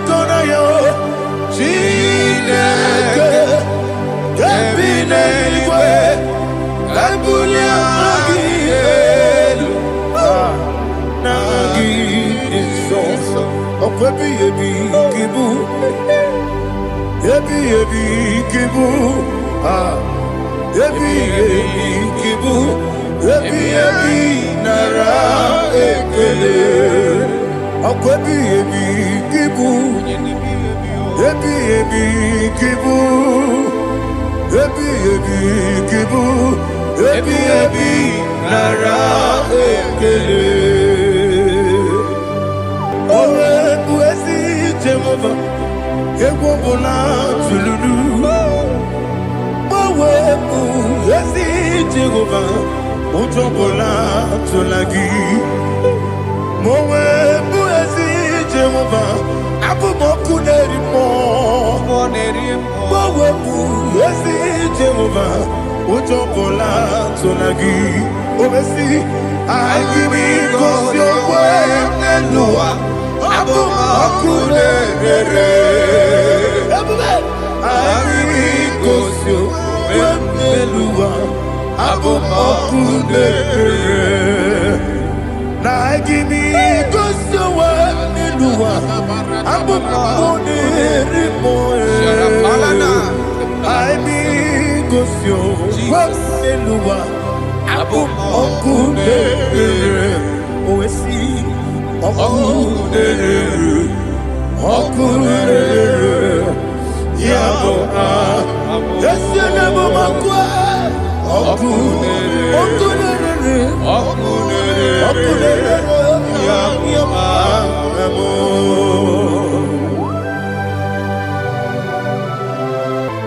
kona yo Chineke Kebine igwe Kabunya Agiyelu Nagi Iso Okwebi Ebi Kibu Ebi Kibu Ebi Kibu Ebi Nara Ekele Okwebi Kibu Ebi Kibu Ebi Kibu Ebi Nara Ekele Owe Buezi Jehova Egwobola Tululu Owe Buezi Jehova Utobola Tulagi Mowe Buezi Jehova Abumoku Nerimo Mowe Buezi Jehova Utobola Tulagi Obesi IGBO Nelua Abumoku Nerere IGBO Nelua Abumoku Nerere IGBO Nelua Abumoku IGBO Nelua Abumoku Nerere Oesi Okunere Yabo Yesenebo Makwa Okunere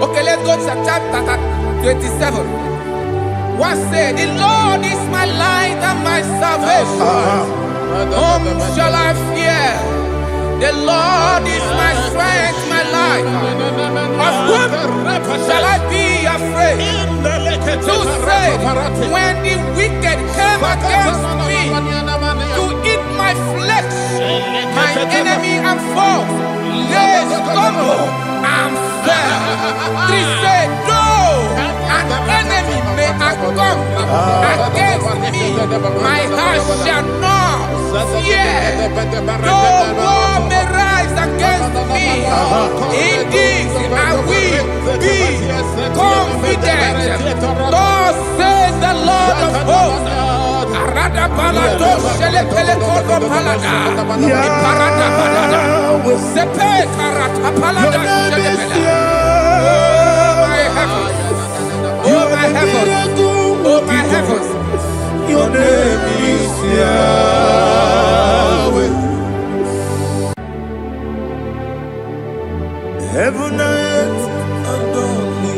Okay, let's go to chapter 27. What said, the Lord is my light and my salvation. Whom shall I fear? The Lord is my strength, my life. Of whom shall I be afraid? To say, when the wicked came against me to eat my flesh, my enemy and foe, they stumble and fell. Three said, no, an enemy may come against me, my heart shall not fear. No war may rise against me. In this I will be confident. Thus says the Lord of hosts. Oh my heavens, oh my heavens, your name is Yahweh. Heaven and earth adore me,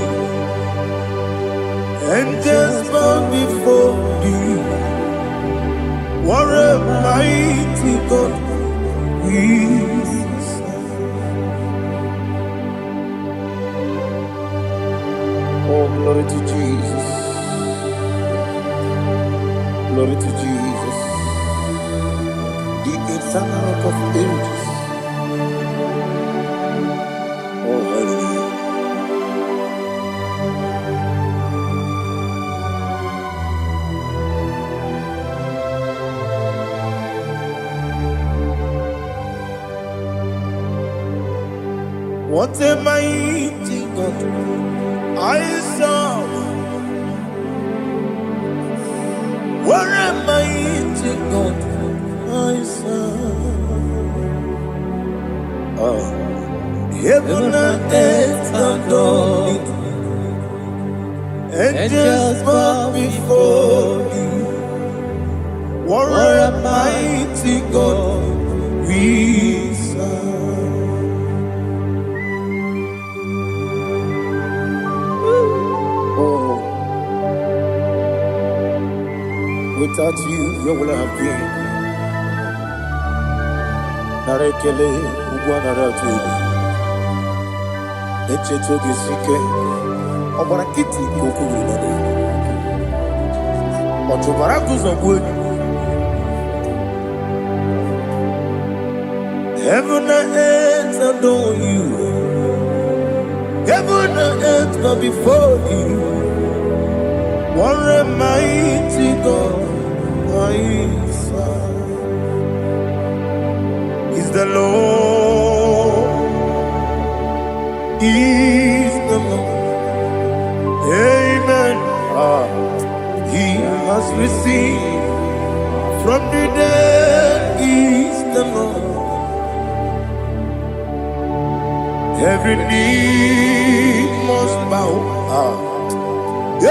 angels bow before thee. What a mighty God we serve. Oh, glory to Jesus. Glory to Jesus. The eternal rock of ages. Oh, hallelujah. What a mighty God I serve. What a mighty God I serve. Heaven and earth adore me, angels bow before me. What a mighty God we serve. Without you, where would I have been? Narekele, Ugwanaratu, Echetoge Sike, Obarakiti, Kokuru, Otobarakus of wood. Heaven and earth adore you. Heaven and earth bow before you. What a mighty God I serve. Is the Lord. Is the Lord. Amen. He has received from the dead. Is the Lord. Every knee must bow.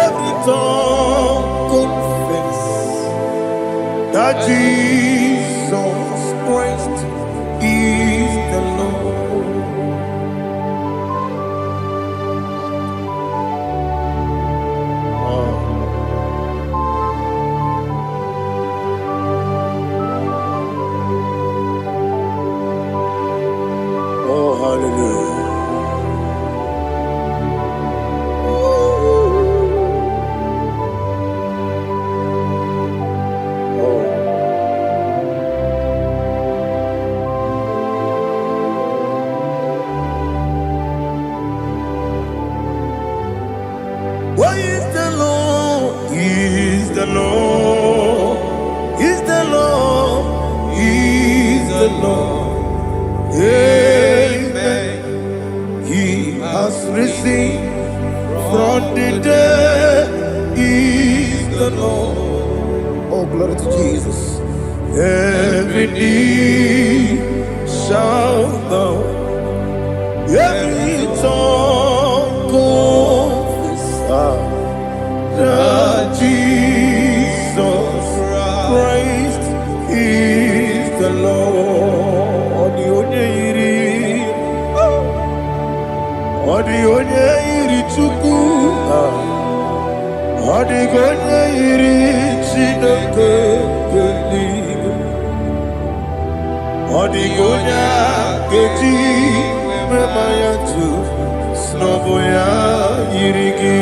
Every tongue confess that Jesus Christ is the Lord. Oh, hallelujah. Why is the Lord? Is the Lord? Is the Lord? Is the Lord? Amen. He has risen from the dead. Is the Lord. Oh, glory to Jesus. Every knee shall bow. Every tongue confess that Jesus Christ is the Lord. Odi onye iri Chukwu, odi onye iri Chineke eluigwe, odi onye keji mema ya tu snobo ya yiri gị.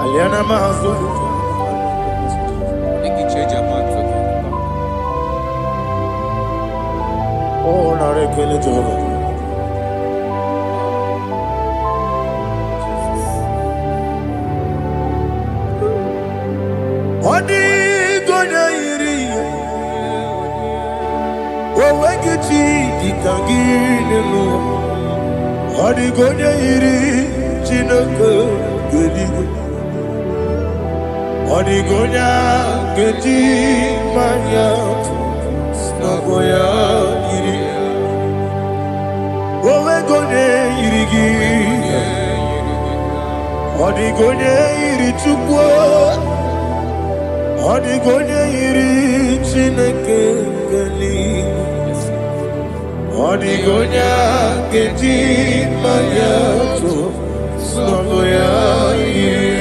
Aliana mazo. Oh, na rekele Jehovah. Odi gonya iri, wewe kichi dikangine lo. Odi gonya iri, Chineke geligo. Odi gonya keji manya, snaboya iri. Wewe gonya iri gi, odi gonya iri Chukwu. Odi gonya iri Chineke eluigwe, odi gonya keji manya to snobo ya iri.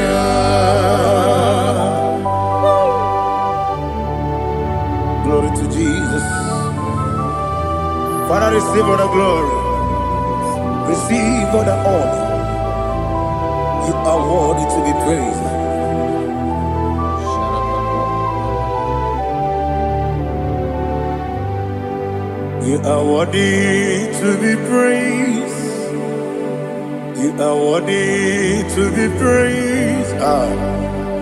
Glory to Jesus. Father, receive all the glory, receive all the honor. You are worthy to be praised. You are worthy to be praised. You are worthy to be praised.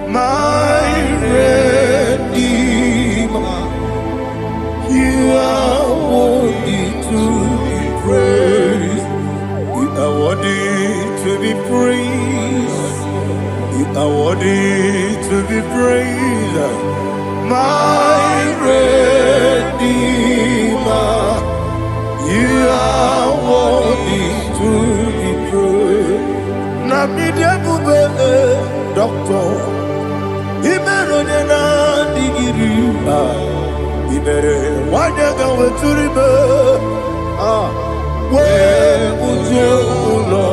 My Redeemer. You are worthy to be praised. You are worthy to be praised. You are worthy to be praised. My Redeemer. You are worthy to be praised. Namidebube, Doctor. Imeronena digiri. Ibere wanyaga weturibe. We ujulo.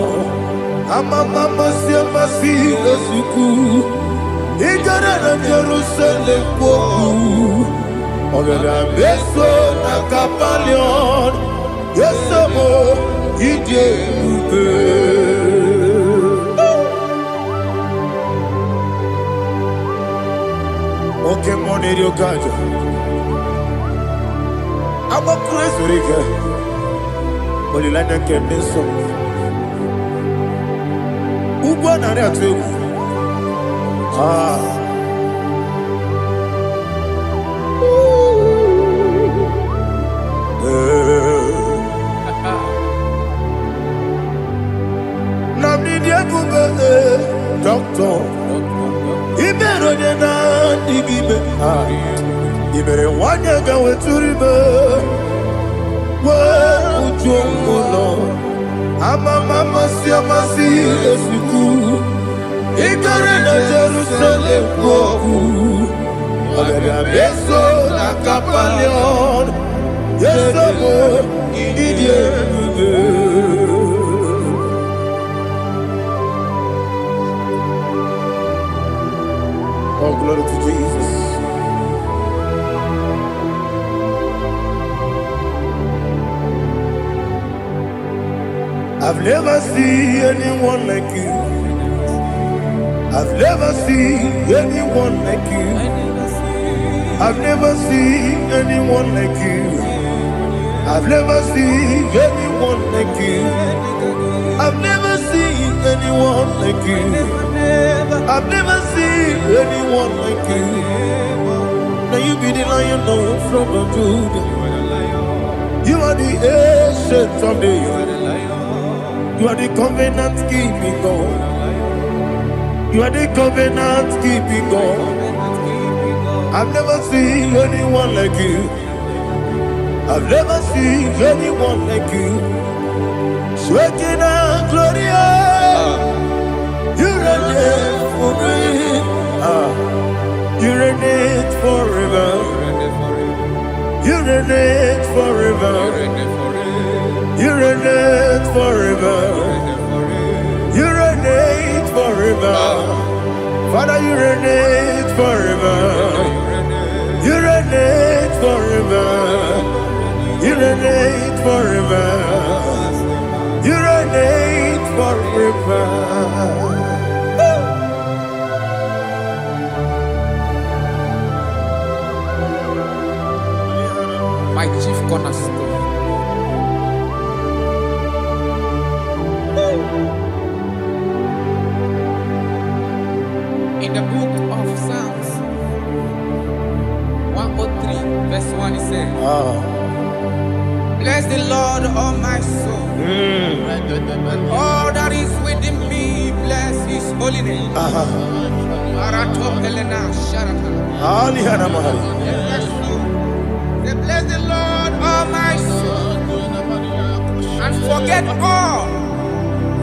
Amama siamasi esuku. Igara na Jerusalem kwoku. Ogara beso na kapalion. Yesamo ije ube. Okay, money, you got it. I'm a crazy Rica. But you like to get this song. Who won that too? Doctor, Iberona, Igibe, Ibere one year go to river. Well, Jumbo, Mama, Siamasi, as you go. Igarana, Jerusalem, Woku, Beso, La Capalion, yes, Idiot. Oh, glory to Jesus. I've never seen anyone like you. I've never seen anyone like you. I've never seen anyone like you. I've never seen anyone like you. I've never seen anyone like you. I've never seen anyone like you. Now you be the lion from the Judah. You are the ancient of days. You are the covenant keeping God. You are the covenant keeping God. I've never seen anyone like you. I've never seen anyone like you. Shekinah Gloria, you reign for me. You reign forever. You reign forever. You reign forever. You reign forever. Father, you reign forever. You reign forever. You reign forever. You reign forever. My chief cornerstone. In the book of Psalms 103, verse 1, it says, bless the Lord, all my soul. All that is within me, bless his holy name. Say, bless the Lord, all my soul, and forget all.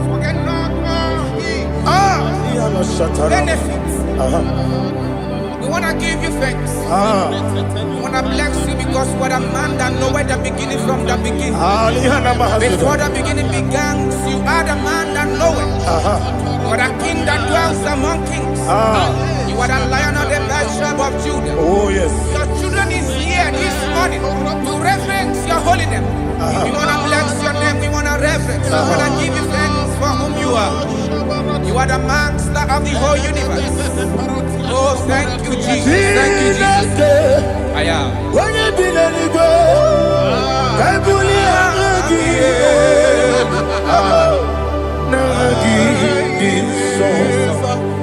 Forget not all his benefits. We want to give you thanks. We want to bless you because what a man that knoweth the beginning from the beginning. Before the beginning began, you are the man that knoweth. For the king that dwells among kings. You are the lion of the tribe of Judah. Oh, yes. Your children is here this morning to reverence your holiness. We want to bless your name. We want to reverence. We want to give you thanks for whom you are. You are the master of the whole universe. Oh, thank you, Jesus. Thank you, Jesus. I am. When you be let it go, I believe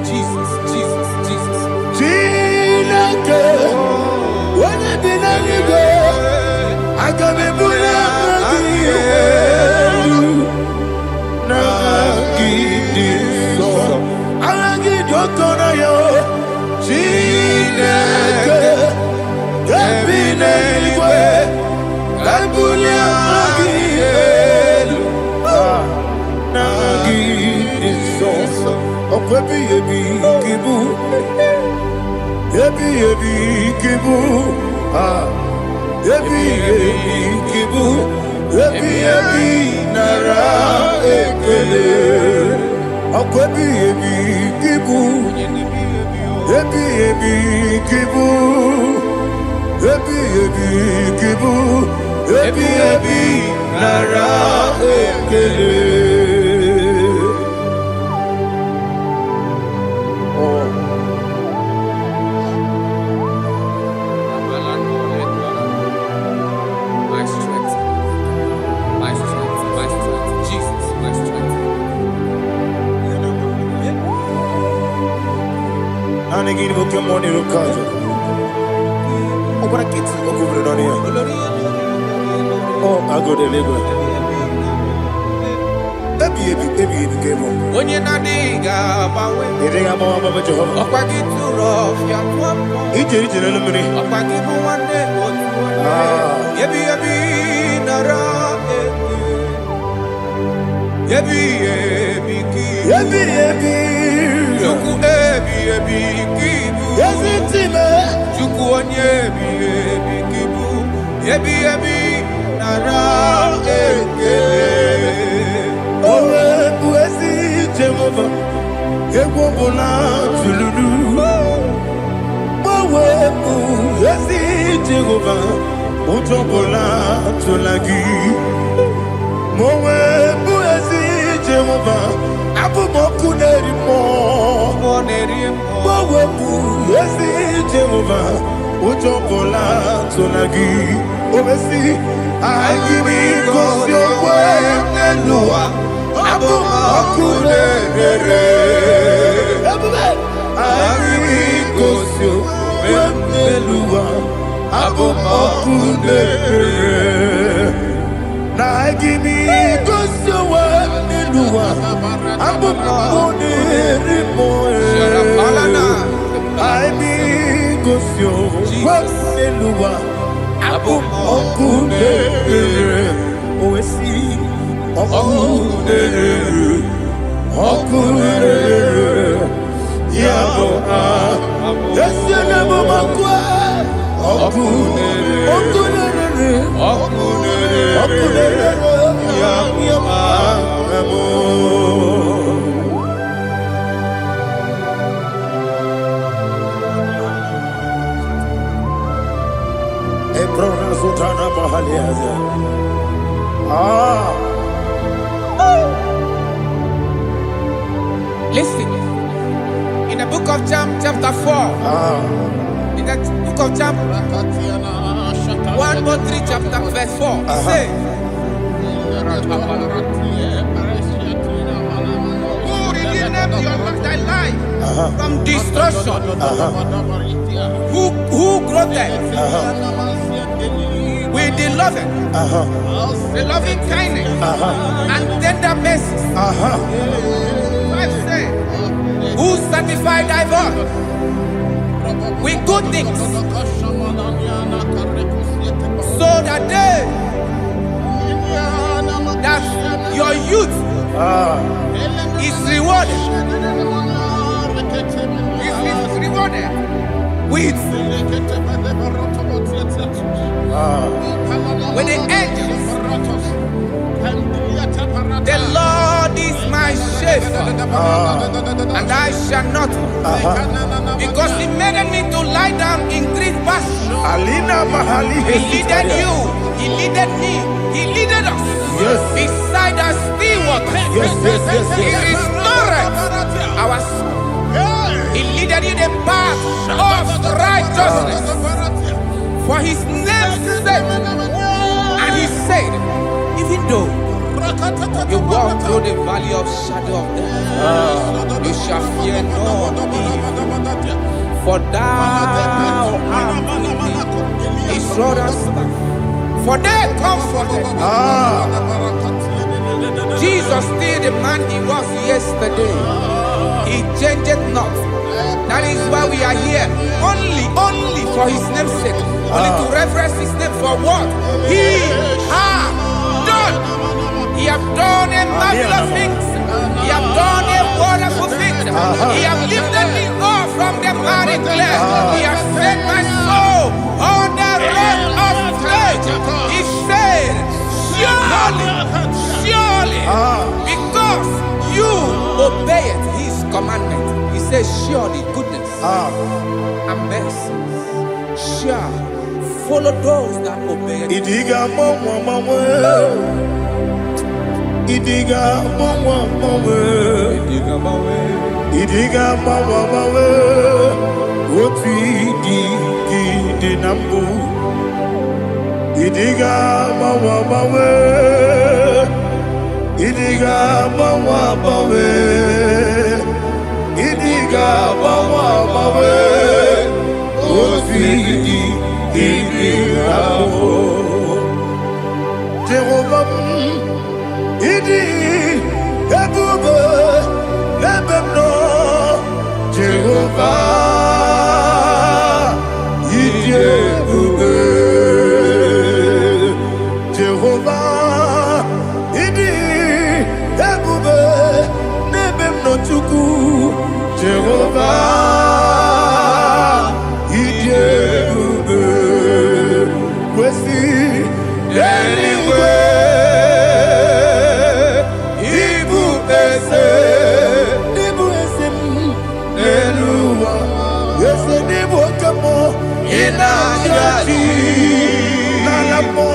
Jesus, Jesus, Jesus. When you be let it go, I can be again, book your money, look out. Oh, what a kid, over it on here. Oh, I go to Lagos. Baby, came on. When you're not digging, You think I'm on Baba Jehovah? up I get too rough, you're one. He did it in a minute. Up I give you one day, or two. Yebi, nara, yebi, Chuku, kibu. Yes, it's him. Chuku, kibu. Yebi, nara, Jehovah, Ewobola Tululu. Mowebu, Yesi Jehovah, Utobola Tulagi. Mowebu, Yesi Jehovah, Abumoku Nerimo. Mowebu, Yesi Jehovah, Utobola Tulagi. Obesi, I give it 'cause your word and Noah. Abumakunere, Arikosio, Wemelua, Abumakunere. Nagimi kosio Wemelua, Abumakunere moe. Aimi kosio Wemelua, Abumakunere. Oesi. Okunere, Yabo, Yesenemo Makwa, Okunere, Yama, Ebrona Sultana Mahaliaza. Listen, in the book of John, chapter 4, in the book of John, 1:3, chapter verse 4, it says, who redeemed thy life from destruction? Who groweth with the loving kindness and tender mercies? Who satisfy thy voice with good things, so that your youth is rewarded. Is rewarded with the angels. The Lord is my shepherd, and I shall not, because He made me to lie down in green pastures. He leaded you, He leaded me, He leaded us beside the still waters. He restored our soul. He leaded you the path of righteousness for His name's sake. And He said, even though you walk through the valley of shadow of death, you shall fear no evil, for thou art with me. His rod and staff, for they comforted. Jesus still the man He was yesterday. He changed not. That is why we are here. Only for His name's sake. Only to reference His name for what He has done. He have done a marvelous things. He have done a wonderful thing. He have lifted me up from the miry clay. He has set my soul on the rock of faith. He said, surely, because you obeyed His commandment. He says, surely goodness and mercy shall follow those that obey Him. Idiga mawe Oti di nambu Idiga mawe Idiga mawe Idiga bawa bawe osidi ibiramo Jehovah idi ebube lebemno Jehovah idi ebube Jehovah idi ebube lebemno chuku Jehovah idi ebube kwesi anyway ibu ese eluwa yese nibu kamo ina yaji nalamo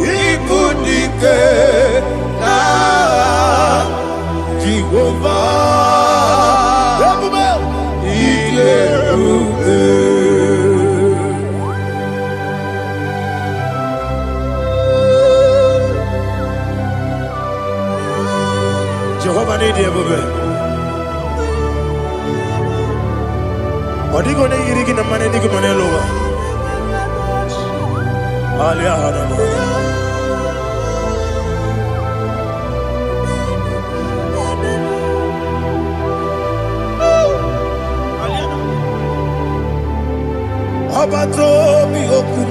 ibu dike na Jehovah ide Jehovah need you, baby. What are you going to get in the money? You can lower. Alia Hadama. Abato bihoku.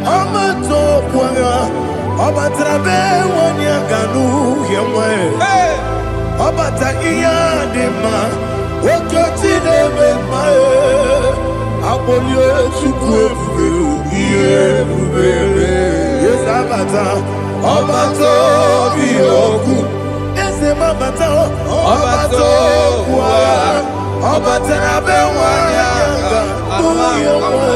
Amato kwanga. Obatrabe wonya ganu yemwe Obata iya dema Okoti nebe mae Abolio chukwe iye bubebe Yes abata Obato biyoku Ese mabata Obato kwa Obatrabe wonya ganu yemwe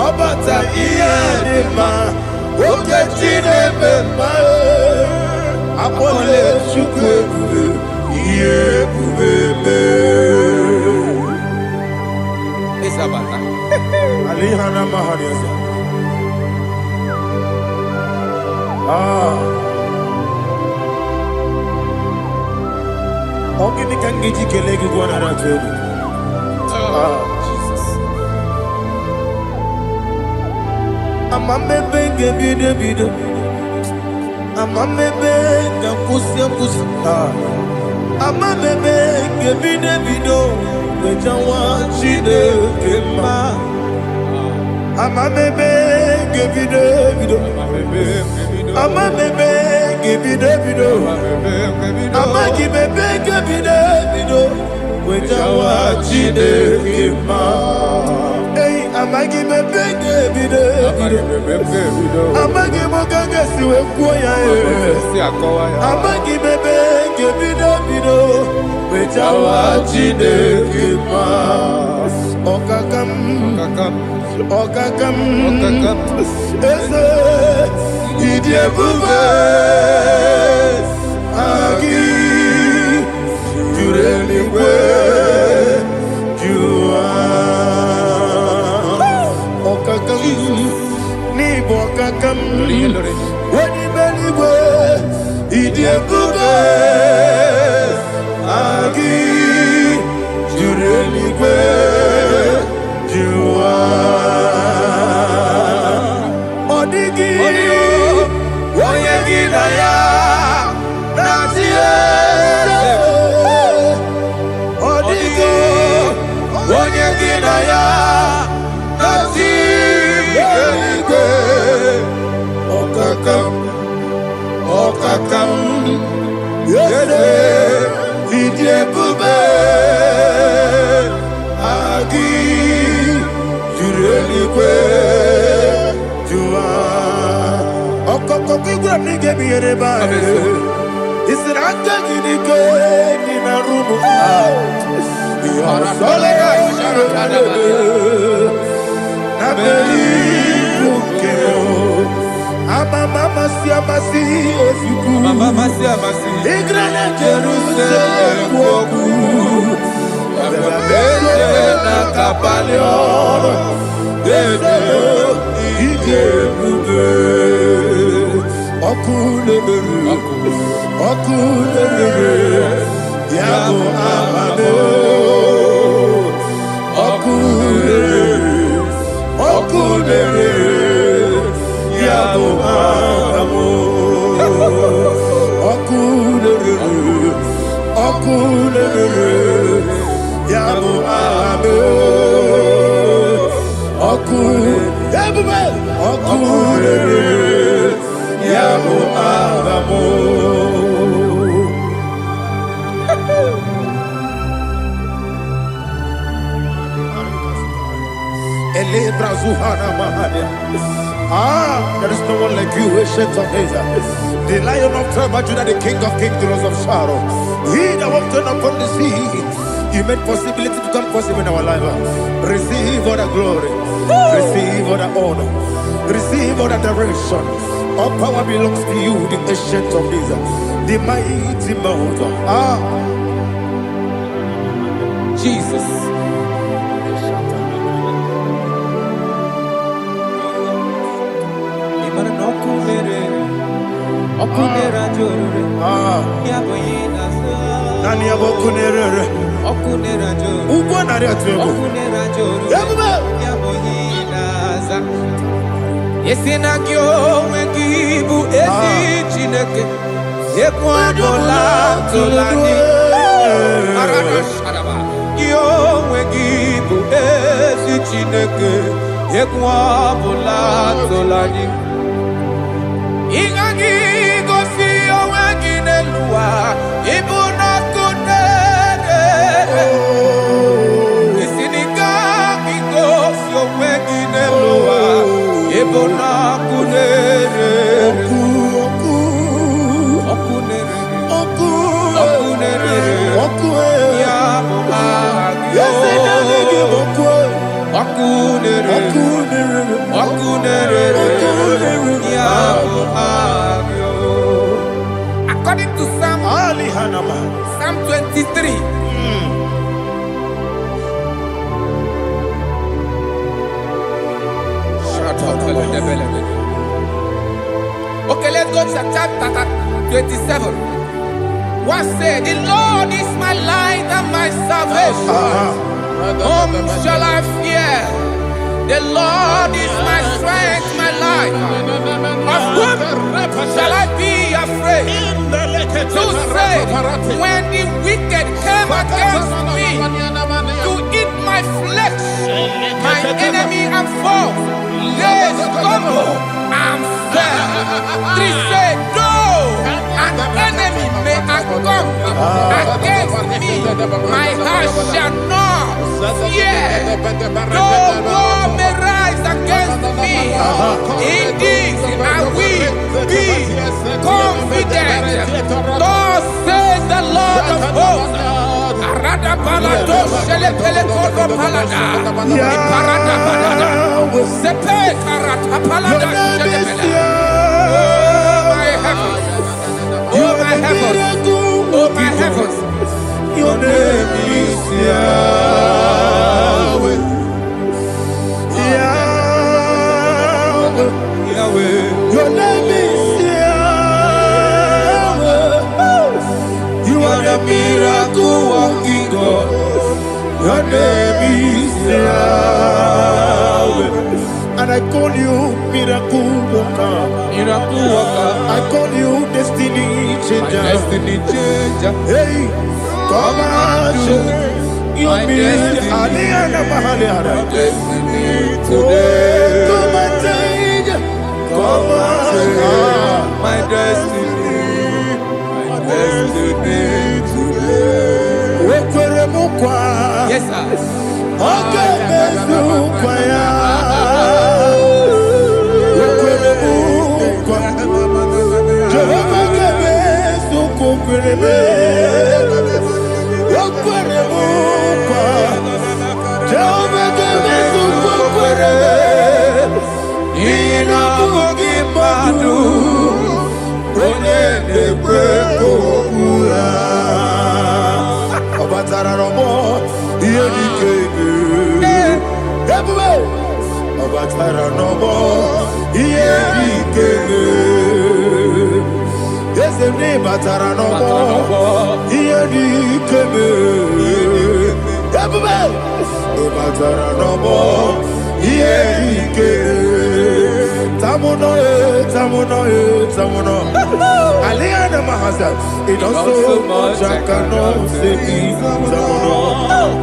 Obata iya dema Oke chine bemae Apole chukwe bube Iye bubebe Isabata Alihana mahadeza Oki nikangiji kelegi kwa naratobu Amamebe gebide bide Amamebe gakusi Amamebe gebide bido Wejawa chide kema Amamebe gebide bido Amamebe gebide bido Amagibebe gebide bido Wejawa chide kema Amagi bebe bido Amagi mogaga siwe kuya Amagi bebe bido Wejawa chide kima Okakam Eze Idie bube Agi Jureli we Ni bokakam Wadi beliwe Idie bube Agi Jureligwe Jua Odigi Oyegi na ya Natie Odigi Oyegi na ya Okakam Yede Idie bube Agi Jureligwe Jua Okokoki gram nige biyere bae Isiraka gidike Nina rumu Yosole Nabeli Bukeo Mama siamasi ofiku Mama siamasi Igrana Jerusalem woku Bebe na kapalion Bebe ije bube Okule Okunere, Yabo Amamo. Okunere, Yabo Amamo. Okunere, Yabo Amamo. Okunere, Yabo Amamo. There is no one like you, ancient of days. The Lion of tribe of Judah, the King of kings, the Rose of Sharon. He that walked upon the sea. You made possibility to come possible in our life. Receive all the glory. Receive all the honor. Receive all the direction. All power belongs to you, the ancient of days, the mighty mountain. Jesus. Yesinagyo wegibu esi chineke ekwadola tolani arana sharaba yo wegibu esi chineke ekwadola tolani ingagi gosi oweginelua ibuna kunere isiniga gosi oweginelua ibuna kunere ya according to Psalm 23. Okay, let's go to chapter 27. What said, the Lord is my light and my salvation. Whom shall I fear? The Lord is my strength, my life. Of whom shall I be afraid? To say, when the wicked came against me to eat my flesh, my enemy and foe, they stumble and fell. 3 say, though an enemy may come against me, my heart shall not fear. Though war may rise against me, in this I will be confident. Thus says the Lord of hosts. Oh my heavens, oh my heavens, your name is Yahweh. Yahweh, Yahweh, your name is Yahweh. You are the miracle working God. Your name is Yahweh. And I call you miracle worker. Miracle worker. I call you destiny changer. My destiny changer. Hey, come on, you destiny. My destiny today. Come and change. Come on, my destiny. My destiny today. Yes, sir. Okay, Sene batara no more. Iedi keme. Yabuba. Batara no more. Iedi keme. Tamuno. Aliana Mahasa. It also much I cannot say.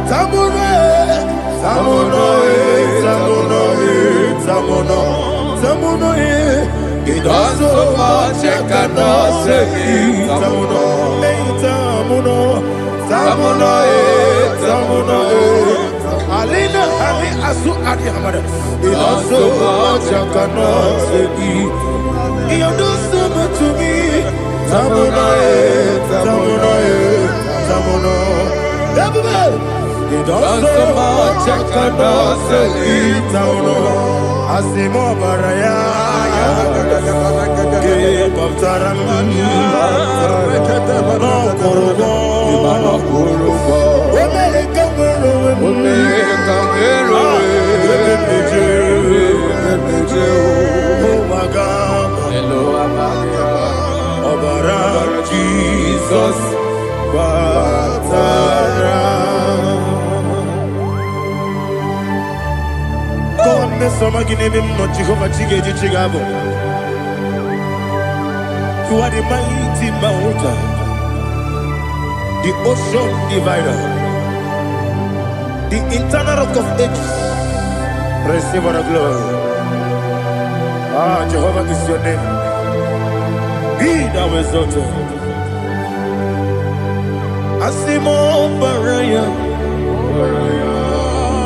Tamuno. It also much I cannot say. Tamuno. Alina Ali Asu Adi Hamada. It also much I cannot say. You do so much to me. Tamuno. It also much I cannot say. Tamuno. Asimo Baraya. Give up Taram. No Kurubo. Jesus, God, Mr. Maginevim, not Jehovah Chigage Chigabo. You are the mighty mountain, the ocean divider, the internal rock of ages. Receive our glory. Jehovah is your name. Be thou exalted. Asimo Baraya,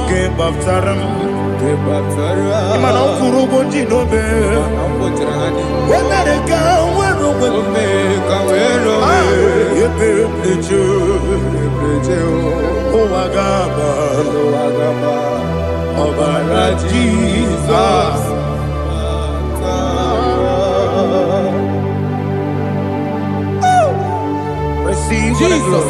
Game of Taram, Imano Kurubo Jinobe, when they go, Jesus. Receive Jesus.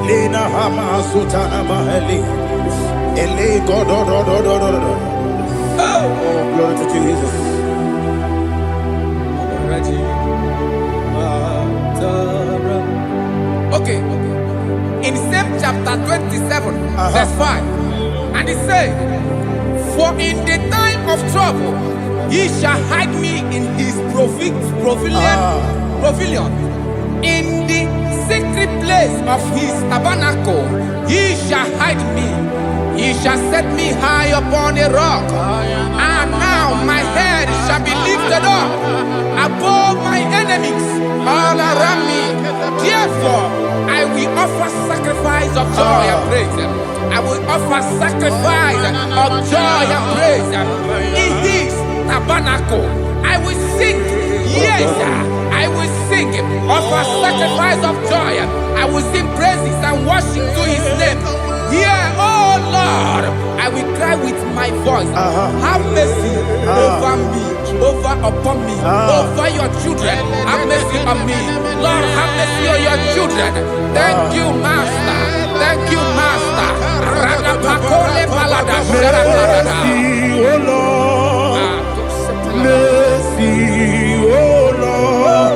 Lina Hama Sutana Maheli. Ele God. Oh, glory to Jesus. Okay. In same chapter 27, verse 5, and it says, for in the time of trouble, he shall hide me in his pavilion. In the secret place of his tabernacle, he shall hide me. He shall set me high upon a rock. And now my head shall be lifted up above my enemies all around me. Therefore, I will offer sacrifice of joy and praise. I will offer sacrifice of joy and praise in his tabernacle. I will sing, yes, I will sing, offer sacrifice of joy. I will sing praises and worship to his name. Here, oh Lord, I will cry with my voice. Have mercy over me, upon me, over your children. Have mercy on me. Lord, have mercy on your children. Thank you, Master. Thank you, Master. Mercy, oh Lord. Mercy, oh Lord.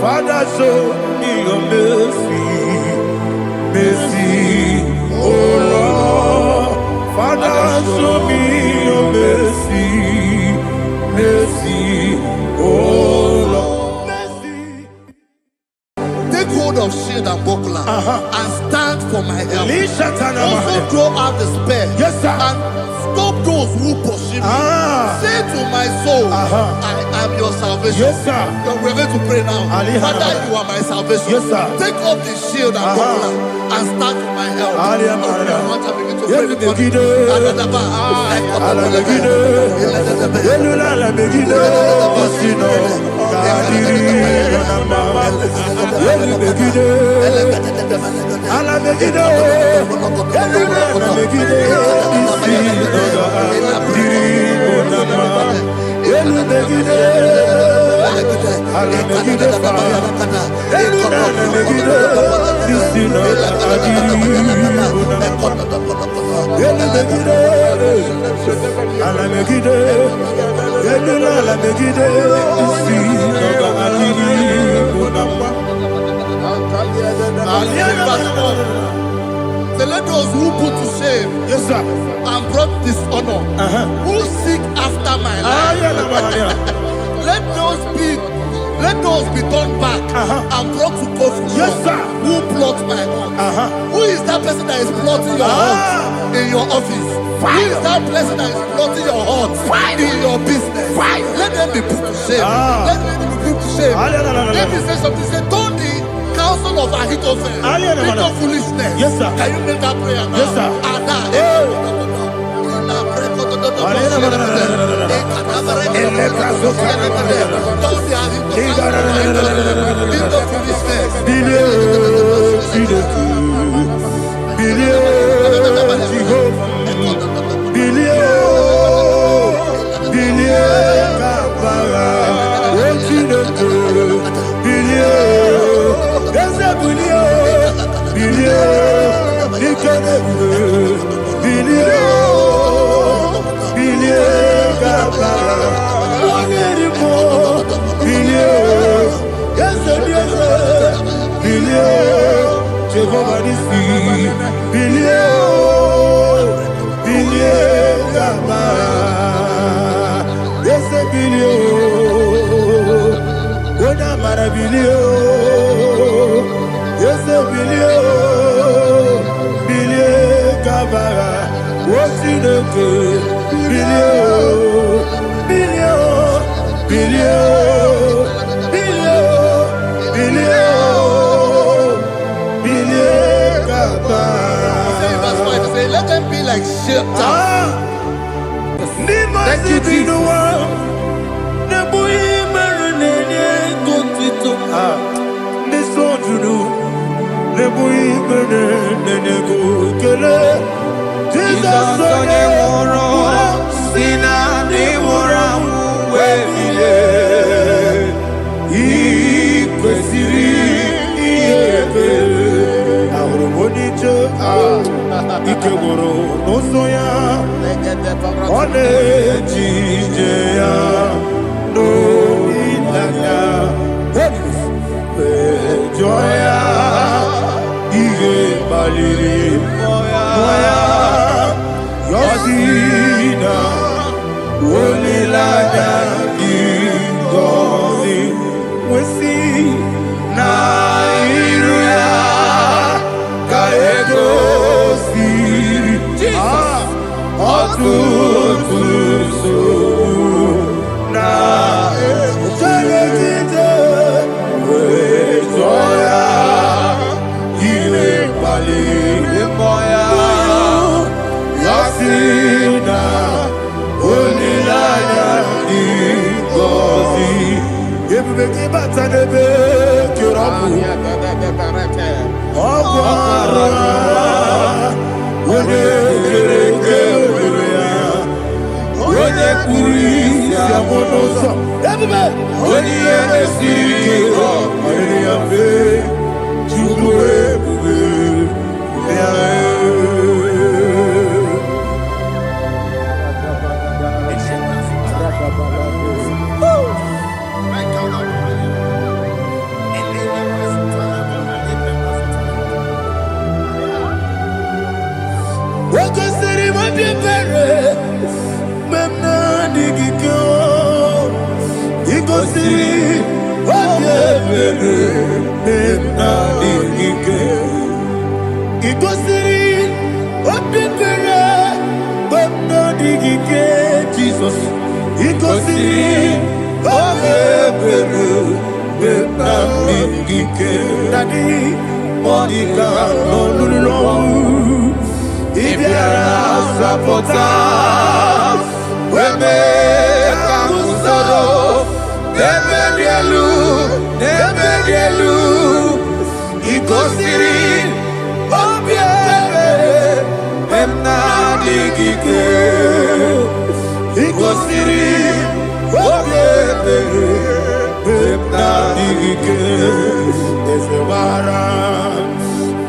Father, show me your mercy. Mercy, oh Lord. Father, show me your mercy. Mercy, oh Lord. Mercy. Take hold of shield and buckler and stand for my help. Also throw out despair. Yes, sir. And stop those who pursue me. Say to my soul, I am your salvation. Yes, sir. We're going to pray now. Father, you are my salvation. Yes, sir. Take off the shield and buckler and stand for my help. Begide, So let those who put to shame, yes, sir, and brought dishonor, who seek after my life, let those be turned back and brought to court. yes, sir, who plot my own? Who is that person that is plotting your heart in your office? Who is that person that is plotting your heart in your business? Let them be put to shame. Let them be put to shame. Let me say something. Say, don't the counsel of Ahithophel think of foolishness. Yes, sir. Can you make that prayer now? Yes, sir. Let them be like shelter. Thank you, Jesus. Ikegoro nosoya one jijeya no ilaya joya ige baliri moya yosina olilaya ingozi wesi na iruya kaego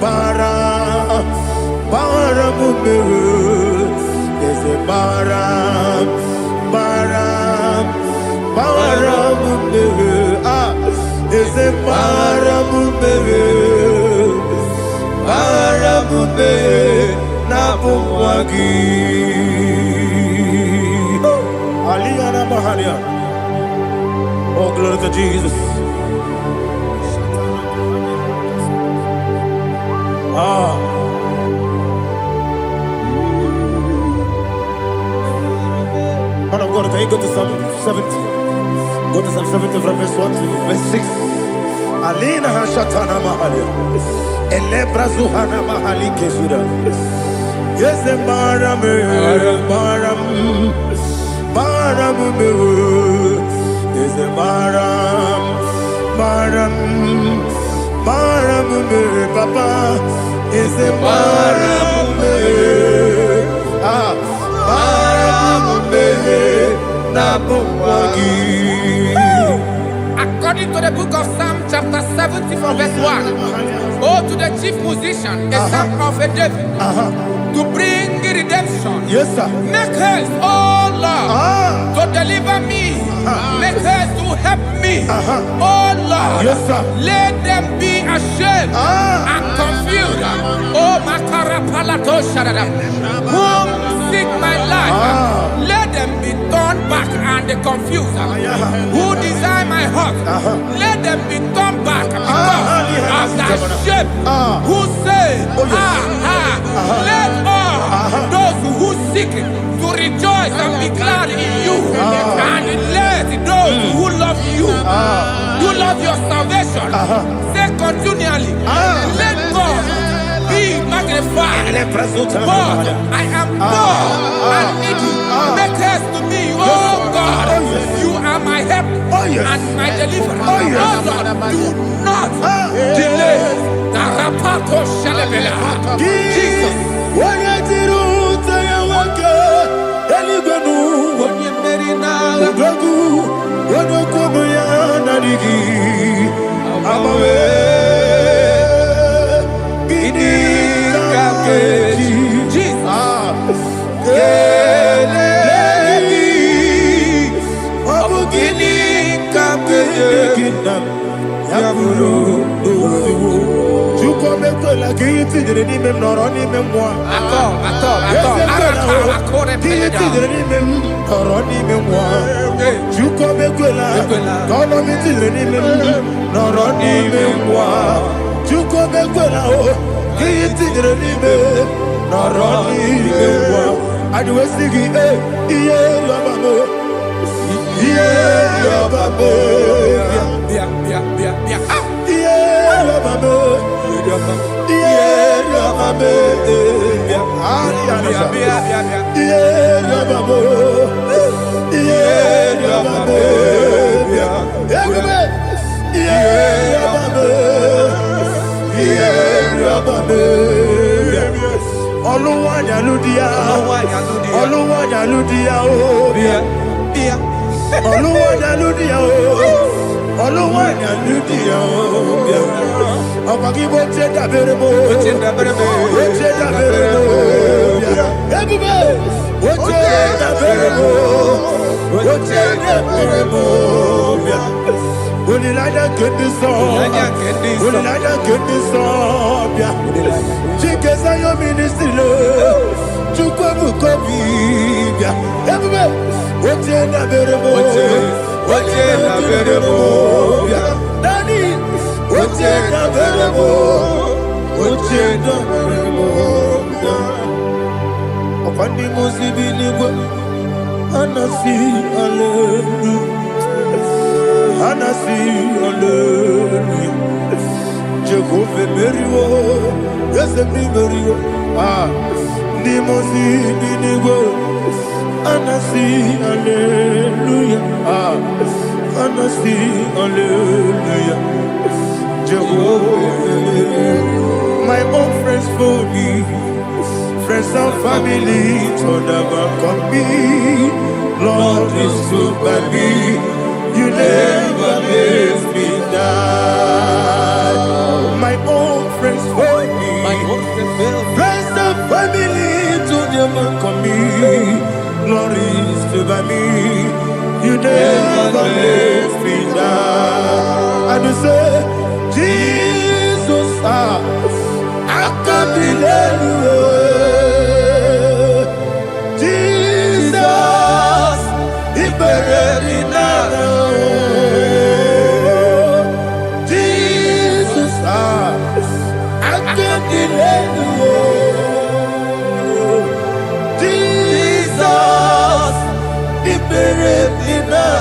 Para Is a baram, baram, baram, is a baram, baram, Nabuwagi. Aliyana Mahalia. Oh, glory to Jesus. Man of God, can you go to Psalm 70? Go to Psalm 70 from verse 1 to verse 6. Alina Hashatana Mahalia. Elebra Zuhana Mahali Kesura. Yes, the Baram, Baram, Baram, yes, the Baram, Baram, Baram, Papa, is the Baram, According to the book of Psalm chapter 70 from verse 1, oh, to the chief musician, a son of a David, to bring redemption. Yes, sir. Make haste, oh Lord, to deliver me. Make haste to help me. Oh Lord, yes, sir. Let them be ashamed and confused. Oh Makara Palato Shadadam, whom seek my life, let them be turned back and confused. Who desire my heart, let them be turned back because of that shape. Who say, let all those who seek to rejoice and be glad in you, and let those who love you, who love your salvation, say continually, let God be magnified. God, I am poor and needy. Make haste to me, oh God. You are my help and my deliverer. Oh Lord, do not delay. Tarapato Shalabela. Jesus. My own friends for me, friends and family, told about me. Lord is good by me. You never let me die. My own friends for me, friends and family, by me. You never let me down. And you say, Jesus, I can't believe you. Jesus, He buried me now. Jesus, I can't believe you. Jesus, He buried me now.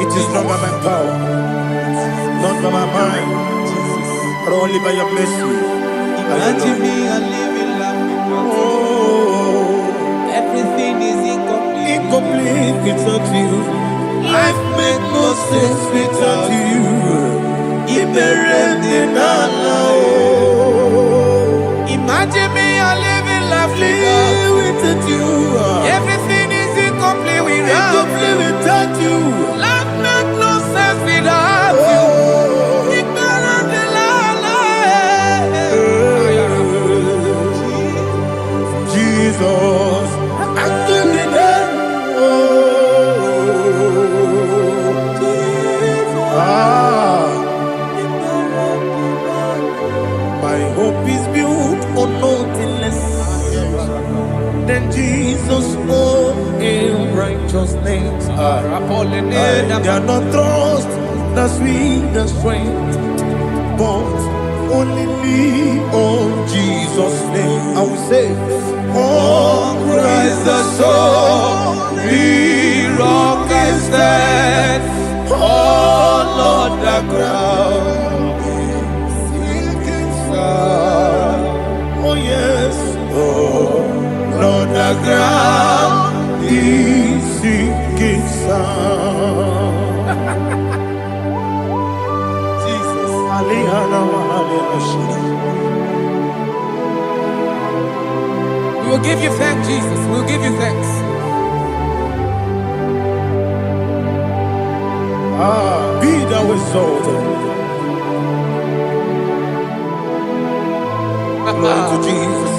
It is not by my power, not by my mind, but only by your mercy. Imagine me a living life without you. Everything is incomplete. Incomplete without you. Life makes no sense without you. Imagine me a living life without you. Everything is incomplete without you. Life makes no sense without you. Jesus, I can't be there. My hope is built on nothing less than Jesus' own righteousness. They are not trust, that's sweet, the strength, but only me on Jesus' name. I will say, oh, Christ the solid rock is dead. Oh, Lord, the ground is sinking sound. Oh, yes, oh, Lord, the ground is sinking sound. Jesus, We will give you thanks, Jesus. We will give you thanks. Be thou exalted. Glory to Jesus.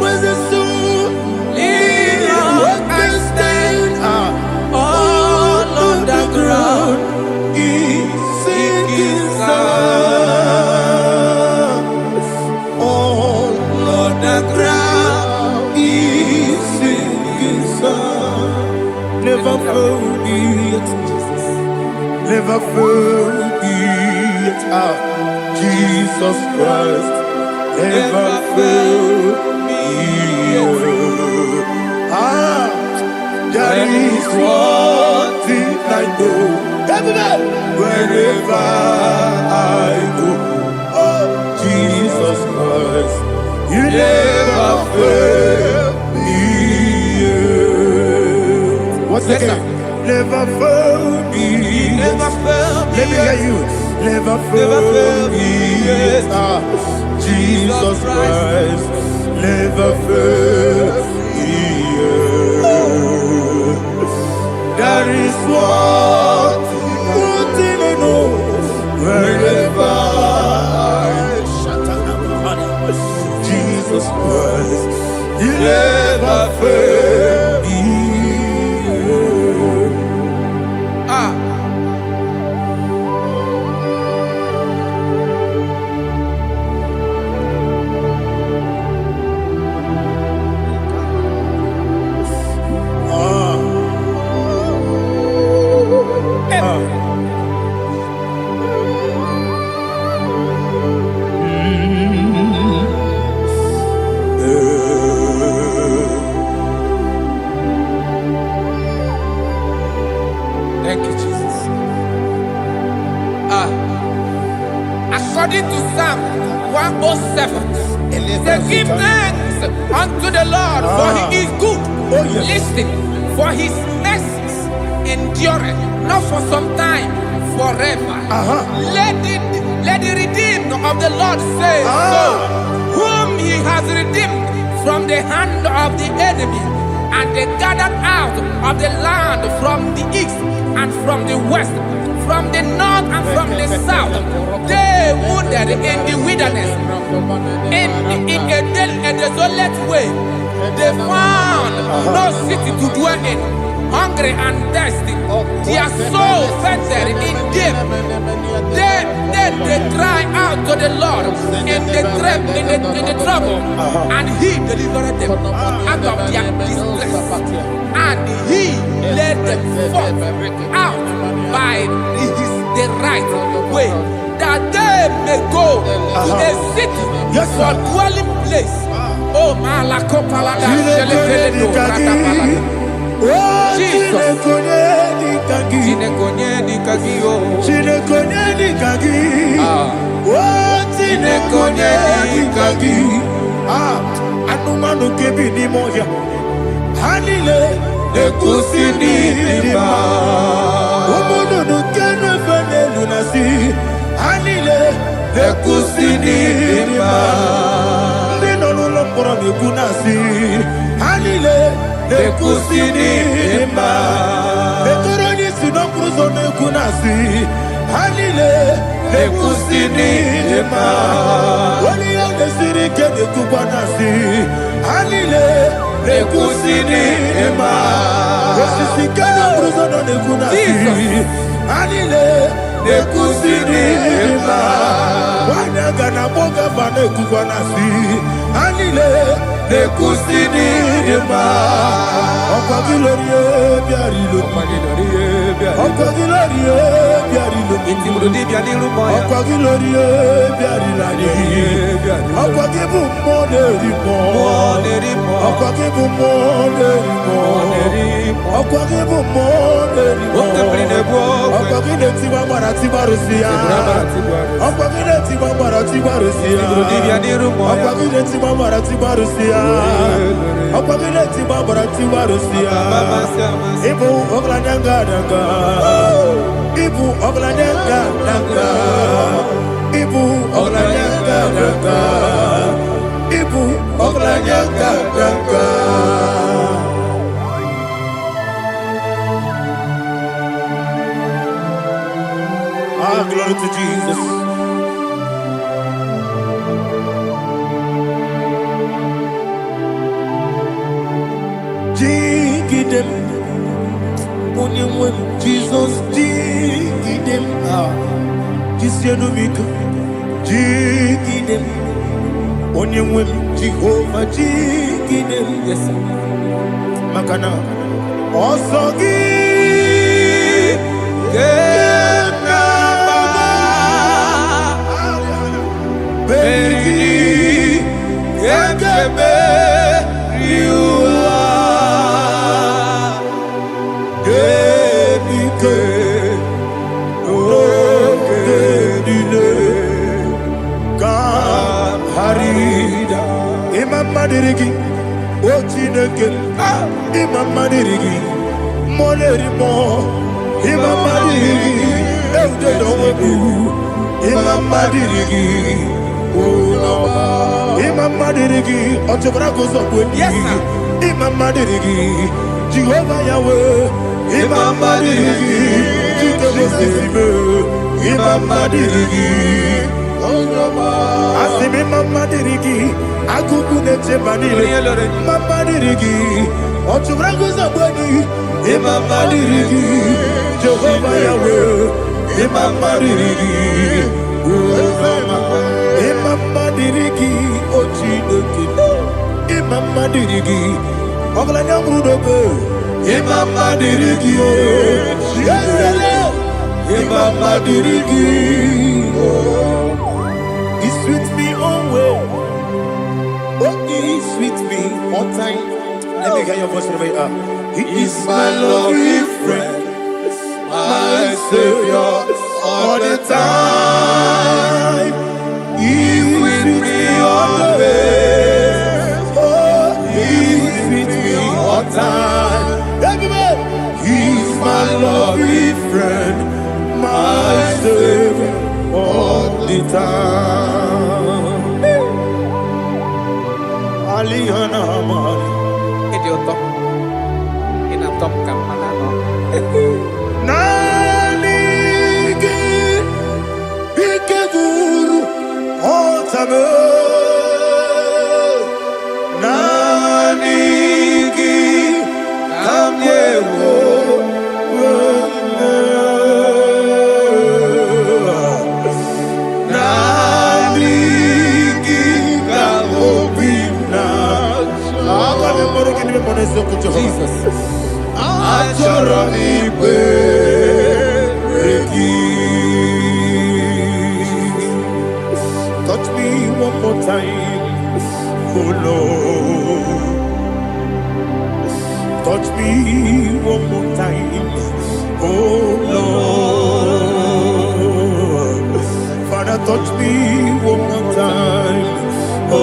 Where's the soul? What can stand? All on the ground is sinking sound. All on the ground is sinking sound. Never forget, never forget, Jesus Christ. Never forget. There is one thing I know. Wherever I go, oh Jesus Christ, you never fail me. What's again? Never fail me. Never fail me. Let me hear you. Never fail me. Jesus Christ, never fail me. There is one thing I know. Wherever Jesus Christ, He never fail me. Thank you, Jesus. According to Psalm 107, say, give thanks unto the Lord, for He is good. Listen, for His mercies endureth, not for some time, forever. Let the redeemed of the Lord say so, whom He has redeemed from the hand of the enemy, And they gathered out of the land from the east and from the west, from the north and from the south. They wandered in the wilderness, in a desolate way. They found no city to dwell in, hungry and thirsty. Their soul fainted in deep. They cry out to the Lord in the trouble, and He delivered them out of their distress, and He led them forth out by the right way, that they may go to a city for dwelling place. Oh, Malakopalada, Shelefeledo, Ratapalada. Jesus. Anumanu kebi ni moya Hanile Ekusini lima Umudu nukenu fene lunasi Hanile Ekusini lima Ndino lulopora mikunasi Hanile Ekusini lima Ekoroni sinokruzo mekunasi Hanile Ekusini lima Wali yane sirike nekubanasi Hanile Ekusini lima Wasisikana kruzo nekunasi Hanile Ekusini lima Wanaga na boga vane kubanasi Hanile Ekusini lima Okwa gilorie biarilo Okwa gilorie biarilo Okwa gilorie biarilani Okwa gibu moderimo Okwa gibu moderimo Okwa gibu moderimo Okwa gine tiba mara tiba rusia Okwa gine tiba mara tiba rusia Okwa gine tiba mara tiba rusia Okwa gine tiba mara tiba rusia Ibu oglanyanga danga Ibu oglanyanga danga Ibu oglanyanga danga Ibu oglanyanga danga Ah, glory to Jesus. Jigidem, Jesus, jigidem, Jisianumika, jigidem, Onyemwem, Jehovah, jigidem, yes, Makana, Osogi, Beri, Gekebe, Madirigi, Ochineke, Imam Madirigi, Molerimo, Imam Madirigi, Eudedobu, Imam Madirigi, Imam Madirigi, Otobragos of Wendy, Imam Madirigi, Jehovah Yahweh, Imam Madirigi, Imam Madirigi, Asimi Mama Dirigi, Akukune Chemanile, Mama Dirigi, Otubrago Zabani, Mama Dirigi, Jehovah Yahweh, Mama Dirigi, Mama Dirigi, Ochidokino, Mama Dirigi, Oglanya Brudobe, Mama Dirigi, Mama Dirigi. He's with me always. Oh, he's with me all time. Let me hear your voice wherever you are. He is my lovely friend, my Savior all the time. He's with me always. Oh, he's with me all time. Everybody, he's my lovely friend, my Savior all the time. Idiota. Nanigi ikeguru otame. Nanigi kamyewo. Jesus. Touch me one more time, oh Lord. Touch me one more time, oh Lord. Father, touch me one more time, oh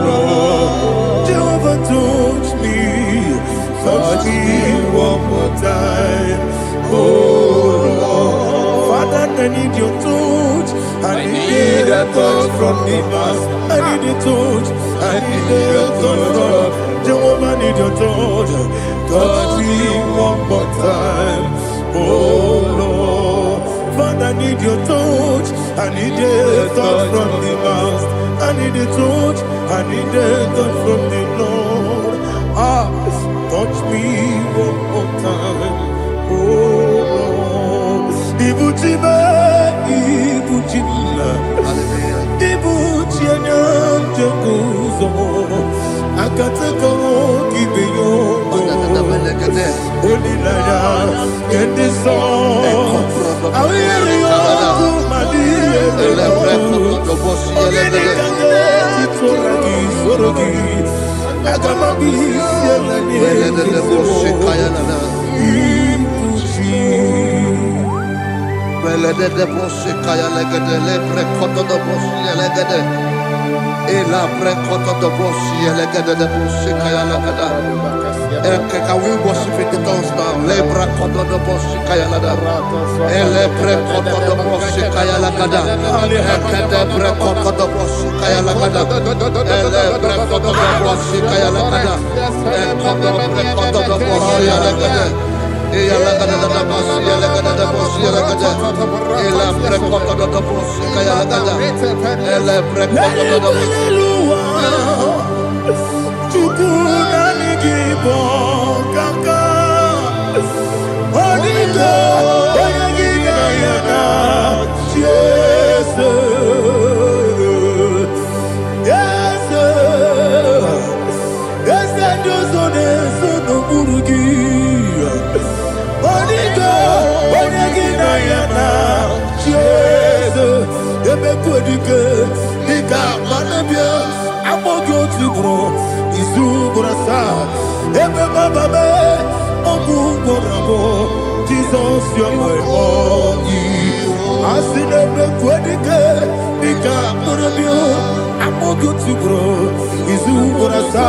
Lord. Jehovah, touch me. Touch me one more time, oh Lord. Father, I need your touch. I need a touch from the master. I need a touch. I need a touch from Jehovah. I need your touch. Touch me one more time, oh Lord. Father, I need your touch. I need a touch from the master. I need a touch. I need a touch from the Lord. Touch me one more time, oh Lord. Ibuchima, Ibuchima, Ibuchina, Jaguzo. Akatako, Kibiyo, Olilaya, get this song. I will hear you, my dear. Can we worship in the tongues now? Lebra koto do boshi kaya lada. Elebre koto do boshi kaya lada. Ekede bre koto do boshi kaya lada. Elebre koto do boshi kaya lada. Ekodo bre koto do boshi lada. Eya lada da boshi lada da boshi lada. Elebre koto do boshi kaya lada. Elebre koto do boshi. IGBO kaka Onigo Oyagina yana Yes Yes Yes Josone Sono Burugi Onigo Oyagina yana Yes Ebe Kodike Nika Manabia Amogo Tibro Izubrasa, Ebe Bababe, Oguborabo, Jesus, you're my only. Asinebe Kwedike, Nika Morabio, Amogo Tibro, Izubrasa,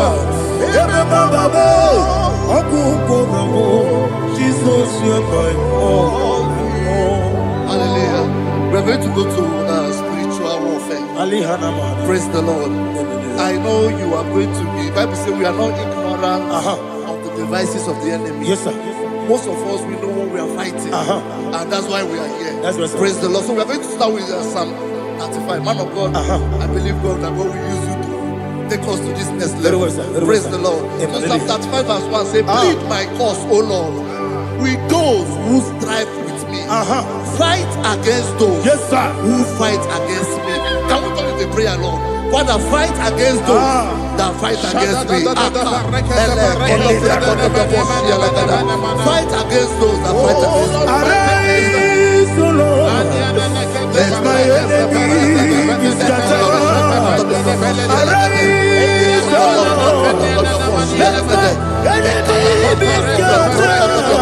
Ebe Bababe, Oguborabo, Jesus, you're my only. Hallelujah. We're going to go to spiritual warfare. Praise the Lord. I know you are going to be. Bible says we are not ignorant of the devices of the enemy. Yes, sir. Most of us, we know what we are fighting. And that's why we are here. That's right, sir. Praise the Lord. So we are going to start with Psalm 35. Man of God, I believe God that God will use you to take us to this next level. Well, sir. Praise the Lord. So Psalm 35 verse 1 says, plead my cause, O Lord, with those who strive with me. Fight against those who fight against me. Can we turn the prayer, Lord? Father, fight against those that fight against me. Fight against those that fight against me. Arise, O Lord. Let my enemy be scattered. Arise, O Lord. Let my enemy be scattered.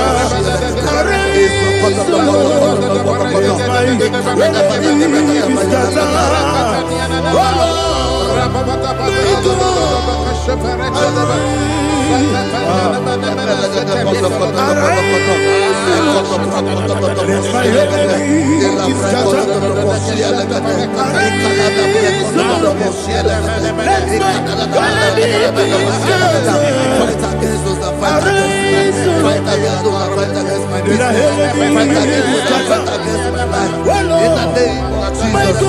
Arise, O Lord. Let my enemy be scattered. Oh Lord. Fight against business. Fight against my life. In the name of Jesus.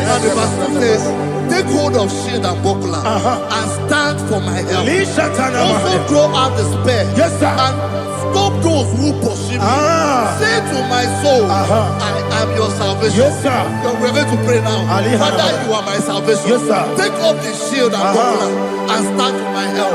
And the verse 2 says, take hold of shield and buckler and stand for my help. Also throw out the spear. Yes, sir. And stop those who pursue me. Say to my soul, I am your salvation. Yes, sir. We're going to pray now. Father, you are my salvation. Yes, sir. Take up the shield and buckler and stand for my help.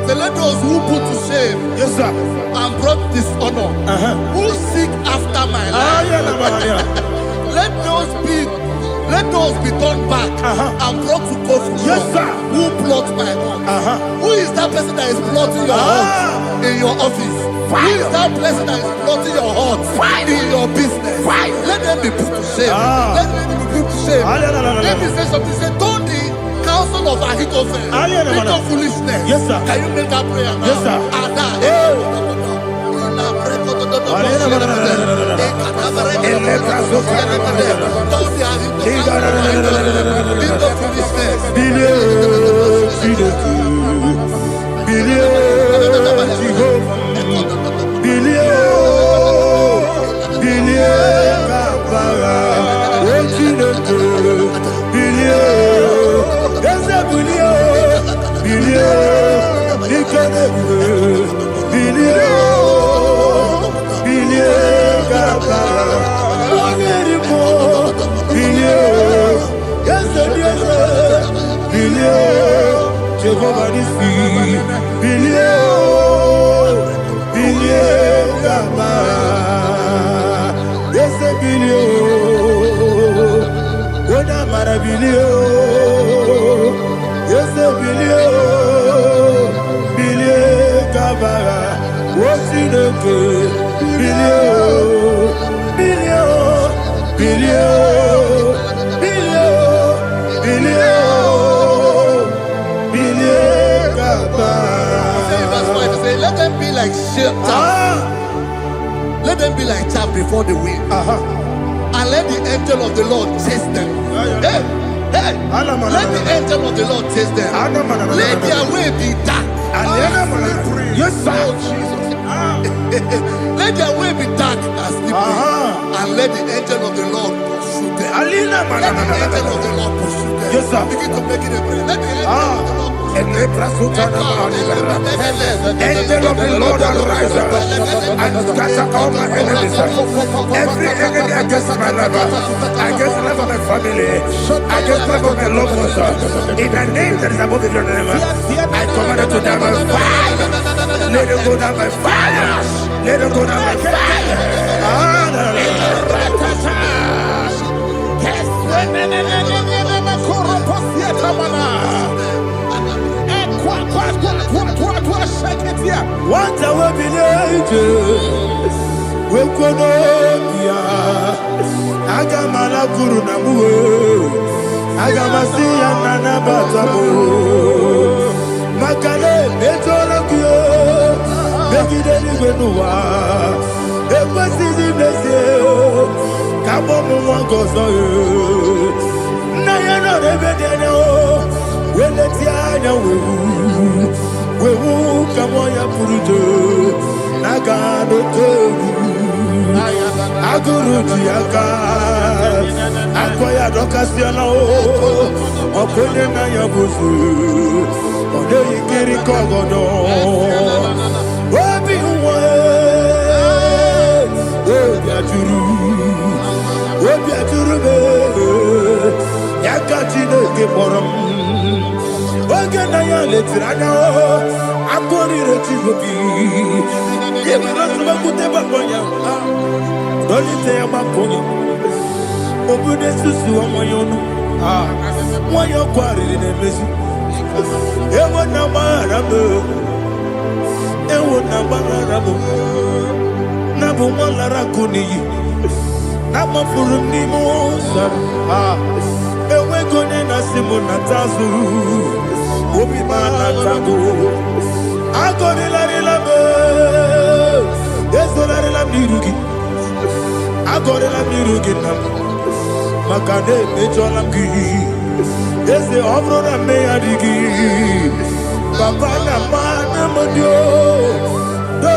So let those who put to shame, yes, sir, and brought dishonor, who seek after my life, let those be turned back and brought to confusion. Yes, sir. Who plot my home? Who is that person that is plotting your home in your office? Who is that person that is plotting your heart in your business? Let them be put to shame. Let them be put to shame. Let me say something. Say, don't the counsel of Ahithophel into foolishness. Yes, sir. Can you make that prayer now? Yes, sir. Let them be like chaff. Let them be like chaff before the wind. And let the angel of the Lord chase them. Hey, let the angel of the Lord chase them. Let their way be dark. Yes, sir. Let their way be dark and slippery. And let the angel of the Lord pursue them. Let the angel of the Lord pursue them. Yes, sir. Begin to make it a prayer. Let the angel of the Lord Angel of the Lord arise and scatter all my enemies. Every enemy against my life, against the life of my family, against the life of my loved ones. In the name that is above your name, I command it to down by fire. Let it go down by fire. Let it go down by fire. What I will be angels, we could be Agamala Guru Namu, Agamasia Nana Batamu, Makale, Betolakio, Begideni Benua, Equasi Nesio, Kabomu Gozo, Nayana Rebedeno, when the Tiana Wewu kamoya purujo nagano togu aguru diaka akoya dokasiana o okonye na yabuzu ode ikiri kogodo obi uwe obi aturu be yakati no keporam Oge na ya letiranya o akori reti gobi Yebira suba kuteba konya. Doli te amakonya. Obude susu amoyono. Moyo kwari ne mesu. Ewo na marabu. Ewo na marabu. Na bu malara kuni. Na mafuru ni mosa. Ewe gone na simu na tazu. Obi mana tago. Agore la relabe. Yeso la relabe nirugi. Agore la nirugi na. Makane mejola ki. Yese obro na me adigi. Papa na mana modio. Do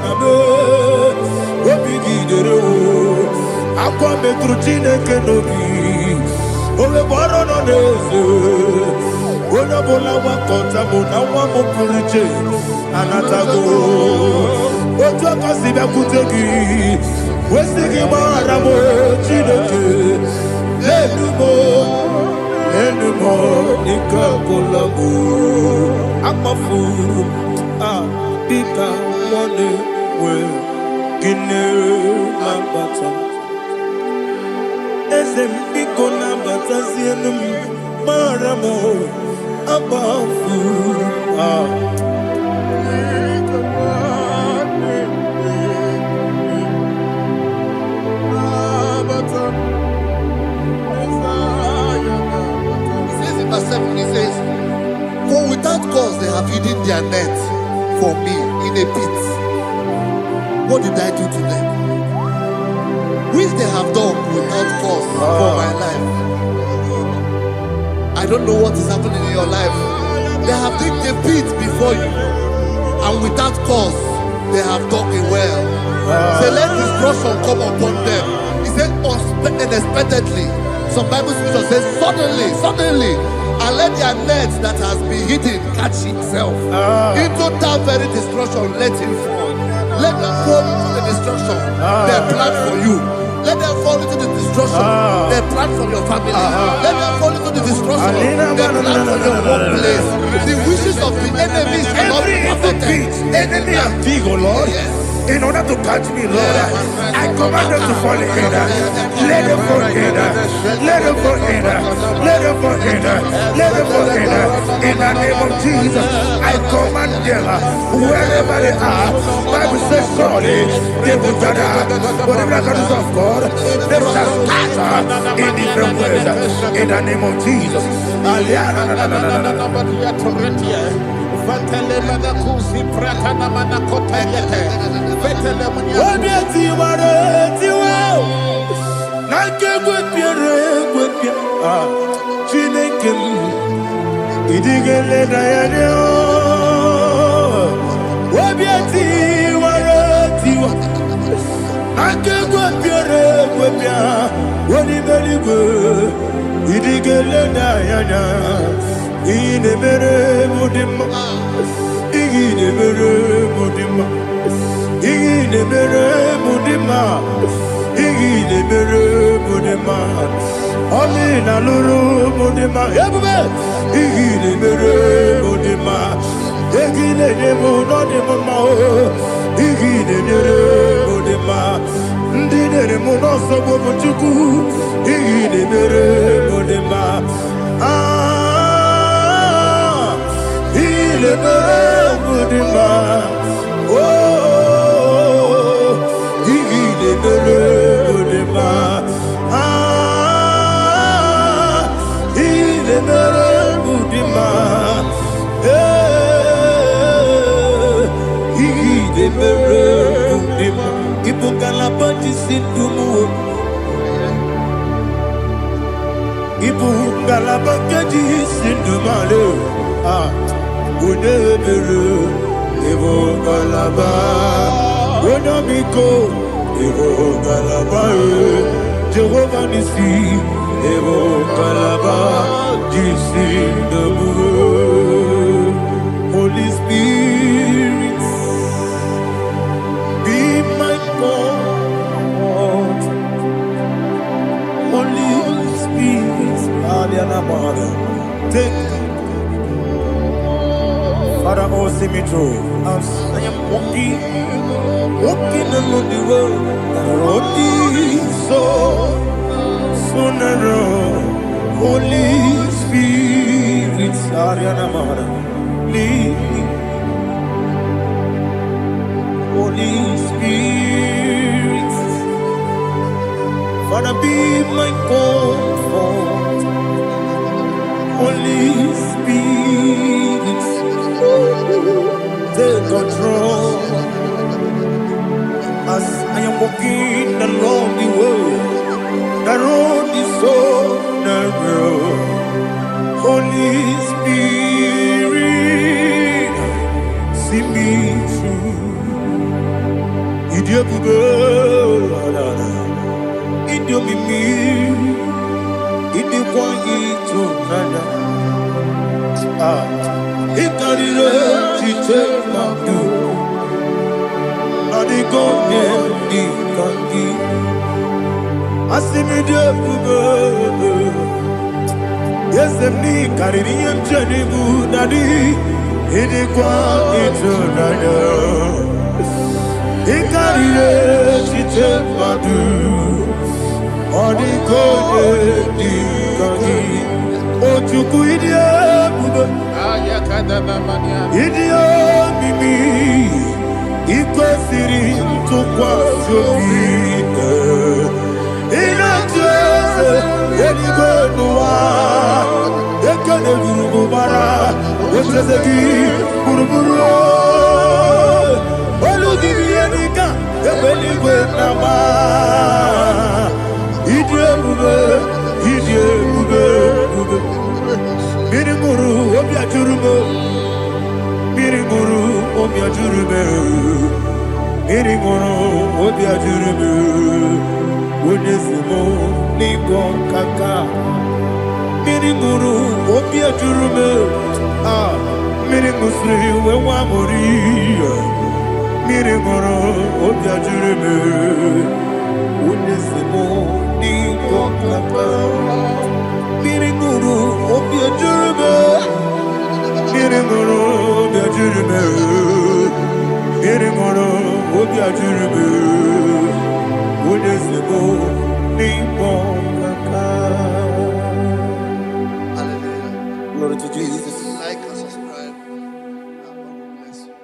na me. Obi gidero. Akwa metrutine kenobi. Ole boro no neze. Ona bola wakota mona wamo puriche. Anatago. Ojo kasibe kutegi. Wesigi maramo chineke. Lenumo nikakolamu. Akmafu. Pika one we. Gine mambata. Ezembiko na batazienum maramo abafu. He says in verse 7, he says, for without cause they have hidden their net for me in a pit. What did I do to them? Which they have done without cause for my life. I don't know what is happening in your life. They have digged a pit before you, and without cause they have dug it well. Say, let destruction come upon them. He said, unexpectedly. Some Bible scripture says, suddenly, and let their nets that has been hidden catch itself. Into that very destruction, let it fall. Let them fall into the destruction they plan for you. Let them fall into the destruction they plan for your family. Let them fall into the destruction they plan for your workplace. The wishes of the enemies cannot be perfected. Enemy of big, oh Lord. Yes. In order to catch me, Lord, I command them to fall in. Let them fall in. Let them fall in. Let them fall in. Let them fall in. In the name of Jesus, I command them wherever they are. Bible says surely they will gather. But the miracles of God, they shall scatter in different ways. In the name of Jesus. Ine mere mudima, ine mere mudima, ine mere mudima, ine mere mudima. Amina luru mudima, yabbe. Ine mere mudima, ine nemo no nemo mao. Ine mere mudima, ndine nemo no sobo muchuku. Ine mere mudima. Il est heureux de moi. Oh, il est heureux de moi. Ah, il est heureux de moi. Il est heureux de moi. Il faut qu'à la bâtisse tout mou. Il faut qu'à la bâtisse tout malheur. Ah. Unebere, Evo Galaba, Unamiko, Evo Galaba, Jehovah Nissi, Evo Galaba, Jisi Namu, Holy Spirit, be my God, Holy Spirit, Aliana Mara, take Father, oh, me through. As I am walking along the road, the road is so narrow. Holy Spirit, Ariana Mara, lead me. Holy Spirit, Father, be my comfort. Holy Spirit, take control. As I am walking along the road is so narrow. Holy Spirit, see me through. Yes, I'm the Caribbean journey, Daddy. It is quite eternal. It carried it, take my do. Or the God, oh, to quit idiot, Mimi. It was sitting to quite so big. In a dress, any good no one. They can't do Bara. What is a key? Buruburu. Olu Divianica, the belly with Nama. Idiot, Mirimuru, Obia Jurubo. Mirimuru, Obia Jurubo. Mirimuru, Obia Jurubo. Unesimo, Nigon Kaka. Mirimuru, Obia Jurubo. Ah, Mirimusri, Wamuri. Mirimuru, Obia Jurubo. Unesimo, Nigon Kaka. Mirimuru, Obia Jurubo. Mirimuru, Obia Jurubo. Mirimuru, Obia Jurubo. Unesimo, Nigon Kaka. Hallelujah. Glory to Jesus. Like and subscribe. And God will bless you.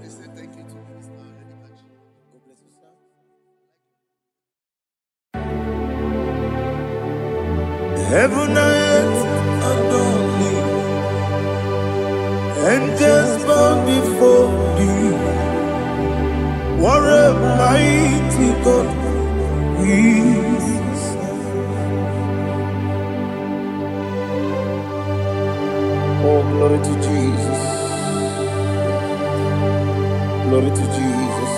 We say thank you to Minister Eddie Kachi. God bless you, sir. Heaven and earth adore me, angels bow before thee. What a mighty God we serve. Oh, glory to Jesus. Glory to Jesus.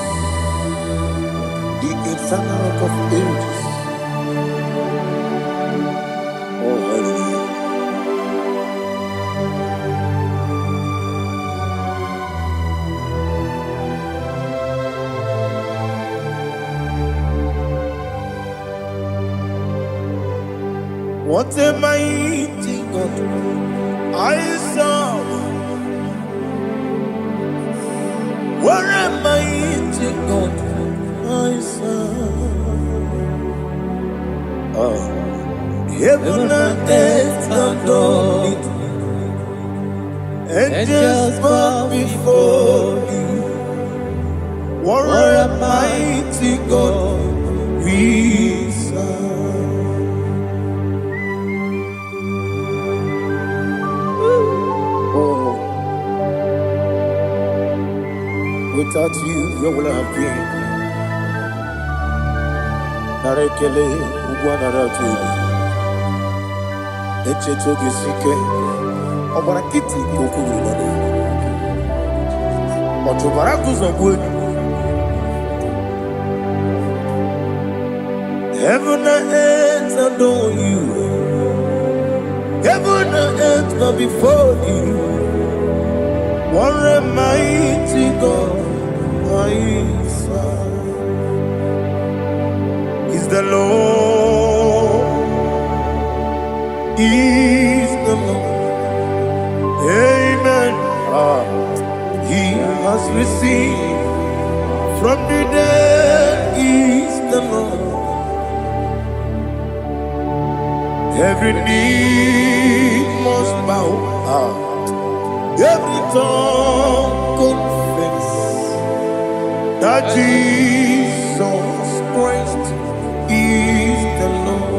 The eternal rock of ages. Oh, hallelujah. What a mighty God I serve. What a mighty God I serve. Oh. Heaven and earth adore it. Angels bow before thee. What a mighty God we serve. Oh, without you, where would I have been? Narekele, Ugwanaratu. Echetoge sike, Obarakiti Kokuru, Otobarakus of wood. Heaven and earth adore you. Heaven and earth bow before you. What a mighty God I serve. Is the Lord. Is the Lord. Amen. He has risen from the dead is the Lord. Every knee must bow, every tongue confess that Jesus Christ is the Lord.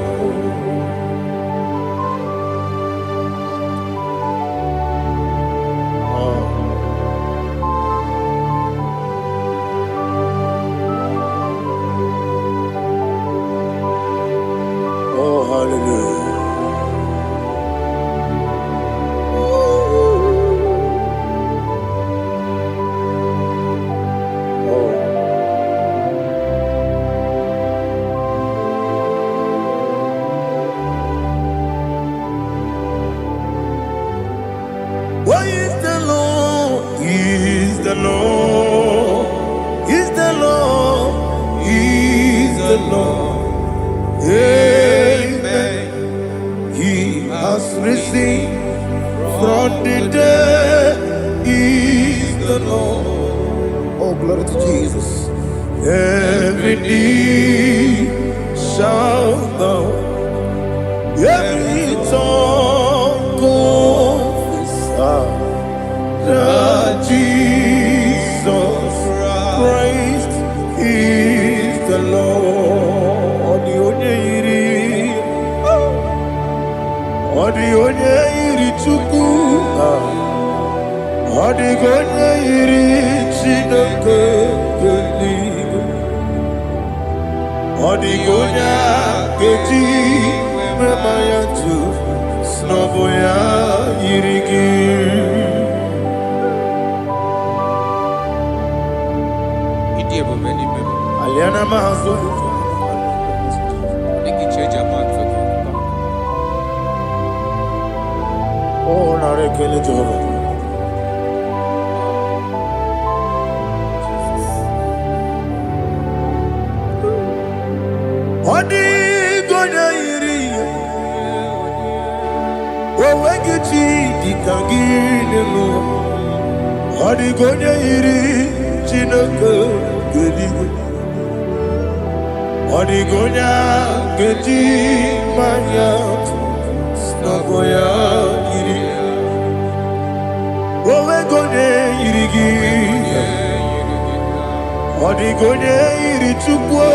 Oh, hallelujah. Why is the Lord? He is the Lord. He's the Lord. He's the Lord. Amen. He has risen from the dead. He's the Lord. Oh, glory to Jesus. Every knee shall bow. Every tongue confess that Jesus Christ is the Lord. The onye yiri Chukwu, onye yiri Chineke eluigwe, onye ga-eji mema ya tu n'ọbụ ya yiri gị. Aliana mazo oh narekele Jehova. Odi gonya yiri owegi chi dika gị n'elu. Odi gonya yiri Chineke eluigwe. Odi gonya geji manya n'ọbụ ya yiri. Owe gonya yiri gị. Odi gonya yiri Chukwu.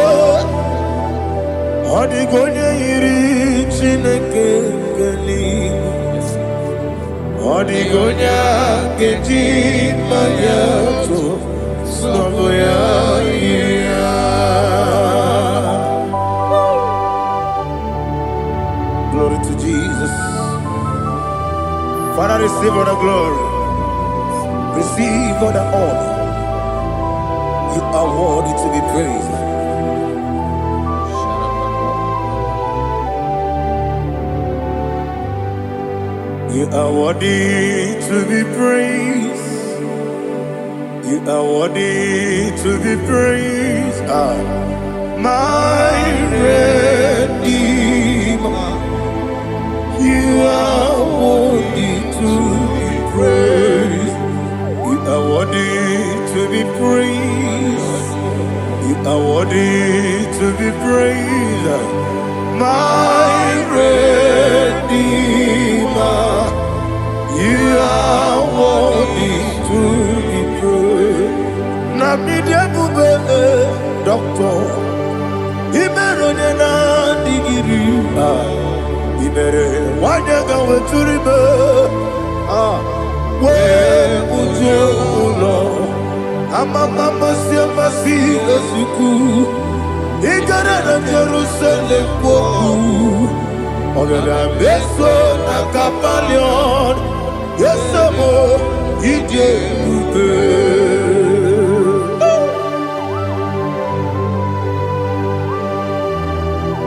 Odi gonya yiri Chineke eluigwe. Odi gonya geji manya n'ọbụ ya yiri. Glory to Jesus. Father, receive all the glory. Receive all the honor. You are worthy to be praised. You are worthy to be praised. You are worthy to be praised. My Redeemer. You are worthy to be praised. You are worthy to be praised. You are worthy to be praised. My Redeemer. You are worthy to be praised. Nabidebube doctor. Imerone na digiri. Ibere wanyaga weturibe we ujo ulo amama masi esuku igara na Jerusalem poku ogada beso na kapalion yesemo ije ube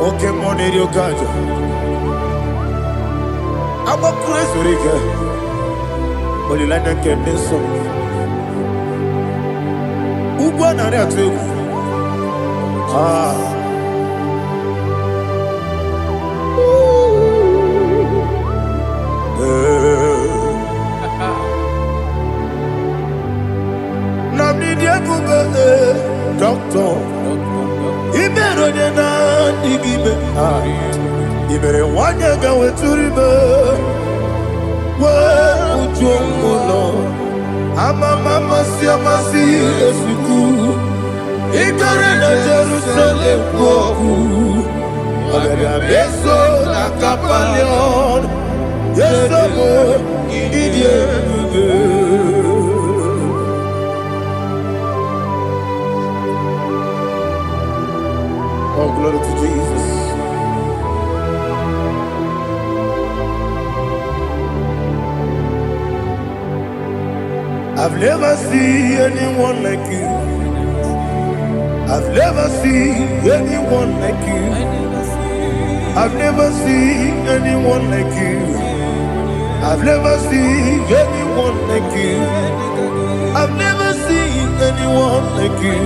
oke moneri okajo I'm a crazy girl. Only like that can be so. Ugo na re atu. Doctor, Iberona Igibe, Ibere Wanyaga with Turibe, where would you go? Mama, Siamasi, Esiku, Iberena Jerusalem, Woku, Beso, La Capalion, yes, oh, glory to Jesus. I've never seen anyone like you. I've never seen anyone like you. I've never seen anyone like you. I've never seen anyone like you. I've never seen anyone like you.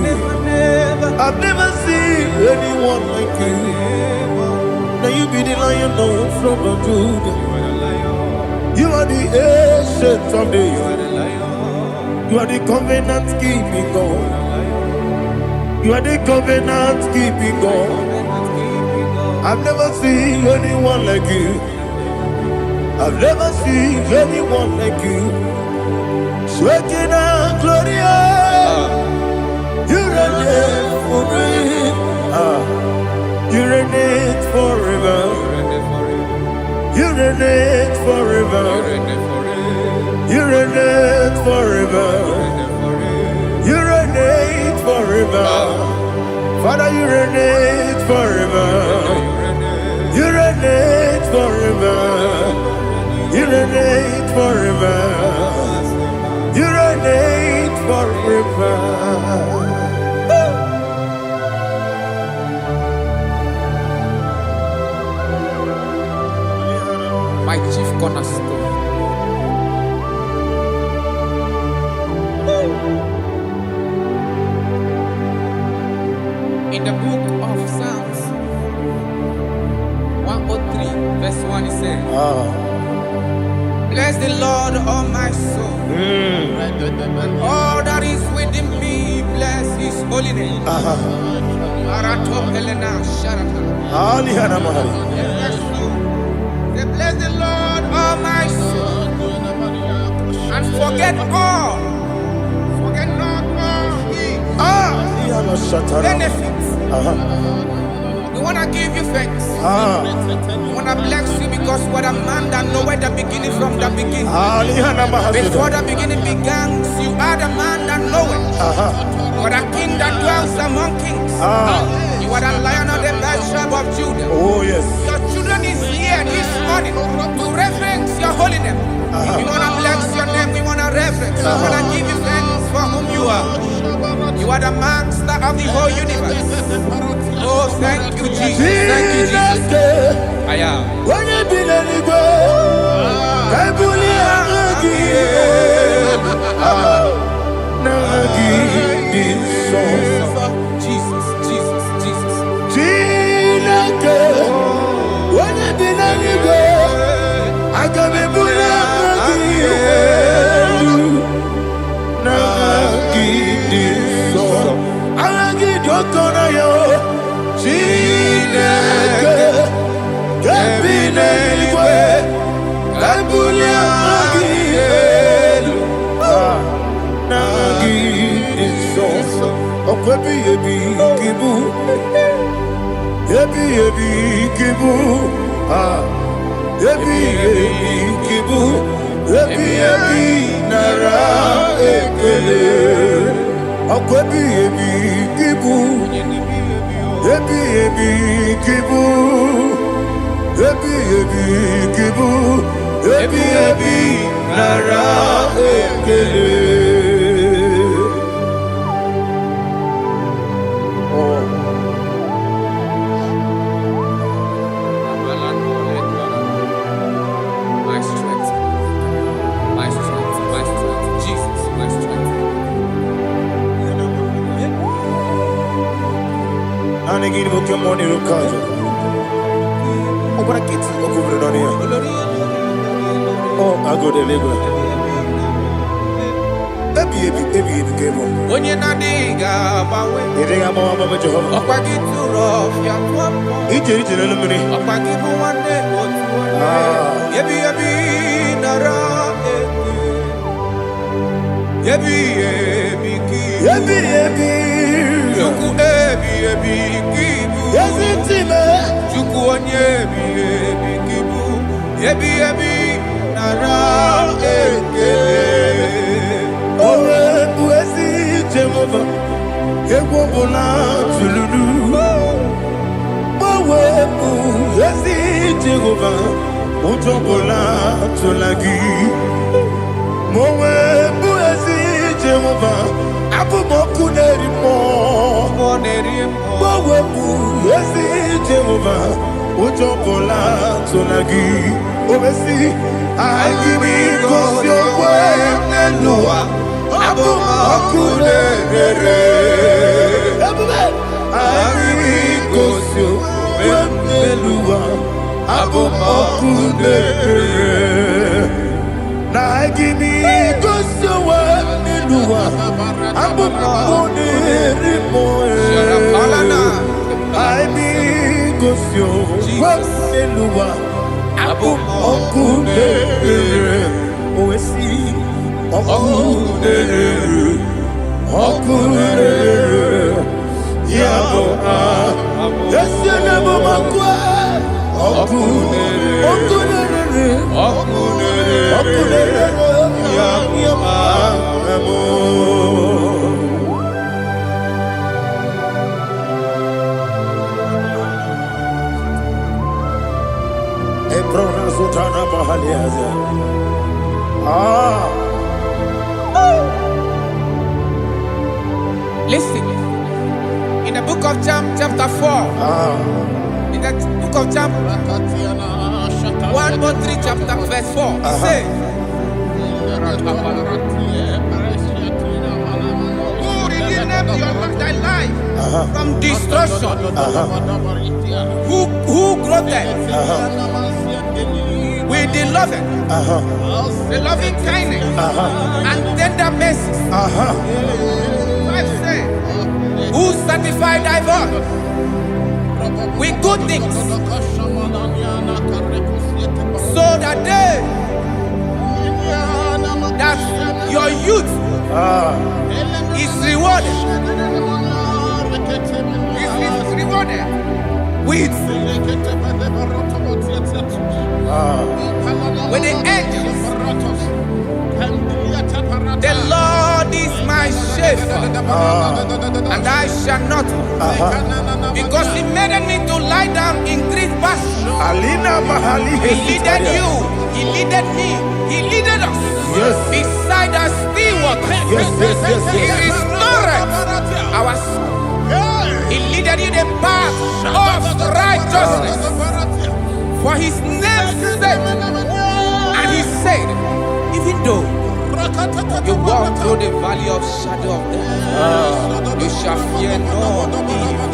I've never seen anyone like you. Now you be the lion from the Judah. You are the ancient of days. You are the covenant keeping God. You are the covenant keeping God. I've never seen anyone like you. I've never seen anyone like you. Sweating and Gloria, you reign forever. You reign forever. You reign forever. You reign forever. You reign forever. Father, you reign forever. You reign forever. You reign forever. You reign forever. My chief cornerstone. In the book of Psalms 103, verse 1, it says, bless the Lord, all my soul, and all that is within me, bless his holy name. Bless the Lord, all my soul, and forget not all his benefits. We want to give you thanks. We want to bless you because what a man that knoweth the beginning from the beginning. Before the beginning began, you are the man that knoweth. You are the king that dwells among kings. You are the lion of the tribe of Judah. Oh yes. Your children is here this morning to reverence your holy name. We want to bless your name. We want to reverence. We want to give you thanks for whom you are. You are the master of the whole universe. Oh, thank you, Jesus. Thank you, Jesus. I am. Jesus, Jesus, Jesus. My strength, Jesus, my strength. Anegini Pokemon Rukaja. Obrakit Okubronia. Oh, I go to Lego. Onye na diga bawe. Okwagi turo fia twampo. Okwagi muwane otuwane. Yebi nara eke. Yebi ki. Juku kibu. Juku onye kibu. Yebi nara eke. Owe buezi Jehova, Ewobola tululu. Owe buezi Jehova, Utobola tulagi. Mowe buezi Jehova, Abumoku nerimo. Mowe buezi Jehova, Utobola tulagi. Ovesi, IGBO Nelua, Abumoku nerere. IGBO Nelua, Abumoku nerere. IGBO Nelua, Abumoku nerimo. IGBO Nelua. Okunere, oesi, okunere, yabo yesene bomakwa, okunere, yabo Listen, in the book of John, chapter 4, in the book of John 1:3, chapter verse 4, it says, who redeemed thy life from destruction? Who clothed with the loving kindness and tender mercies. Who satisfied thy voice with good things, so that your youth is rewarded. Is rewarded with the angels. The Lord is my shepherd, and I shall not, because He made me to lie down in green pastures. He leaded you, He leaded me, He leaded us beside the still waters. He restored our soul. He leaded you the path of righteousness for His name's sake. And He said, even though you walk through the valley of shadow of death, you shall fear no evil,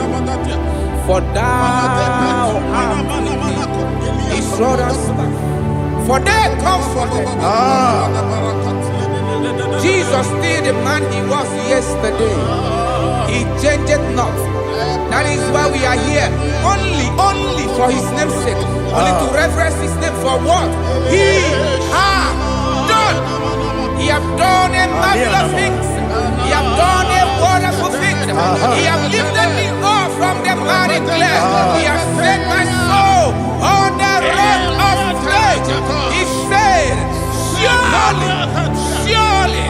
for thou art with me. His rod and staff, for they comforted. Jesus still the man He was yesterday. He changed not. That is why we are here. Only for His name's sake. Only to reverence His name for what He has done. He has done a marvelous things. He has done a wonderful thing. He has lifted me up from the miry clay. He has set my soul on the rock of faith. He said, surely,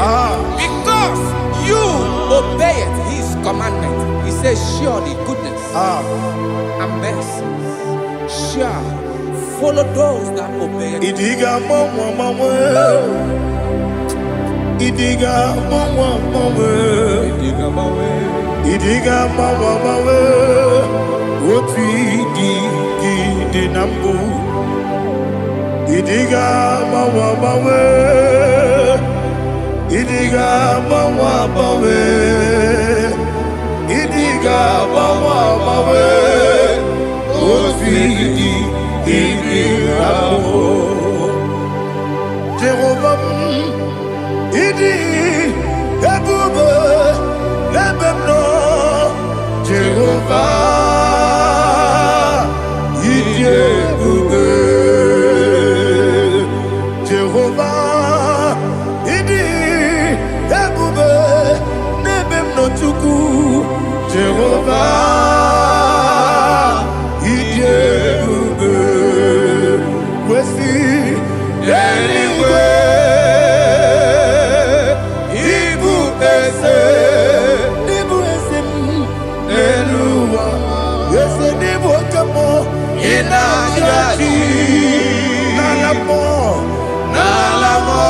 because you obeyed His commandment. He says, surely goodness and mercy shall follow those that obey. Idiga mawe, oti di nambu. Idiga mawe, idiga mawe, idiga mawe, oti di nambu. Jehovah, idi Yes, the name of Kamo. Inajaji. Nalamo. Nalamo.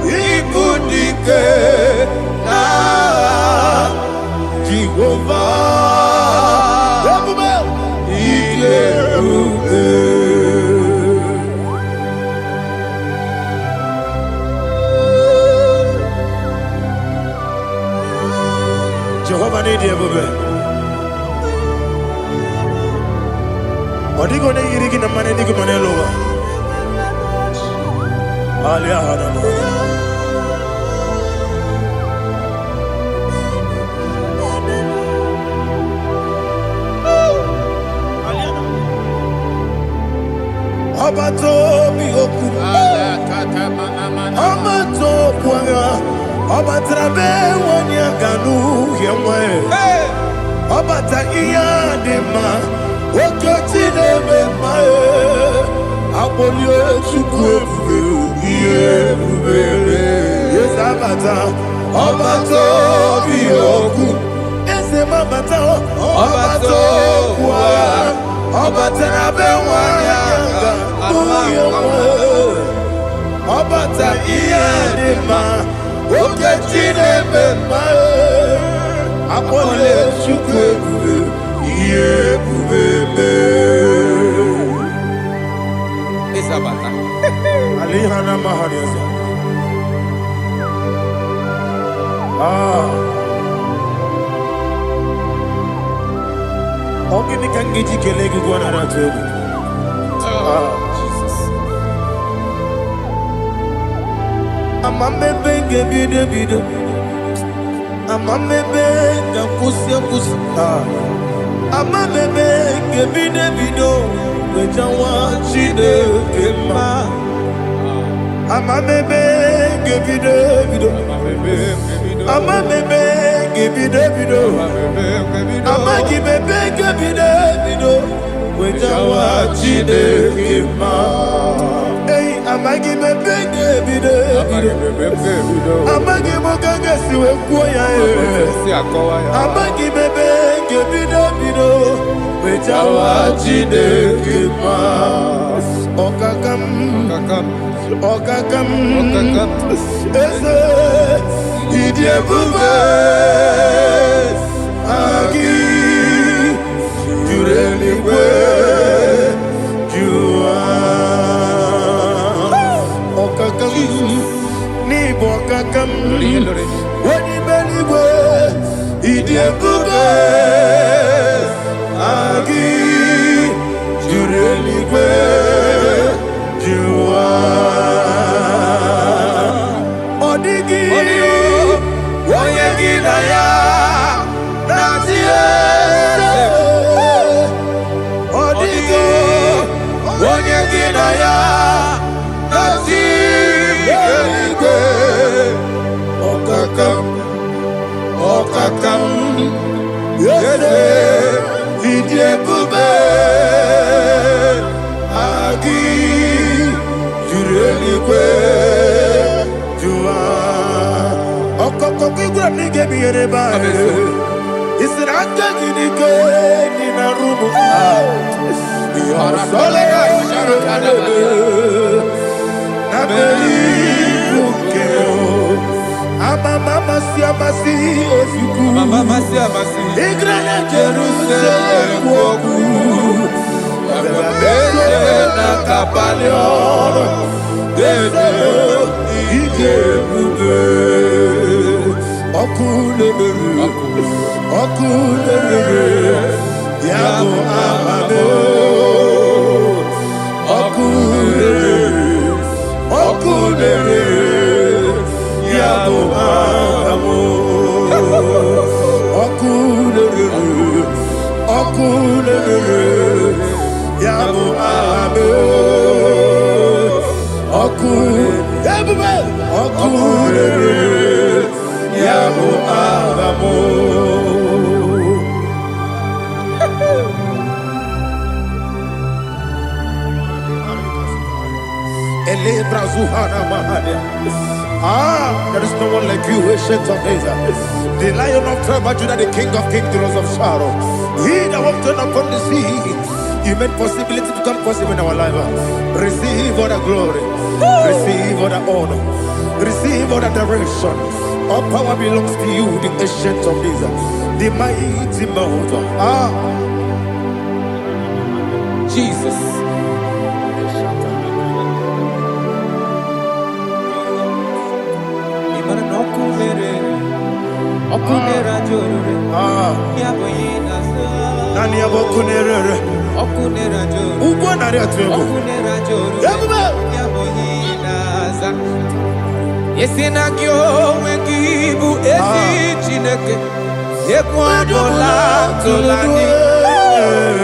Ikudike. Na. Jehovah. Ile. Jehovah need you, baby. What are you going to eat in the money? You can lower. Alia Hadam. Abato bihoku. Abato puanga. Abatrabe wanya ganu yemwe. Abata iya dema. Okoti deme mae. Abolio chukwe iye bubebe. Yes abata. Abato bihoku. Ese mabata. Abato kwa. Abatrabe wanya ganu yemwe. Abata iya dema. Okoti deme mae. Abolio chukwe iye bubebe. Isabata. Alihana mahariasa. Ogini kangiji kelegi gwana ratubu. Jesus. Amamebe gebide bide. Amamebe gakusia kusi. Amamebe gebide bido. Wejawa chide kema. Amamebe gebide bido. Amamebe gebide bido. Amagibebe gebide bido. Wejawa chide kema. Hey, amagibebe gebide bido. Amagimogaga siwe kuya. Amagibebe gebide bido. Wejawa chide kema. Okakam. Ese idie bube. Agi jureli kwe jua. Okakam ni bokakam. Wani beli kwe idie bube. Agi jureli kwe jua. Odigi oyegi na ya natie. Odigi oyegi na ya natie. Okakam yese idie bube. Agi jureli kwe jua. Okokokigura nige biyereba. Isiraka gidike nina rumu. Yarasolega sharakadaba. Nabeli ukeo. Mama siamasi ofiku. Mama siamasi. Igrana Jerusalem woku. Bebe na kapalion. Dede ije bube. Okulebere. Yabo amamo. Okulebere. Yabo amamo. Okulebere. Yabo amamo. Okulebere. Yabo amamo. Ele brazuhana mahania. There is no one like you, ancient of days. The Lion of tribe of Judah, the King of kings, the Rose of Sharon. He that walked upon the sea. You made possibility to become possible in our life. Receive all the glory. Receive all the honor. Receive all the direction. All power belongs to you, the ancient of days, the mighty mountain. Jesus. Nani abokunere. Ugbo nari atuego. Yesina kyo wengibu esi chineke. Yekwadola tolani.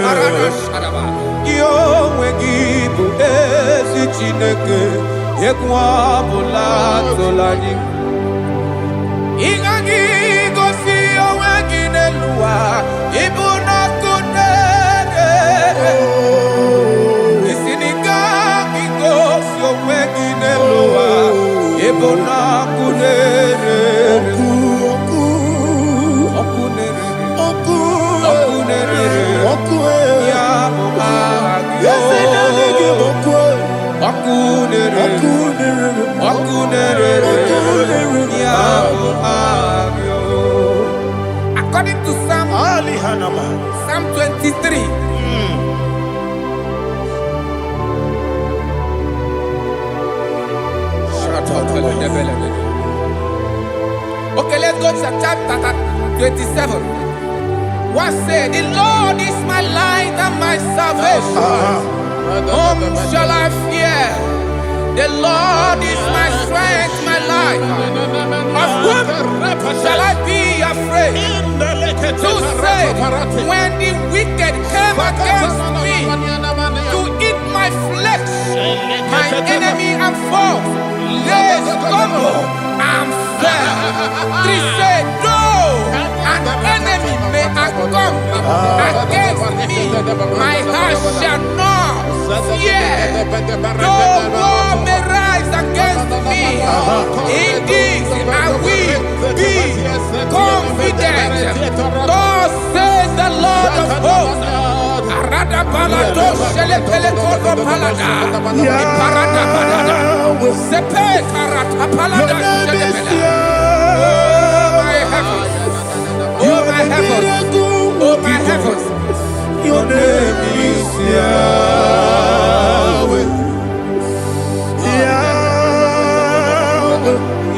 Arada sharaba. Kyo wengibu esi chineke. Yekwadola tolani. Ingagi gosi owegine luwa. Ibuna kunere. Isinika gosi owegine luwa. Ibuna kunere. According to Psalm 23. Okay, let's go to chapter 27. What said, the Lord is my light and my salvation. Whom shall I fear? The Lord is my strength, my life. Of whom shall I be afraid? To say, when the wicked came against me to eat my flesh, my enemy and foe, they stumble and fell. 3 said, though an enemy may come against me, my heart shall not fear. Though war may rise against me, in this I will be confident. Thus says the Lord of hosts. Arada balado shele pele kodo palada. Iparada balada. Sepe karata palada shele pele. Oh my heavens. Oh my heavens. Your name is Yahweh.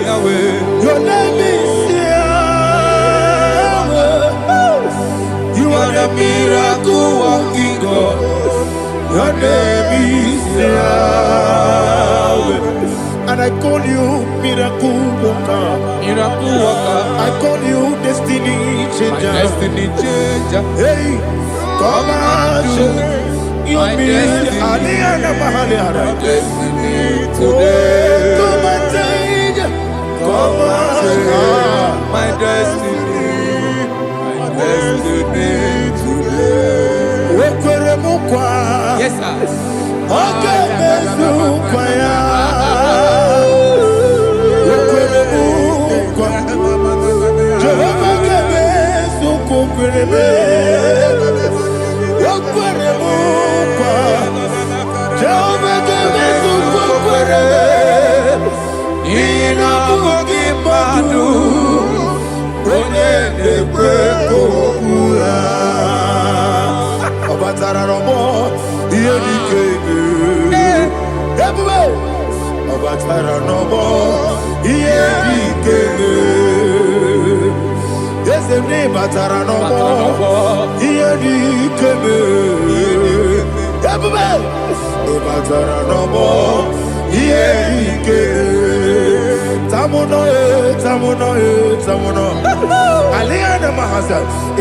Yahweh. Your name is Yahweh. You are the miracle working God. Your name is Yahweh. And I call you miracle worker. Miracle worker. I call you destiny changer. Destiny changer. Hey, come on, your destiny. Today. Come and change. Come on, my destiny. My destiny today. Yes, sir. Okay,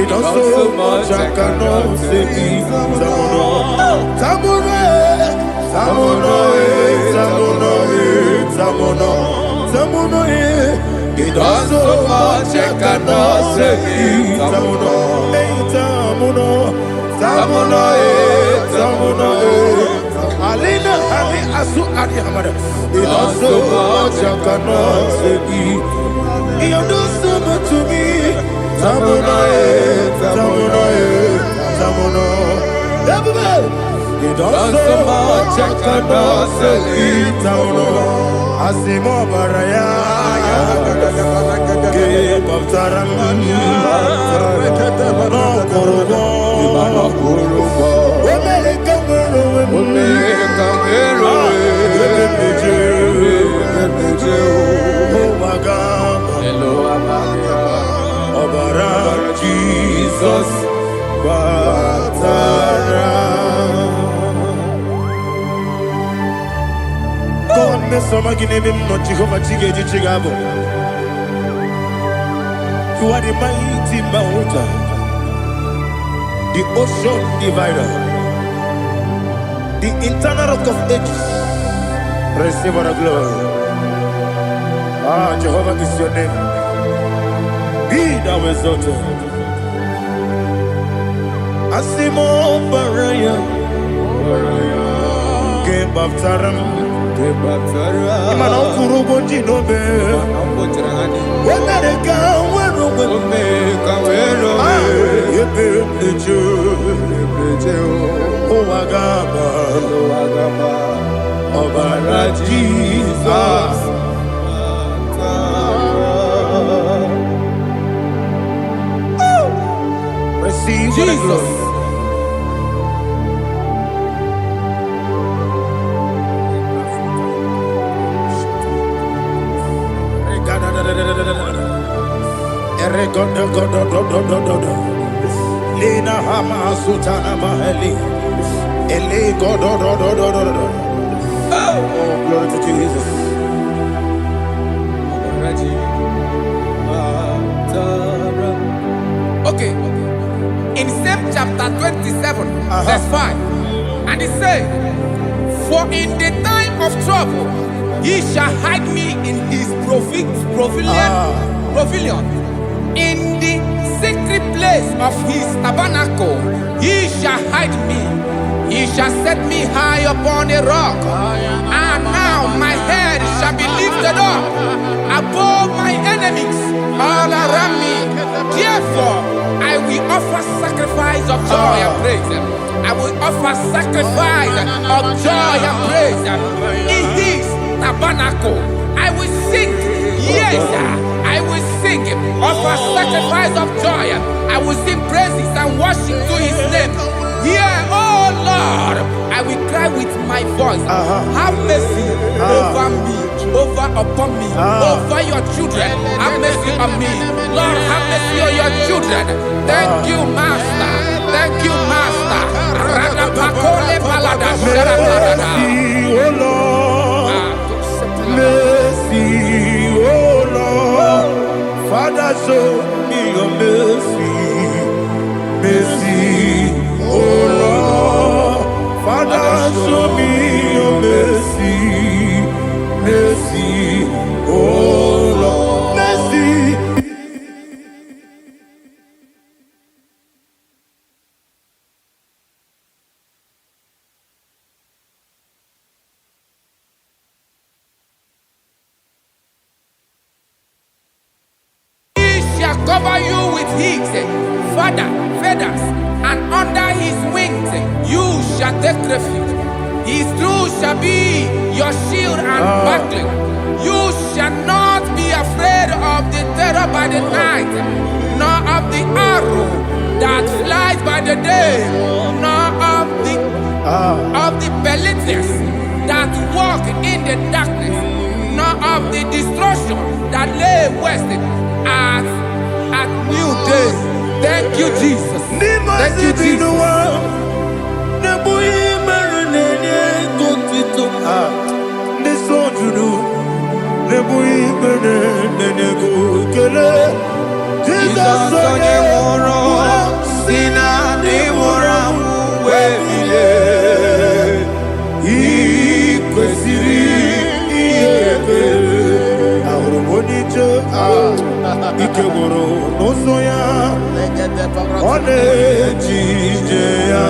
it also much I cannot say. It also much I cannot say. Alina, asu adi hamada. He does so much I cannot say. He does so much to me. Tamono, tamono, tamono. He does so much I cannot say. Tamono, asimo baraya. Give up taram. No korogo. Jesus, God, me some give him not Jehovah Chigeti Chigabo. You are the mighty mountain, the ocean divider, the internal rock of ages. Receive the glory. Ah, Jehovah is your name. Be thou exalted. Asimo baraya, game baptaram, imano kurubo jinobe. When they come, when we yebe nejo, oh agama, obara Jesus. Receive Jesus. Lina hama sutana maheli. Ele God. Oh, glory to Jesus. Okay. In same chapter 27, verse 5, and it says, for in the time of trouble, he shall hide me in his pavilion. In the secret place of his tabernacle, he shall hide me. He shall set me high upon a rock. And now my head shall be lifted up above my enemies all around me. Therefore, I will offer sacrifice of joy and praise. I will offer sacrifice of joy and praise. In his tabernacle, I will sing. Yes, I will sing. Offer sacrifice of joy. I will sing praises and worship to his name. Here, oh Lord, I will cry with my voice. Have mercy over me, upon me, over your children. Have mercy on me. Lord, have mercy on your children. Thank you, Master. Thank you, Master. Mercy, oh Lord. Mercy, oh Lord. Father, show me your mercy. Mercy, oh Lord. Father, show me your mercy. Mercy, oh Lord. Mercy. Cover you with his feathers, and under his wings you shall take refuge. His truth shall be your shield and buckler. You shall not be afraid of the terror by the night, nor of the arrow that flies by the day, nor of the pestilence that walk in the darkness, nor of the destruction that lay west at new day. Thank you, Jesus. Thank you, Jesus. Ikegoro nosoya one jijeya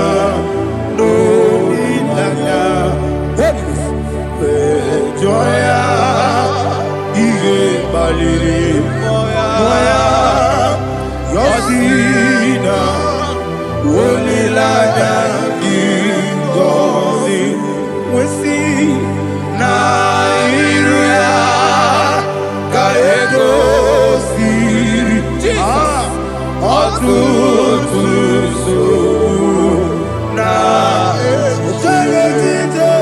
no ilaya. paliri moya yosina olilanya ingozi wesi na iruya kaego siri otutuso na teletite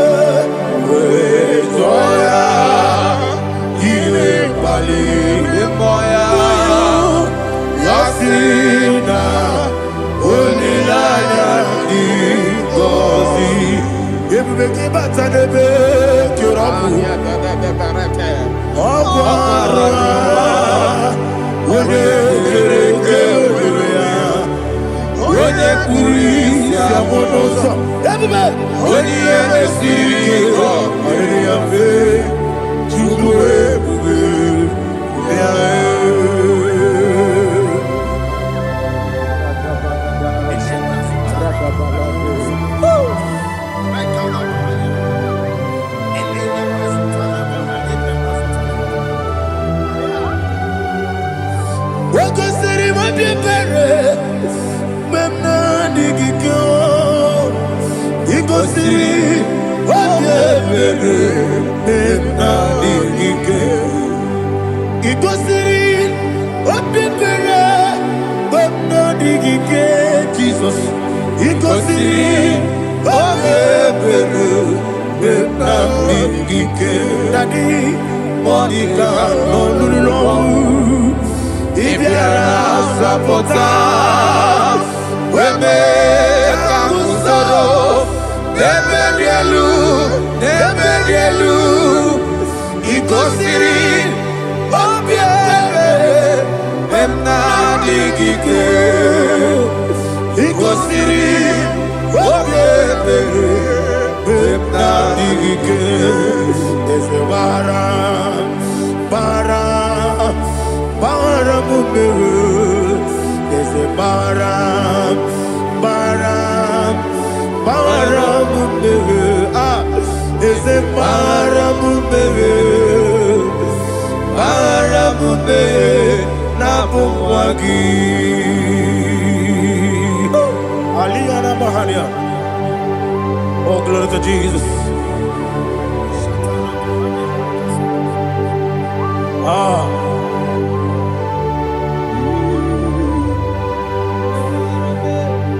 wetoya ile paliri moya yosina olilanya ingozi ebubeke batanebe kyorabu ọkwara onye kereke ya onye kpuru isi abụ n'ụzọ ebube onye ihe mesiri ike ọrịrị ya mfe chukwu ebube ya Wakosiri mabibere memna digikyo ikosiri mabibere memna digikyo ikosiri mabibere memna digikyo Jesus ikosiri mabibere memna digikyo Daddy Monica no lulu Ibiara sapota weme kamusoro nebelielu ikosiri obiere emna digike ikosiri obiere emna digike ese bara ese baram ese baramumbe na bumwagi Aliyana Mahalia. Oh, glory to Jesus.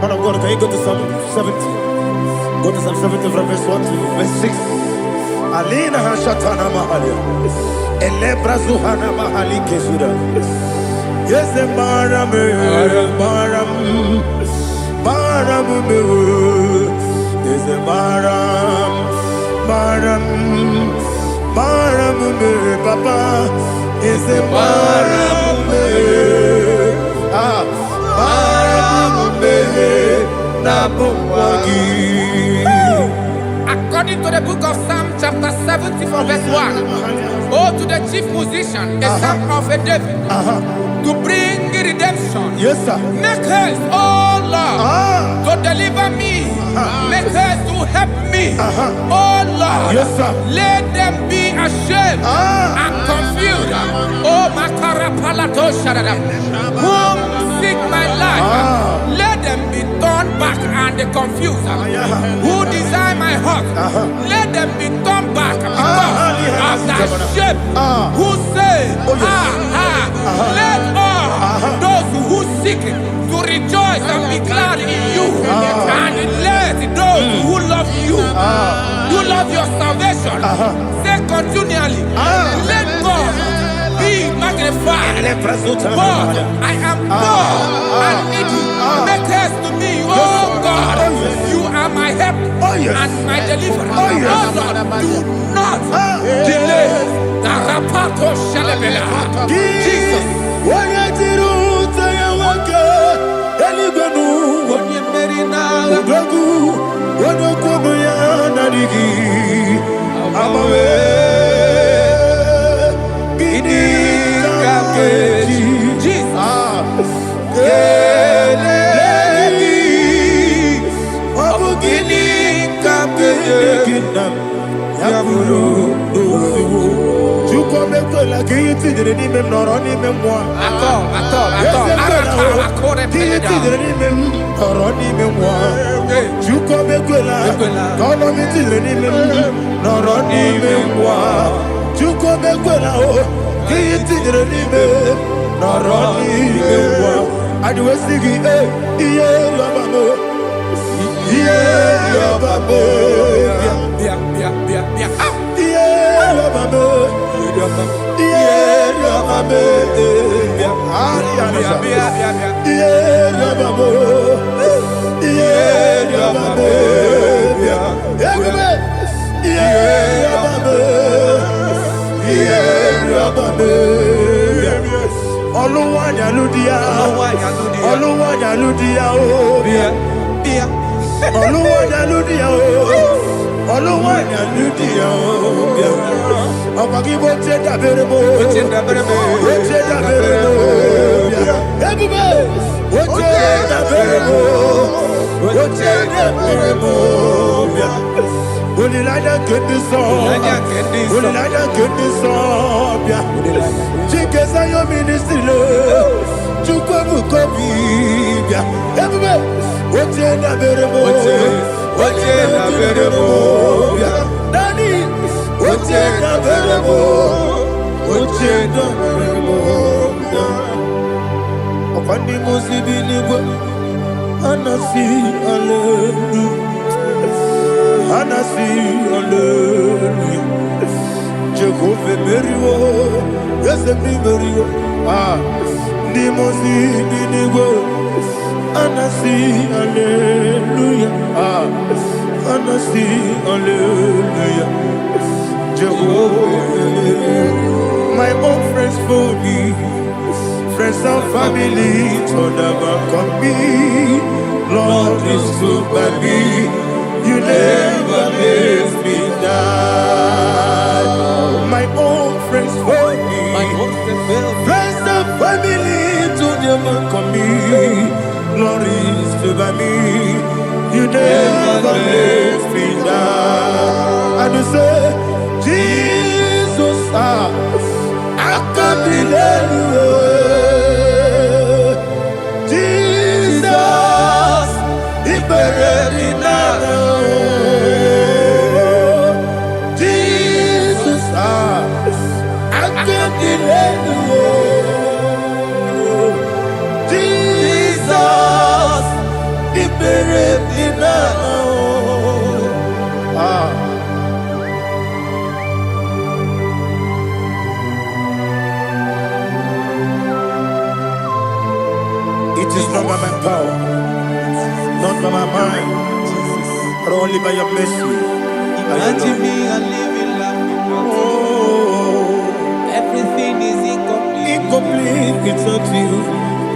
Man of God, can you go to Psalm 70? Go to Psalm 70 from verse 1 to verse 6. Alina Hashatana Mahalia. Elebra Zuhana Mahali Kesuda. Yes, the Baram. Yes, the Baram. Papa. Yes, the Baram. According to the book of Psalm chapter 70 from verse 1, oh, to the chief musician, a psalm of a David, to bring redemption. Yes, sir. Make haste, oh Lord, to deliver me. Make haste to help me. Oh Lord, yes, sir. Let them be ashamed and confused. Oh, Makara Palato Shadadam, whom seek my life, let them be turned back and confused. Who desire my heart, let them be turned back because of that shape. Who say, let all those who seek to rejoice and be glad in you, and let those who love you, you love your salvation, say continually, let God be magnified. God, I am poor and needy. Make haste to me, oh God. You are my help and my deliverer. Oh Lord, do not delay. Narapato Shalabela. Jesus. You come back to tidre ni mem noroni mem moi. Qui tidre ni mem noroni mem moi. Juko bekwela. Kono mi tidre ni mem noroni mem moi. Juko bekwela o. Qui tidre ni mem noroni mem moi. Adiwe sigi iye yobamo. Iye yobamo. Jehovah Merio, yes, Merio, Nimosi Binigo, Anasi, Alleluia, Anasi, Alleluia, Jehovah, my own friends for me, friends and family, told them come me, Lord is good by me, you never leave me down. My own friends for me, friends and family, told them come me, Lord is good by me, you never leave me down. And you say, Jesus, I can't believe you. Jesus, He buried in Jesus, I can't believe you. Jesus, He buried in It is not by my power, not by my mind, but only by your mercy. Imagine me a living life without you. Everything is incomplete. Incomplete without you.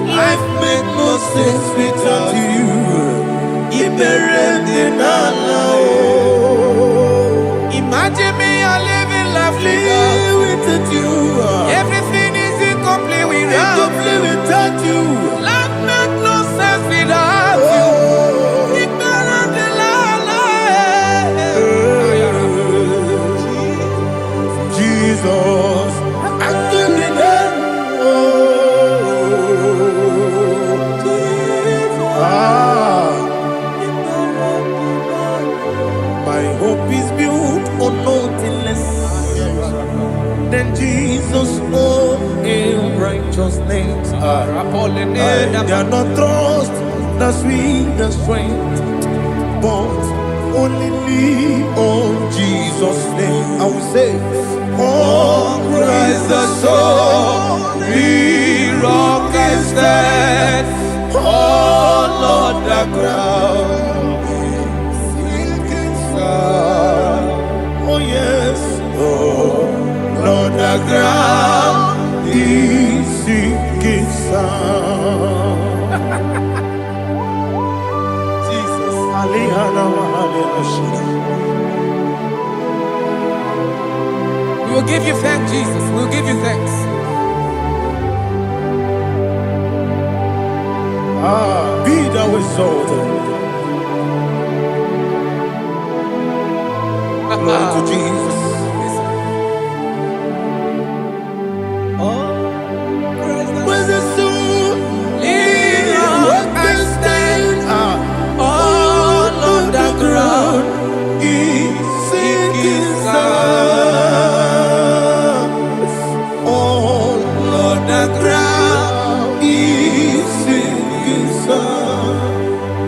Life makes no sense without you. Imagine me a living life without you. Everything is incomplete without you. Life makes no sense without you. Jesus, I give you my hope is built on nothing less than Jesus' own righteousness. They are not trust, the sweet, the strength, but only me on Jesus' name. I will say, oh, Christ the soul, be rock and stand. Oh, Lord, the ground is sinking sun. Oh, yes, oh, Lord, the ground is sinking sun. Jesus, We will give you thanks, Jesus. We will give you thanks. Be thou exalted. Glory to Jesus. Oh,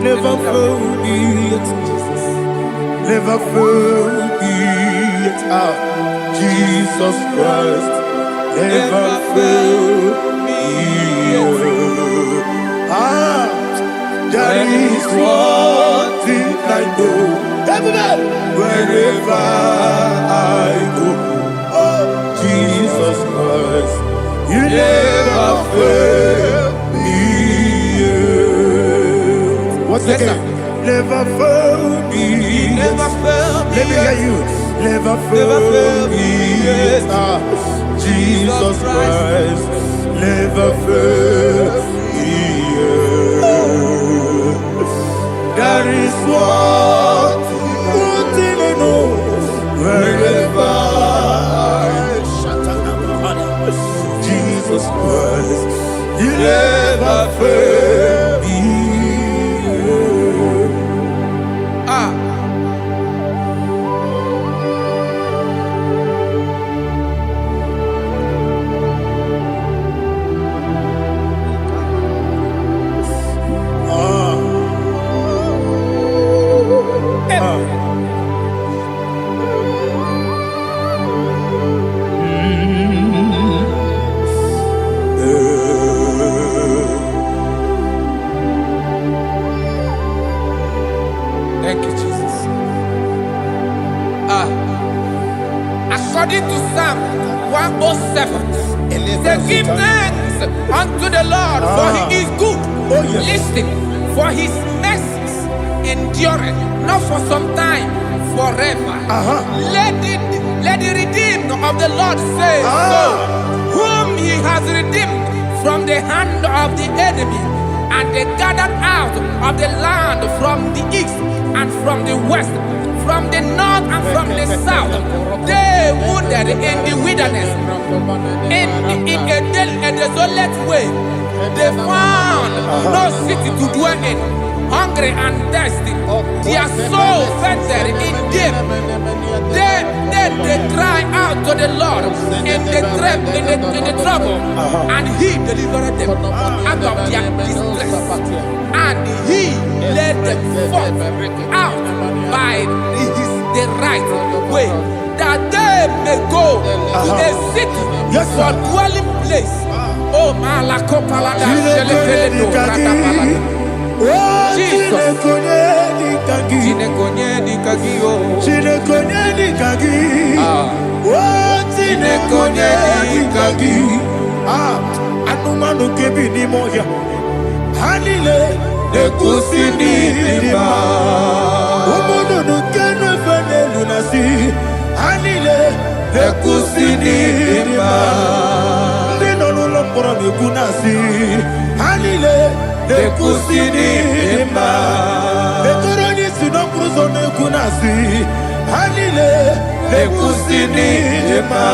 never fail me yet. Never fail me yet. Jesus Christ, never fail me yet. There is one thing I know. Wherever I go, Jesus Christ, you never fail me yet. Once again, never fail me. Never fail me. Let me hear you. Never fail me yet. Jesus Christ, never fail me yet. There is one thing I know. Wherever Jesus Christ, you never fail me. Thank you, Jesus. According to Psalm 107, they give thanks unto the Lord, for he is good. Listen, for his mercies endureth, not for some time, forever. Let the redeemed of the Lord say so, whom he has redeemed from the hand of the enemy, and they gathered out of the land from the east and from the west, from the north and from the south. They wandered in the wilderness, in a desolate way. They found no city to dwell in, hungry and thirsty. Their soul fainted in them. They cry out to the Lord in the trouble, and he delivered them out of their distress, and he led them forth out by the right way, that they may go to a city for dwelling place. Oh, Malakopalada, Jesus. Anumanu kebi ni moya. Hanile nekusini lima. Umudu nukenu fene lunasi. Hanile nekusini lima. Nino nulopora nekunasi. Hanile nekusini lima. Nekoroni sinokruzo nekunasi. Hanile nekusini lima.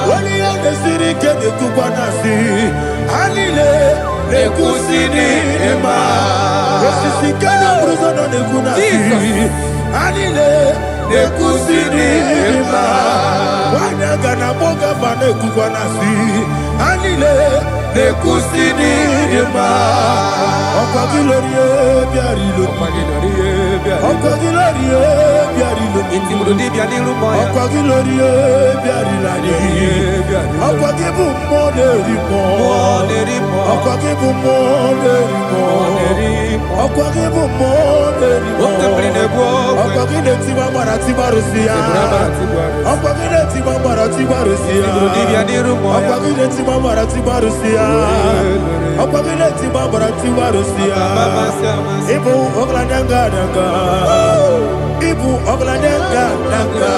Wali ya nesiri kene kubanasi. Hanile nekusini lima. Osisi kene bruzo nekunasi. Hanile nekusini lima. Wanaga na boga vane kubanasi. Hanile nekusini lima. Okwa gilorie biarilo. Okwa gilorie biarilo. Okwa gilorie biarilani. Okwa gibu moderimo. Okwa gibu moderimo. Okwa gibu moderimo. Okwa gine tiba marati barusia. Okwa gine tiba marati barusia. Okwa gine tiba marati barusia. Okwa gine tiba marati barusia. Ibu ogladanga danga. Ibu ogladanga danga.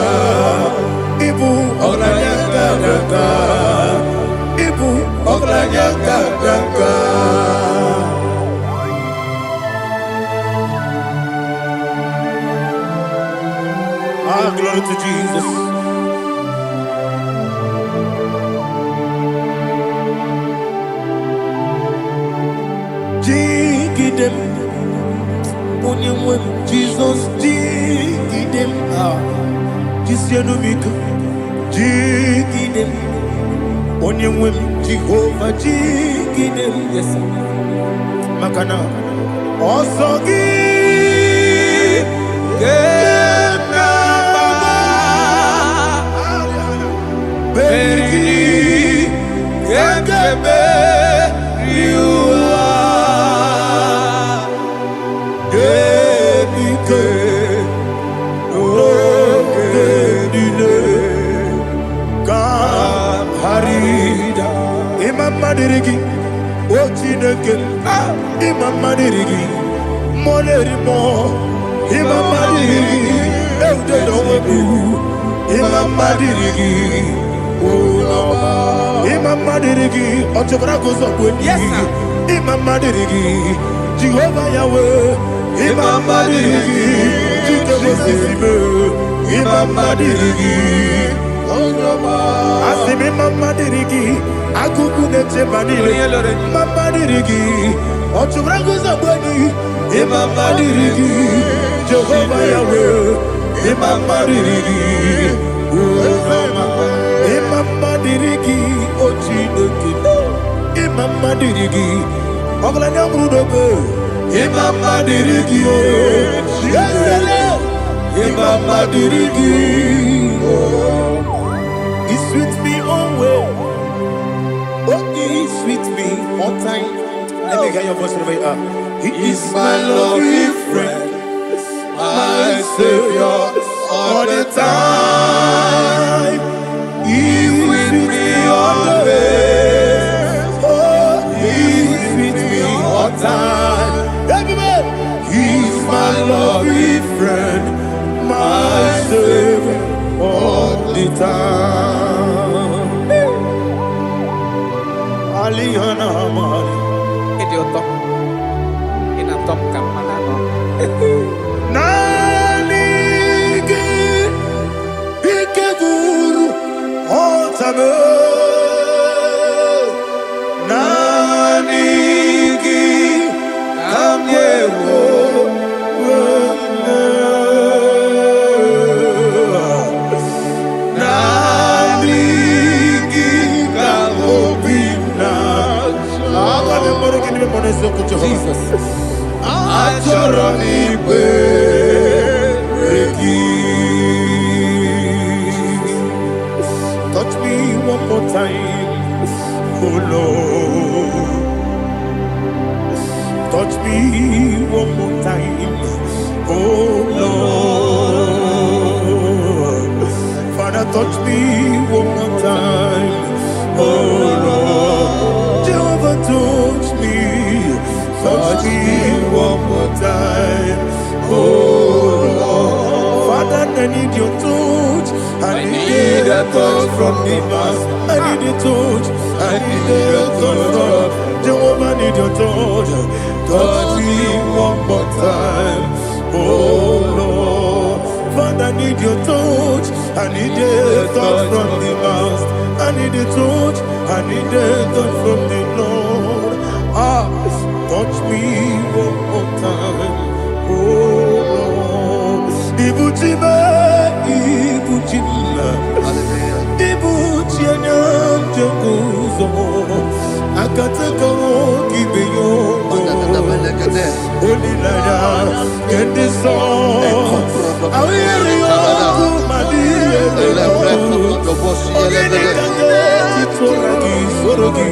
Ibu ogladanga danga. Ibu ogladanga danga. Glory to Jesus. Jigidem, Jesus, jigidem, Jisianumika, jigidem, Jehovah, jigidem, yes, makana osogi Kena baba Beri Kekebe Riua Genike Genine Kam Harida Imam Madirigi Ochineke Imam Madirigi Molerimo Imam Madirigi Eude Dowebu Imam Madirigi Imam Madirigi Otobrago Zobweni Yes, sir. Imam Madirigi Jehovah Yahweh Imam Madirigi Jehovah Sisime Imam Madirigi Asim Imam Madirigi Akuku Neche Manile Imam Madirigi Otobrago Zobweni Imam Madirigi Jehovah Yahweh Imam Madirigi Imam Madirigi Ochineke Imam Madirigi Oglanya Mudobe Imam Madirigi Imam Madirigi He sweet me always. Oh, he sweet me all time. Let me hear your voice wherever you are. He is my lovely friend, my Savior all the time. He with me always. Oh, he with me all time. Everybody, he's my lovely friend, my Savior all the time. Aliyana Mari. Idioto Inatom Kamanano Nanigi Ikeguru Otame Nanigi Kamyewo Nanigi Kamobina Jesus Achoronipe touch me one more time, oh Lord. Touch me one more time, oh Lord. Father, touch me one more time, oh Lord. Jehovah, touch me one more time, oh Lord. Father, I need your touch. I need a touch from the past. I need a touch. I need a touch from Jehovah. I need your touch. Touch me one more time, oh Lord. Father, I need your touch. I need a touch from the past. I need a touch. I need a touch from the Lord. Touch me one more time, oh Lord. Ibuchima, Ibuchima, Ibuchina, Jaguzo. Akataka Kibeyo, Holy Lada, get this song. I will hear you, Madi, Sorogi.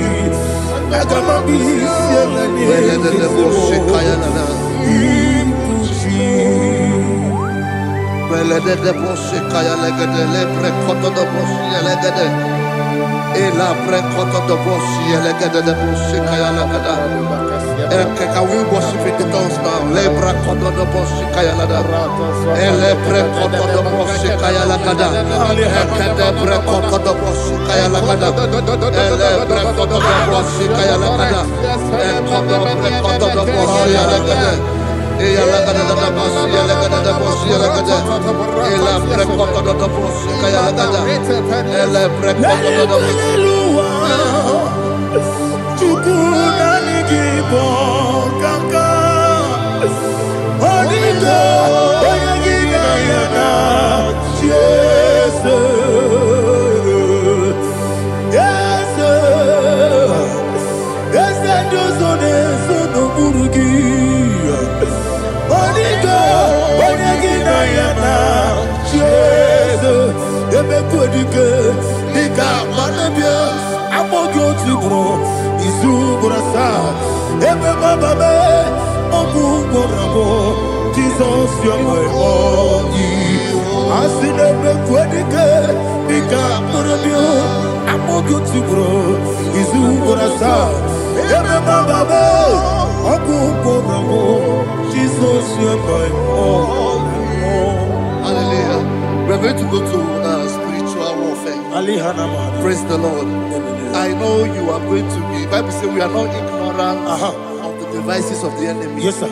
Can we worship in the tongues now? Lebra koto do bosi kaya lada. Elebre koto do bosi kaya lada. Ekede bre koto do bosi kaya lada. Elebre koto do bosi kaya lada. Ekodo bre koto do bosi lada. Eya lada da bosi lada da bosi lada. Elebre koto do bosi kaya lada. Elebre koto do bosi. Yes, kwedike dika manebia amogo tibro isu brasa ebe bababe ogu gorabo Jesus your boy asinebe kwedike dika manebia amogo tibro isu brasa ebe bababe ogu gorabo Jesus your boy. Hallelujah. We're going to go to spiritual warfare. Praise the Lord. I know you are going to be. Bible says we are not ignorant of the devices of the enemy. Yes, sir.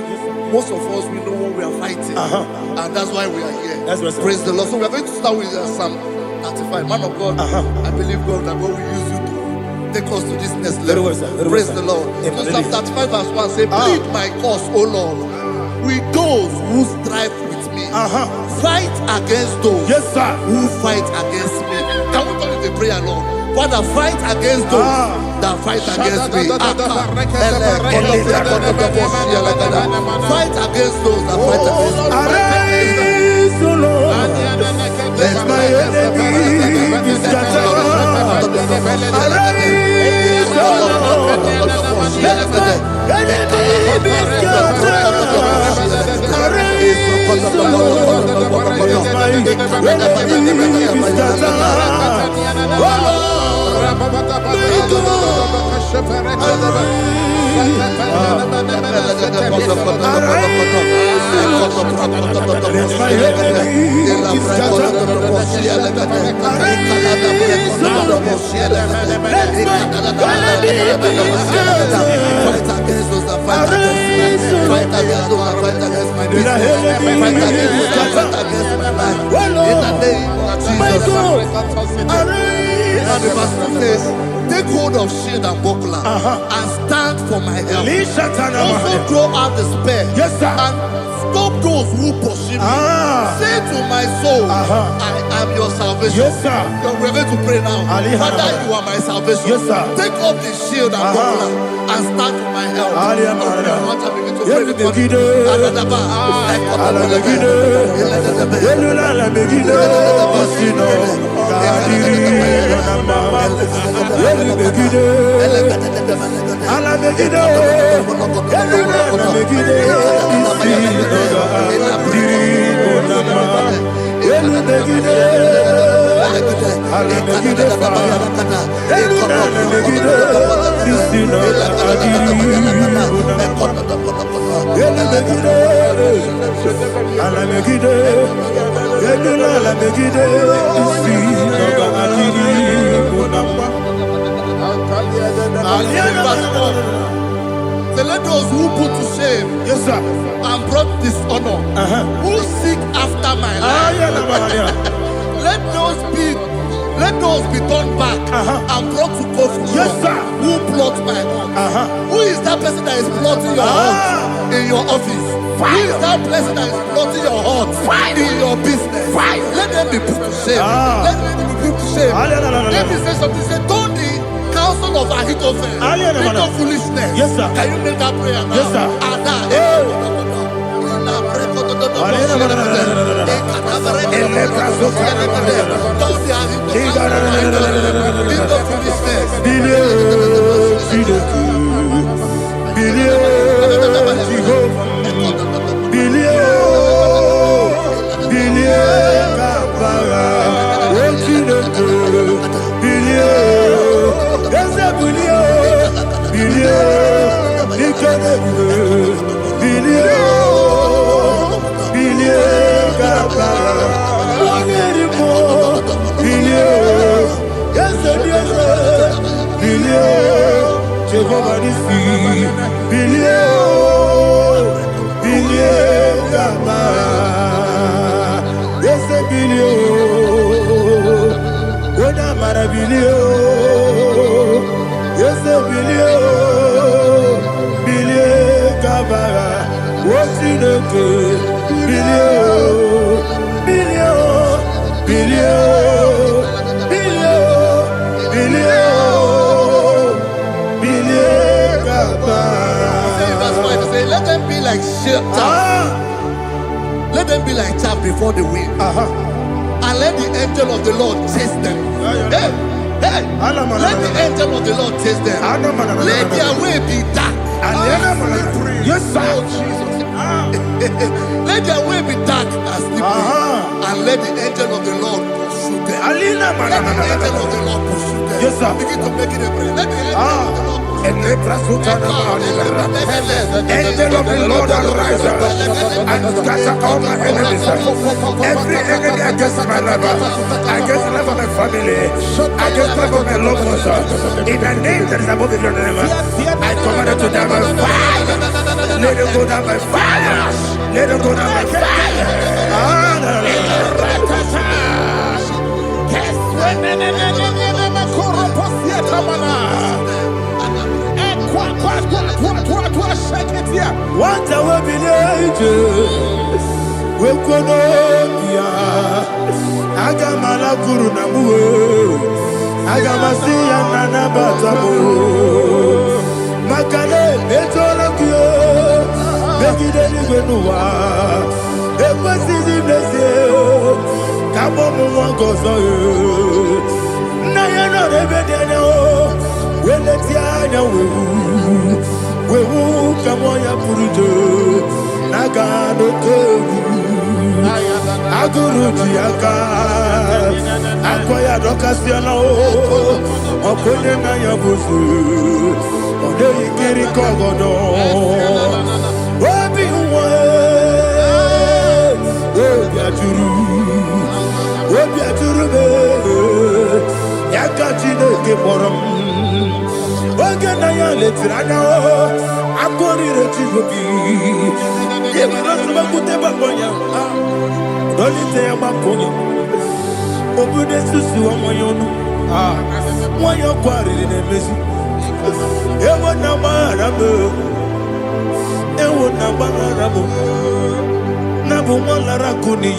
Most of us, we know what we are fighting. And that's why we are here. That's right, sir. Praise the Lord. So we are going to start with Psalm 35. Man of God, I believe God that God will use you to take us to this next level. Well, sir. Praise the Lord. So Psalm 35 verse 1 say, plead my cause, O Lord, with those who strive with me. Fight against those who fight against me. Can we call it a prayer, Lord? Father, fight against those that fight against me. Fight against those that fight against me. Arise, O Lord, let my enemy be scattered. Arise, O Lord, let my enemy be scattered. Arise, O Lord, let my enemy be scattered. Oh And the verse 2 says, take hold of shield and buckler and stand for my help. Also throw out the spear and stop those who pursue me. Say to my soul, I am your salvation. We're going to pray now. Father, you are my salvation. Take up the shield and buckler and stand for my help. So let those who put to shame and brought dishonor, who seek after my life, let those be turned back and brought to confusion. Who plot my hurt? Who is that person that is plotting your hurt in your office? Who is that person that is plotting your hurt in your business? Let them be put to shame. Let them be put to shame. Let me say something. Say, don't the counsel of Ahithophel into foolishness. Can you make that prayer now? Let them be like chaff. Let them be like chaff before the wind. And let the angel of the Lord chase them. Hey, hey, let the angel of the Lord chase them. Let their way be dark. Yes, sir. Let their way be dark as slippery, and let the angel of the Lord pursue them. Let the angel of the Lord pursue them. Yes, sir. Begin to make it a prayer. Let the angel of the Lord Angel of the Lord arise and scatter all my enemies. Every enemy against my life, against the life of my family, against the life of my loved ones. In the name that is above the name, I command it to down by fire. Let it go down by fire. Let it go down by fire. What I will be angels, we could Agamala Guru Namu, Agamasia Nana Batamu, Makale, Betolakio, Begideni Benua, Equasisi Blessio, Kabomu Wangozo, Nayana Rebedeno, Weletiana we come on ya purujo nagano kogu aguruji aka akoya dokasiana o okonye na ya buzu ode ikiri kogodo obi uwe obi aturu be yakachine ke borom Oganaya letrana akori rechigobi yebiro subakute babonya dolite amakonya obude susu omoyonu moyo kwari nemezi ewo na marabo na bu molara kuni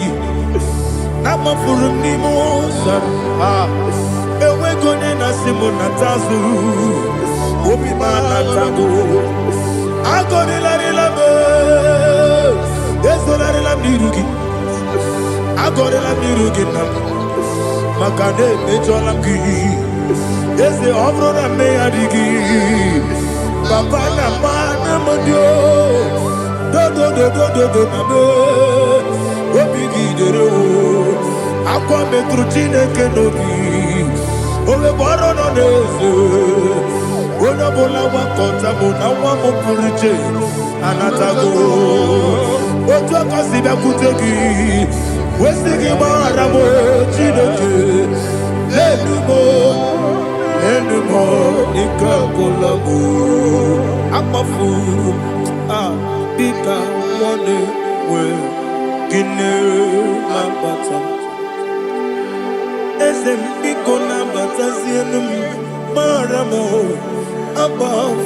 na mafuru ni mosa ewe gone na simona tazu Obi mana tago, agori la rilabe, desolari la mirugi, agori la mirugi nam, makane mejola gi, dese ovro na me adigi, papa na mana modio, do na me, obi gidero, akwa metrutine kenobi, ole boro no neze. Ona bola wakota bona wamo purije anatago ojo kasibe kutegi wesigi maramo chidoke lenumo ikakolago amafu bika one we gine mabata esem biko na bata sienum maramo above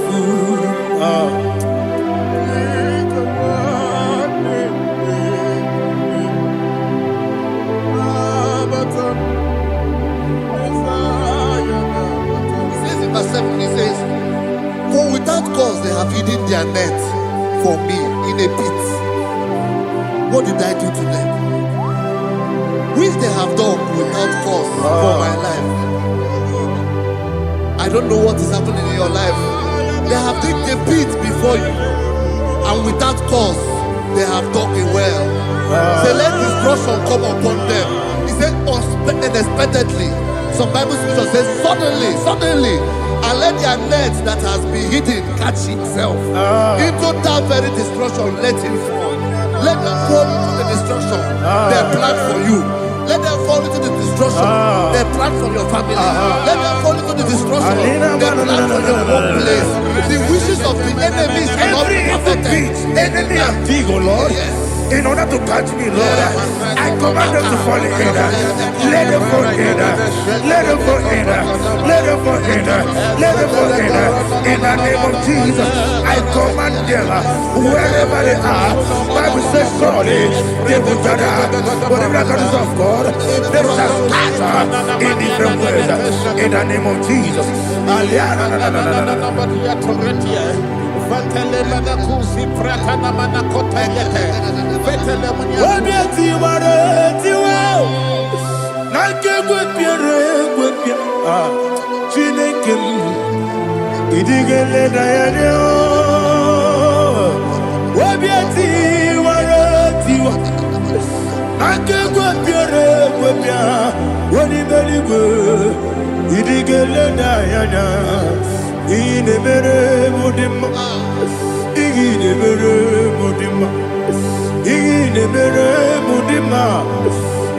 verse 7, he says, for without cause they have hidden their net for me in a pit. What did I do to them? Which they have done without cause for my life. I don't know what is happening in your life. They have digged a pit before you, and without cause they have dug it well. Say, let destruction come upon them. He said, unexpectedly. Some Bible scripture says, suddenly, and let their net that has been hidden catch itself. Into that very destruction, let it fall. Let them fall into the destruction they plan for you. Let them fall into the destruction they plan for your family. Let them fall into the destruction they plan for your workplace. The wishes of the enemies cannot be perfected. Enemy and big, oh Lord. Yes. In order to catch me, Lord, I command them to fall in. Let them fall in. Let them fall in. Let them fall in. Let them fall in. In the name of Jesus, I command them wherever they are. Bible says surely they will gather. Whatever the is of God, they shall scatter in different ways. In the name of Jesus. Chineke idigele dayanya wabiati waratiwa akegwa piere gwepia woni beligwe idigele dayanya ine mere mudima ine mere mudima ine mere mudima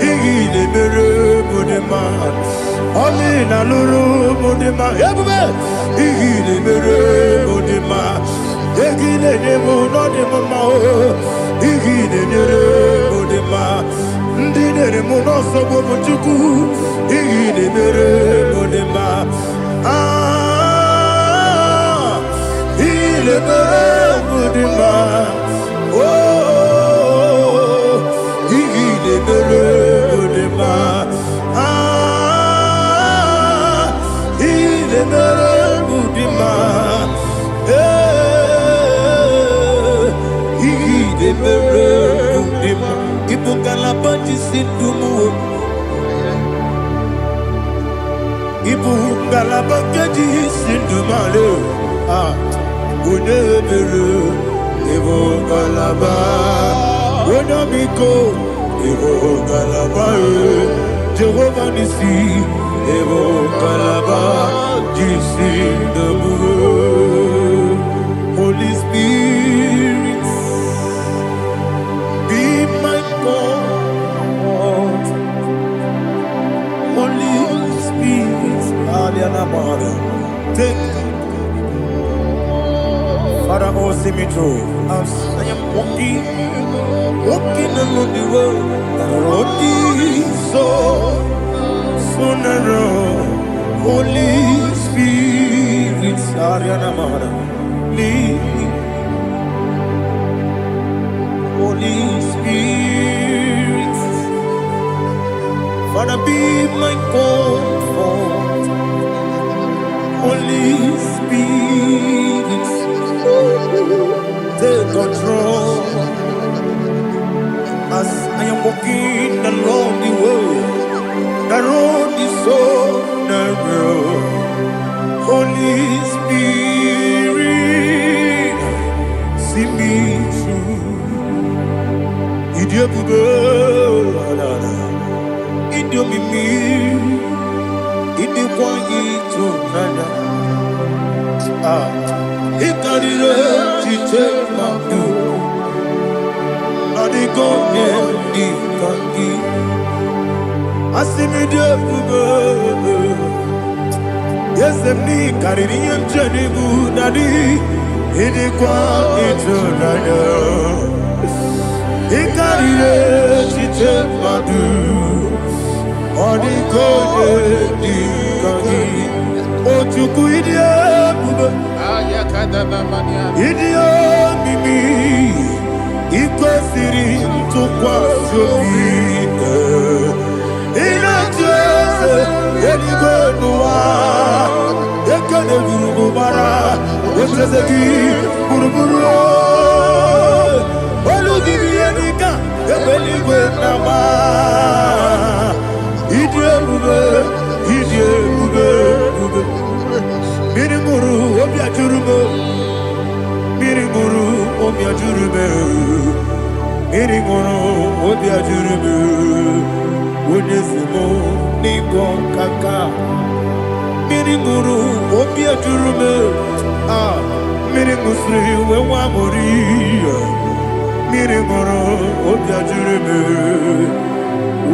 ine mere mudima Amina luru mudima ebube ine mere mudima egine nemo no demo ma igine nere mudima ndine mo no so bo chuku igine mere mudima ile mere mudima oh igine mere mudima ile mere mudima igine mere mudima ibungala bandi sindumu ibungala bandi sindumale unebere ibungala ba unabiko ibungala ba Jehovah nisi ibungala ba jisindumu Holy Spirit be my God Holy Spirit Aliana Mara take Father, oh, see me through. As I am walking along the road, the road is so narrow. Holy Spirit, Ariana Mara, lead me. Holy Spirit, Father, be my comfort. Holy Spirit, take control as I am walking along the way. The road is so narrow. Holy Spirit, see me through. Idiobube, Idiomimi, Idikwanyitona. Ikarire take my view. Nadi go di kangi. Asimi de bube. Yes, ni kariri emjeni bu nadi. Ini kwa itu nada. Ikarire take my view. Nadi go di kangi. Ojuku idie bube. Idio mimi iko siri tukwa sobi ina jese eligwe nuwa ekene gurugu bara wesezeki buruburu olugibi enika ebeligwe nama idie bube Miringuru obia jurume Miringuru obia jurume Miringuru obia jurume Unesimo nigo kaka Miringuru obia jurume Miringusri wewa mori Miringuru obia jurume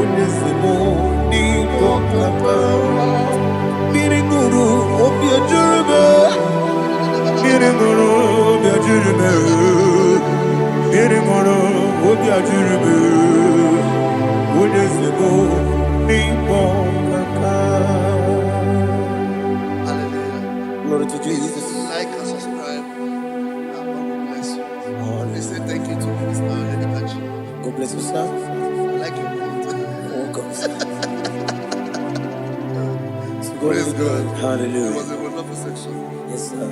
Unesimo nigo kaka Miringuru obia jurume Miringuru obia jurume Miringuru obia jurume Unesimo nigo kaka. Hallelujah. Glory to Jesus. Like and subscribe. And God will bless you. They say thank you to Minister Edikachi. God bless you, sir. I like your quote. Welcome. Praise God. Hallelujah. It was a wonderful section. Yes, sir.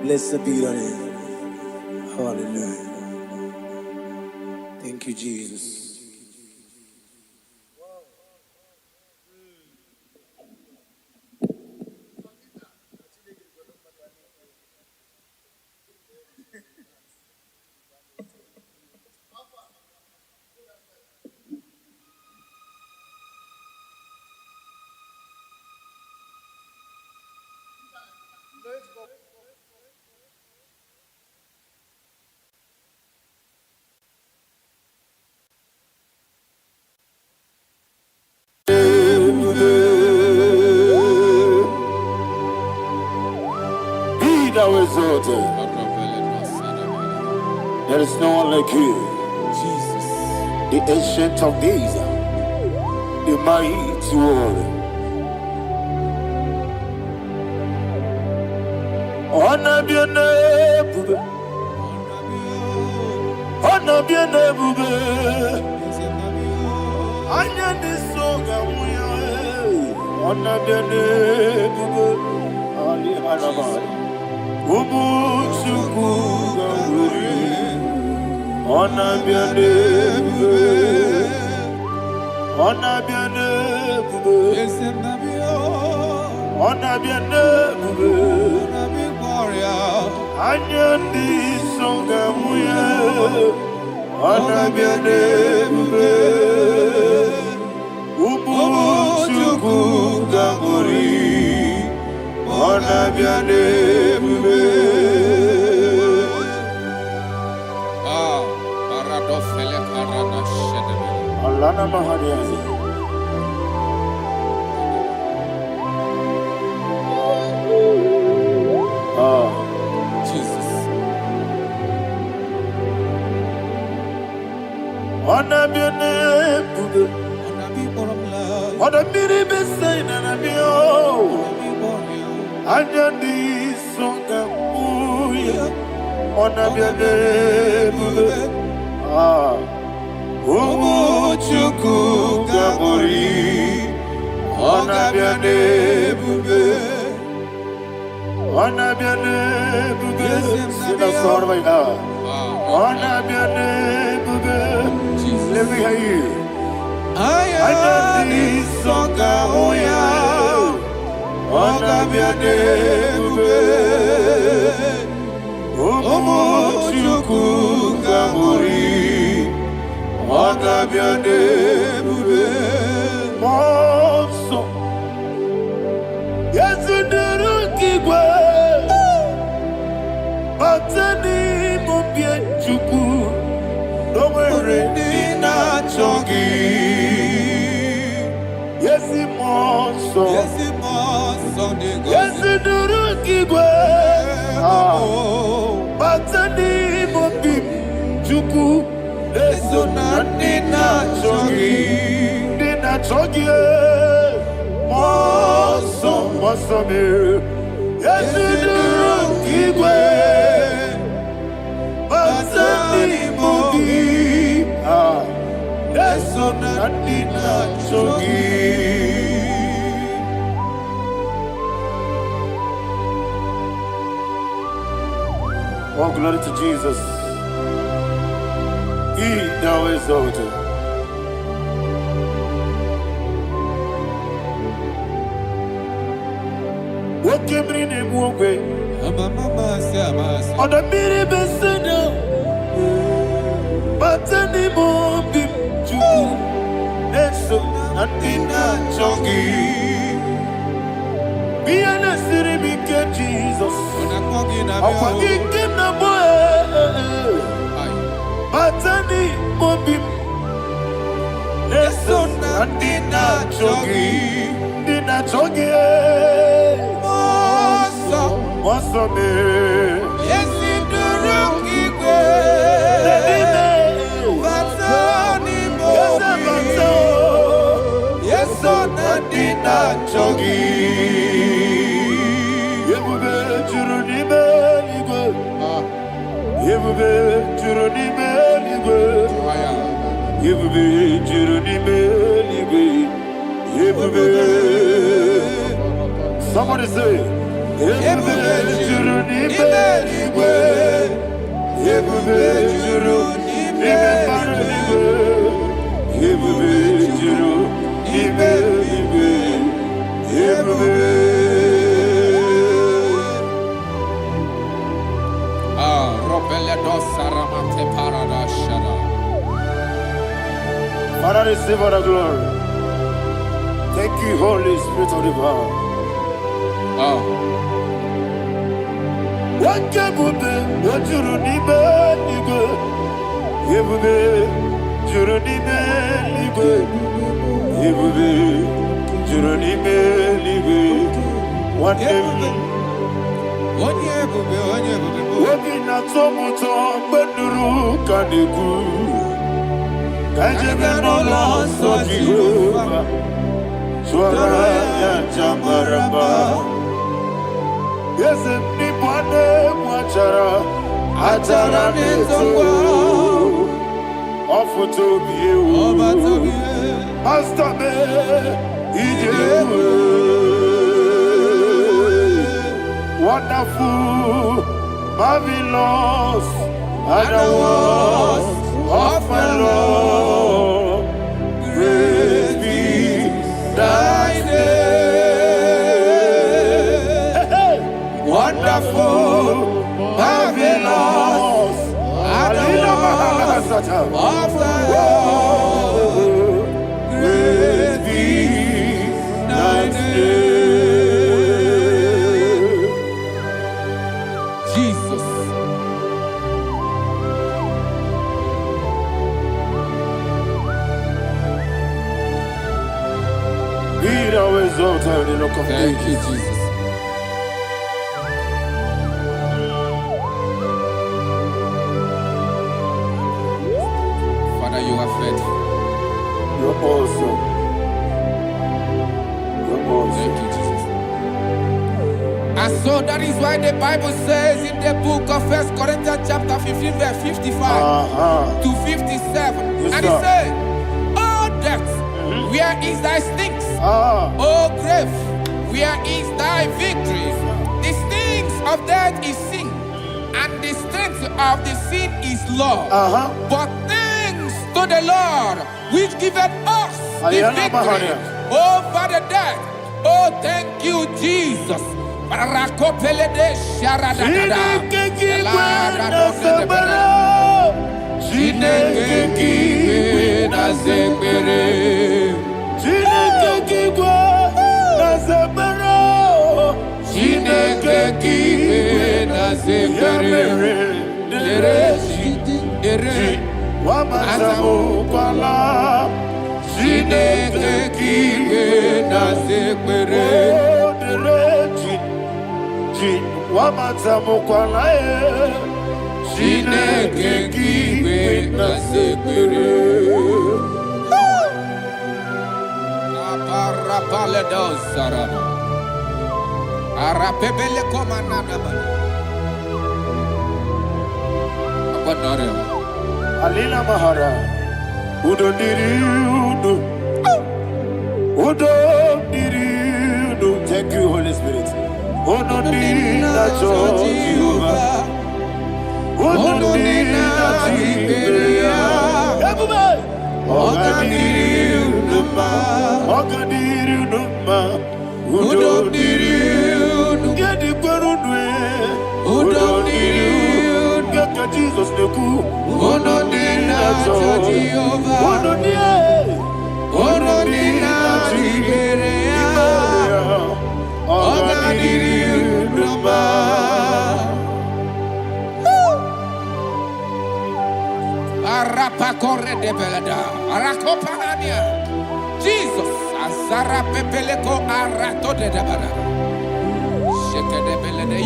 Blessed be your name. Hallelujah. Thank you, Jesus. exalted. There is no one like you. Jesus. The ancient of days, the mighty warrior. Honor be your name, honor be your name, honor this song, honor be your name, Ali Hanamari, Ubu Chuku Gamburi, honor be your name, honor be your name, honor be your name. Anyandi songa muya, anabiane bube, ubu chuku gamburi, anabiane bube. Ah, paradofele karana shedebe. Alana mahadiyazi. Ah. Jesus. Honor be your name, honor be the best sign and be oh. Anyandi songa muya, honor be your name, ah. Umu chuku gamburi, honor be your name. Honor be your name, sing a song right now. Honor be your name, let me hear you. Ayandi songa oya, honor be your name, Omo chuku gamburi, honor be your name, Monso, yes you do. Batani mubie chuku, domere dina chogi. Yesi monso, yesi duru kigwe. Batani mubie chuku, leso na dina chogi, dina chogi. Monso, monso me. Yesi duru kigwe. Batani mubie, leso na dina chogi. Oh, glory to Jesus. He now exalted. What came in him one way? On the mini beside, but any mobile to Neso Natina Chogi. Be an assyric Jesus. I'm forgetting the boy. But any mobile Neso Natina Chogi. Dina Chogi. What's up, man? Yes, in the rocky Batani Mobi. Yes, on the Dina Chogi. Yebube Juruni Beligwe. Yebube Juruni Beligwe. Yebube Juruni Beligwe. Yebube. Somebody say. Yebube juruni beligwe, yebube juruni beligwe, yebube juruni beligwe, yebube. Ah, Robele dosa ramate paradashada. Father, receive all the glory. Thank you, Holy Spirit of the power. Ah. Wakabube, wajuruni beligwe, yebube juruni beligwe, yebube juruni beligwe. One name, Wobina tomuto beduru kaniku. Kajebe no loso Jehovah. Swara ya jamaraba. Yese ni bwane mwachara. Achara neto. Ofuto biyewu. Master me. Ijewu. Wonderful, marvelous, are the words of my Lord. Praise be thy name. Wonderful, marvelous, are the words of my Lord. Praise be thy name. Thank you, Jesus. Father, you are faithful. You're awesome. You're awesome. Thank you, Jesus. And so that is why the Bible says in the book of 1 Corinthians chapter 15, verse 55 to 57. Yes, and it says, "Oh death, where is thy stings? Oh grave, where is thy victory? The stings of death is sin, and the strength of the sin is law. But thanks to the Lord, which giveth us the victory over the death. Oh, thank you, Jesus." Alina Mahara, Udo Diriudo, Udo Diriudo. Thank you, Holy Spirit. Udo Diriudo, Udo Diriudo, everybody. Ogadiriudo, Udo Diriudo, get the Gurudwe, Udo Diriudo. Jesus the coup, Uno Dina Jehovah, Uno Dina Tiberia, Ogadiriuba, Arapa corre de belada, Arakopania, Jesus, Azara Pepeleco, Arato de Dabada.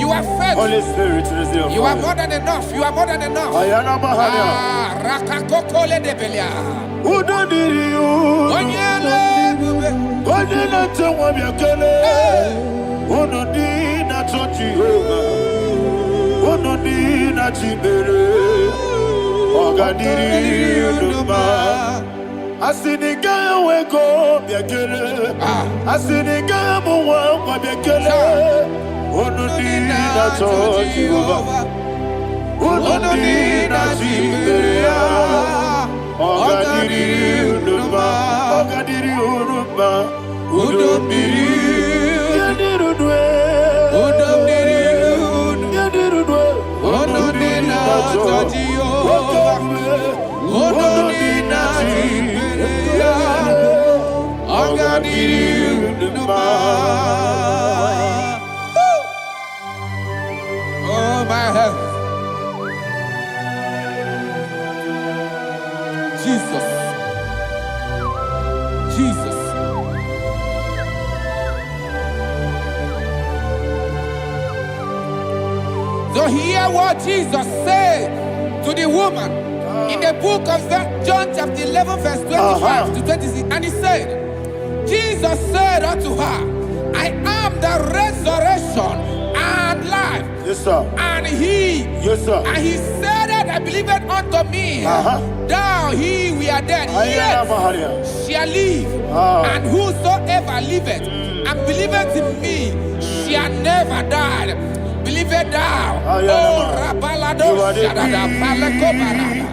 You are faithful. Holy Spirit, you are more than enough. You are more than enough. Rakakokole de Belia. Who don't need you? Onyele tewa biakele. Uno dina Jehovah. Uno dina Tibere. Ogadiriuba. Asiniga weko biakele. Asiniga muwa biakele. Uno dina Jehovah. Uno dina Tibere. Ogadiriuba. Ogadiriuba. Uno dina Jehovah. Uno dina oh my head. Jesus. Jesus. to hear what Jesus said to the woman in the book of John chapter 11 verse 25 to 26. And he said, Jesus said unto her, I am the resurrection and life. Yes, sir. And he, yes, sir. And he said that I believed unto me, thou he we are dead, yet shall live. And whosoever liveth and believeth in me shall never die. Believe it thou. Oh, Rabalado, Shadada, Palako Barada.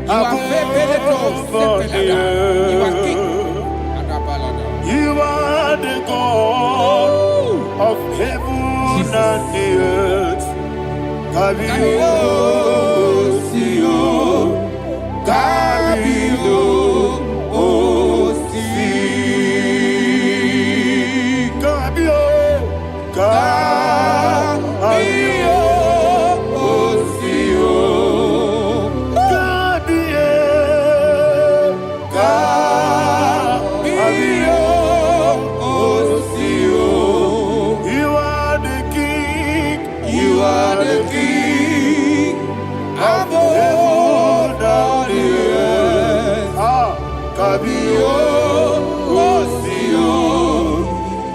You are You are king. You are the God of heaven and the earth. Kabio, Sio, Kabio, Si, Kabio, Kabio, Sio, Kabio, Sio. You are the king. You are the king. Above the earth. Kabio, Sio,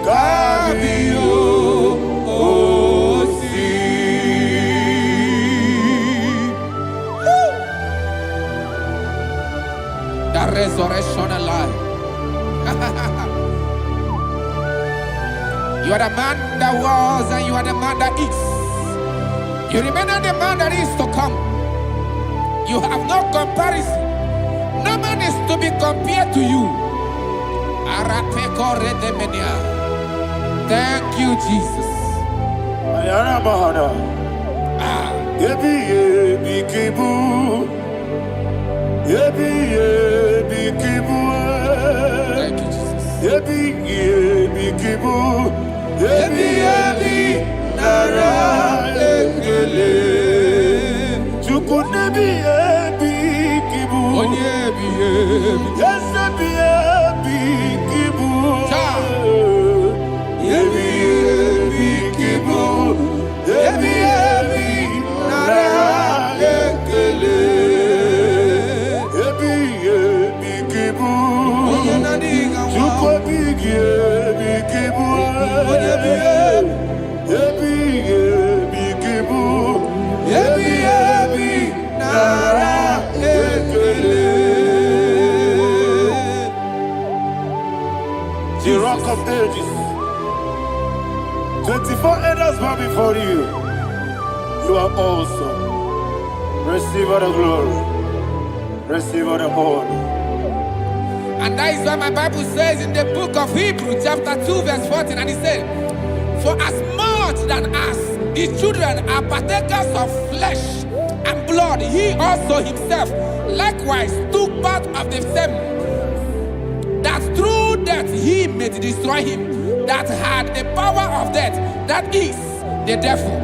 Kabio, Si. The resurrection alive. You are the man that was and you are the man that is. You remain the man that is to come. You have no comparison. No man is to be compared to you. Thank you, Jesus. Thank you, Jesus. The rock of ages. 24 elders bow before you. You are awesome. Receive all the glory. Receive all the honor. And that is what my Bible says in the book of Hebrews chapter 2 verse 14. And it said, for as much than us, the children are partakers of flesh and blood, he also himself likewise took part of the same, that through death he may destroy him that had the power of death, that is the devil.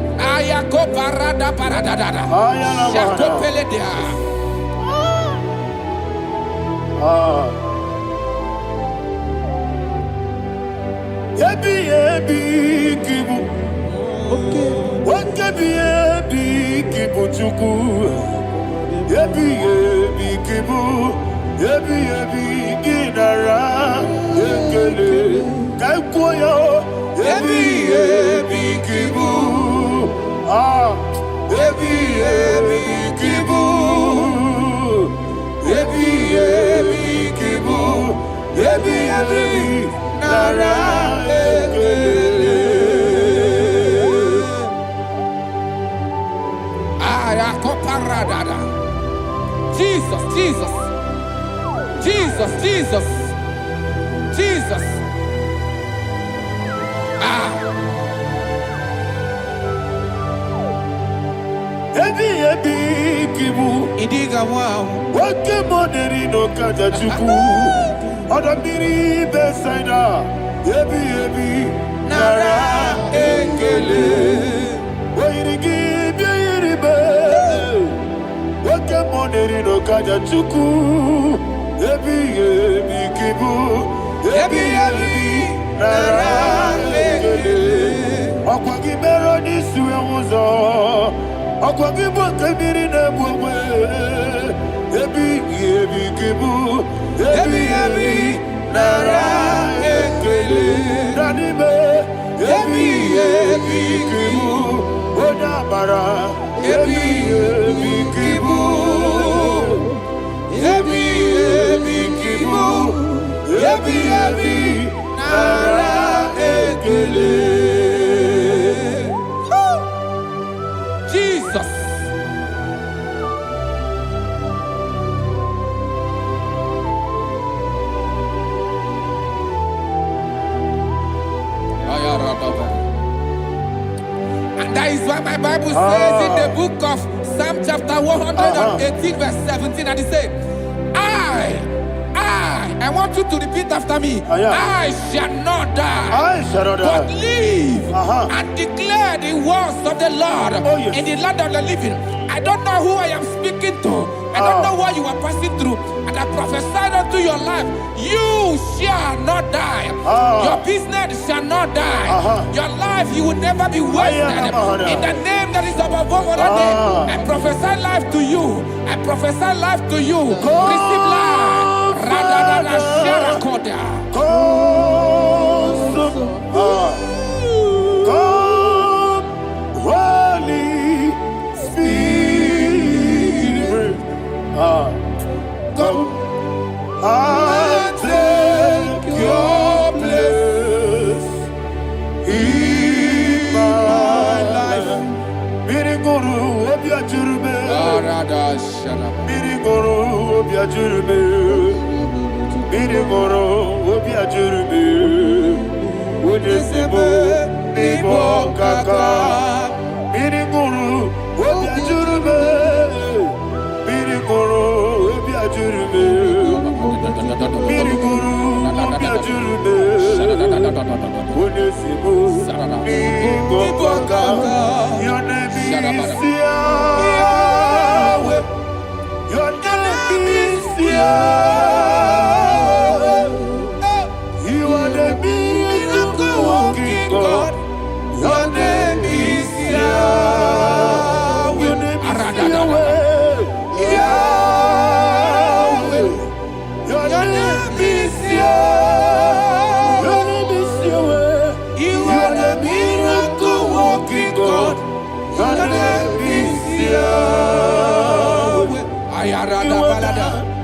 Jesus, Jesus, Jesus, Jesus, Jesus. Idiga wow. Wake money no kaja chuku. Odamiri besaida. Ebi nara ekele. Wairigi biiribe. Wake money no kaja chuku. Ebi kibu. Ebi nara ekele. Okwagi mero ni suwe muzo. Okwagi bote miri ne bwwe. Ebi kibu. Ebi nara ekele. Nanibe. Ebi kibu. Odabara. Ebi kibu. Ebi kibu. Ebi nara ekele. Jesus. And that is why my Bible says in the book of Psalm chapter 118 verse 17, and it says, I want you to repeat after me. I shall not die, but live and declare the words of the Lord in the land of the living. I don't know who I am speaking to. I don't know what you are passing through. And I prophesy unto your life, you shall not die. Your business shall not die. Your life, you will never be wasted. In the name that is above all other name, I prophesy life to you. I prophesy life to you. Receive life. Radadada Sharakoda. Come, Holy Spirit. Come and take your place in my life. Miriguru obiajurube. Miriguru obiajurube. Miriguru obiajurube. Udesibo nibo kaka. Miriguru obiajurube. Miriguru obiajurube. Miriguru obiajurube. Udesibo nibo kaka. Your name is Yahweh. Your name is Yahweh. You are the miracle working God. Your name is Yahweh. Your name is Yahweh. Yahweh. Your name is Yahweh. Your name is Yahweh. You are the miracle working God. Your name is Yahweh. You are the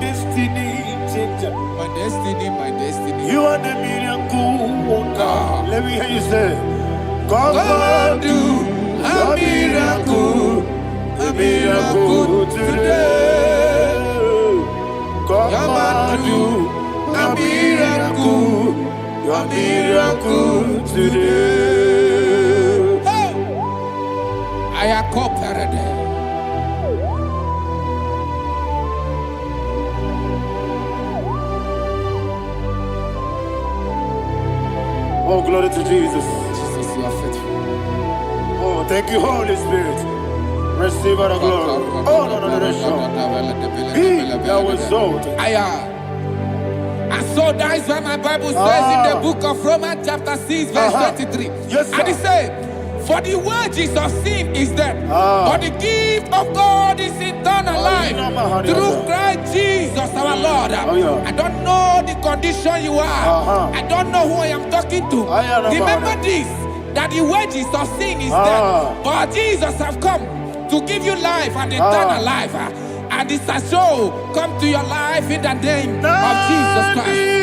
destiny changer. My destiny. You are the miracle worker. Let me hear you say, come and do a miracle today. Come and do a miracle today. I am cooperative. Oh, glory to Jesus. Jesus, you are faithful. Oh, thank you, Holy Spirit. Receive all the glory. Oh, no, Be thou exalted. And so that is why my Bible says in the book of Romans chapter 6 verse 23. Yes, sir. And it says, for the wages of sin is death, but the gift of God is eternal life through Christ Jesus our Lord. I don't know the condition you are. I don't know who I am talking to. Remember this, that the wages of sin is death, but Jesus have come to give you life and eternal life. And this shall come to your life in the name of Jesus Christ.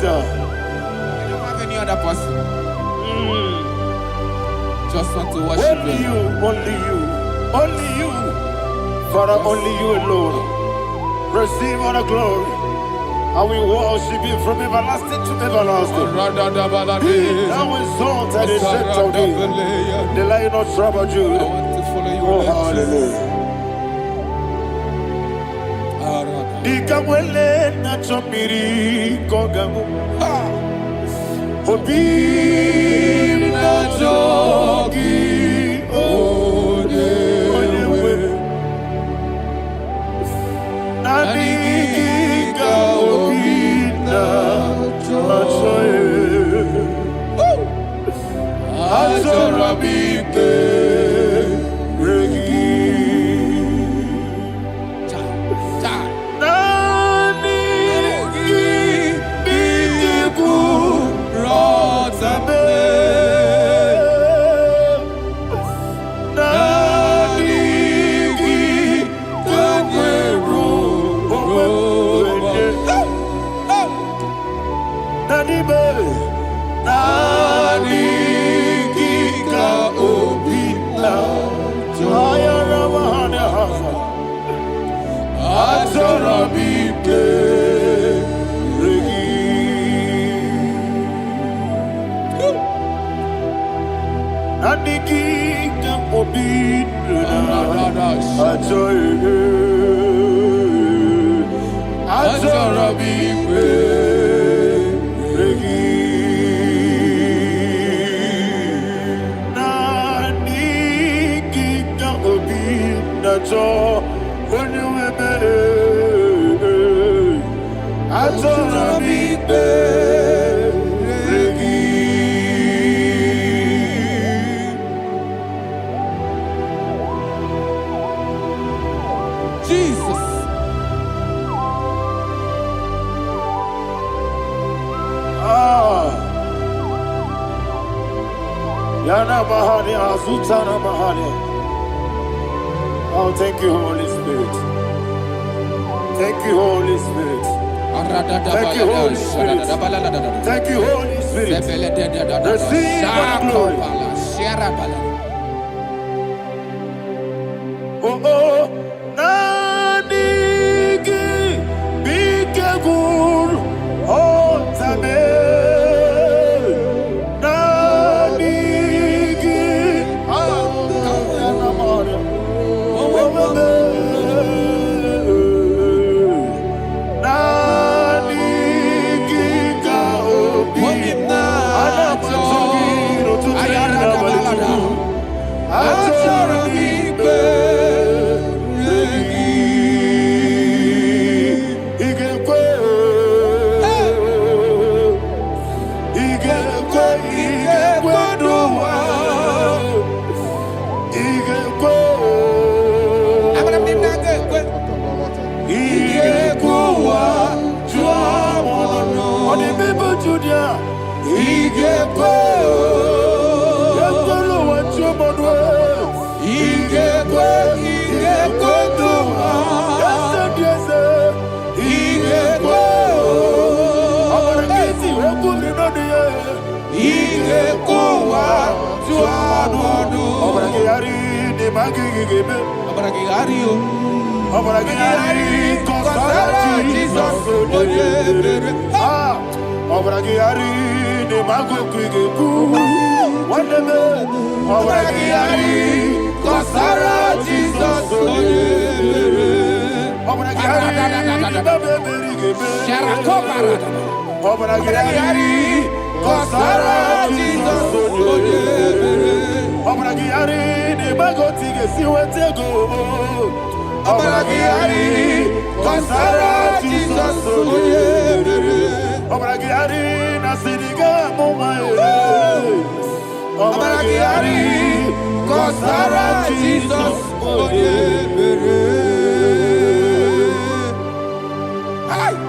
I don't have any other person. Just want to worship only you, only you, Father, only you alone. Receive all the glory, And we worship Him from everlasting to everlasting. Be thou exalted and set of thee, the Lion of tribe of Judah. Oh, hallelujah. Dikamwele na chomiri kogamu. Obi na jogi onewe. Nani ka obi na jogi. Azorabike regi. Oh, thank you, Holy Spirit. Thank you, Holy Spirit. Thank you, Holy Spirit. Thank you, Holy Spirit. Receive my glory. Oh, oh, Nanigi, Bikagur, oh, Tame.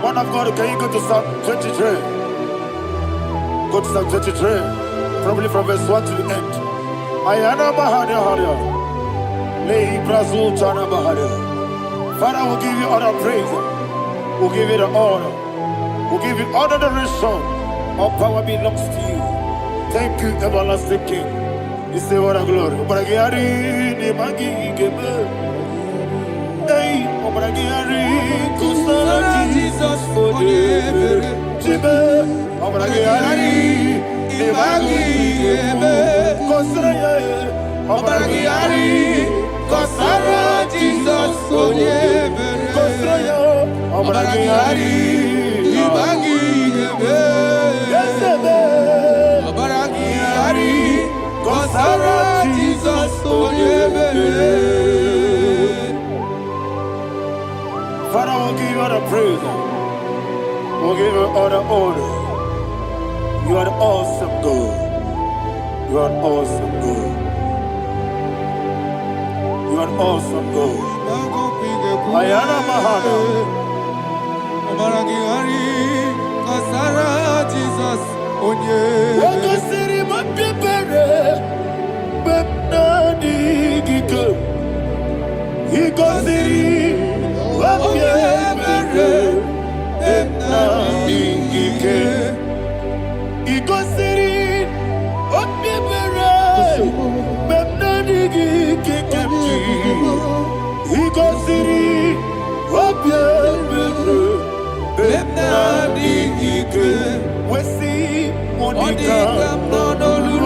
Man of God, can you go to Psalm 23? Go to Psalm 23, probably from verse 1 to the end. Ayana Bahania Haria. Lehi Brazil Chana Bahania. Father, we'll give you all the praise. We'll give you the honor. We'll give you all the adoration. All power belongs to you. Thank you, everlasting King. You say what a glory. Hey, Obragiari, Kusara Jesus, Onyebere. Jibe, Obragiari, Ibagi, Kosara, Obragiari, Kosara, Jesus, Onyebere. Kosara, Obragiari, Ibagi, Yesebe, Obragiari, Kosara, Jesus, Onyebere. Father, we'll give you all the praise. We'll give you all the honor. You are the awesome God. You are awesome God. You are awesome God. Ayana Mahana. Obragiari, Kosara, Jesus, Onyebere. Waka siri mapepere. Bepna digike. Iko siri mapepere. Bepna digike. Iko siri mapepere. Bepna digike kemji. Iko siri mapepere. Bepna digike. Wesi Monica.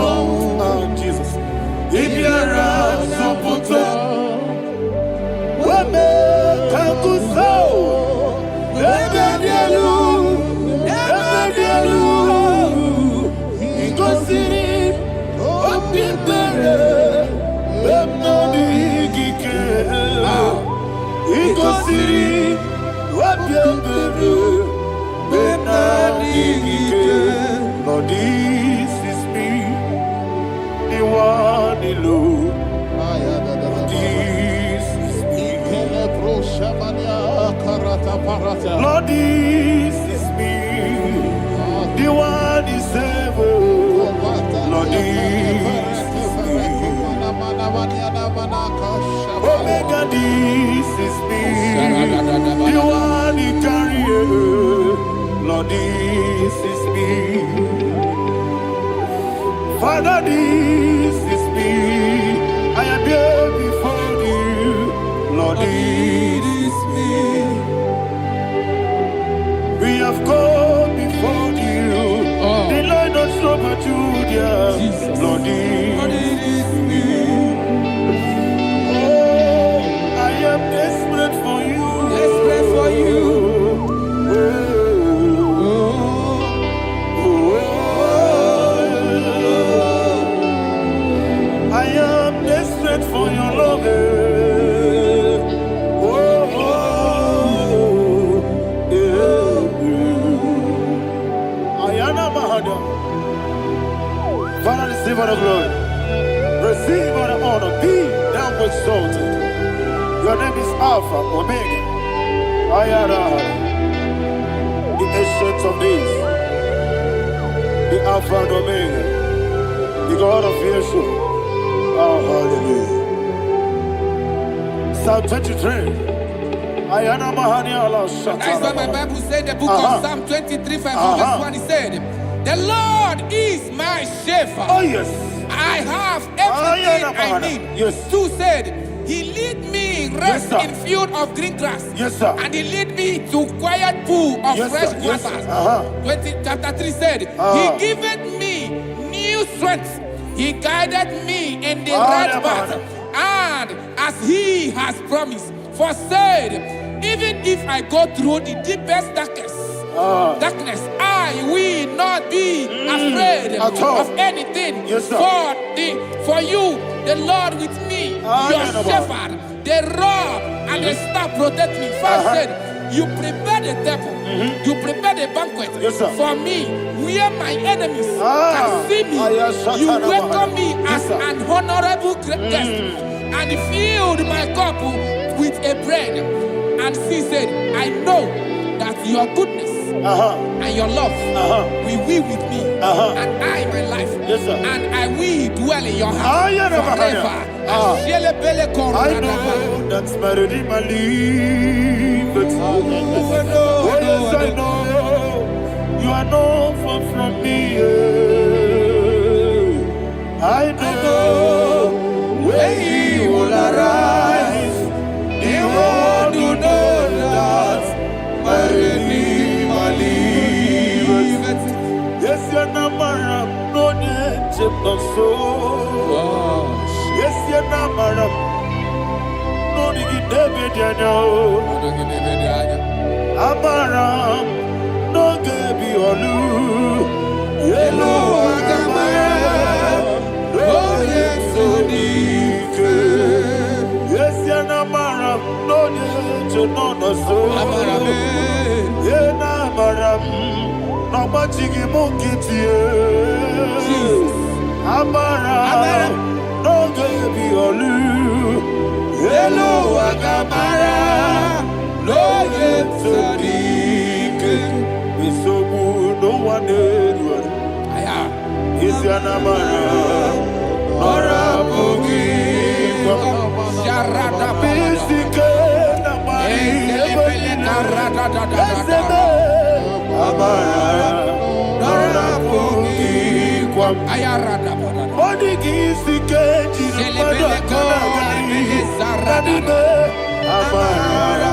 Oh, Jesus. Ibiara Sopoto. Wame Kankuso. Ebedielu. Ebedielu. Igosiri. Opibere. Bemnadigike. Igosiri. Opibere. Bemnadigike. Lord, this is me. The one alone. This is me. Lord, this is me. The one is ever. Lord, this is me. Omega, this is me. The one in carrier. Lord, this is me. Father, this is me. I am here before you. Lord, this is me. We have come before you. The Lord of Super Judah. Lord, this is me. Oh, I am desperate for you. Desperate for you. I am desperate for your love. Ayana Mahada. Father, receive all the glory. Receive all the honor. Be thou exalted. Your name is Alpha, Omega. Ayana. The ancient of days. The Alpha and Omega. The God of Yeshua. Oh, hallelujah. Psalm 23. Ayana Mahani Allah Shata. That's what my Bible said, the book of Psalm 23, verse 1. He said, the Lord is my shepherd. Oh, yes. I have everything I need. Yes. 2 said, he lead me rest in field of green grass. Yes, sir. And he lead me to quiet pool of fresh Yes, waters. sir. Chapter 3 said, he giveth me new strength. He guided me in the right path. And as he has promised, for said, even if I go through the deepest darkness, I will not be afraid of anything. Yes, sir. For you, the Lord with me, your shepherd, the rod and the staff protect me. First said, you prepare the table, you prepare the banquet for me, where my enemies can see me. You welcome me as an honorable guest, and filled my cup with a bread. And she said, I know that your goodness and your love will be with me, and I, my life, and I will dwell in your house forever. I know that's better than my life. Oh, yes, I know you are not far from me. I know when he will arise, he will you na maram. No digi David yanyo. Amaram no gebi olu. Yelo agamara. No yesodike. Yes you na maram. No yecho no no so. Yena maram. No machigi mukiti. Amaram no gebi olu. Hello, Agamara, no yetodike. Misobu no one edward. Is Yanamara, Nora Bogi, Sharada Pisike, Namari, Amara, Nora Bogi, Ayarada, Bodigi, Sike, Amara,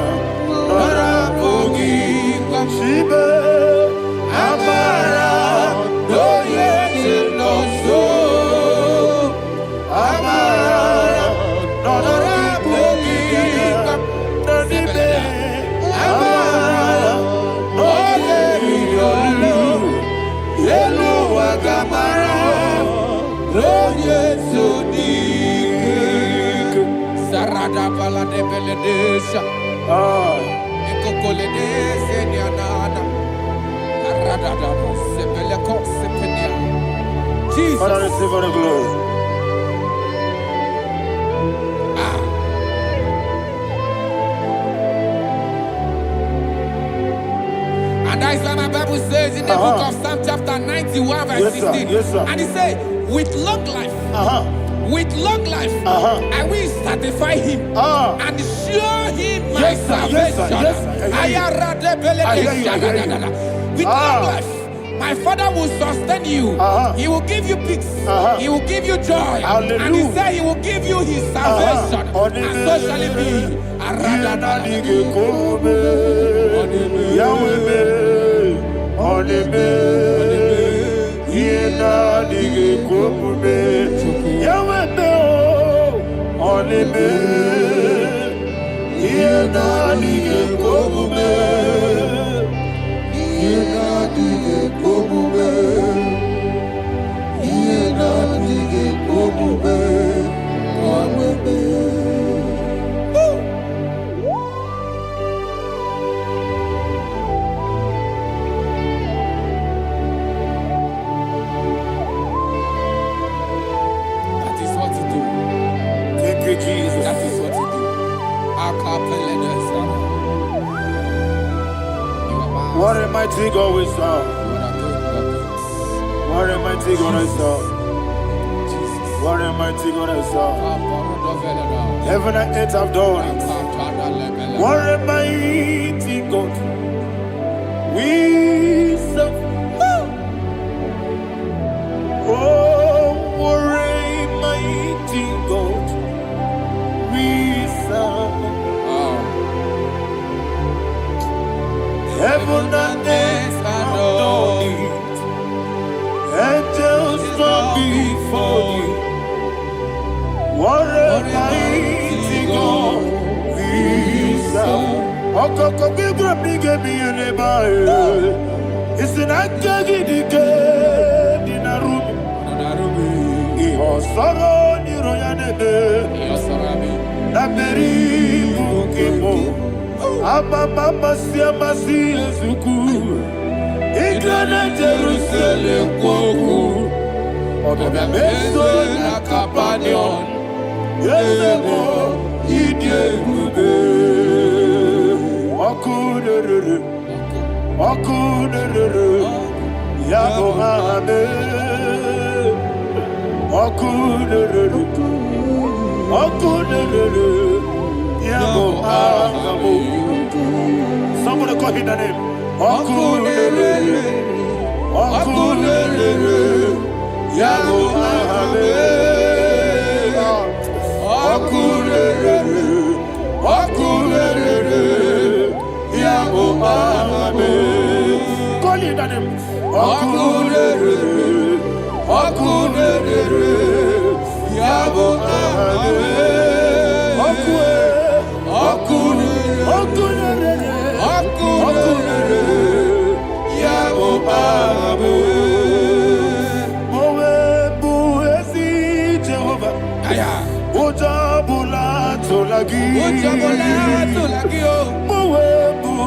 Nora Bogi, Shibe, Amara, no yet no so. Amara, Nora Bogi, Nadibe, Amara, no yet no Yellow Agamara, no yet so deep. Sarada Bala de Beledesha, Ecocoledes, and Yanana, Arada, Sepeleco, Sepenia. Jesus, Father, receive the glory. And that is why my Bible says in the book of Psalm chapter 91 verse 16. Yes, and it says, with long life, with long life, I will satisfy him and show him my salvation. With long life, my Father will sustain you. He will give you peace. He will give you joy. Hallelujah. And he said he will give you his salvation. And so shall it be. Jesus. That is what you do. What a mighty God we serve. What a mighty God I serve. What a mighty God I serve. Heaven and earth have done it. What a mighty God we serve. Oh, what a mighty God we serve. Heaven and earth have done it. Angels bow before you. What a mighty God we serve. Okoko bigro bige mi eneba. It's an akagi dike dinarubi. Iho soro ni royanebe. Naberi bukimo. Ababa siama si ezuku. Igrana Jerusalem koku. Obe meso na kapanion. Yesemo idye gube. Okudere. Okudere. Yago hame. Okudere. Okudere. Yago hame. Somebody call him the name. Okudere. Okudere. Yago hame. Okudere. Okudere. Yago hame. Call him the name. Okudere. Okudere. Yago hame. Ojabula tolagi. Mowebu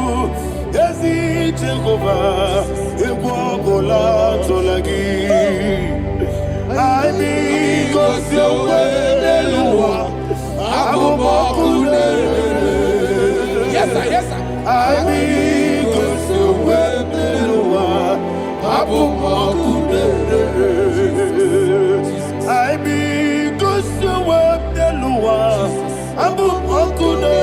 ezi Jehovah. Ebobola tolagi. Ami kosyowe neluwa. Abubakune. Yes, sir. Yes, sir. Ami kosyowe neluwa. Abubakune. Ami kosyowe neluwa. Abubakune.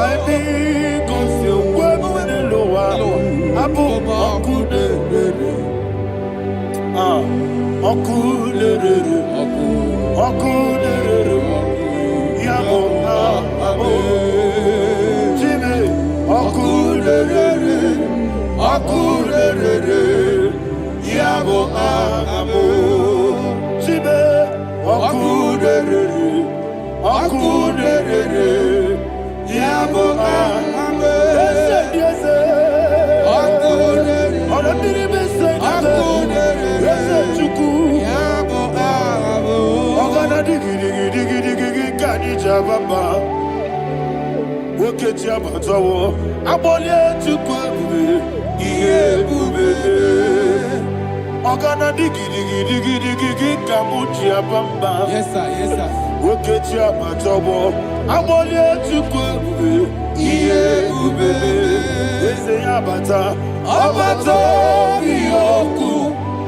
Ami kosyowe neluwa. Abubakune. Okulere, yabo abo, Jimmy, okulere, yabo abo, Jimmy, okulere, yabo abo, yes, okulere, okulere, digi kanija baba woke ti abatawo abole tukwu ebube ihe ebube ogana digi kamuji abamba. Yes, sir. Yes, sir. Woke ti abatawo abole tukwu ebube ihe ebube eze abata biyoku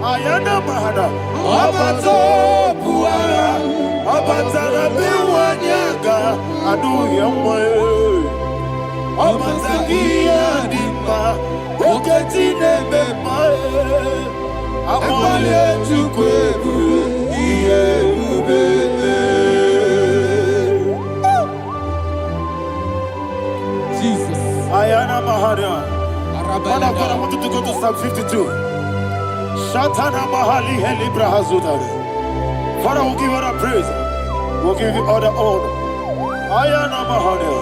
ayana mahana abato buara abatara biwanyaga aduya mwe abatagia dipa oketi nebe mae abale tukwebu iye ubebe. Jesus. Ayana mahana. Father, I want you to go to Psalm 52. Shatana Mahali Helibra Hazudare. Father, we'll give you all the praise. We'll give you all the honor. Ayana Mahali.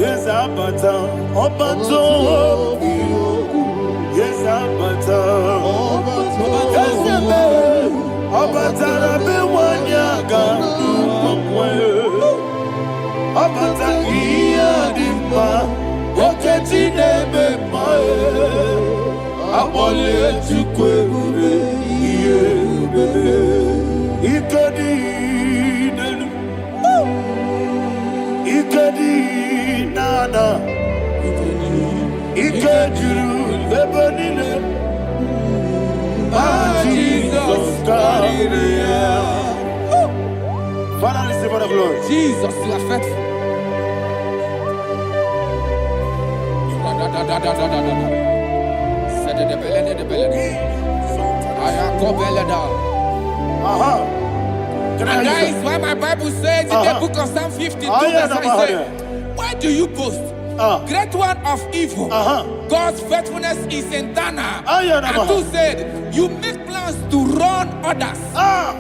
Yes, Abata. Obato. Yes, Abata. Yes, Abata. Rabe Wanyaga. Abata iya dimba, oketi nebe mae, abole tukwe ube iye ube, ikedi nenu, ikedi nana, ikediru lebenine, Jesus God. Father, receive all the glory. Jesus, you are faithful. And that is why my Bible says in the book of Psalm 52, verse 37, why do you boast? Great one of evil. God's faithfulness is eternal. And two said, you make plans to run others.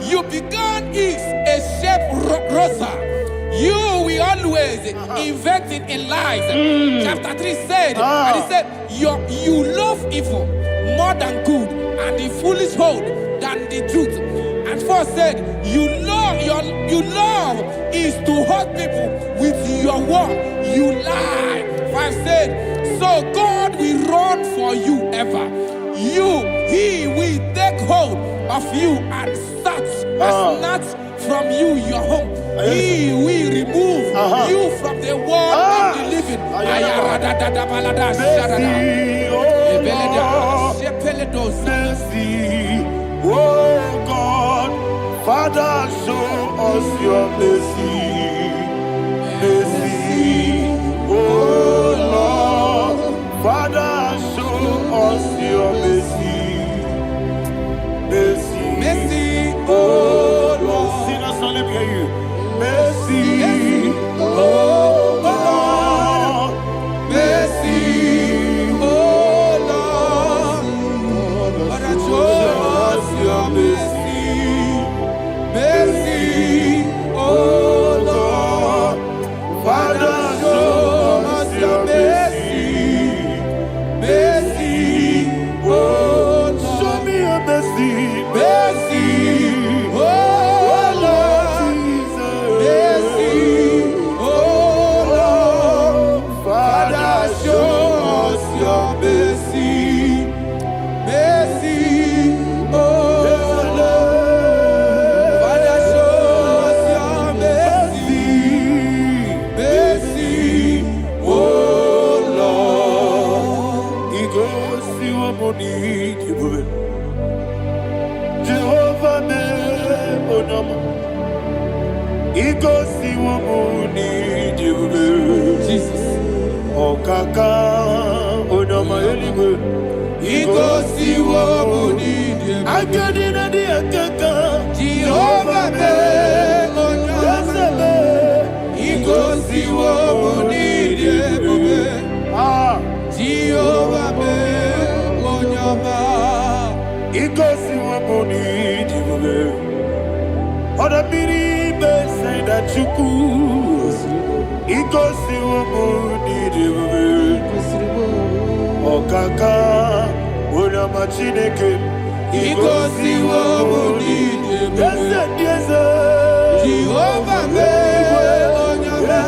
You began is a shape rosa. You will always invent it in lies. Chapter 3 said, and he said, you love evil more than good, and the foolish hold than the truth. And 4 said, you love is to hurt people with your word. You lie. 5 said, so God will run for you ever. He will take hold of you and snatch from you your home. He will remove you from the world of the living. Oh God, Father, show us your mercy. Oh Lord, Father, show us your mercy. Oh Lord, sinners only hear you. Mercy, oh Lord, mercy, oh Lord, Father, show us your mercy, oh wamuni jibube. Jehovah me onama. Igosi wamuni jibube. Jesus. Okaka onama eligwe. Igosi wamuni jibube. Agadina di akaka. Jehovah me onama. Igosi wamuni jibube. Jehovah me onama. Igosi wamuni jibube. Oda biri bese da chuku. Igosi wamuni jibube. Okaka onama chineke. Igosi wamuni jibube. Yes. Jehovah me onama.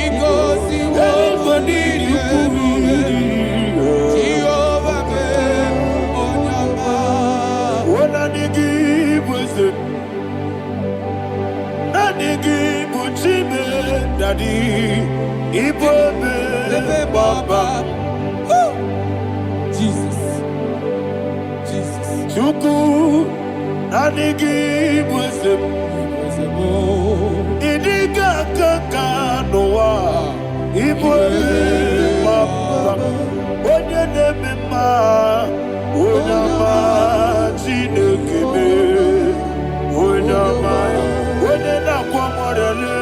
Igosi wamuni jibube. Jehovah me onama. Wona nigi bwese. Na nigi buchime dadi. Ibobe baba. Jesus. Jesus. Chuku. Na nigi bwese. Idiga kaka noa. Ibobe baba. Onye nemema. Onama chinekebe. Onama. Onye nakwa morele.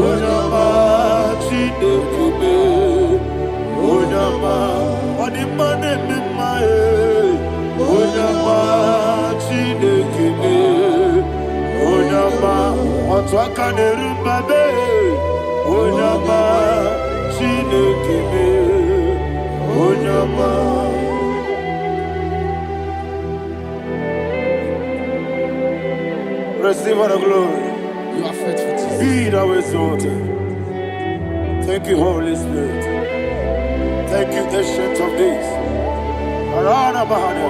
Onama chinekebe. Onama. Onimane mema Onama chinekebe. Onama. Otwaka nerumbabe. Onama chinekebe. Onama. Receive all the glory. You are faithful, Jesus. Be thou exalted. Thank you, Holy Spirit. Thank you, Ancient of Days. Arana Bahana.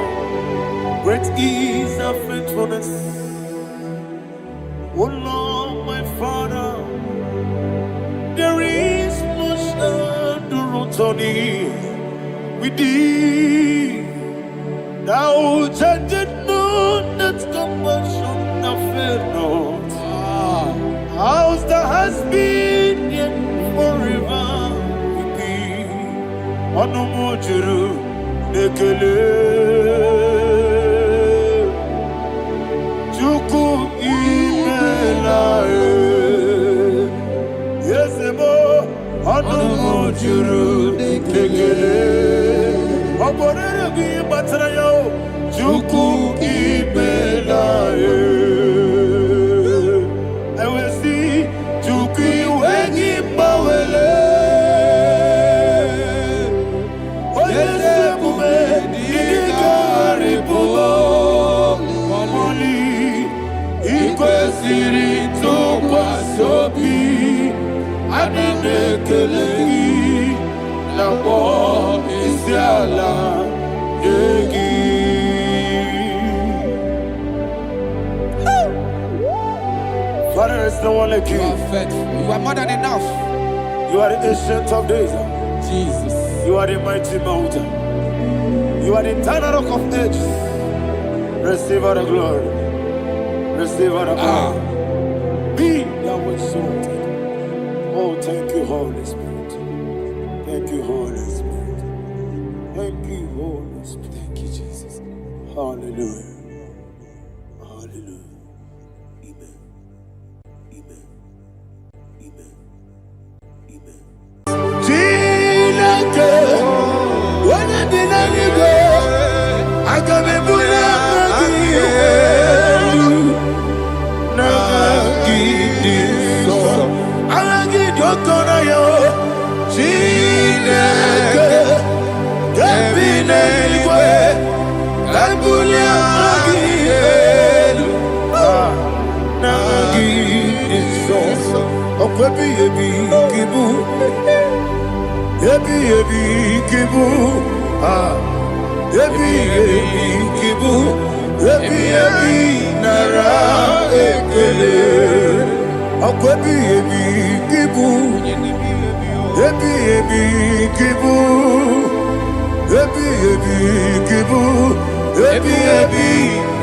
Great is thy faithfulness. O Lord, my Father, there is no shadow on thee. With thee, thou judgest not that compassion that fail not. House that has been yet forever with thee. Onomojuru nekele. Chuku imelae. Yesemo. Onomojuru nekele. Oborere gi batrayo. Chuku imelae. Father, is no one like you. You are faithful. You are more than enough. You are the Ancient of Days. Jesus. You are the mighty mountain. You are the eternal rock of ages. Receive all the glory. Receive all the honor. Be thou exalted. Oh, thank you, Holy Spirit. Thank you, Holy Spirit. Thank you, Holy Spirit. Thank you, Jesus. Hallelujah. Hallelujah. Amen. Amen. Amen. Amen. Tinake, when I did not go, I got me put up again. Nagidi so, I get your corner. Tinake, Gabinelwe, Gabulia again. Nagidi so, Okwebi ebi kibu. Ebi kibu, ebi kibu, ebi nara ekele. Akwebi kibu, ebi kibu, ebi ebi kibu, ebi ebi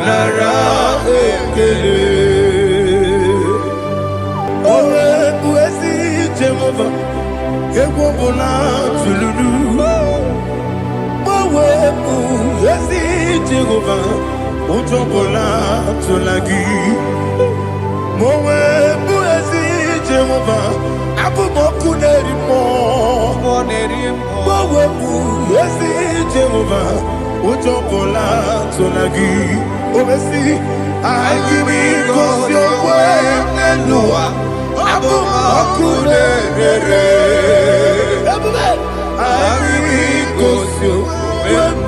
nara ekele. Owe buesi Jehova, egwobola tululu. Owe buesi Jehova, utobola tulagi. Mowe buesi Jehova, abumoku nerimo. Mowe buesi Jehova, utobola tulagi. Obesi, IGBO Nelua, abumoku nerere. IGBO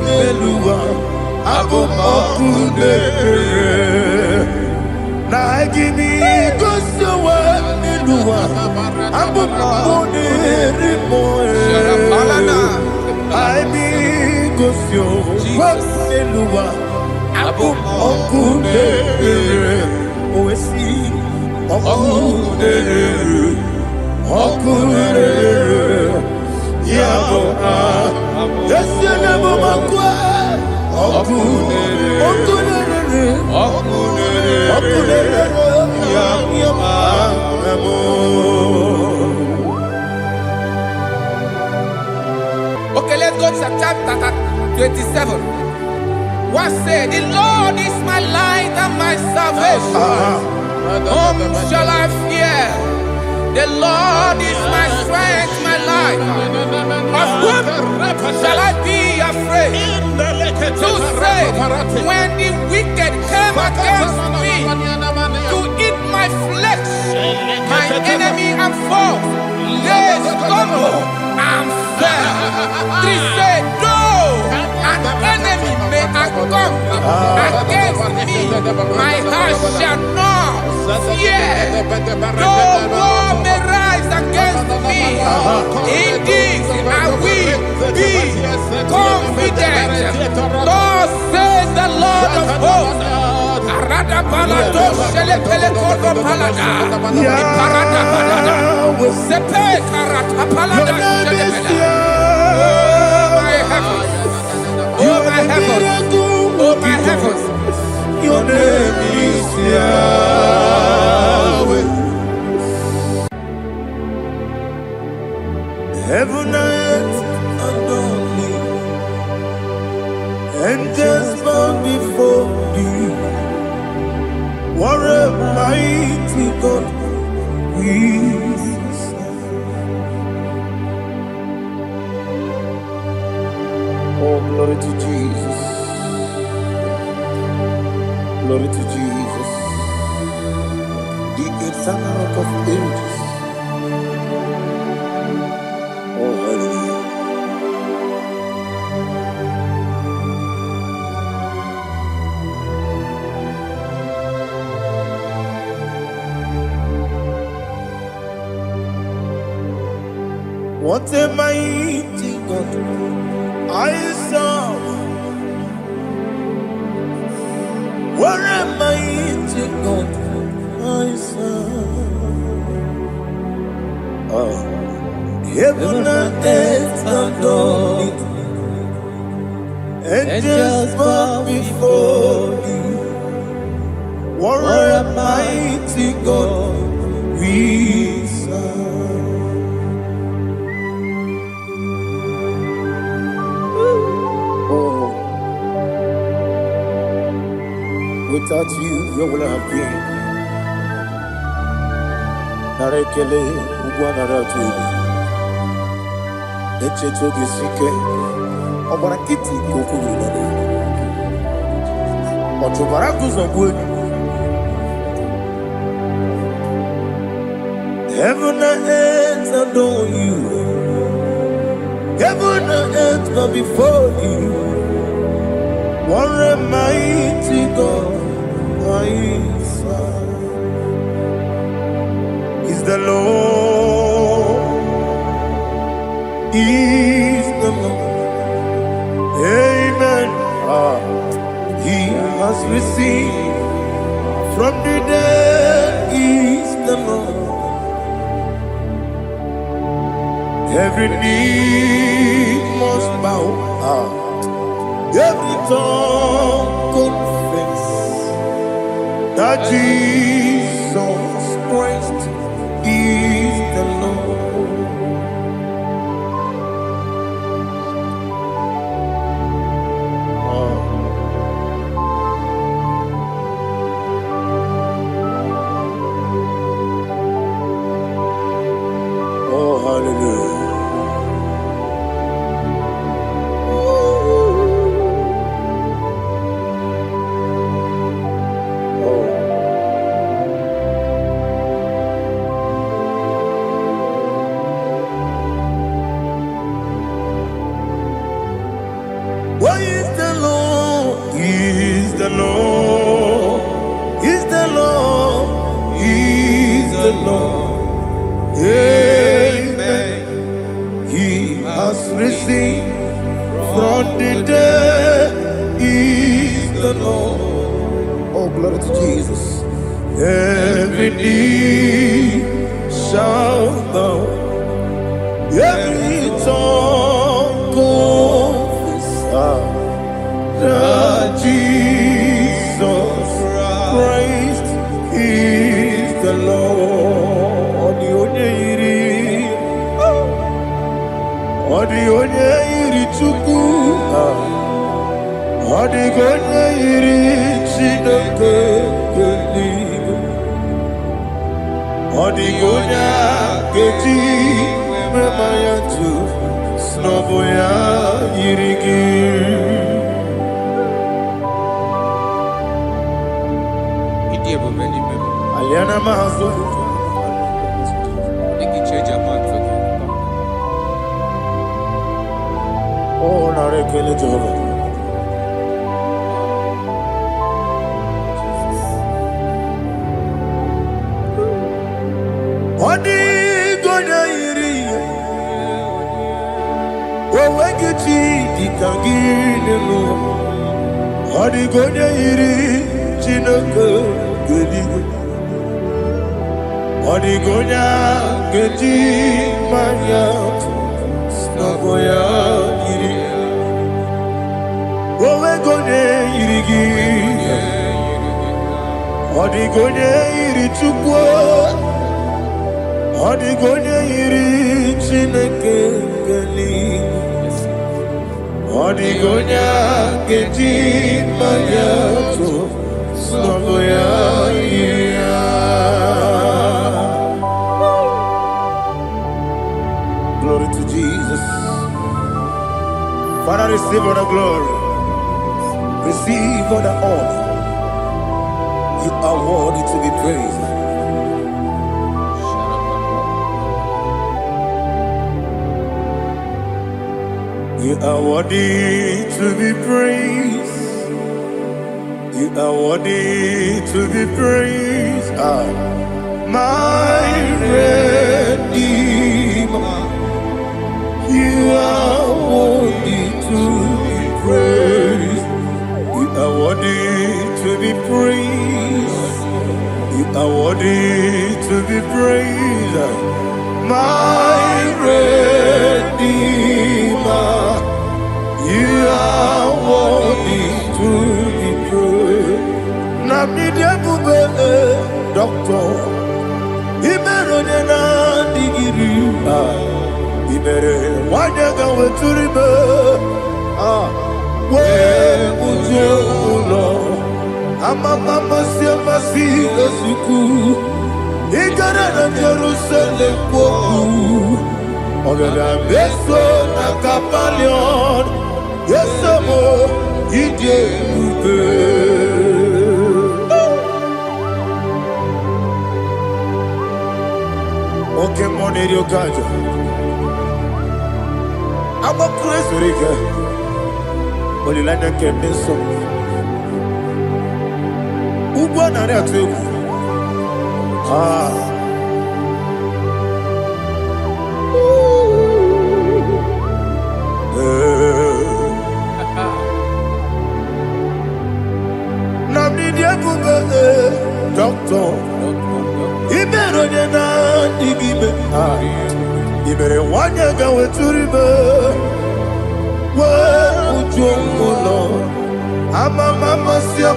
Nelua, abumoku nerere. Na IGBO Nelua, abumoku nerimo. IGBO Nelua, abumoku nerere. Oesi, oku nerere, oku nerere. Yabo esi nebo makwa, oku nerere, oku nerere, oku nerere. Yabo amo. Okay, let's go to chapter 27. What said, the Lord is my light and my salvation. Whom shall I fear? The Lord is my strength, my life. Of whom shall I be afraid? To say, when the wicked came against me to eat my flesh, my enemy and foe, they stumble and fell. Three said, though an enemy may come against me, my heart shall not fear. Though war may rise against me, in this I will be confident. Thus says the Lord of hosts. Arada balado shelepele kodo palada. Iparada balada. Sepe karata palada shelepele. Oh my heavens. Oh my heavens. Oh my heavens. Your name is Yahweh. Heaven and earth adore me, angels bow before thee. What a mighty God we serve. Oh, glory to Jesus. Glory to Jesus. The eternal rock of ages. Oh, hallelujah. What a mighty God I serve. What a mighty God I serve. Oh. Heaven and earth adore it. Angels bow before thee. What a mighty God we serve. Oh, without you, where would I have been? Narekele, Ugwanaratu. Echetoge sike, ọgbara kiti kokuru nado. Ọtụbara guzogbu. Heaven and earth adore you. Heaven and earth bow before you. What a mighty God I serve. Is the Lord. Is the Lord. Amen. He has received from the dead. Is the Lord. Every knee must bow Every tongue confess that Jesus Christ is the Lord. Oh, hallelujah. Why is the Lord? He is the Lord. He's the Lord. He's the Lord. Amen. He has risen from the dead. He's the Lord. Oh, glory to Jesus. Every knee shall bow. Every tongue confess that Jesus Christ is the Lord. Odi onye iri Chukwu, odi onye iri Chineke eluigwe, odi onye ga-eji mema ya tu n'ọbụ ya yiri gị. Aliana mazo oh narekele Jehova. Odi gonya iri owegiti dikagine no. Odi gonya iri Chineke eluigwe, odi gonya geji manya n'ọbụ ya yiri. Owe gonya yiri gị, odi gonya yiri Chukwu, odi gonya yiri Chineke eluigwe, odi gonya geji manya n'ọbụ ya yiri. Glory to Jesus. Father, receive all the glory. Receive all the honor. You are worthy to be praised. You are worthy to be praised. You are worthy to be praised. My Redeemer. You are worthy to be praised. You are worthy to be praised. You are worthy to be praised. My Redeemer. You are worthy to be praised. Namidia bube doctor. Imeronena digiri. Ibere wanyaga weturibe we ujo ulo amama masi esuku igara na Jerusalem kwoku ogada beso na kapalion yesemo ije ube oke moneri okajo. I'm a crazy rigger. Only like a candy song. Who won at that table? Namidia Buba, doctor. He better than I dig. You better want to go to river.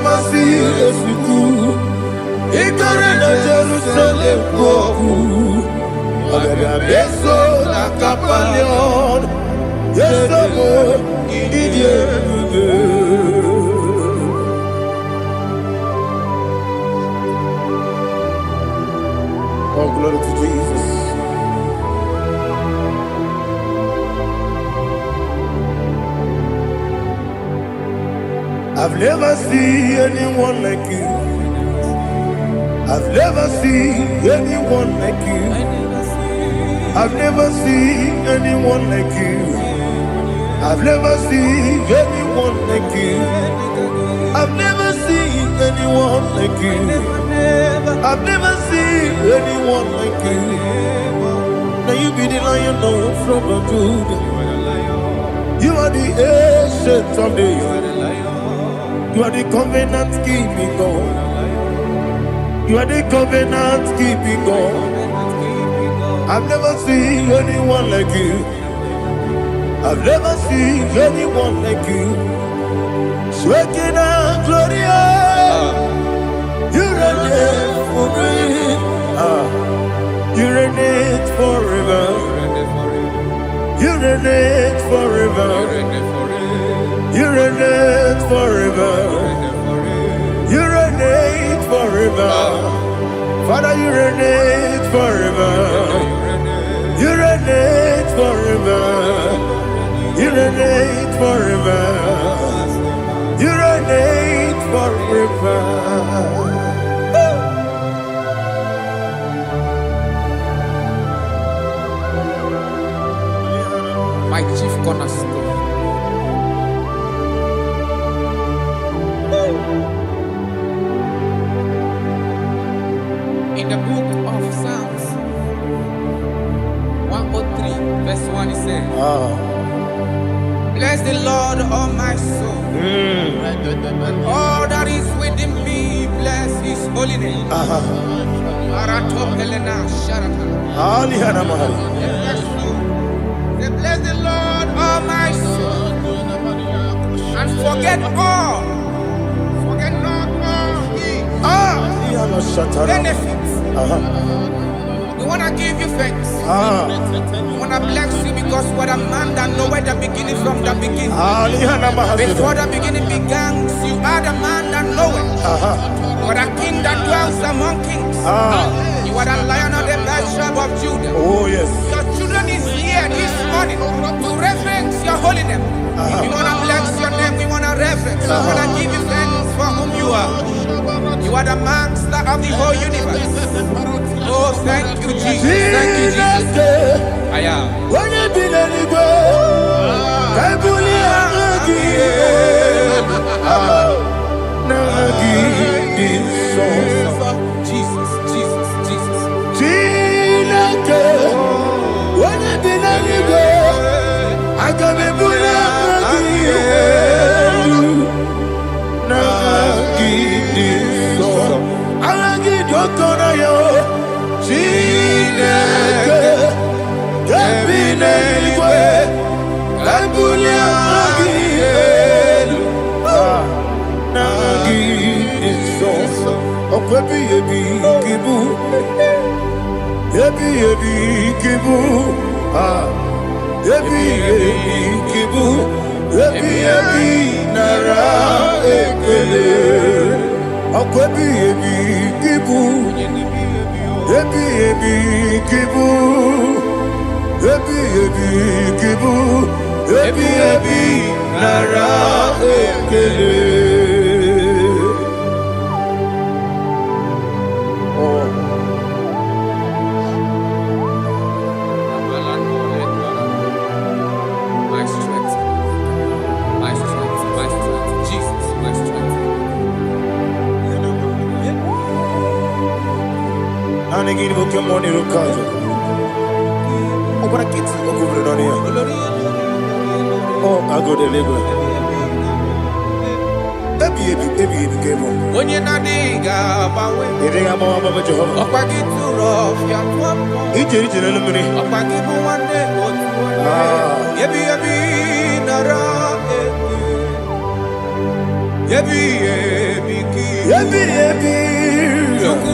masi esiku. Ikare na Jerusalem boku. Abera beso na kapalion. Yeso mo idie. Oh, glory to Jesus. I've never seen anyone like you. I've never seen anyone like you. I've never seen anyone like you. I've never seen anyone like you. I've never seen anyone like you. I've never seen anyone like you. Now you be the lion from the Judah. You are the ancient of days. You are the covenant keeping God. You are the covenant keeping God. I've never seen anyone like you. I've never seen anyone like you. Shaking and glorious. You reign forever. You reign forever. You reign forever. You reign forever. You reign forever. Father, you reign forever. You reign forever. You reign forever. You reign forever. My chief cornerstone. In the book of Psalms 103 verse 1 it says, bless the Lord, all my soul, and all that is within me, bless his holy name. Bless the Lord, all my soul, and forget not all his benefits. We want to give you thanks. We want to bless you because what a man that know where the beginning from the beginning. Before the beginning began, you are the man that know it. You are the king that dwells among kings. You are the lion of the tribe of Judah. Oh yes. Your children is here this morning to reverence your holy name. We want to bless your name. We want to reverence. We want to give you thanks for whom you are. You are the master of the whole universe. Oh, thank you, Jesus. Thank you, Jesus. I am. Jesus, Jesus, Ebi ebi. Chuku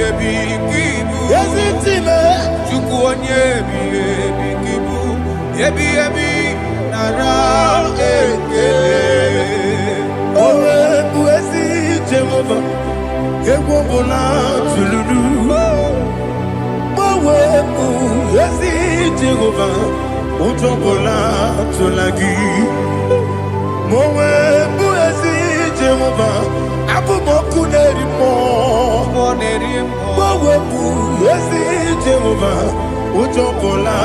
ebi kibu. Yazitime. Chuku onye ebi kibu. Ebi nara ekele. Owe buezi Jehova. Egwobola tululu. Owe buezi Jehova. Utobola tulagi. Owe buezi Jehova. Abumoku nerimo. Owe buezi Jehova. Utobola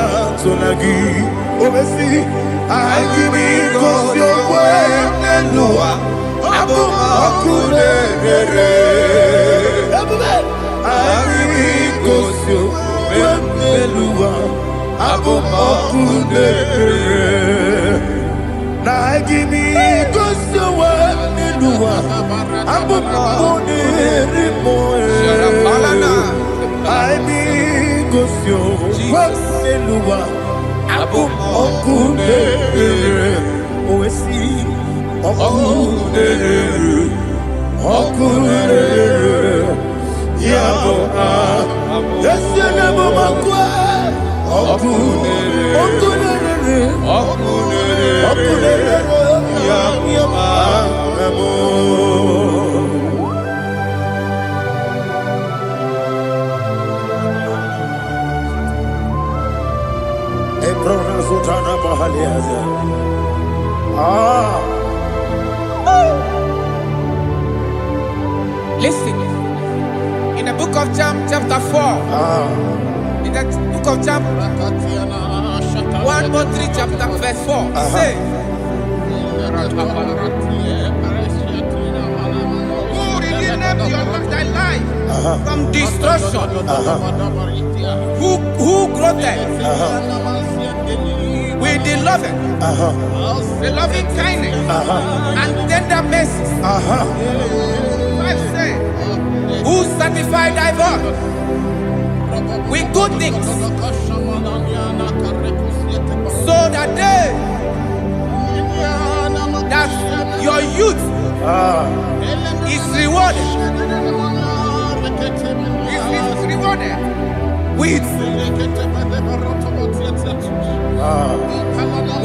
tulagi. Obesi. IGBO Nelua. Abumoku nerere. IGBO Nelua. Abumoku nerere. IGBO Nelua. Abumoku nerimo. IGBO Nelua. Abumoku nerere. Oesi. Okunere, yabo yesenebo makwa. Okunere, yabo amo. Ebrona sultana bahaliaza. Listen, in the book of Psalm chapter 4, in the book of Psalm 113 chapter verse 4, it says, who redeemed thy life from destruction? Who groweth with the loving kindness and tender mercies? Who sanctified thy body with good things, so that your youth is rewarded. Is rewarded with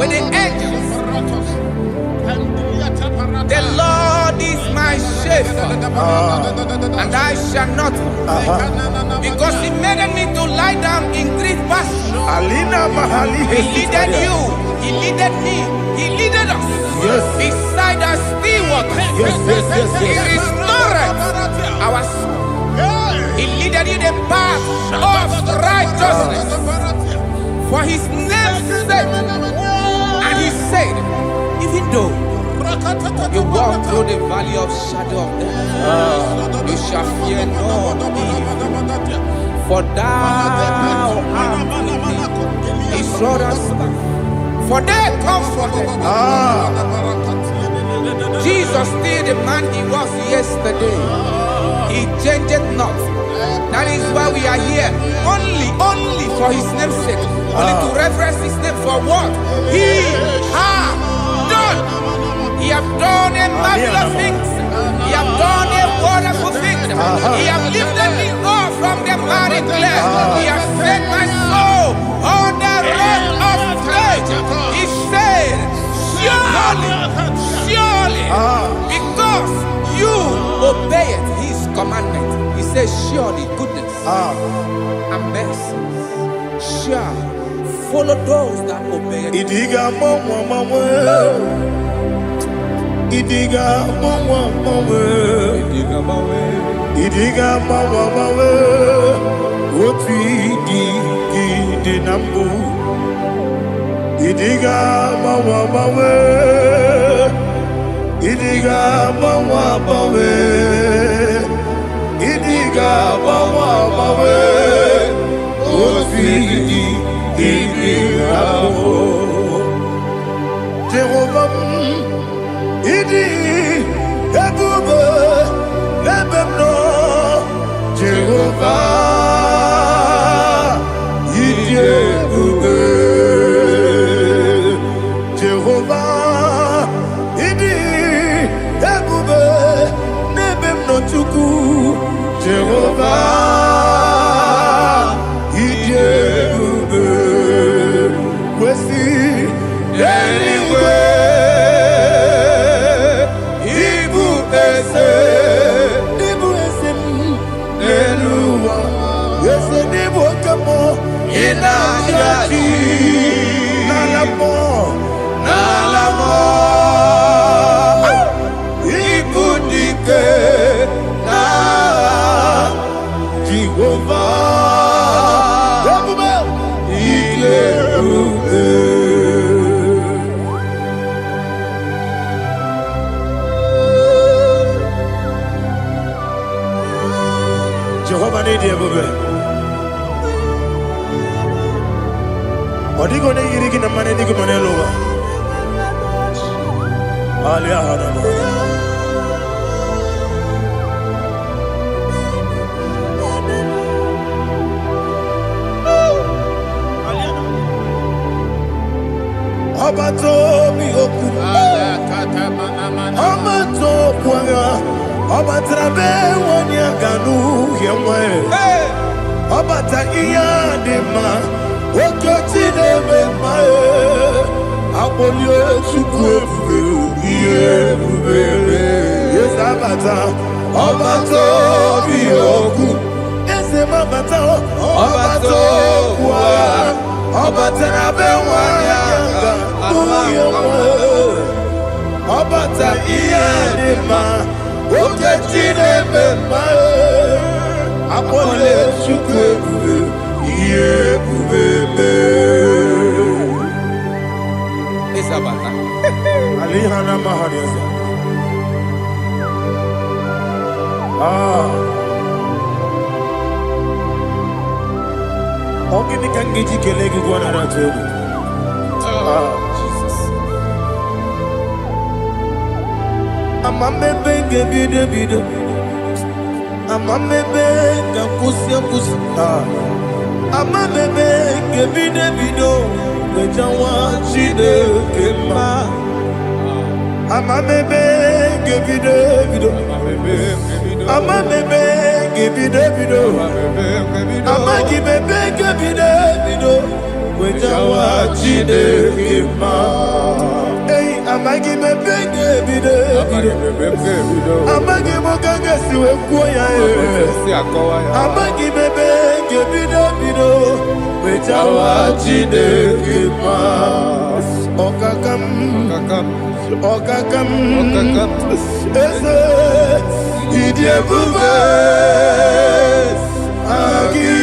the angels. The Lord is my shepherd, and I shall not want, because He made me to lie down in green pastures. He leaded you, He leaded me, He leaded us beside the still waters. He restored our soul. He leaded you the path of righteousness for His name's sake. And He said, even though you walk through the valley of shadow of death, you shall fear no evil, for thou art with me. His rod and staff, for they comforted. Jesus still the man He was yesterday. He changed not. That is why we are here. Only for His name's sake. Only to reverence His name for what He has done. He has done a marvelous things. He has done a wonderful thing. He has lifted me up from the miry clay. He has set my soul on the rock of faith. He said, surely, because you obeyed His commandment. He says, surely goodness and mercy shall follow those that obey Him. Idiga mawe, otu idi nambu. Idiga mawe, idiga mawe, idiga mawe, otu idi nambu. Jehovah, idi ebube lebemno. Jehovah, idi ebube. Jehovah, idi ebube lebemno. money dear bube. Odi gonna yiri na money digo money lowa. Alia hana mo. Obato mi oku. Obato kwanga. Obatrabe wanya ganu yemwe. Obata iya dema. Okoti deme mae. Apolio chukwe iye bubebe. Yes abata. Obato mi oku. Ese mabata. Obato kwa. Obatrabe wanya ganu yemwe. Obata iya dema. Okoti deme mae. Apole chukwe iye bubebe. Isabata. Alihana mahariasa. Ogini kangeji kelegi gwana ratobu. Jesus. Amame benge bide. Amame benge kusi. Amame benge bide. Wejawa chide kema. Amame benge bide. Amame benge bide. Amagi benge bide. Wejawa chide kema. Hey, amagi benge bide. Amagi mokanga siwe kuya. Amagi benge bide. Wejawa chide kema. Okakam. Ese idie bube. Agi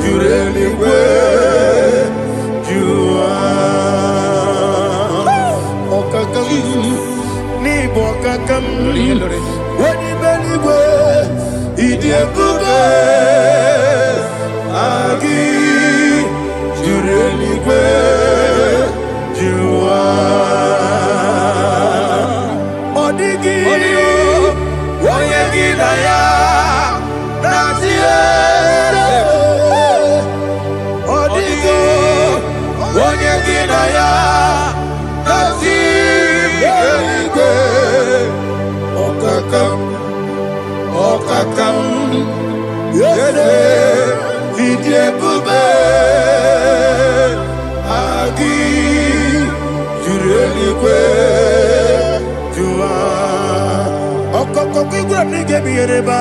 jureli we jua. Okakam ni bokakam. Wani beli we idie bube. Agi jureli we jua. Odigi oyegi na ya natie. Odigi oyegi na ya natie. Okakam yese idie bube. Agi jureli kwe jua. Okoko kigura nige miyereba.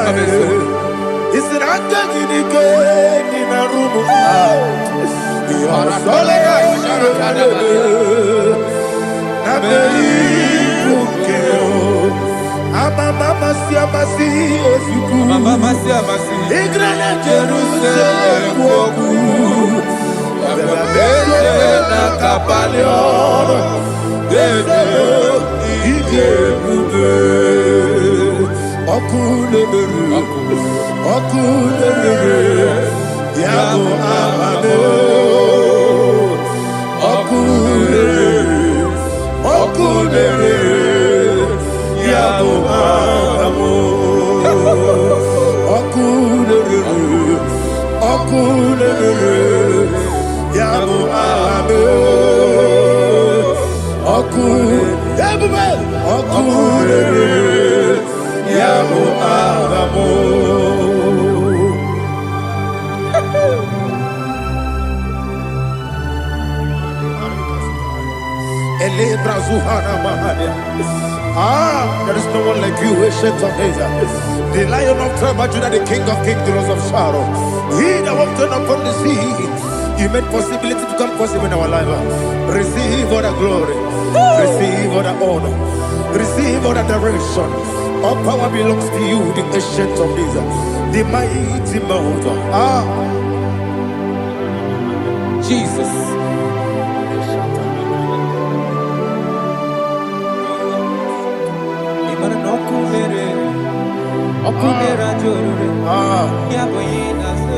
Isiraka gidike nina rumu. Yarasolega isharakadaba. Nabei ukeo. Mama siamasi osuku. Mama siamasi. Igrana Jerusalem woku. Bebe na kapaleon. Dede ije bube. Okulele. Yabo amado. Okulele. Yabo amo. Okulele. Yabo amo. Okulele. Yabo amo. There is no one like you, ancient of days. The Lion of tribe of Judah, the King of kings, the Rose of Sharon. He that walked upon the sea. You made possibility to come possible in our life. Receive all the glory. Receive all the honor. Receive all the direction. All power belongs to you, the ancient of days, the mighty mountain. Jesus. Okunera jorore. Yaboyina sa.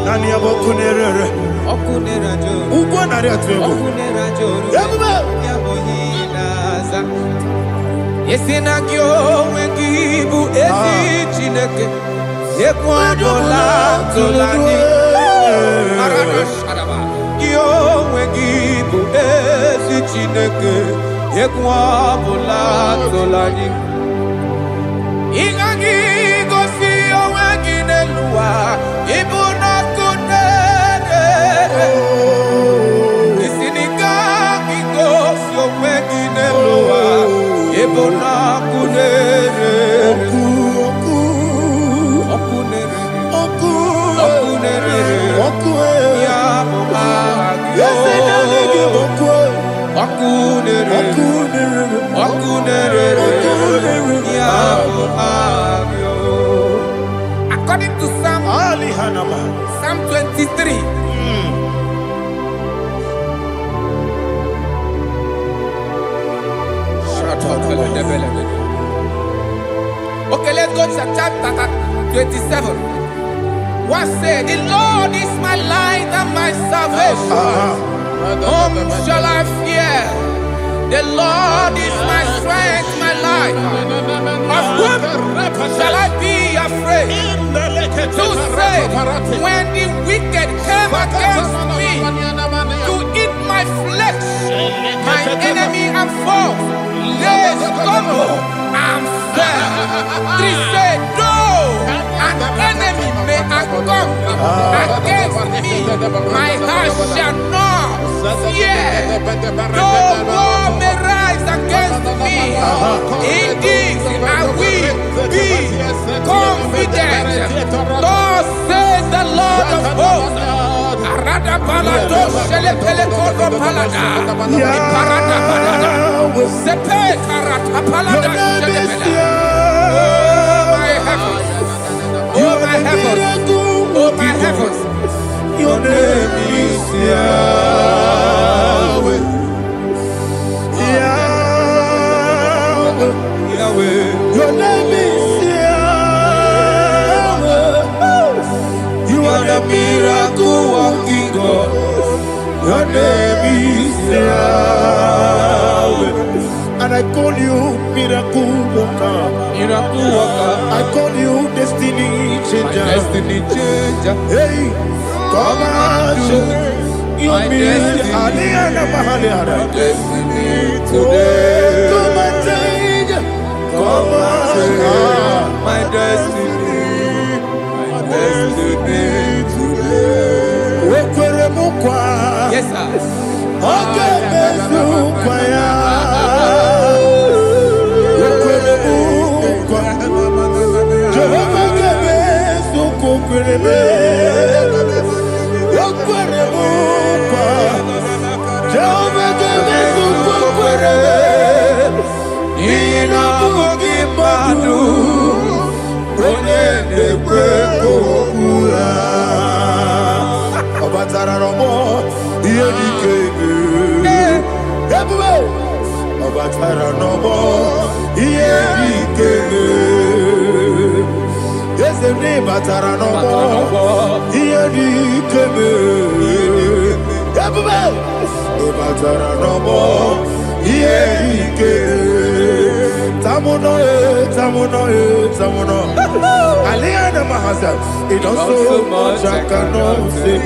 Nani abokunere. Okunera jorore. Ugwo nari atwego. Okunera jorore. Yaboyina sa. Yesina kyo wengibu esi chineke. Yekwabola tolani. Arana sharaba. Kyo wengibu esi chineke. Yekwabola tolani. Ingagi gosi owengi nelua ibuna kunere. Isinika gosi owengi nelua ibuna kunere. Okunere ya bohagyo. Okunere according to Psalm 23. Okay, let's go to chapter 27. What said, the Lord is my light and my salvation. Whom shall I fear? The Lord is my strength, my life. Of whom shall I be afraid? To say, when the wicked came against me to eat my flesh, my enemy and foe, they stumble and fell. 3 said, though an enemy may come against me, my heart shall not fear. Though war may rise against me, in this I will be confident. Thus says the Lord of hosts. Arada palado shele pele kodo palada. Iparada palada. Sepe karata palada shele pele. Oh my heavens, oh my heavens, your name is Yahweh. Yahweh, your name is Yahweh. You are the miracle working God. Your name is Yahweh. And I call you miracle worker. Miracle worker. I call you destiny changer. My destiny changer. Hey, come on, your destiny. My destiny today. Come on, change. Come on, my destiny. My destiny today. Yes, sir. Okay, it also much I cannot say.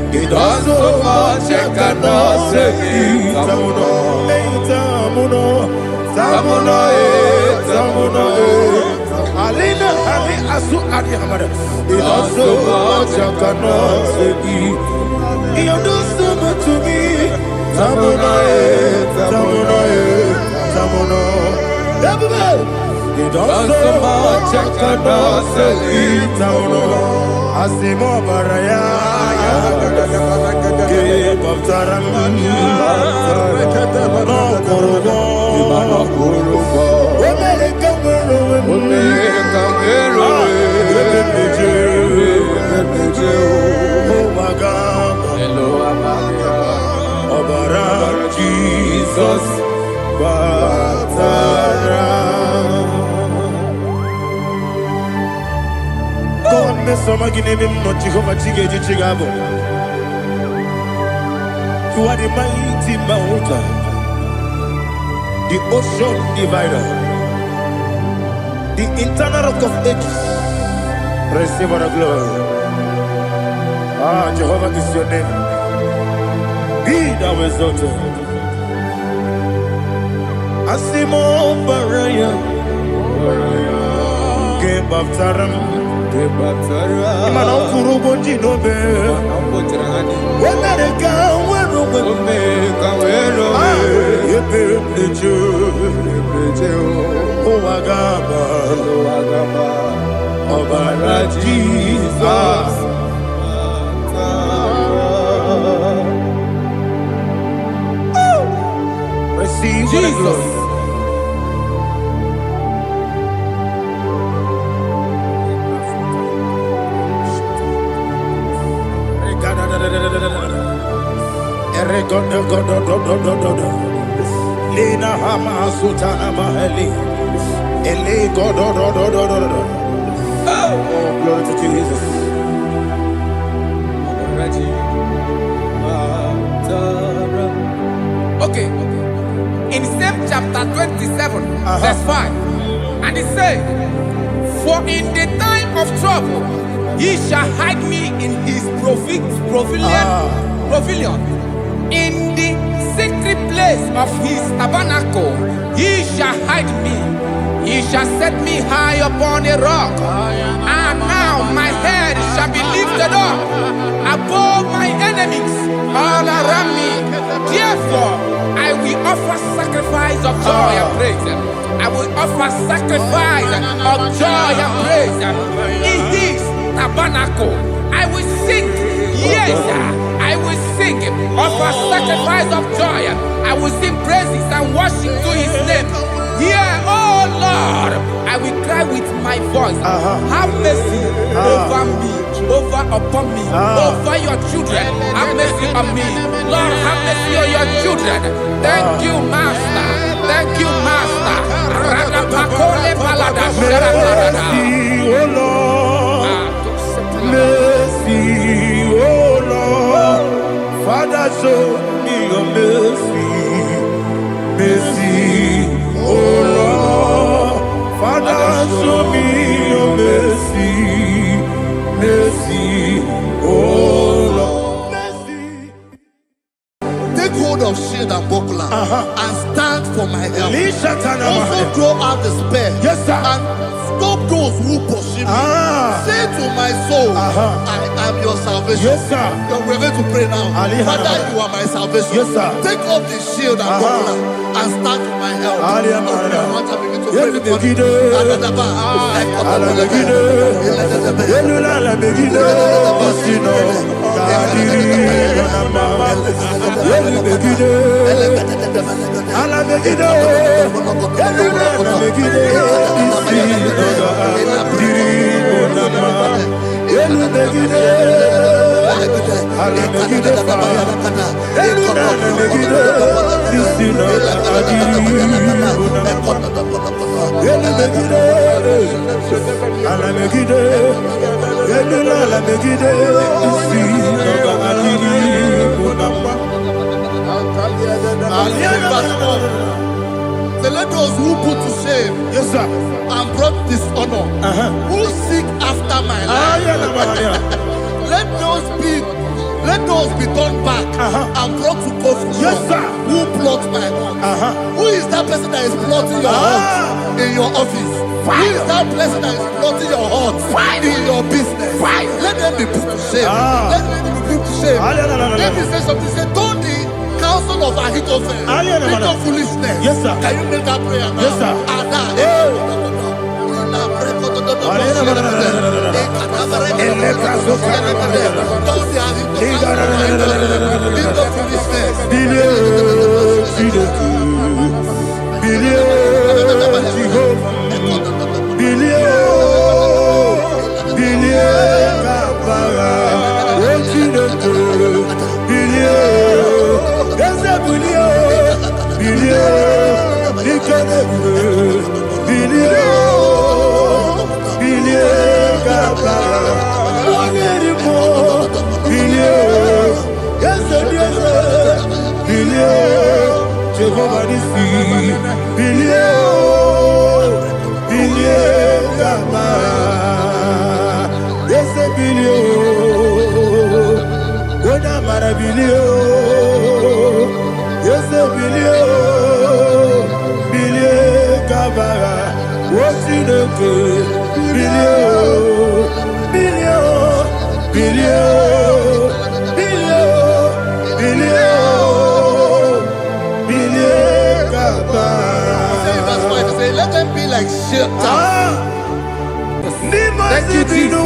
It also much I cannot say. Alina Ali Asu Adi Hamada. It also much I cannot say. You do so much to me. Tamuno. It also much I cannot say. Tamuno. Asimo Baraya. Give up Taramani. No Kurubo. Oh my God. Hello, You are the mighty mountain, the ocean divider, the internal rock of ages. Receive all the glory. Ah, Jehovah is your name. Be thou exalted. Asimo Baraya, Gebaptaram, Imano Kurubo Jinobe, Wenareka, Wero, Yepeju, Oagaba, Obara Jesus. Receive Jesus. Lena Hama Sutana Maheli. Ele God. Oh, glory to Jesus. Okay. In same chapter 27, verse 5, and it says, "For in the time of trouble, he shall hide me in his pavilion. In the secret place of his tabernacle, he shall hide me. He shall set me high upon a rock. And now my head shall be lifted up above my enemies all around me. Therefore, I will offer sacrifice of joy and praise. I will offer sacrifice of joy and praise. In his tabernacle, I will sing. Yes, I will sing. Offer sacrifice of joy. I will sing praises and worship to his name. Here, oh Lord, I will cry with my voice. Have mercy over me, upon me, over your children. Have mercy on me. Lord, have mercy on your children. Thank you, Master. Thank you, Master. Mercy, oh Lord. Mercy, oh Lord. Father, show me your mercy. Mercy, oh Lord. Father, show me your mercy. Mercy, oh Lord. Mercy. Take hold of shield and buckler and stand for my help. Also throw out despair. Yes, sir. And stop those who pursue me. Say to my soul, I am your salvation. Yes, sir. We're going to pray now. Father, you are my salvation. Yes, sir. Take off the shield and buckler and stand for my help. Let those who put to shame, yes, sir, and brought dishonor, who seek after my life, let those be turned back and brought to confusion. Yes, sir. Who plot my hurt? Who is that person that is plotting your hurt in your office? Who is that person that is plotting your hurt in your business? Let them be put to shame. Let them be put to shame. Let me say something. Say, don't the counsel of Ahithophel become foolishness. Yes, sir. Can you make that prayer now? Yes, sir. nobody see. Billion, Gama. Yes, a billion. When I'm at a billion. Yes, a billion, Gama. What's in the good? Billion, Gama. Say, let them be like shelter. Thank you, Jesus.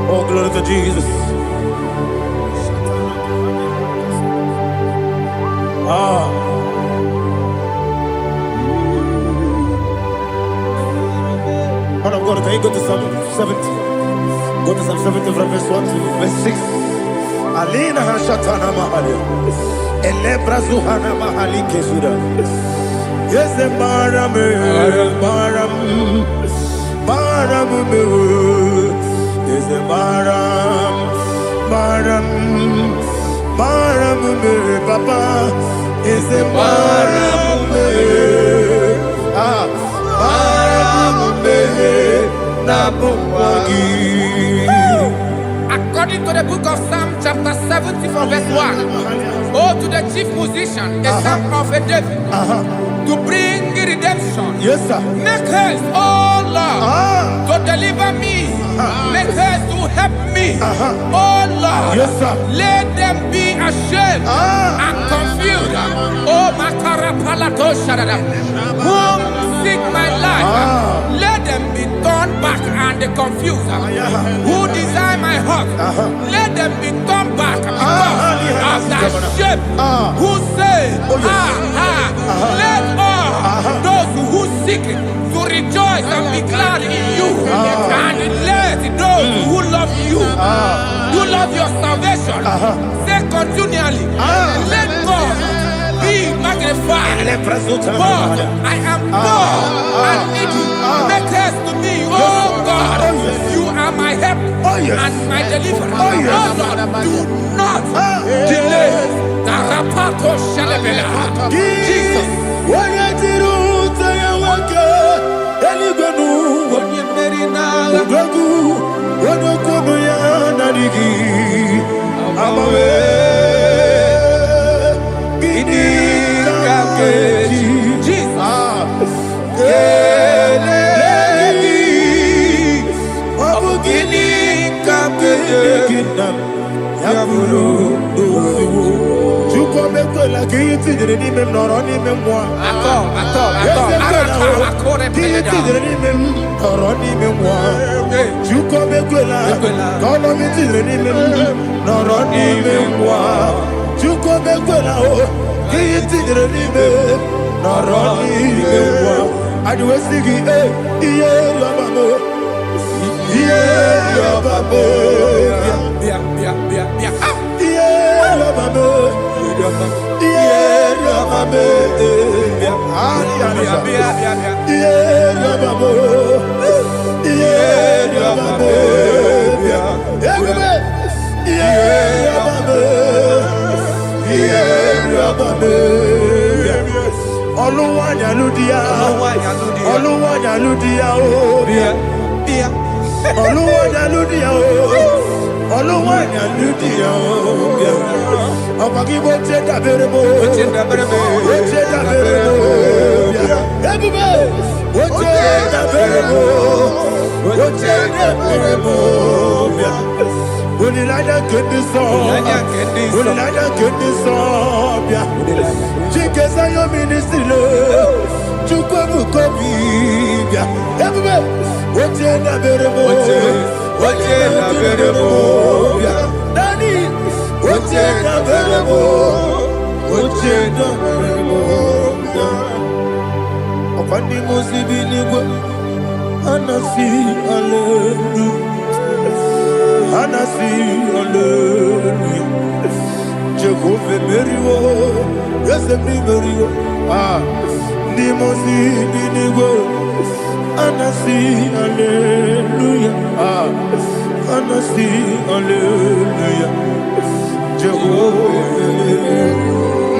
Oh, glory to Jesus. Man of God, can you go to Psalm 70? Go to Psalm 70 from verse 1 to verse 6. Alina Hashatana Mahalia. Elebra Zuhana Mahali Kesuda. Yes, the Baram, yes, the Baram, Papa, yes, the Baram, According to the book of Psalm chapter 70 from verse 1, oh, to the chief musician, a psalm of a David, to bring redemption. Yes, sir. Make haste, oh Lord, to deliver me. Make haste to help me. Oh Lord, yes, sir. Let them be ashamed and confused confused. Oh, Makarapalatoshadada. Whom seek my life, let them be turned back and confused. Who desire my heart, let them be turned back because of that shape. Who say, let all those who seek to rejoice and be glad in you, and let those who love you, who love your salvation, say continually, let God be magnified. God, I am poor and needy. Make haste to me, oh God. You are my help and my deliverer. Oh Lord, do not delay. Jesus.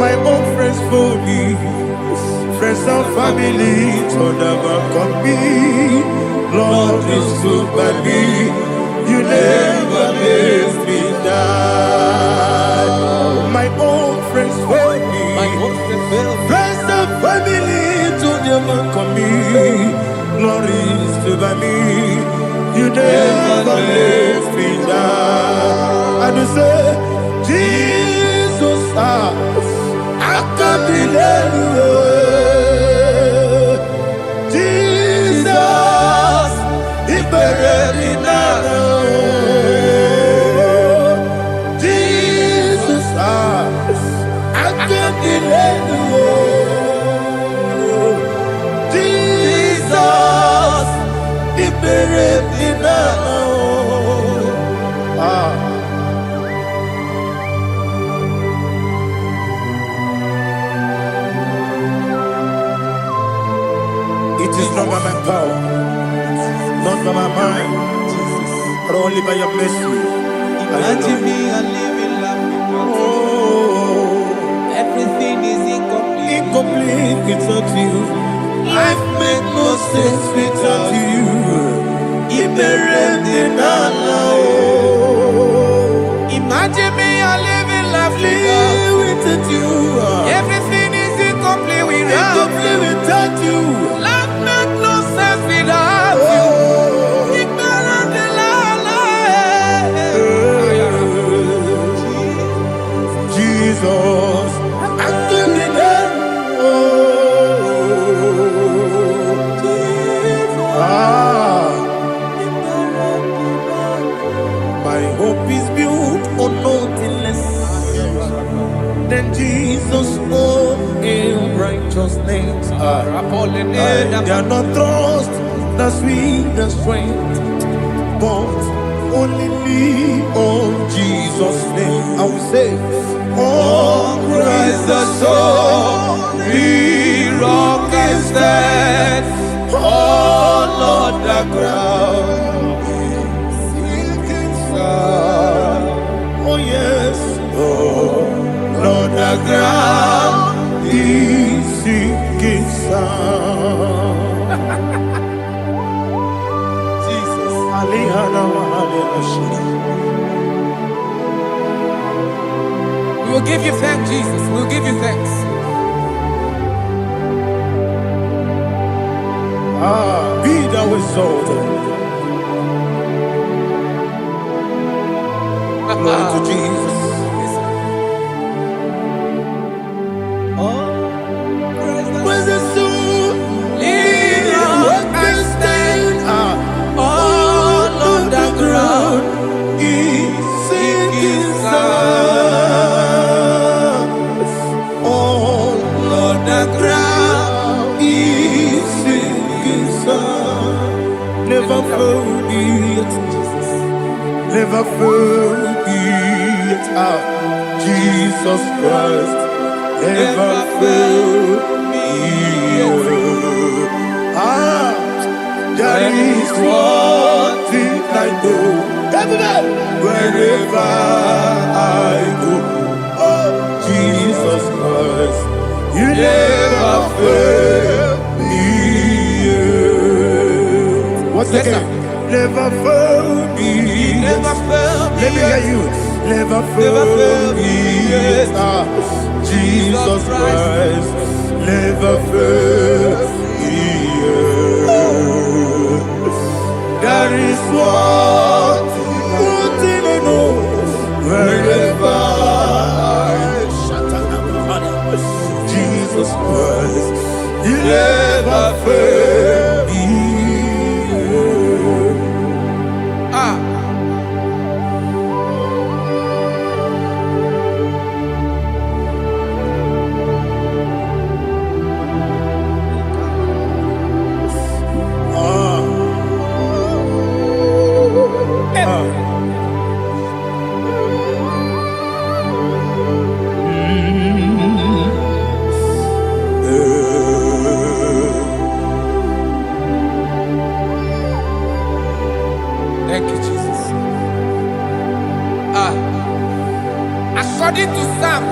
My own friends for me, friends and family to never come me. Lord is good by me, you never let me die. My own friends for me, friends and family to never come me. Lord is good by me, you never let me die. And you say, Jesus, I can't believe you. Jesus, He buried me now. Jesus, I can't believe you. Jesus, He buried me now. It is not by my power, not by my mind, but only by your mercy. Imagine me and living life. Oh, Everything is incomplete. incomplete without you. Life makes no sense without you. Imagine me and living life without you. Everything is incomplete Incomplete without you. Life makes no sense without you. Ignorant the Jesus, I My hope is built on nothing less than Jesus' own in righteousness. I cannot trust the sweetest strength, but only lean on Jesus' name. I will say, oh, Christ the solid rock is dead. Oh, Lord, the ground is sinking sand. Oh, yes, oh, Lord, the ground is sinking sand. Jesus, we will give you thanks, Jesus. We will give you thanks. Be thou exalted. Glory to Jesus. Where's the soul? Lean on and stand. All on the ground is sinking sand. All on the ground is sinking sand. Never forget, never forget, Jesus Christ. Never forget. There is one thing I know. Wherever I go, oh, Jesus Christ, you never fail me. What's that? Never fail me. Never fail me. Let me hear you. Never fail me. Jesus Christ, never fail me. There is one thing I know. Wherever Jesus Christ, you never fail me. Thank you, Jesus. According to Psalm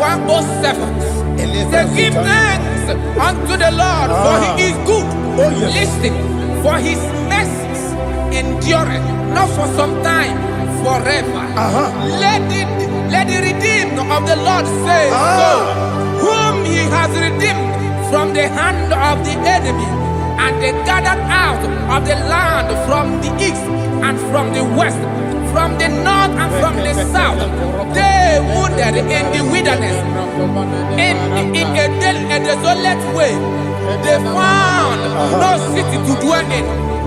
107, say, give thanks unto the Lord, for he is good. Oh, yes. Listen, for his mercies endureth, not for some time, forever. Let the redeemed of the Lord say so, whom he has redeemed from the hand of the enemy, and they gathered out of the land from the east and from the west, from the north and from the south. They wandered in the wilderness, in a desolate way. They found no city to dwell in,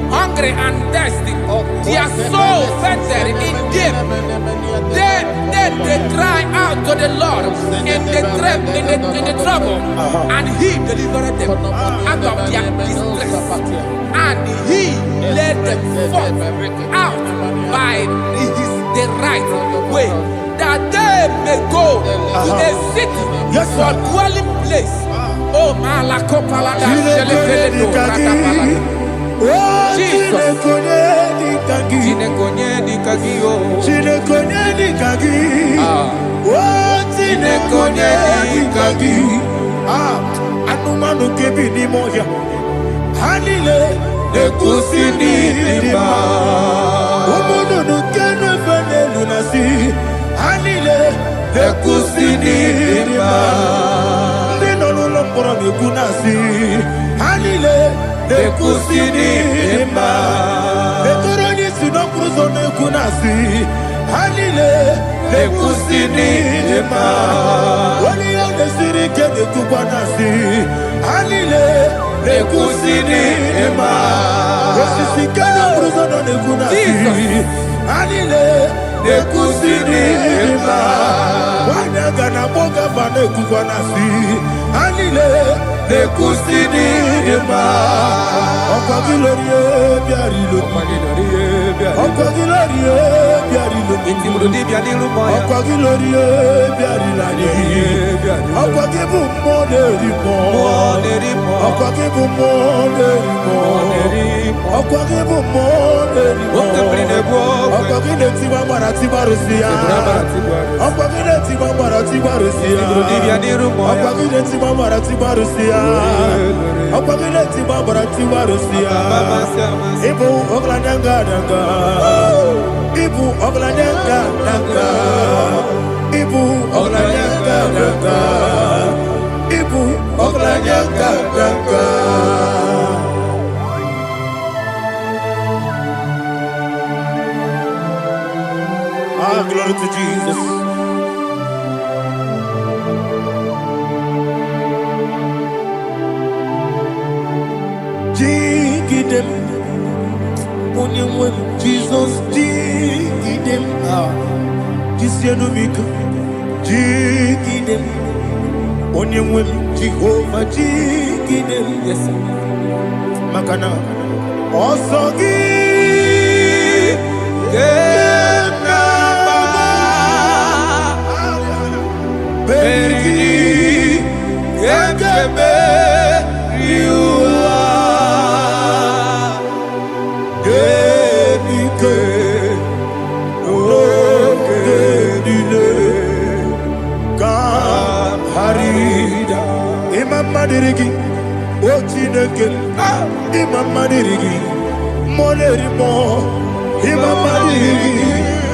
hungry and thirsty. Their soul fainted in deep. Then they cry out to the Lord in the trouble, and he delivered them out of their distress. And he led them forth out by the right way, that they may go to a city for dwelling place. Oh, Malakopalada, Jesus. Anumanu kebi ni moja Hanile Nekusini lima Umudu nukene fene lunasi Hanile Nekusini lima Nino nulambura nikunasi Hanile Nekusini lima Netoroni sinokruzo nekunasi Hanile Nekusini lima Wali ya nesiri kene kubanasi Hanile nekusini ema. Osisi kenya bruzo no nekunasi. Anile nekusini ema. Wanyaga na boga ba nekukwanasi. Anile nekusini ema. Okwagilorie biarilo. Okwagilorie biarilo. Intimudi biadilu moya. Okwagilorie biarilani. Okwagibu moderimo. Okwagibu moderimo. Okwagibu moderimo. Okwagile tiwa marati barusia. Okwagile tiwa marati barusia. Okwagile tiwa marati barusia. Okwagile tiwa marati barusia. Ibu oglanyanga danga. Ibu oglanyanga danga. Ibu oglanyanga danga. Ibu oglanyanga danga. Ah, glory to Jesus. Jigidem, onimwe Jesus, jigidem, jisienumika, jigidem, onimwe Jehovah, jigidem, yes, makana, osogi, kena baba, berigi, kekebe, Madirigi, Ochineke, Imam Madirigi, Molerimo, Imam Madirigi,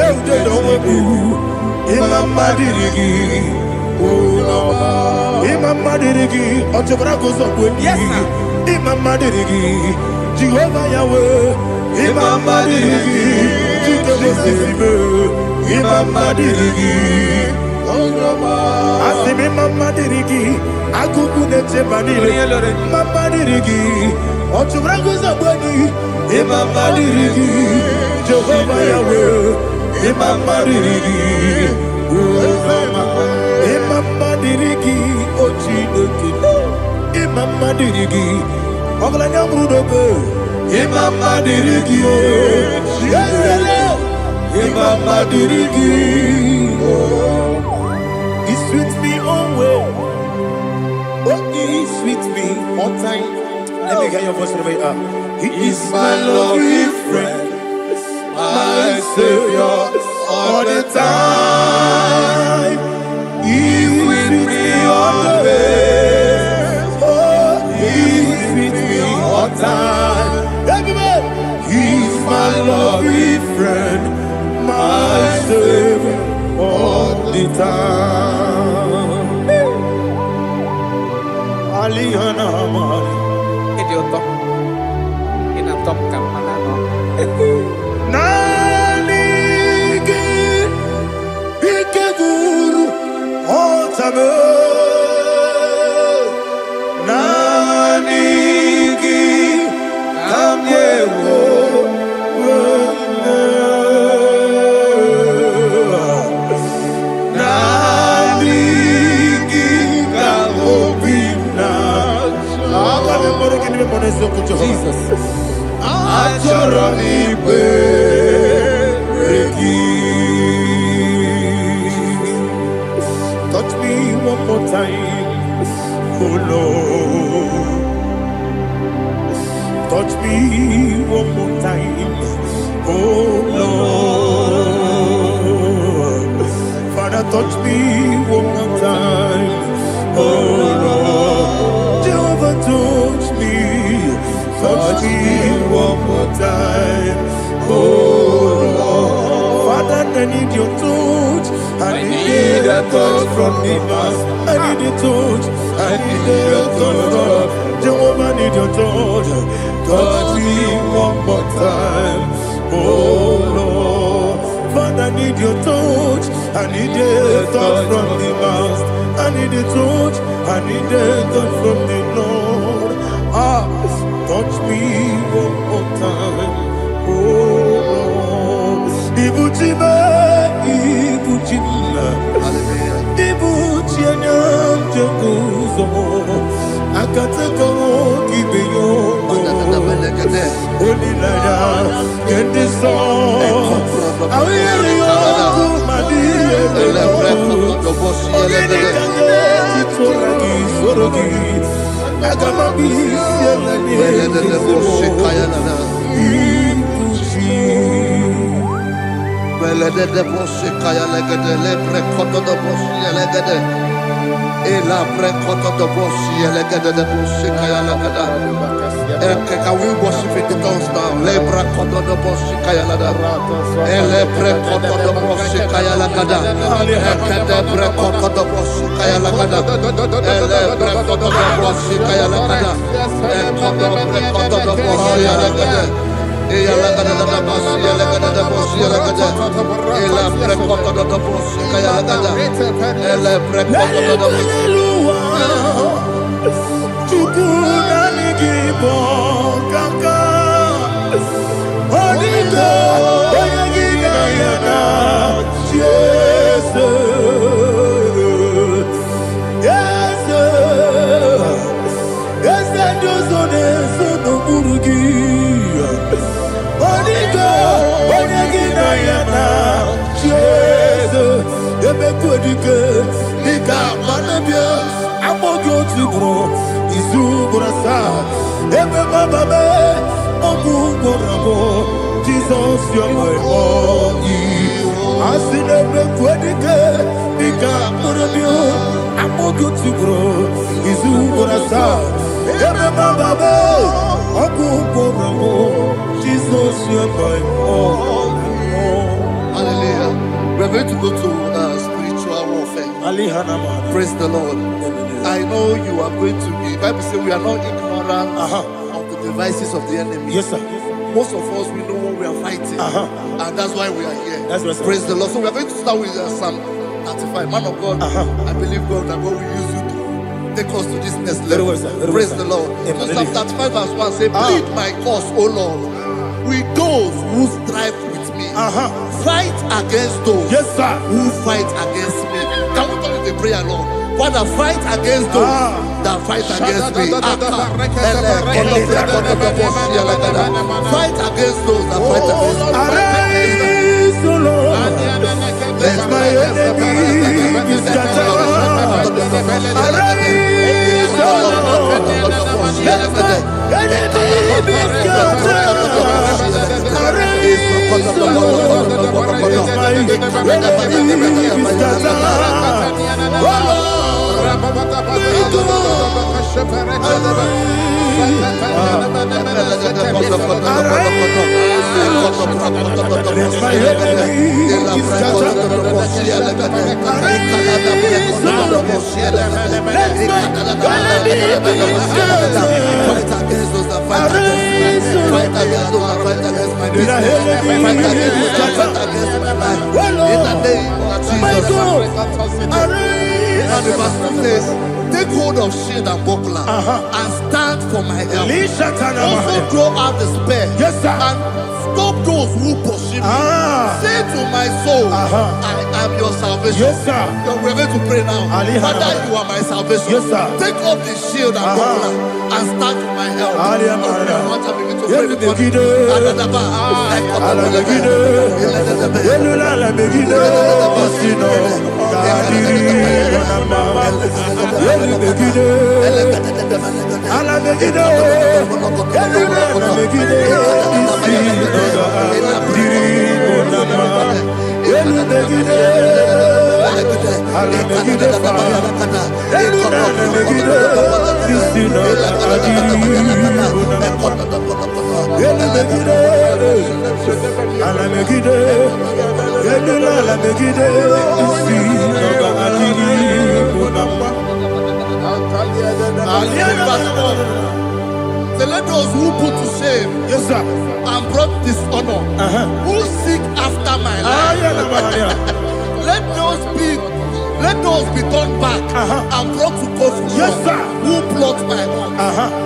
Eudedowebu, Imam Madirigi, Imam Madirigi, Otobrako Zobweni, Imam Madirigi, Jehovah Yahweh, Imam Madirigi, Jikebosebe, Imam Madirigi, Asimi Mama Dirigi, Akuku de Chebanile, Mama Dirigi, Ochurango Zabani, Mama Dirigi, Jehovah Yahweh, Mama Dirigi, Mama Dirigi, Ochineke, Mama Dirigi, Oglanya Brudobe, Mama Dirigi, Mama Dirigi, He's with me always. Oh, he's with me all time. Let me hear your voice the way up. He is my lovely friend, my Savior all the time. He's with me always. Oh, he's with me all time. Everybody, he's my lovely friend, my Savior all the time. Aliana Mari. Idioto. Inatom kampana. Nanigi Ikeguru Otame. Nanigi Kamyewo. Jesus. Touch me one more time, oh Lord. Touch me one more time, oh Lord. Father, touch me one more time, oh Lord. Jehovah, touch me. Touch me one more time, oh Lord. Father, I need your touch. I need a touch from the Master. I need a touch. I need a touch from Jehovah. I need your touch. Touch me one more time, oh Lord. Father, I need your touch. I need a touch from the Master. I need a touch. I need a touch from the Lord. Touch me one more time. Oh Lord. Ibuchime, Ibuchimla. Ibuchianyam Jaguzo. Akateko Kibeyo. Only Lada, get this song. I hear you, Madi. Can we worship in the tongues now? Lebra koto do boshi kaya lada. Elebre koto do boshi kaya lada. Elebre koto do boshi kaya lada. Elebre koto do boshi kaya lada. Elebre koto do boshi lada. Eya lada da boshi lada da boshi lada. Elebre koto do boshi kaya lada. Elebre koto do boshi. IGBO kaka Onigo Oyagina yana Jesus Yes Dozone Sono Murugi Onigo Oyagina yana Jesus Ebekodike Nika Manabia Amogo Tibro Izubrasa, Ebe Bababe, Oguborabo, Jesus, you're my all. I see the Quedica, Nika Murabio, Amogo Tibro, Izubrasa, Ebe Bababe, Oguborabo, Jesus, you're my all. Hallelujah. We're going to go to spiritual warfare. Praise the Lord. I know you are going to be. The Bible says we are not ignorant of the devices of the enemy. Yes, sir. Most of us, we know what we are fighting. And that's why we are here. That's right, sir. Praise the Lord. So we are going to start with Psalm 35. Man of God, I believe God that God will use you to take us to this next level. Very well, sir. Praise the Lord. So Psalm 35 verse 1 say, plead my cause, O Lord, with those who strive with me. Fight against those who fight against me. Can we turn the prayer, Lord? Father, fight against those that fight against me. Fight against those that fight against me. Arise, O Lord, let my enemy be scattered. Arise, O Lord, let my enemy be scattered. Arise, O Lord, let my enemy be scattered. Oh Lord, and the verse says, take hold of shield and buckler and stand for my help. Also draw out the spear and stop those who pursue me. Say to my soul, I am your salvation. We're going to pray now. Father, you are my salvation. Take off the shield and buckler and stand for my help. So let those who put to shame and brought dishonor, who seek after my life, let Let those be turned back and brought to court. Yes, sir. Who plot my heart?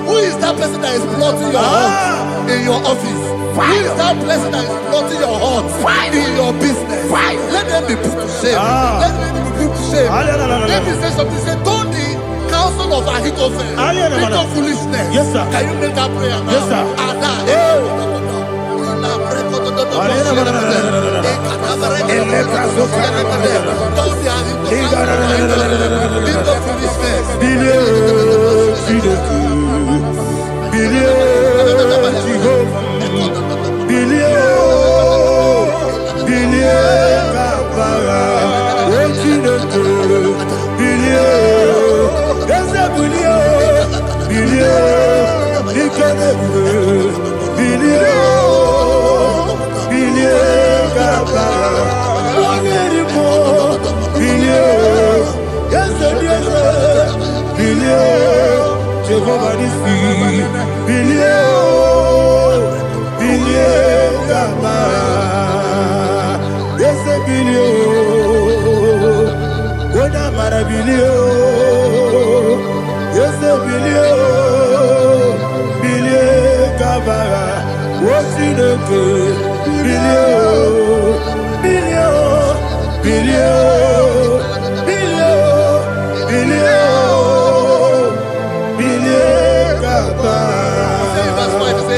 Who is that person that is plotting your heart in your office? Who is that person that is plotting your heart in your business? Let them be put to shame. Let them be put to shame. Let me say something. Say, don't the counsel of Ahithophel think of foolishness. Yes, sir. Can you make that prayer now? Yes, sir.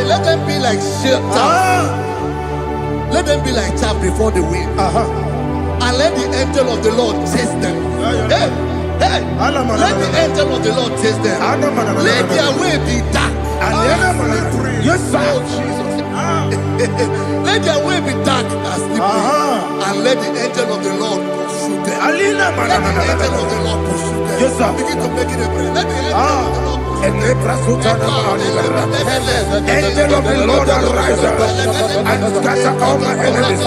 Let them be like chaff. Let them be like chaff before the wind. And let the angel of the Lord chase them. Hey, let the angel of the Lord chase them. Let their way be dark. Yes, sir. Let their way be dark and slippery. And let the angel of the Lord pursue them. Let the angel of the Lord pursue them. Yes, sir. Begin to make it a prayer. Let the angel of the Lord Angel of the Lord arise and scatter all my enemies.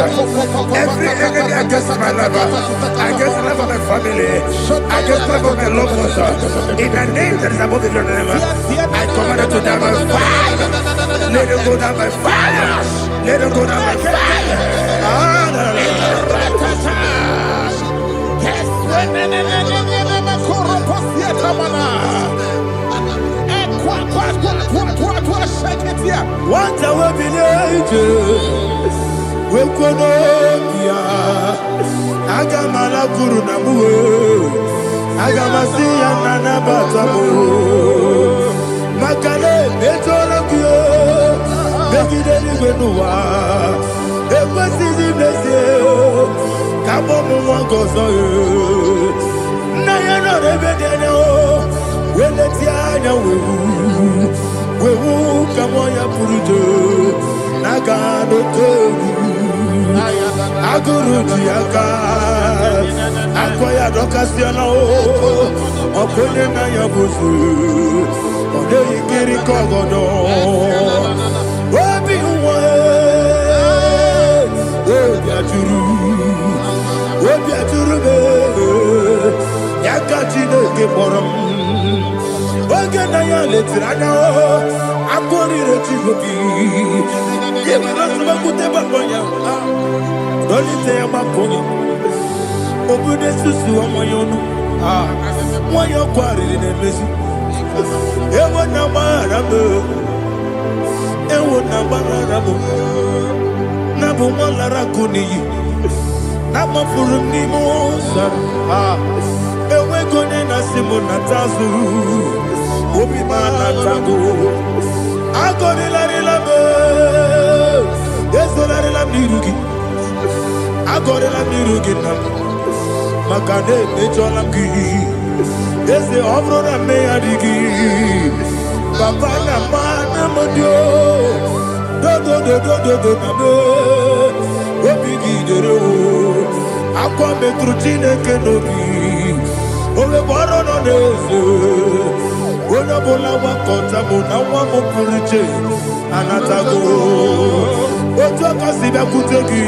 Every enemy against my lover, against the life of my family, against the life of my loved ones. In the name that is above the name, I command it to die by fire. Let it go down by fire. Let it go down by fire. What a village, we could Agamala Kurunamu, Agamasia Nana Batamu, Makale, Betolakio, Begideni Benua, Equasi Blessio, Kabomu Gozo, Nayana Rebedeno, Weletiana. Wewu kamoya purujo nagano togu aguru diaka akoya dokasiana o okone na yabuzu ode ikiri kogodo obi uwe obi aturu be yakati no keporom oge na ya letirana o akori rechigobi ye bana kute bakonya dolite ya bakonya obude susu amoyonu moyo kwari ne mesu ewo na marabe na bu molara kuni na mafuru ni mosa ewe gone na simu na tazu obi mana tango agore la relabe yeso la relabe nirugi agore la nirugi na makane mejola ki yese obro na me adigi papa na mana modio do na me obi gidero akwa metrutine kenobi owe boro no neze ona bola wakota bona wa mopuriche anatago ojo kasiba kutegi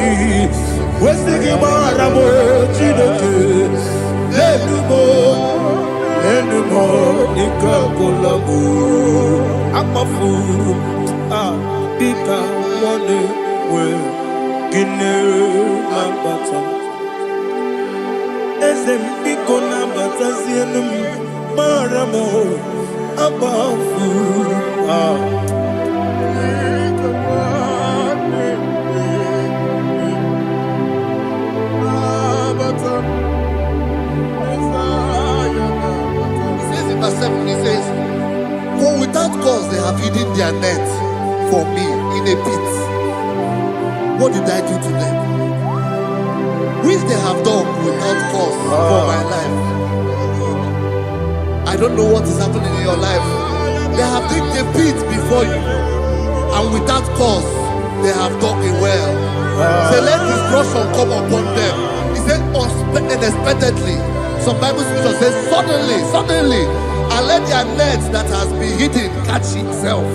wesigi maramo chineke enumo nikakolabu akmafuru dika one we gine mambata Esempikona batazienum maramo abafu. Verse 7, he says, for without cause they have hidden their net for me in a pit. What did I do to them? Which they have done without cause for my life. I don't know what is happening in your life. They have digged a pit before you, and without cause they have dug a well. Say, let destruction come upon them. He said, unexpectedly. Some Bible scripture says, suddenly, and let their net that has been hidden catch itself.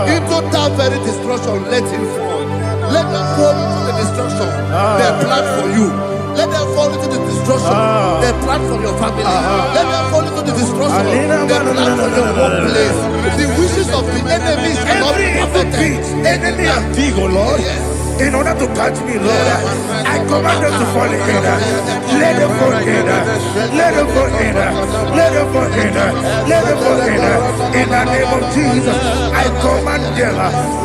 Into that very destruction, let it fall. Let them fall into the destruction they plan for you. Let them fall into the destruction they plan for your family. Let them fall into the destruction they plan for your workplace. The wishes of the enemy shall not be perfected. Enemy and dig, oh Lord. Yes. In order to catch me, Lord, I command them to fall in. Let them fall in. Let them fall in. Let them fall in. Let them fall in. In the name of Jesus, I command them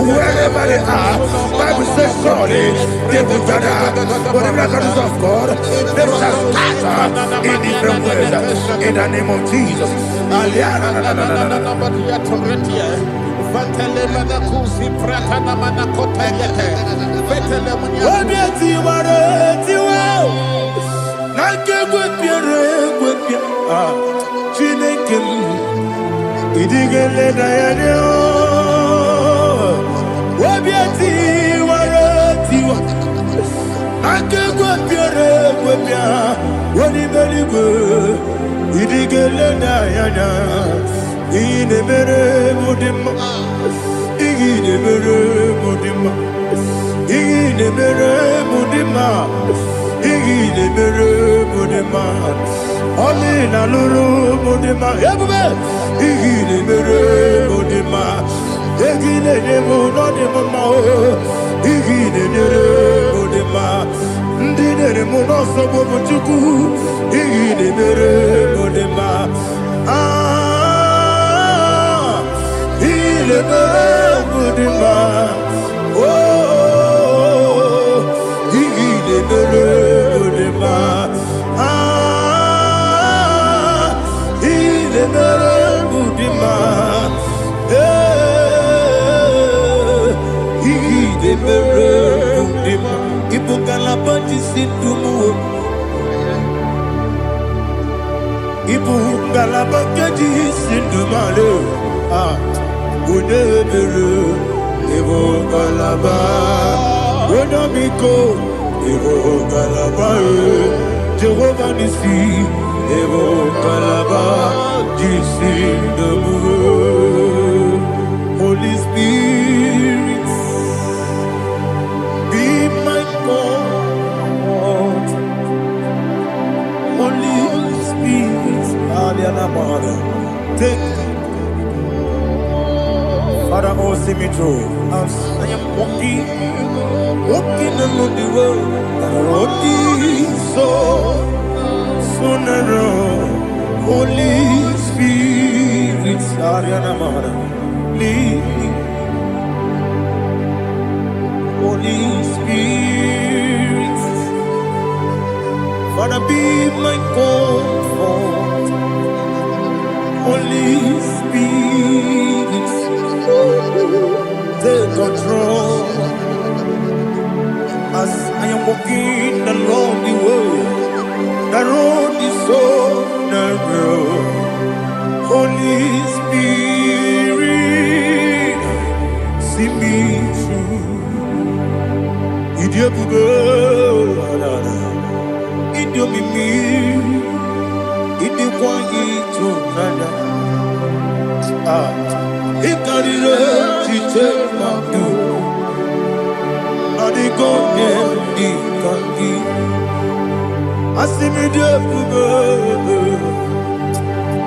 wherever they are. Bible says, surely they will gather. Whatever that is of God, they shall scatter in different ways. In the name of Jesus. Jehovah Nissi, Evo Kalaba, Holy Spirit, be my God. Holy Spirit, take Father, oh, see me through. As I am walking along the road, so narrow. Holy Spirit, lead me. Holy Spirit, Father, be my comfort. Holy Spirit, take control. As I am walking along the road is so narrow. Holy Spirit, see me through. Idiabugo, Idiomimi, Idiquanito, Nana. Ikarire, Chitemadu.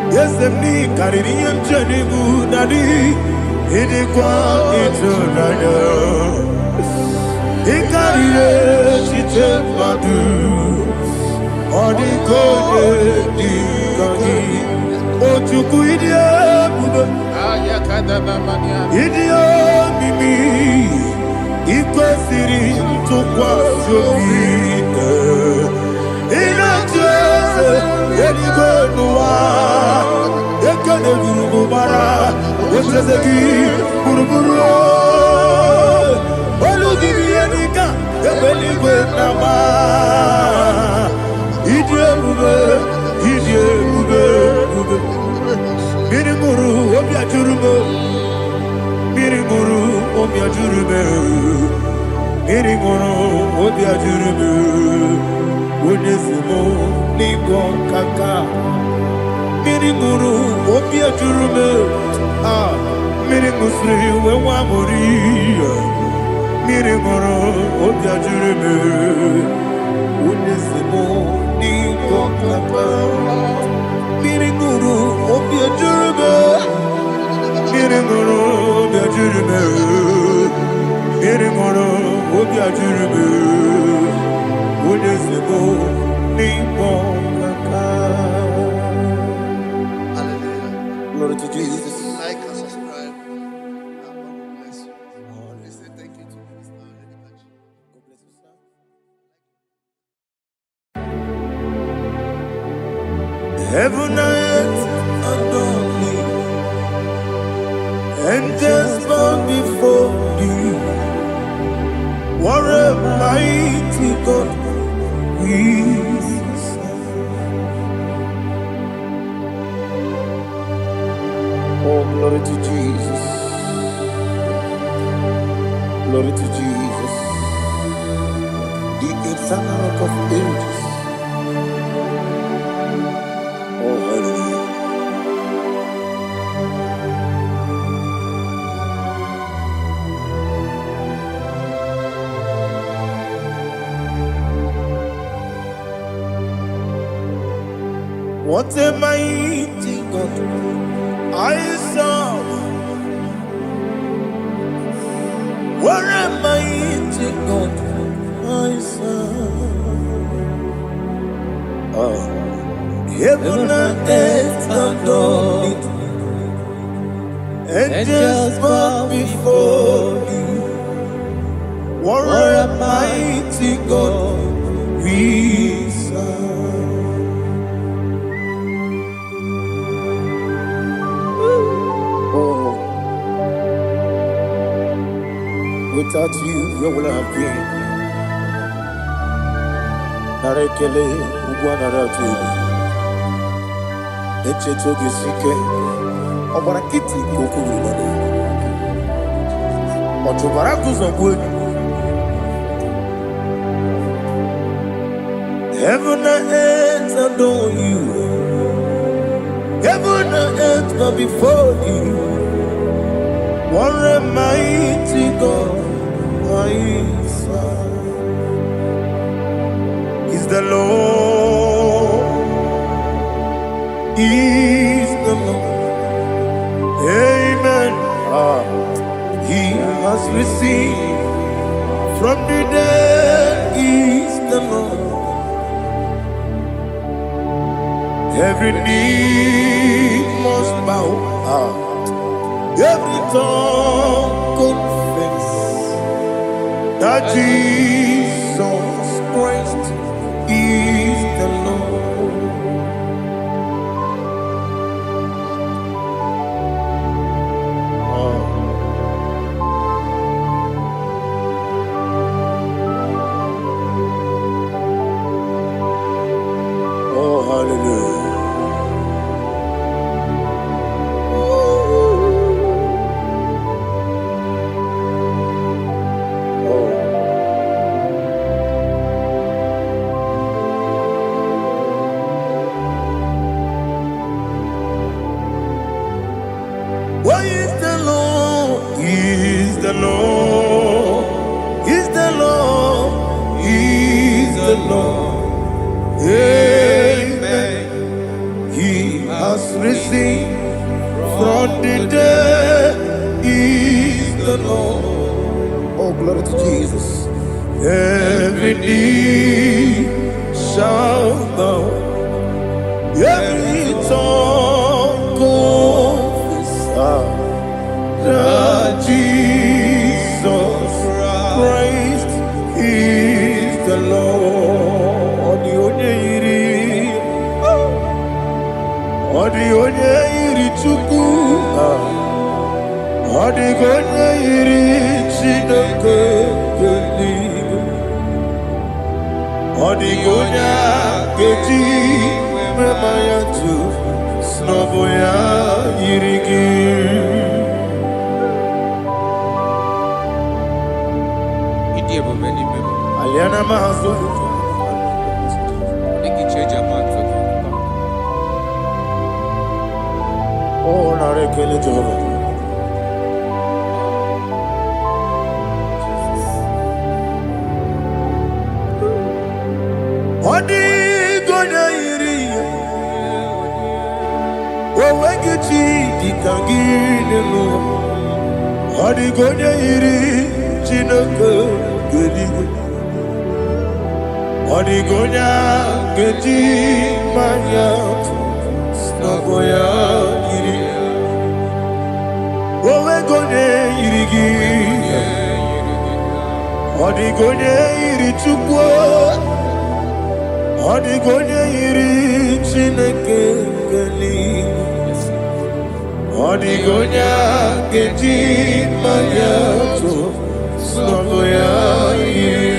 Yes, me Caribbean Janibu Nadi, Idikwa Itunada, Ikarire Chitemadu, or Glory to Jesus. Like and subscribe. And God will bless you. We say thank you to Minister Lady. God bless you, sir. Heaven and earth adore me, angels bow before thee. What a mighty God we serve. Oh, glory to Jesus. Glory to Jesus. The eternal rock of ages. Oh, hallelujah. What a mighty God I serve. What a mighty God I serve. Oh. Heaven and earth adore it, angels bow before thee. What a mighty God we serve. Oh, without you, where would I have been? Narekele, Ugwanaratu. Echetogizike, Obarakiti Kokuru, Otobarakuzo. Heaven and earth adore you. Heaven and earth bow before you. What a mighty God I serve. Is the Lord. Is the Lord. Amen. He has received from the dead. Is the Lord. Every knee must bow. Every tongue confess that Jesus Christ is the Lord. Oh, hallelujah. Why is the Lord? Is the Lord? Is the Lord? Is the Lord? Amen. bow. Every tongue confess that Jesus Christ is the Lord. Odi iri chuku, odi iri chineke keligo, odi keji memaya tu snoboya irigi. Aliana mahazo. Oh, na rekele Jehovah. Odi gonya iri, wewegichi dikangine lo. Odi gonya iri, chineke geligo. Odi gonya keji maya, snaboya iri. Wewegonye irigi, odi gonya iri chukwo. Odi gonya iri chineke geligo. Odi gonya keji maya to snaboya iri.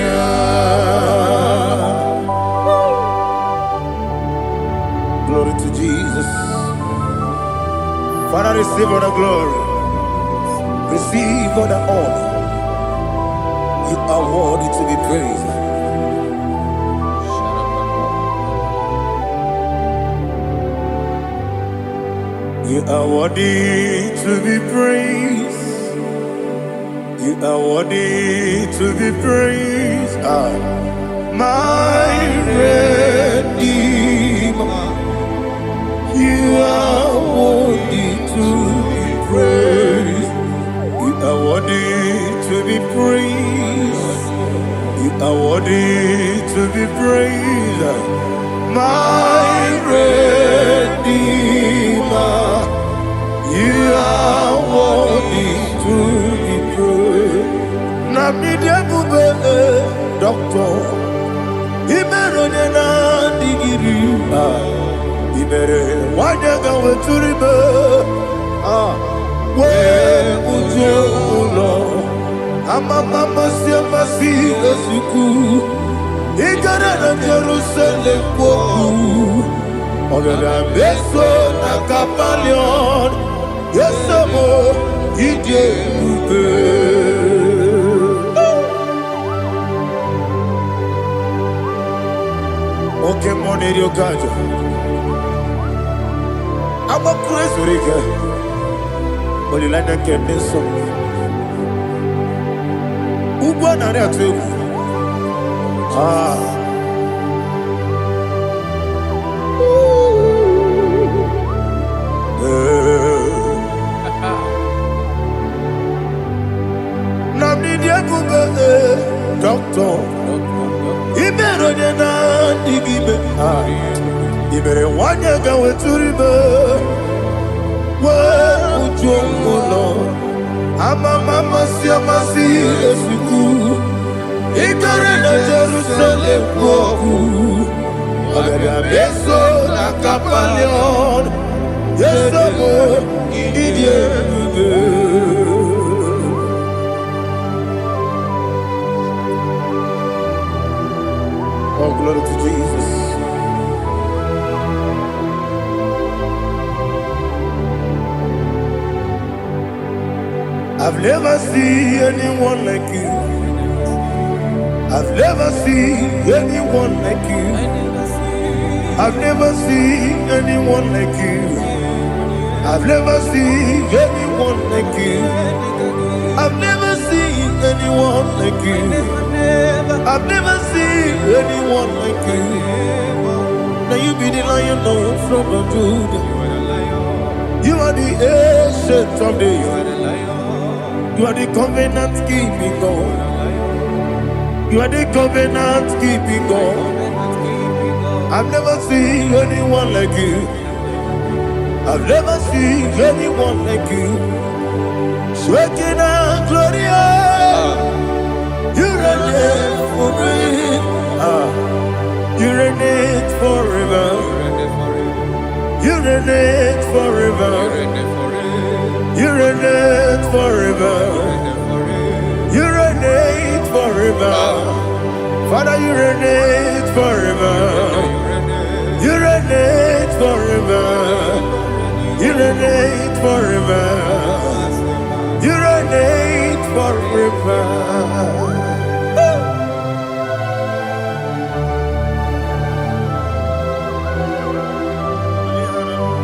Glory to Jesus. Father, receive all the glory. Receive all the honor. You are worthy to be praised. You are worthy to be praised. You are worthy to be praised. My Redeemer. You are worthy to be praised. You are worthy to be praised. You are worthy to be praised. My Redeemer. You are worthy to be praised. Namidebube doctor. Imeronena digiri. Ibere wanyaga weturibe we ujulo amama masi esuku igara na Jerusalem kwoku ogara beso na kapalion yesemo ije ube oke moneri okajo I'm a crazy rigger, but you like that can be so. Who won on that too? Doctor, he better than I dig him. You better want to go to river. Well, Lord, I'm a mama, see, as you go. He got in Jerusalem, I'm a beso, like a palion. Yes, I'm a idiot. Oh, glory to Jesus. I've never seen anyone like you. I've never seen anyone like you. I've never seen anyone like you. I've never seen anyone like you. I've never seen anyone like you. I've never seen anyone like you. Now you be the Lion from the Judah. You are the ancient of days. You are the covenant keeping God. You are the covenant keeping God. I've never seen anyone like you. I've never seen anyone like you. Shekinah Gloria, you reign for me. You reign forever. You reign forever. You reign forever. You reign forever. Father, you reign forever. You reign forever. You reign forever. You reign forever.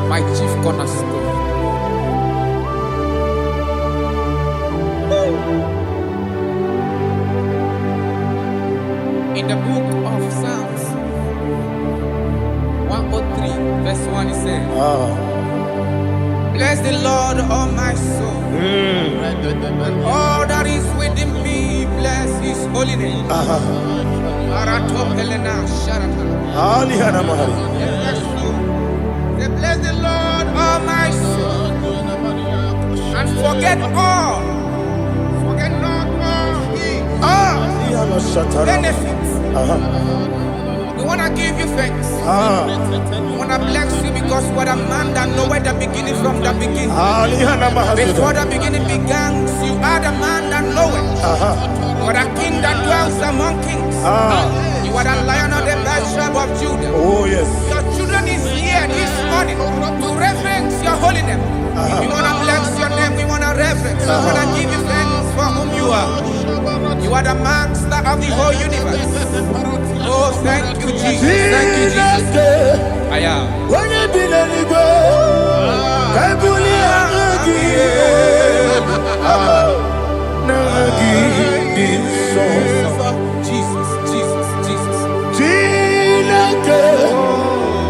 My chief cornerstone. In the book of Psalms 103, verse 1, it says, bless the Lord, all my soul. All that is within me, bless his holy name. Say, bless the Lord, all my soul, and forget all. Forget not all his benefits. We want to give you thanks. We want to bless you because what a man that knoweth the beginning from the beginning. Before the beginning began, you are the man that knoweth. What a king that dwells among kings. You are the Lion of the tribe of Judah. Oh yes. Your children is here this morning to reverence your holy name. We want to bless your name. We want to reverence. We want to give you thanks for whom you are. You are the master of the whole universe. Oh, thank you, Jesus. Thank you, Jesus. I am. When you be the nigga, I Jesus, Jesus, Jesus.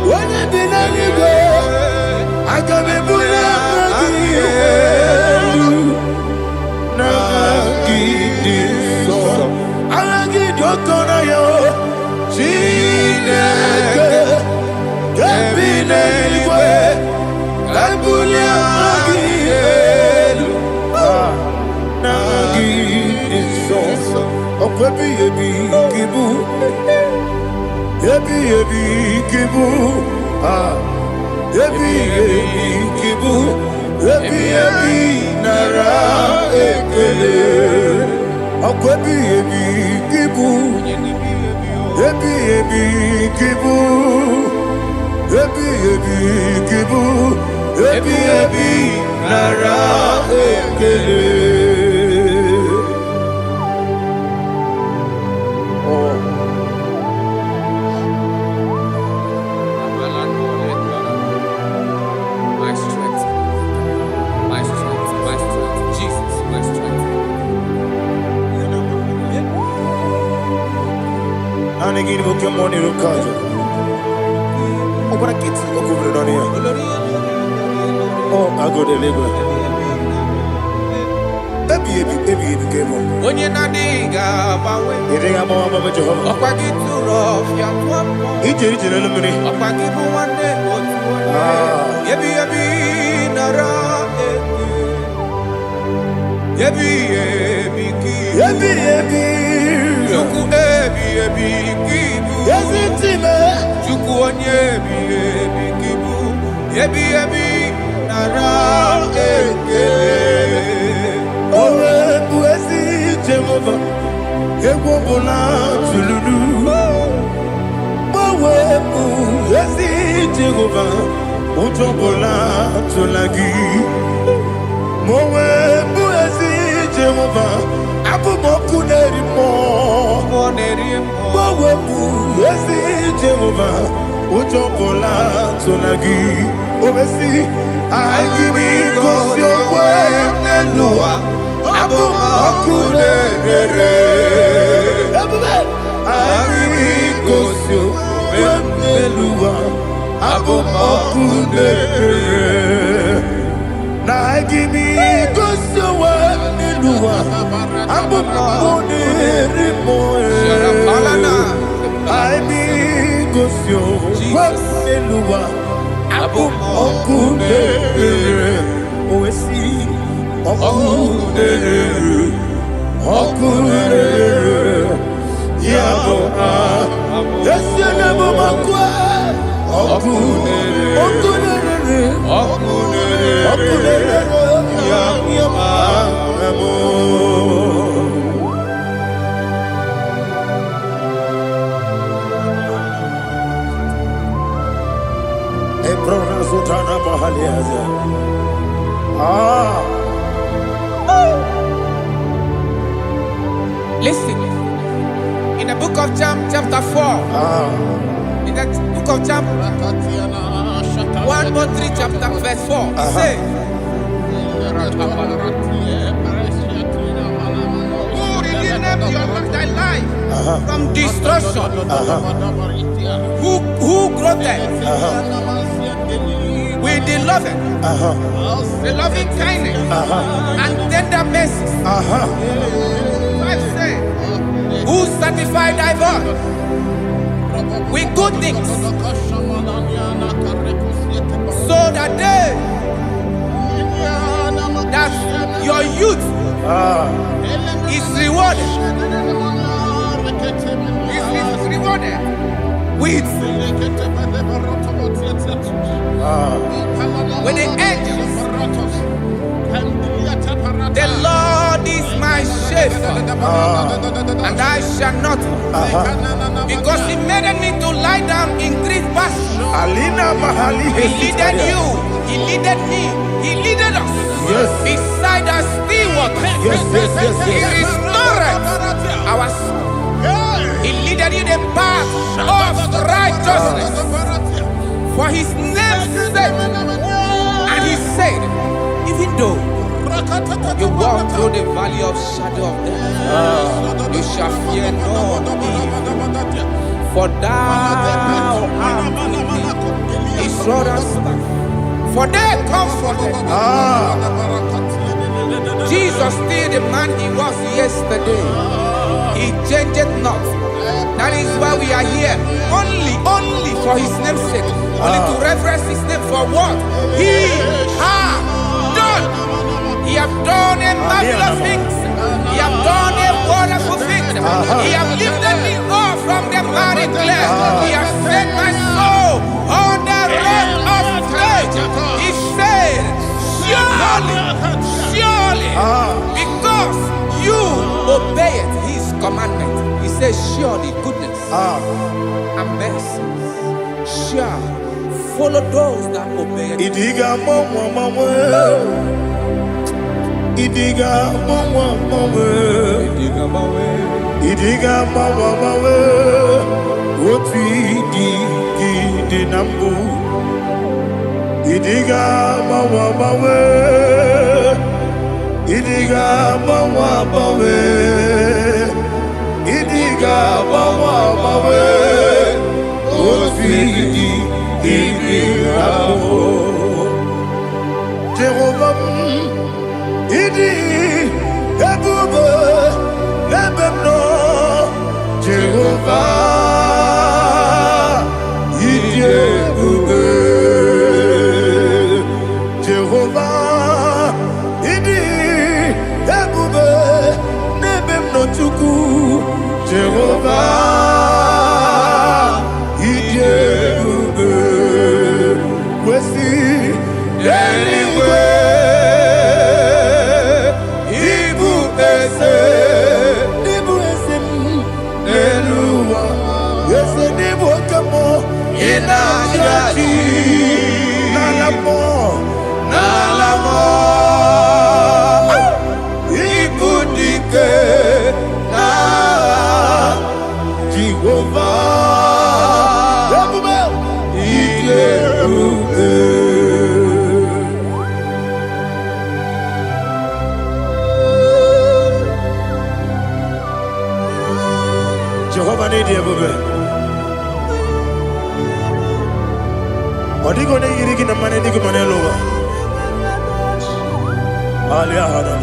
When you be the nigga, I can be gosio eluwa okune oesi okune yabo esiene bo makwa okune yabo Listen, in the book of John, chapter 4, in the book of John 1:3, chapter verse 4, it says, who redeemed thy life from destruction, who groweth with the loving kindness and tender mercies. Who satisfy thy voice with good things, so that your youth is rewarded. Is rewarded with the angels. The Lord is my shepherd, and I shall not want, because He made me to lie down in green pastures. He leaded you, He leaded me, He leaded us beside the still waters. He restored our soul. He leaded you the path of righteousness for His name's sake. And He said, even though you walk through the valley of shadow of death, you shall fear no evil, for thou art with me. His rod and staff, for they comforted. Jesus still the man He was yesterday. He changed not. That is why we are here. Only for His name's sake. Only to reverence His name for what He has done. He have done a marvelous things. He have done a wonderful thing. He have lifted me up from the miry clay. He has set my soul on the rock of faith. He said, surely, because you obeyed His commandment. He says, surely goodness and mercy shall follow those that obey. Idiga mawe woti di nambu. Idiga mawe Idiga mawe woti di nambu. Jehovah Idi ebube lebemno Jehovah Idi ebube Jehovah Idi ebube lebemno chuku Jehovah Idi ebube wesi anyway. Jehovah need you, baby. Odigo ne yiri kina mane digo mane lowa. Ali ahana.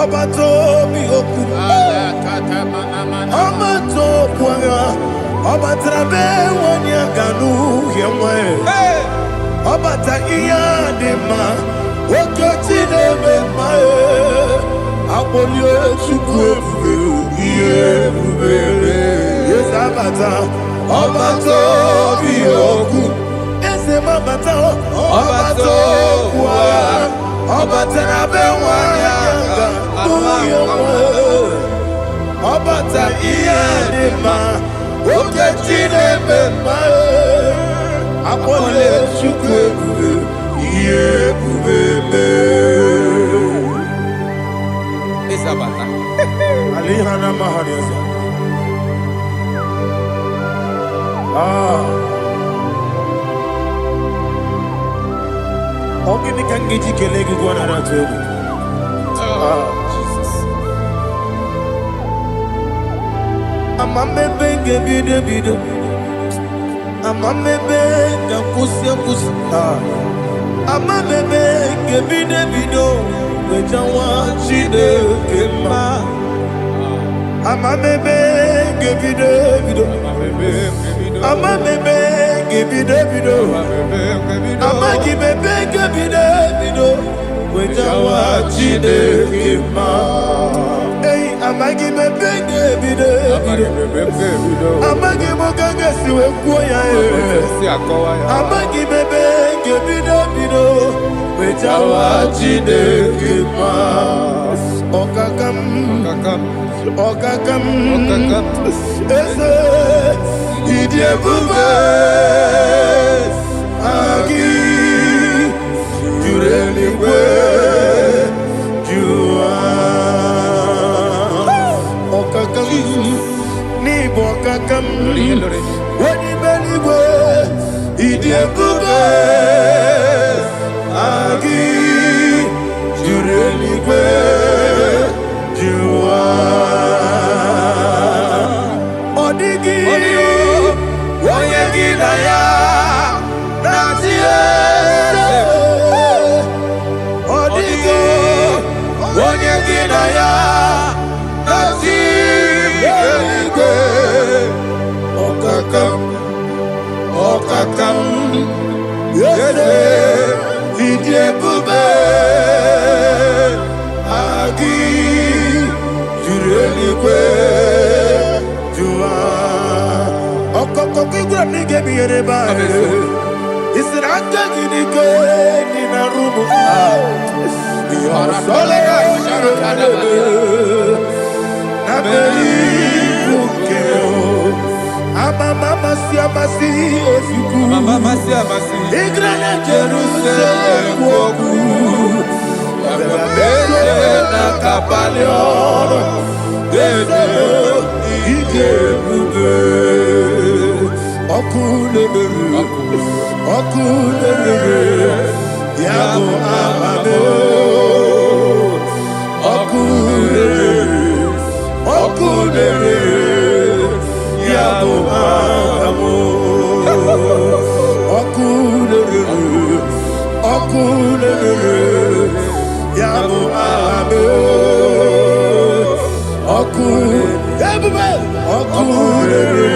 Obato bihoku. Obato kwanga. Obatrabe wanya ganu yemwe. Obata iya dema. Okoti nebe mae. Apolio chukwe bube. Yes abata. Obato bihoku. Ese mabata. Obato kwa. Obatrabe wanya ganu yemwe. Obata iya dema. Okoti nebe mae. Apole chukwe bube. Isabata. Alihana mahariasa. Ogini kangiji kelegi gwana ratubu. Jesus. Amamebe gebido. Amamebe gakusi. Amamebe gebido. Wejawa chide kema. Amamebe gebido. Amamebe gebido. Amagibebe gebido. Wejawa chide kema. Hey, amagibebe gebido. Amagimogaga siwe kuya. Amagibebe gebido. Wejawa chide kema. Okakam. Ese idie bube agi jureli kwe jua okakam ni bokakam wani beli kwe idie bube agi jureli kwe jua odigi oyegi na ya natie odigi oyegi na ya natie okakam yede idie bube agi jureli kwe jua okokokigura nige biyereba isiranga gidike nina rumu yosole nabeli bukeo amama siamasi ofiku igrana Jerusalem woku bebe na kapalion dede ije bube okulere yabo amamo okulere yabo amamo okulere yabo amamo okulere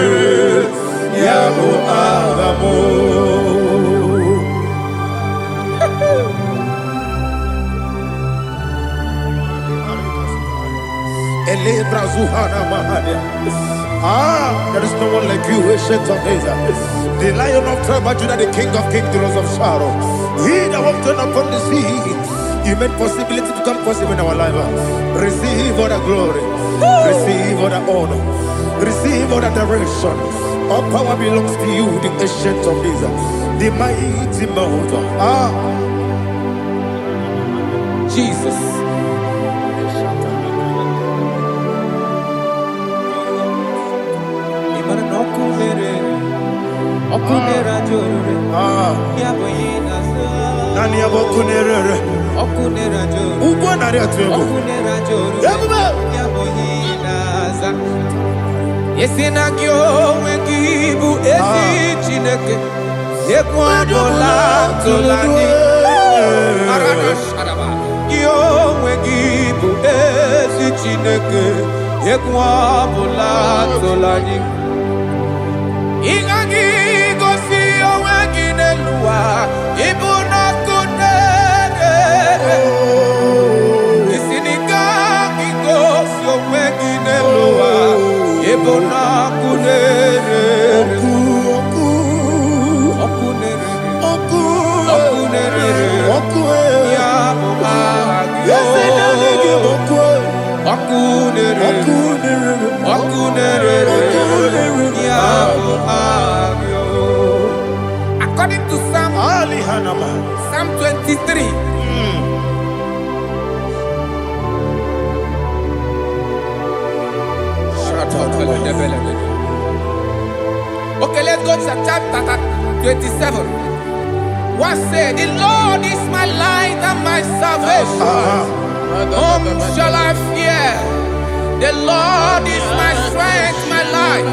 yabo amamo. There is no one like you, ancient of days. The Lion of tribe of Judah, the King of kings, the Rose of Sharon. He that walked upon the sea. You made possibility to come possible in our life. Receive all the glory. Receive all the honor. Receive all the direction. All power belongs to you, the ancient of days, the mighty mountain. Jesus. Nani abokunere. Ugwa nari atuego. Yesina kyo wengibu esi chineke. Yekwa dola tolani. Arana sharaba. Kyo wengibu esi. Yekwa bula tolani. Ingagi gosi owegi nelua. Ibuna kunere. Isinika gosi owegi nelua. Ibuna kunere. According to Psalm 23. Okay, let's go to chapter 27. What said, the Lord is my light and my salvation. Whom shall I fear? The Lord is my strength, my life.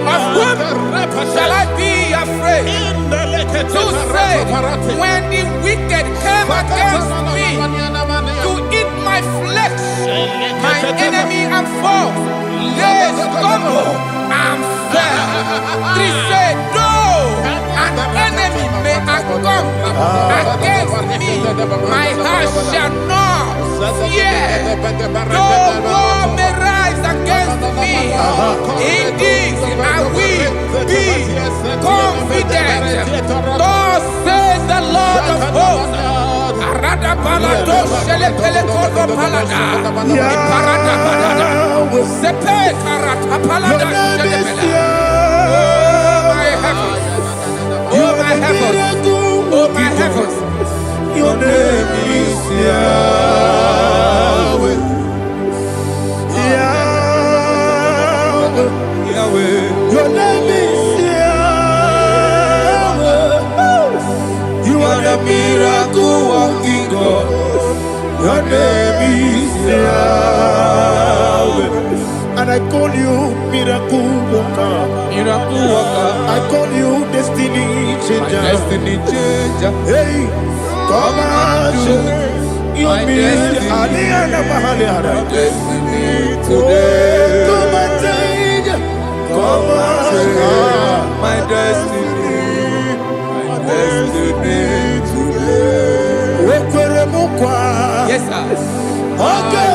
Of whom shall I be afraid? To say, when the wicked came against me to eat my flesh, my enemy and foe, they stumble and fell. 3 said, no, an enemy may come against me, my heart shall not fear. No war may rise against me. In this I will be confident. Thus says the Lord of hosts. Oh my heavens, oh my heavens, your name is Yahweh. Yahweh, Yahweh, your name is Yahweh. You are the miracle working God. Your name is Yahweh. And I call you miracle worker. Miracle worker. I call you destiny changer. My destiny changer. Hey, come on, you mean Aliana Mahaliana. My destiny today. Come on, change. Come on, my destiny. My destiny today. Yes, sir. Okay,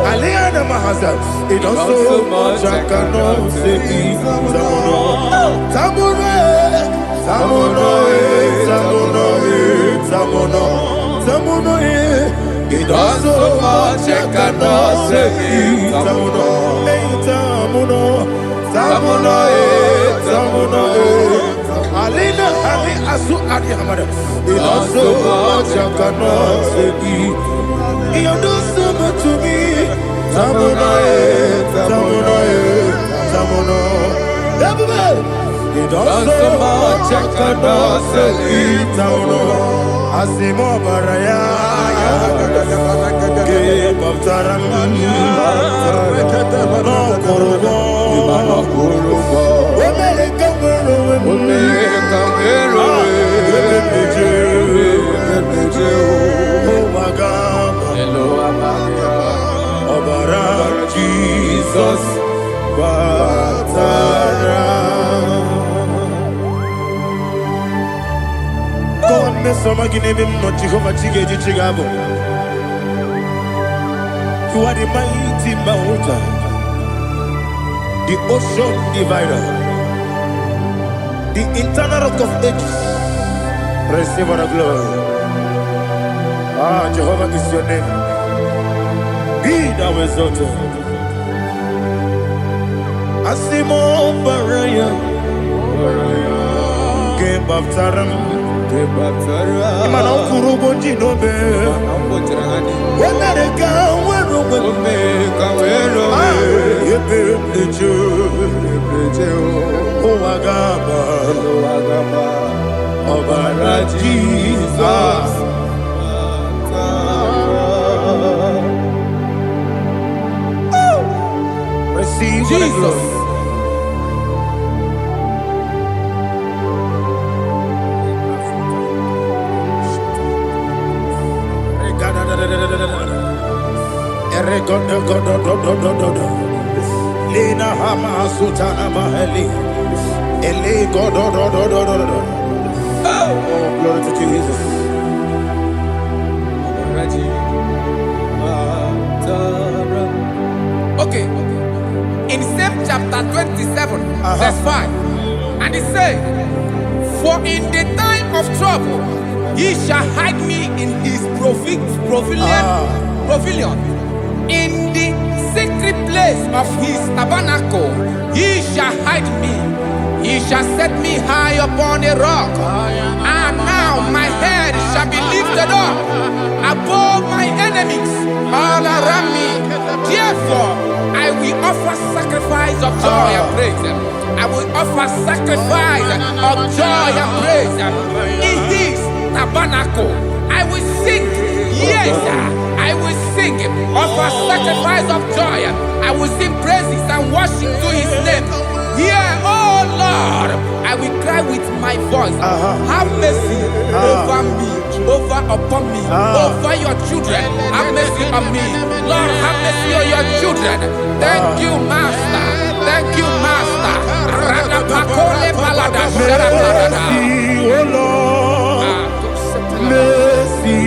Aliana Mahasa, it does so much I cannot say. It does so much I cannot say. Alina Ali Asu Adi Hamada. It does so much I cannot say. You do so much to me. Tamuno. You do so much I cannot say. Tamuno. Asimo Baraya. Give up Taram. No Kurubo. Jesus, God, Mr. Maginevim, not Jehovah Chigage Chigabo. You are the mighty mountain, the ocean divider, the internal rock of ages, Receive all the glory. Ah, Jehovah is your name. Be thou exalted. Asimo Baraya. Game Baptaram. Imana Kurubo Jinobe. When they go, Jesus. Receive Jesus. Lina Hama Sutana Mahali. Ele God. Oh, glory to Jesus. Okay. In same chapter 27, verse 5, and it says, "For in the time of trouble, he shall hide me in his pavilion. In the secret place of his tabernacle, he shall hide me. He shall set me high upon a rock. And now my head shall be lifted up above my enemies all around me. Therefore, I will offer sacrifice of joy and praise. I will offer sacrifice of joy and praise in his tabernacle. I will sing, yes, I will sing, offer sacrifice of joy. I will sing praises and worship to his name. Here, oh Lord, I will cry with my voice. Have mercy over me, upon me, over your children. Have mercy on me. Lord, have mercy on your children. Thank you, Master. Thank you, Master. Mercy, oh Lord. Mercy,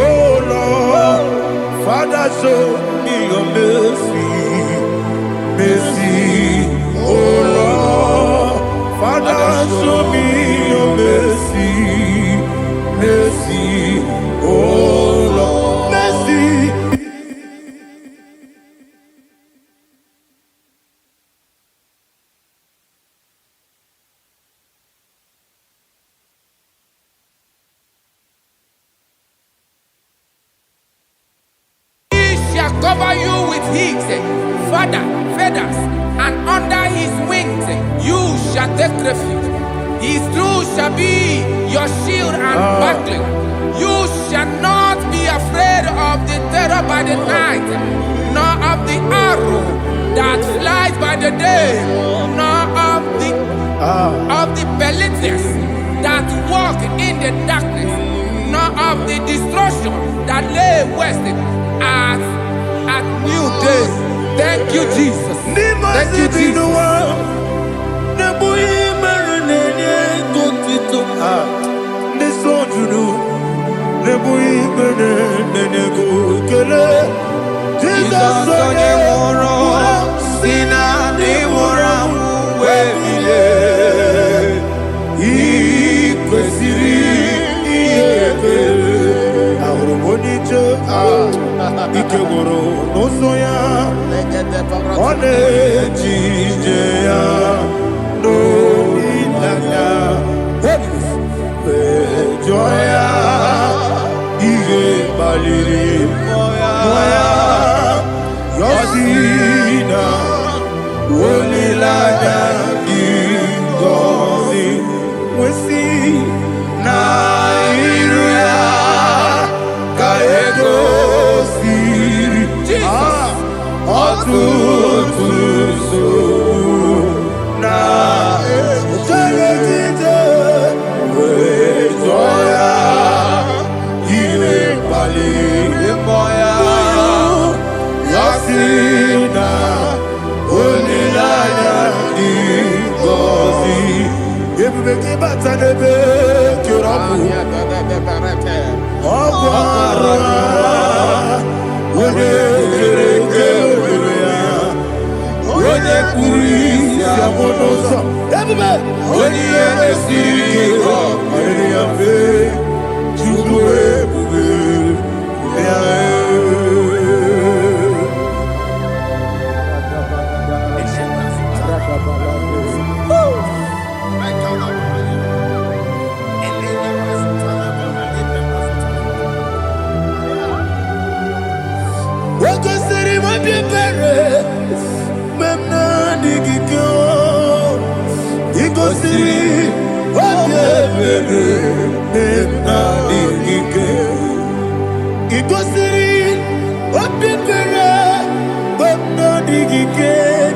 oh Lord. Father, show me your mercy. Mercy, oh Lord. Father, show me your mercy. Mercy, oh Lord. Mercy. Cover you with his feathers, and under his wings you shall take refuge. His truth shall be your shield and buckler. You shall not be afraid of the terror by the night, nor of the arrow that flies by the day, nor of the pestilence that walk in the darkness, nor of the destruction that lay waste at new day. Thank you, Jesus. Thank you, Jesus. Ikegoro nosoya one jijeya no ilaya joya iye baliri moya yosina olilaya ingozi wesi na iruya kaego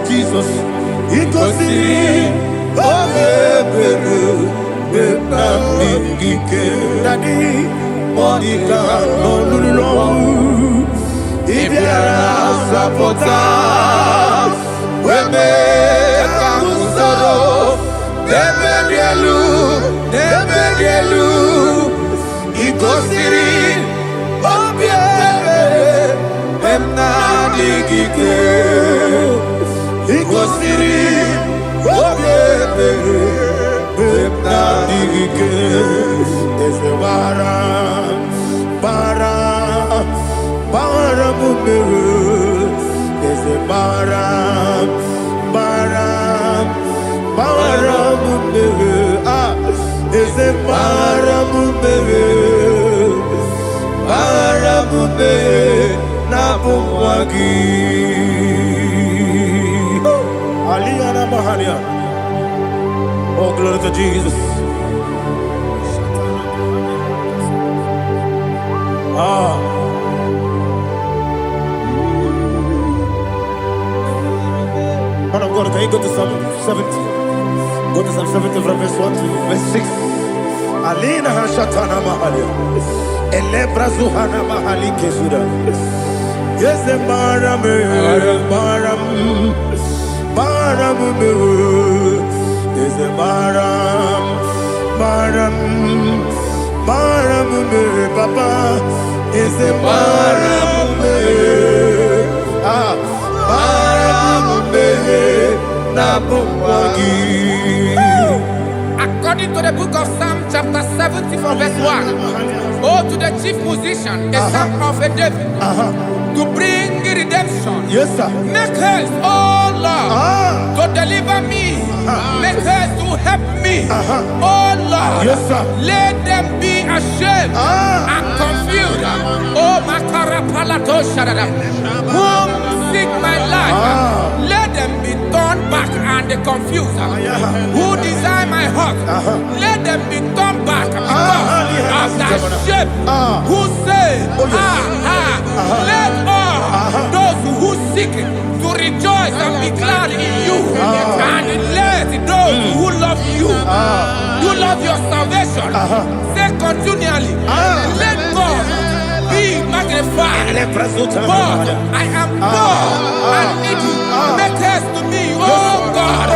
Jesus, Daddy, Monica, no Lulu, Ibiara, Sapota, Weme, Kamusoro, Debedielu, Igosiri, Obiere, Emna Digike, Igosiri, Obiere, Emna Digike, Ezebara, Bara Mumeru, Ezebara, Bara Mumeru, Ezebara Mumeru, Bara Mumeru, Nabumwagi. Aliyana Mahalia. Oh, glory to Jesus. Man of God, can you go to Psalm 70? Go to Psalm 70 from verse 1 to verse 6. Alina Hashatana Mahalia. Elebra Zuhana Mahali Kesuda. Yes, the Baram. Yes, the Baram. Papa. Yes, the Baram. According to the book of Psalm chapter 70 from verse 1, oh, to the chief musician, a psalm of a David, to bring redemption. Yes, sir. Make haste, oh Lord, to deliver me. Make haste to help me. Oh Lord, yes, sir. Let them be ashamed and confused. Oh, Makarapalato Shadada, whom seek my life, let them be turned back and confused. Who desire my heart, let them be turned back because of that shape. Who say, let all those who seek to rejoice and be glad in you, and let those who love you, who love your salvation, say continually, let God be magnified. God, I am poor and needy. Make haste to me, oh God.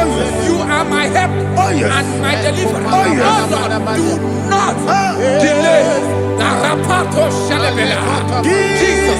You are my help and my deliverer. Oh Lord, do not delay. Jesus.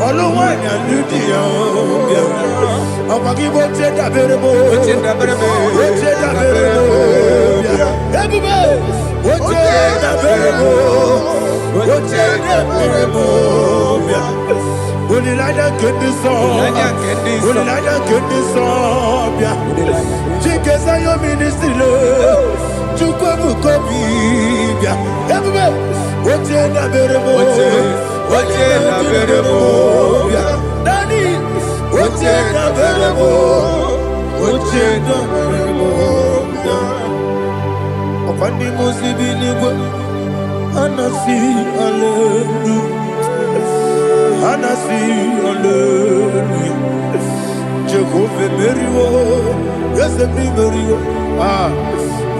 Oluwanya ludia obia. Amagi boche da berebo. Boche da berebo. Boche da berebo. Ebube. Boche da berebo. Boche da berebo. Onilaya kendi so. Onilaya kendi so. Chike sayo ministry lo. Chukwu kobi. Ebube. Boche da berebo. Boche da berebo. Daddy. Boche da berebo. Boche da berebo. Opandi musibi nigo. Anasi hallelujah. Anasi hallelujah. Jehovah Meriwo. Yes, Meriwo.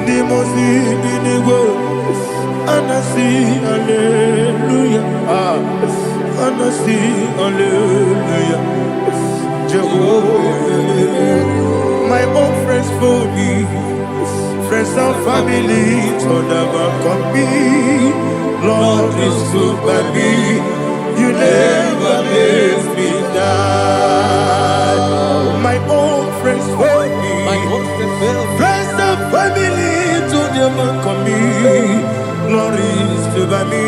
Ni musibi nigo. Anasi hallelujah. Anasi hallelujah. Jehovah, my own friends for me, friends and family, told them come me. Lord is good by me. You never let me die. My own friends for me, friends and family, told them come me. Lord is good by me.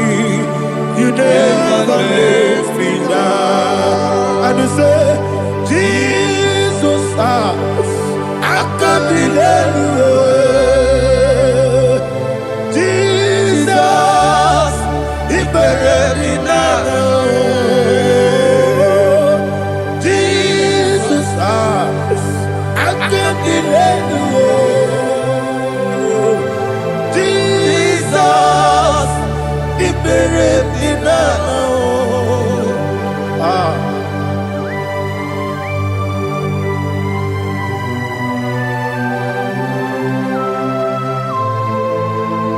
You never let me die. And you say, Jesus, I can't believe Jesus, He buried me now. Jesus, I can't believe Jesus, He buried me now.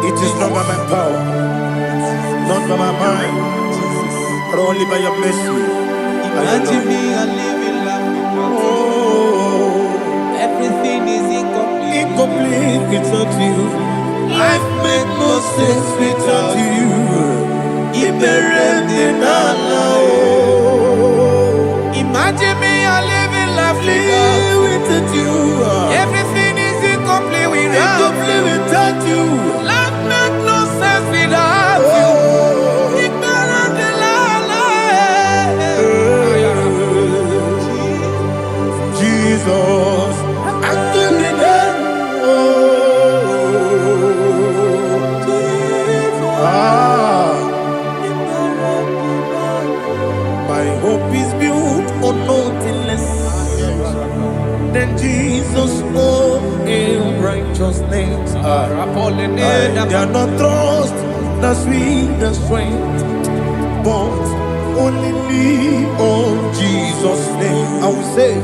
It is not by my power, not by my mind, but only by your mercy. Imagine me and living life without you. Everything is incomplete. Incomplete without you. Life makes no sense without you. Imagine me and living life without you. Everything is incomplete without you. Life makes no sense without you. Jesus, I couldn't my hope is built on nothing less than Jesus' own righteousness. I cannot trust the sweet strength, but only lean on Jesus' name. I will say,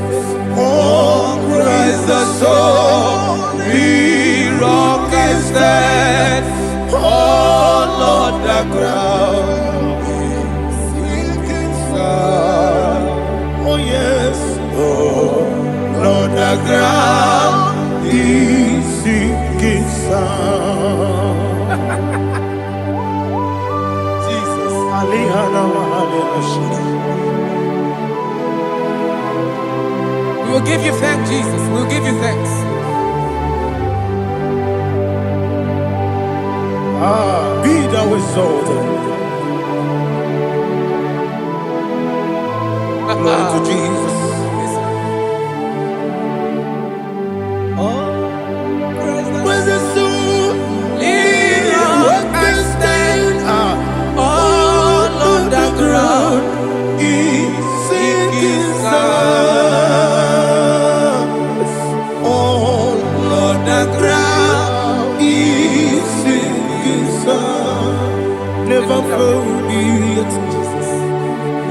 oh, Christ the solid rock and stand. Oh, Lord, the ground is sinking sun. Oh, yes, oh, Lord, the ground is sinking sun. Jesus, we will give you thanks, Jesus. We will give you thanks. Be thou exalted. Glory to Jesus. When the soul can stand, all on the ground is sinking sun. All on the ground is sinking sun. Never failed me yet, Jesus.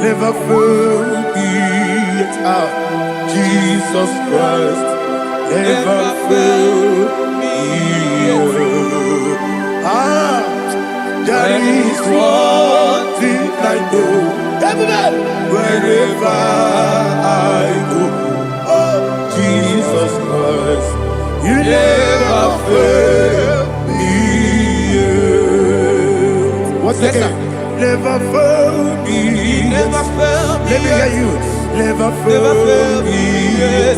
Never failed me yet. Jesus Christ never failed me yet. There is one thing I know. Wherever I go, oh Jesus Christ, you never fail me yet. What's that? Never fail me. Never fail me. Let me hear you. Never fail me. Yes.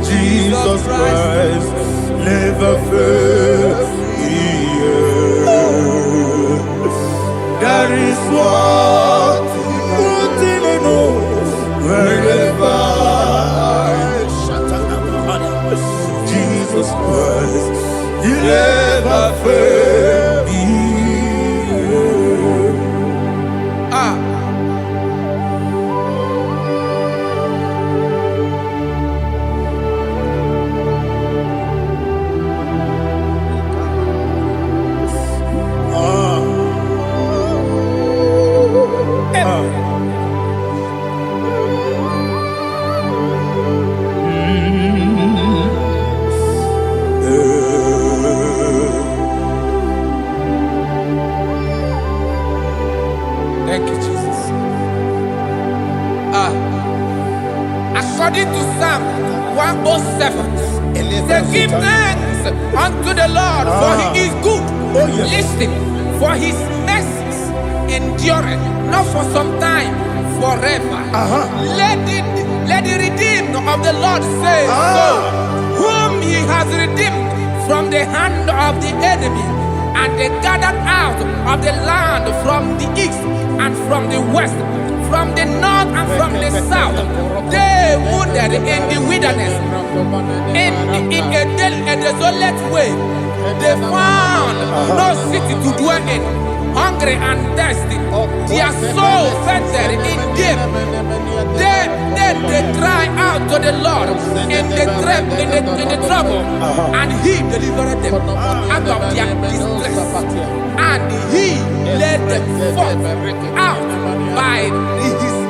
Jesus Christ. Never fail me. That is what thing I know. Wherever Jesus Christ, He never fail me. Thank you, Jesus. According to Psalm 107, say, give thanks unto the Lord, for He is good. Oh, yes. Listen, for His mercies endureth, not for some time, forever. Let the redeemed of the Lord say so, whom He has redeemed from the hand of the enemy, and they gathered out of the land from the east and from the west, from the north and from the south. They wandered in the wilderness, in a desolate way. They found no city to dwell in, hungry and thirsty. Their soul fainted in them. Then they cry out to the Lord in the trouble, and He delivered them out of their distress, and He led them forth out by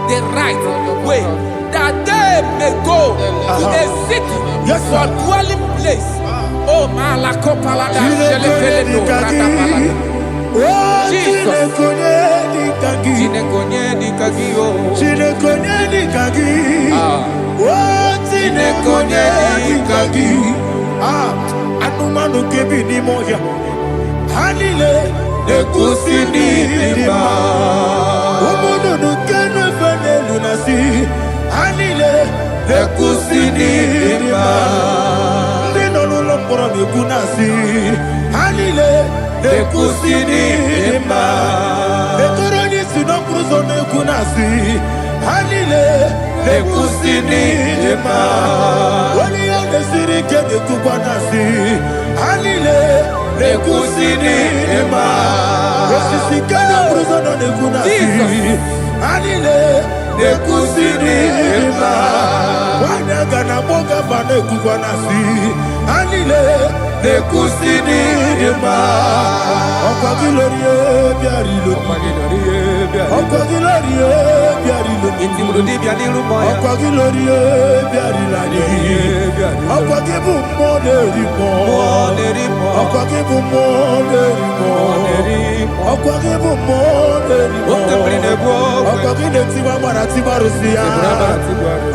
the right way, that they may go to a city for dwelling place. Oh, Malakopalada, Jesus. Anumanu kebi ni moja. Hanile nekusini lima. Umudu nukene fene lunasi. Hanile nekusini lima. Nino nulambura nikunasi. Hanile nekusini lima. Etoroni sinokruzo nekunasi. Hanile nekusini lima. Wali yane sirike nekubanasi. Hanile nekusini lima. Esisikana bruzo nekunasi. Hanile nekusini lima. Wanaga na boga bane kubanasi. Hanile nekusini lima. Okwagilorie biarilo. Okwagilorie biarilo. Okwagilorie biarilani. Okwagibu molerimo. Okwagibu molerimo. Okwagibu molerimo. Okwagile tiwa marati barusia.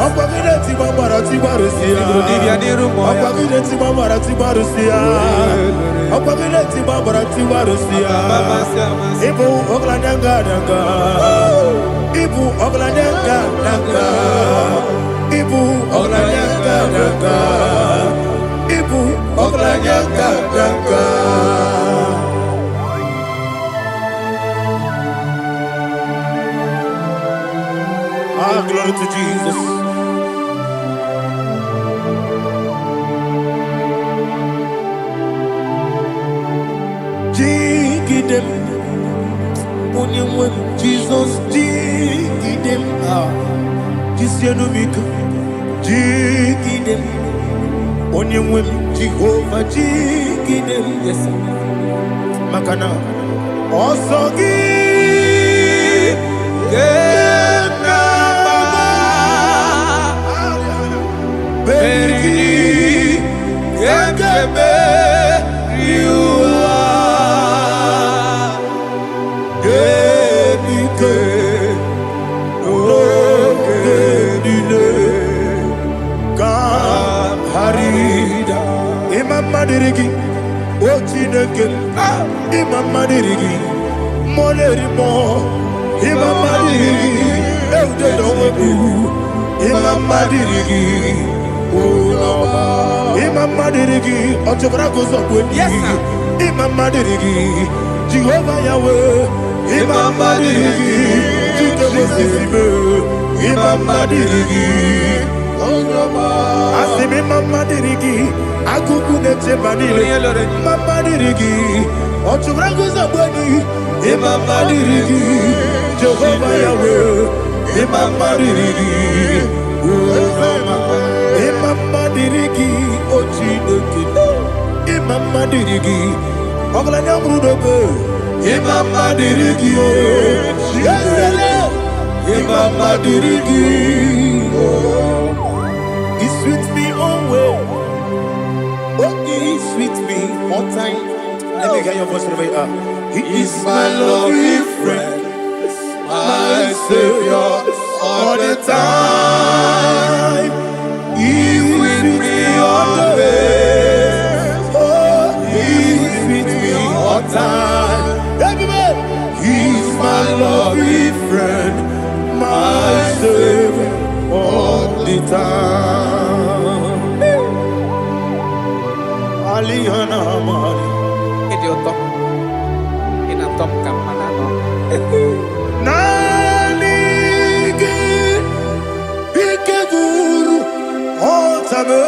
Okwagile tiwa marati barusia. Okwagile tiwa marati barusia. Okwagile tiwa marati barusia. Ibu oglanyanga danga. Ibu oglanyanga danga. Ibu oglanyanga danga. Ibu oglanyanga danga. Glory to Jesus. Dig them. When Jesus dig them. This year no make. Dig them. When Jehovah dig them. Yes. Makana. Also give. Imama dirigi, Ulama. Imama dirigi, Otobrako Zokweni. Yes, sir. Imama dirigi, Jehovah Yahweh. Imama dirigi, Jikebosisibe. Imama dirigi, Ulama. Asimi Imama dirigi, Akuku Nechebanile. Imama dirigi, Otobrako Zokweni. Imama dirigi, Jehovah Yahweh. Imama dirigi, Ulama. Imama dirigi, Ochineke. Imama dirigi, Oglanya Brudobe. Imama dirigi, Yesele. Imama dirigi, He sweet me always. Oh, He sweet me all time. Let me hear your voice right now. He is my lovely friend, my Savior all the time. He with me all the way. Oh, He with me all time. Everybody, He's my lovely friend, my Savior all the time. Aliana Mari. Idiota. Inatom kampanano. Nanigi Ikeguru Otame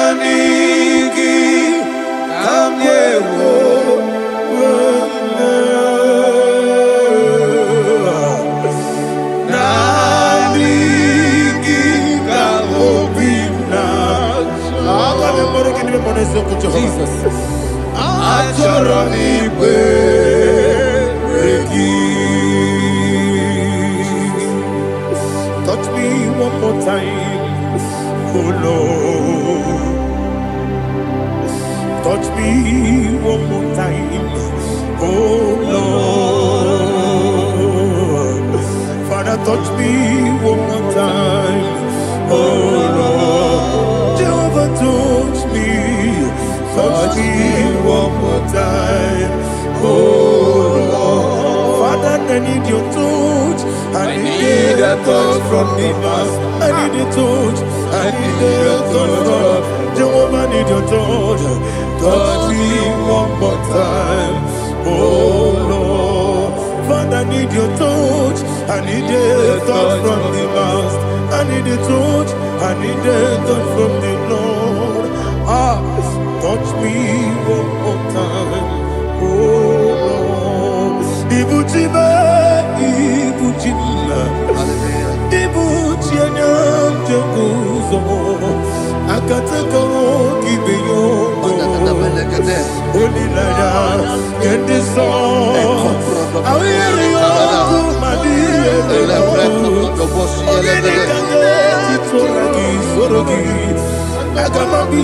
Nanigi Kamyewo Nanigi Kamobina Jesus. Achoronibe touch me one more time, oh Lord. Touch me one more time, oh Lord. Father, touch me one more time, oh Lord. Jehovah, touch me one more time, oh Lord. Father, I need your touch. I need a touch from the past. I need a touch. I need a touch from Jehovah. I need your touch. Touch me one more time, oh Lord. Father, I need your touch. I need a touch from the past. I need a touch. I need a touch from the Lord. Touch me one more time, oh Lord. Ibuchima, Ibuchima, Ibuchianya, Jaguzo, Akatako, Kibeyo, Holy Lada, get this song. I hear you, Madi, Agamabi,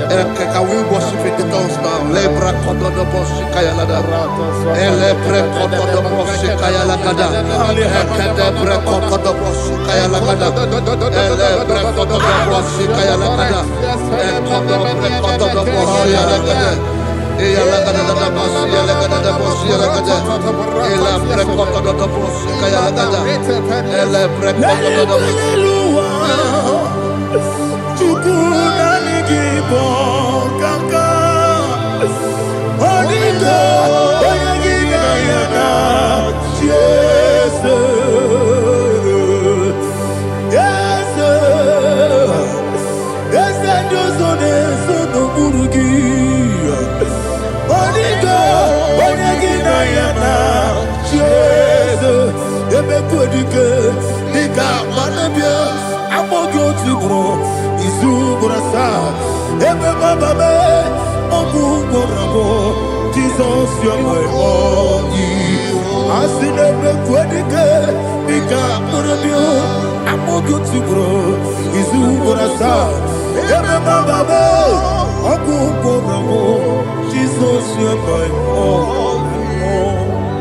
Can we worship in the tongues now? Lebra koto do bosi kaya lada. Ele bre koto do bosi kaya lada. Ekede bre koto do bosi kaya lada. Ele bre koto do bosi kaya lada. Ekodo bre koto do bosi lada. Eya lada da bosi lada da bosi lada. Ele bre koto do bosi kaya lada. Ele bre koto do bosi. IGBO kaka Onigo Oyagina yana Jesus Yes Josone Sono Burugi Onigo Oyagina yana Jesus Ebe Kodike Nika Manabia Amogo Tibro Izubrasa Ebe Bababe Obuborabo Jesus you're my all Asinebe Kodike Nika Manabia Amogo Tibro Izubrasa Ebe Bababe Obuborabo Jesus you're my all.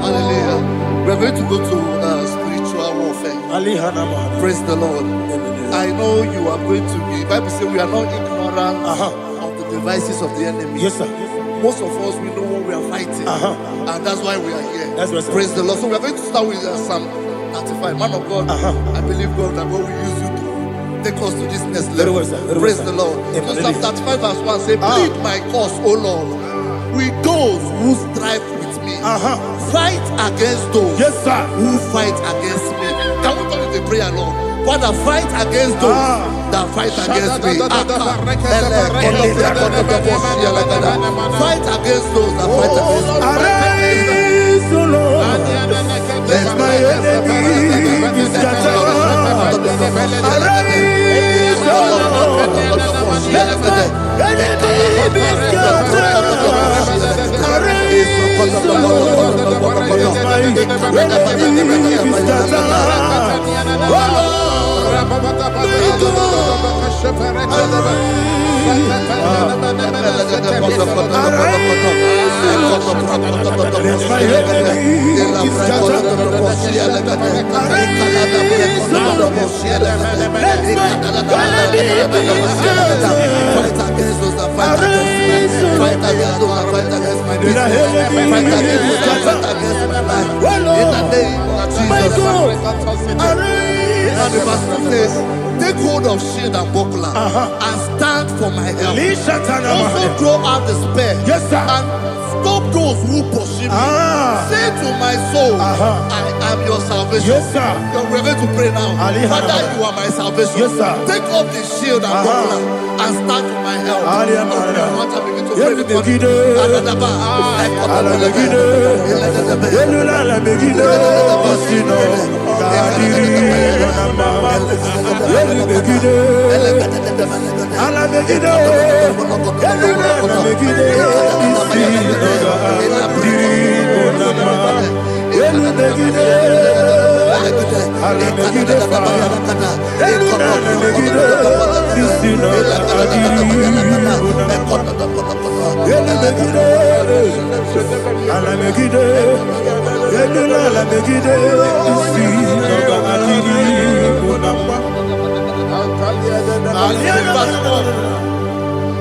Hallelujah. We're going to go to spiritual Praise the Lord. I know you are going to be. Bible says we are not ignorant of the devices of the enemy. Yes, sir. Most of us, we know what we are fighting, and that's why we are here. That's right, sir. Praise the Lord. So we are going to start with Psalm 95. Man of God, I believe God that God will use you to take us to this next level. Very well, sir. Very Praise well, the sir. Lord. Amen. So Psalm 35 verse 1 say, plead my cause, O Lord, with those who strive with me. Fight against those Yes, sir. who fight against me. Can we turn it a prayer, Lord? Father, fight against those that fight against me. Fight against those that fight against me. Arise, O Lord. Let my enemy be scattered. Arise, O Lord. Let my enemy be scattered. Arise, O Lord. Let my enemy be scattered. Oh Lord. And the verse 2 says, take hold of shield and buckler and stand for my help. Also throw out the spear. Yes, sir. And stop those who pursue me. Say to my soul, I am your salvation. Yes, sir. We're going to pray now. Father, you are my salvation. Yes, sir. Take up the shield and buckler and stand for my help. I want to begin to pray before you.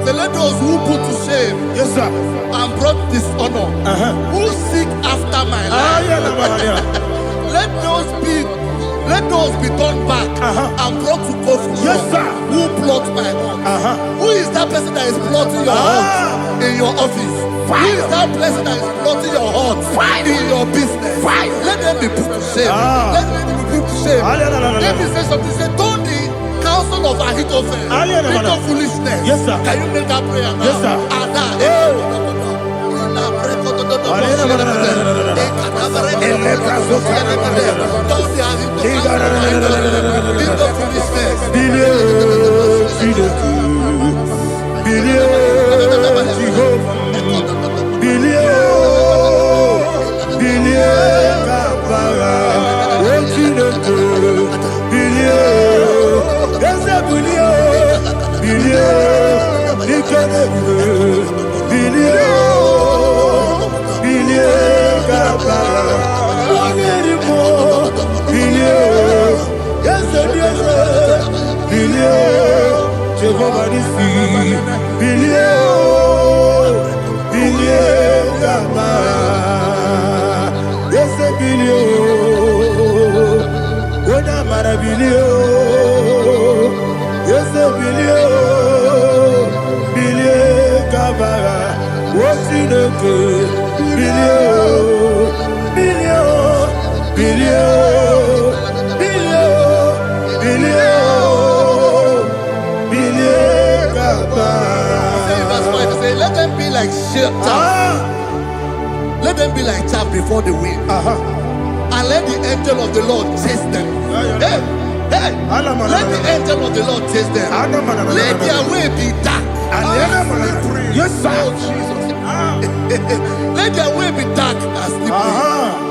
So let those who put to shame, yes, sir, and brought dishonor, who seek after my life, let those be turned back and brought to confusion. Yes, sir. Who plot my heart? Who is that person that is plotting your heart in your office? Who is that person that is plotting your heart in your business? Let them be put to shame. Let them be put to shame. Let me say something. Say, don't the counsel of Ahithophel think of foolishness. Yes, sir. Can you make that prayer now? Yes, sir. Let them be like chaff. Let them be like chaff before the wind. And let the angel of the Lord chase them. Hey, let the angel of the Lord chase them. Let their way be dark. Yes, sir. Let their way be dark and slippery.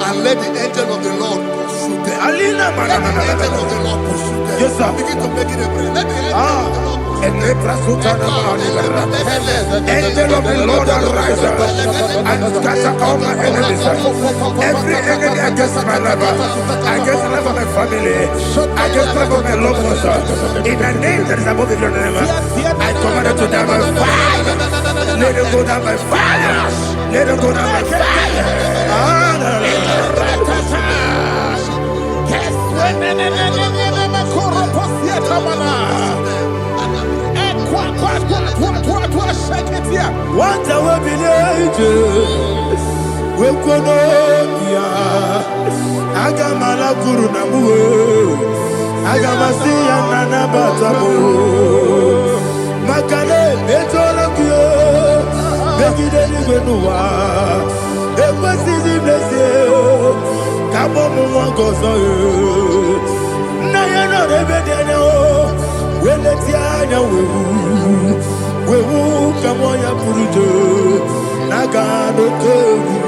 And let the angel of the Lord pursue them. Let the angel of the Lord pursue them. Yes, sir. Begin to make it a prayer. Let the angel of the Lord pursue them. Angel of the Lord arise and scatter all my enemies. Every enemy against my life, against the life of my family, against the life of my loved ones. In the name that is above your name, I command it to die by fire. Let it go down by fire. Let it go down by fire. What I will be we kono ya agamala kuru na mu agamasi ya nana batamo makale etola kuyo begide ni gbenuwa ekwesi di blesse kabo mu won gozo na ya no rebede ne o weleti anya wewu kamo ya purujo naga no tewu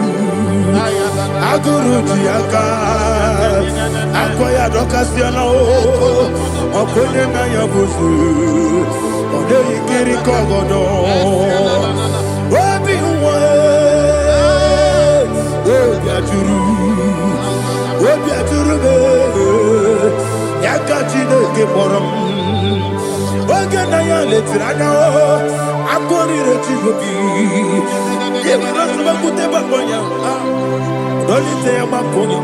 aguru jiaka akoya dokasiana o okonye na ya bosu ode ikiri kogodo obi uwe obi aturu be yaka chineke kporom oge na ya letiranya o akori rechigobi yebi rosuba kuteba konya Dolite ya makonyo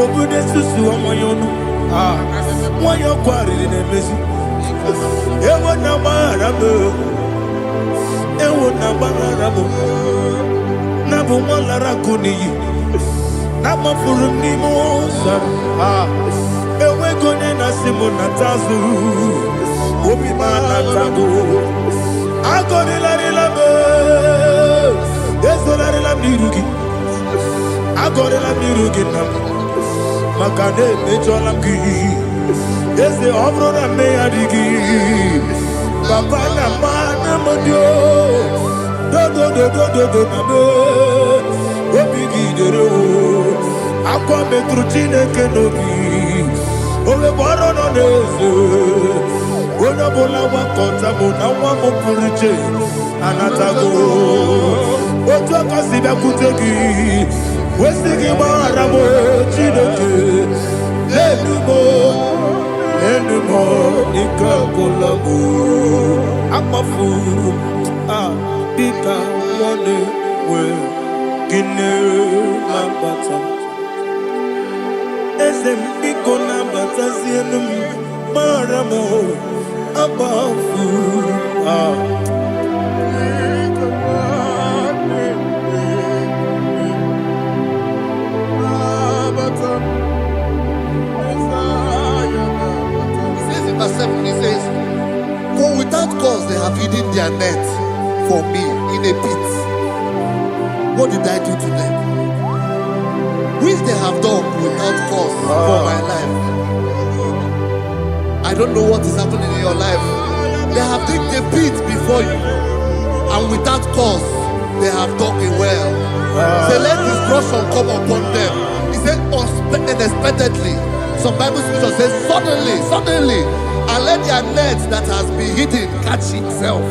obude susu amoyono moyo kwari ne mesu ewo na marabo na bu molara kuni na mafuru ni mosa ewe gone na simu na tazu obi mana tago agone la relabe ezo la relabirugi agora la mirugina makane mejola ki ese obro na me adigi papa na mana modio do na do obigi dero akwa metrutine kenobi ole boro no nezo ona bola wa kota bona wa mo puruje anatago oto kasiba kutegi Wesigi maramo chineke Lenumo nikakolamu Amafuru Bika wane we Gine nambata Ezem biko nambata zienum Maramo Amafuru He says, for without cause they have hidden their net for me in a pit. What did I do to them? Which they have done without cause for my life. I don't know what is happening in your life. They have digged a pit before you, and without cause they have dug a well. Say, let destruction come upon them. He said, unexpectedly. Some Bible scripture says, suddenly. And let their net that has been hidden catch itself.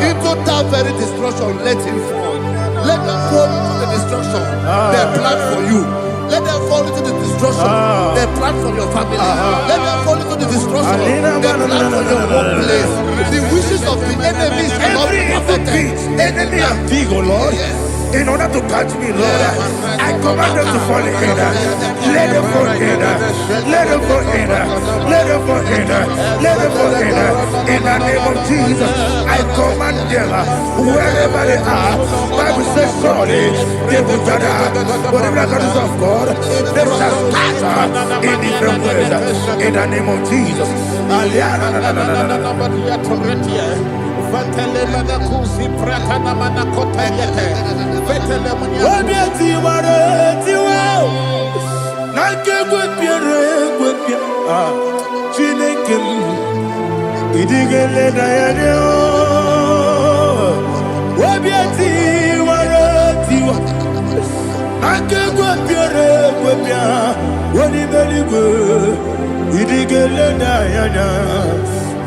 Into that very destruction, let it fall. Let them fall into the destruction they plan for you. Let them fall into the destruction they plan for your family. Let them fall into the destruction they plan for your workplace. The wishes of the enemy shall not be perfected. Enemy and big, oh Lord. Yes. In order to catch me, Lord, I command them to fall in. Let them fall in. Let them fall in. Let them fall in. Let them fall in. In the name of Jesus, I command them wherever they are. Bible says, surely they will gather. Whatever the God is of God, they shall scatter in different ways. In the name of Jesus.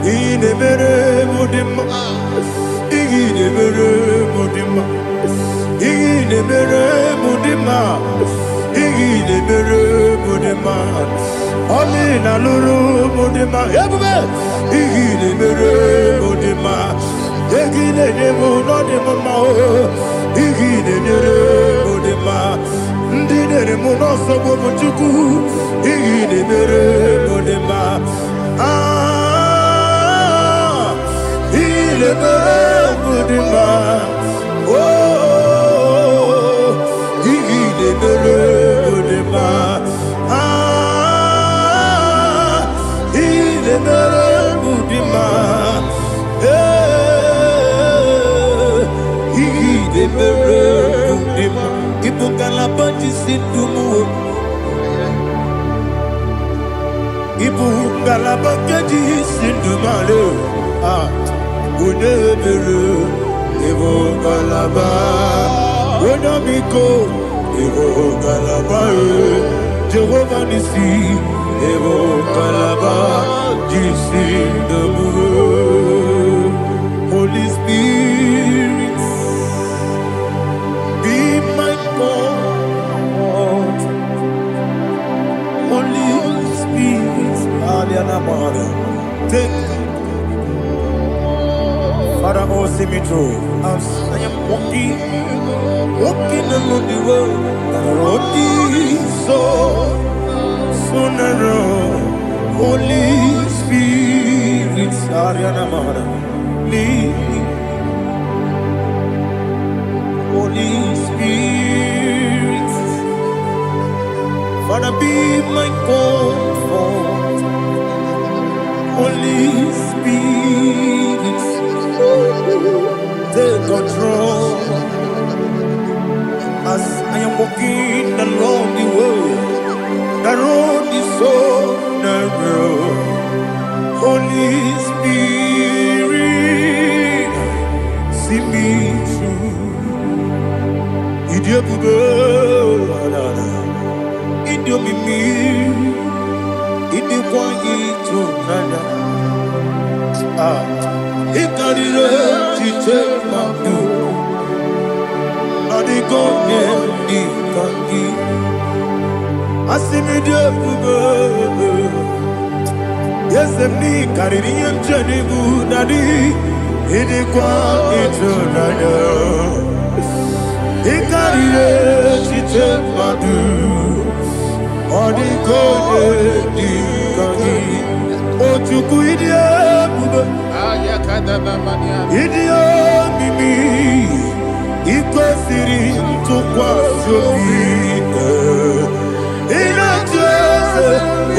Inemere mudima, inemere mudima, inemere mudima, inemere mudima. Oli na luru mudima, ebube. Inemere mudima, inemere mudima, inemere mudima. Ndinere munoso bobuchuku, inemere mudima. Il est Mudima. Oh, il est Mudima. Il est Mudima. Il est Mudima. Il faut qu'à la bâtisse tout. Ibu galabaka di sindumale unebere ibu galaba unamiko ibu galaba Jehovah nisi ibu galaba di sindumale. Holy Spirit, be my God. Holy Spirit, take Father, oh, see me through. As I am walking along the road, the road is so narrow. Holy Spirit, lead me. Holy Spirit, Father, be my comfort. Holy Spirit, take control. As I am walking along the way, the road is so narrow. Holy Spirit, see me through. Idiabube, Idiomimi, Idikwanyito nana. Ikarire chite mabu. Adigonye ikangi. Asimidiabube. Yes, me kaririyan janibu nadi. Idikwanyito nana. Ikarire chite mabu. Adigonye ikangi. Ochuku idiabube. Idio mimi iko siri tukwa shobi inatese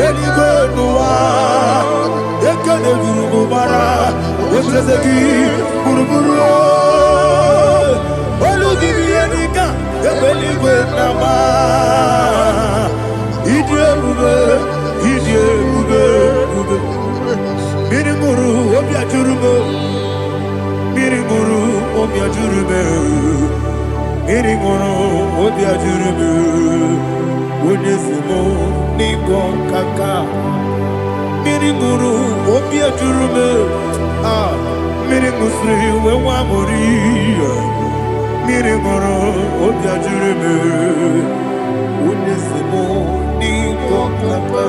eligonwa ekane burubara wetezeki buruburu olugiyenika ebeligwe nama idiebube Mirimuru obiajurume Mirimuru obiajurume Mirimuru obiajurume Unesimo ningo kaka Mirimuru obiajurume Mirimusri wewa mori Mirimuru obiajurume Unesimo ningo kaka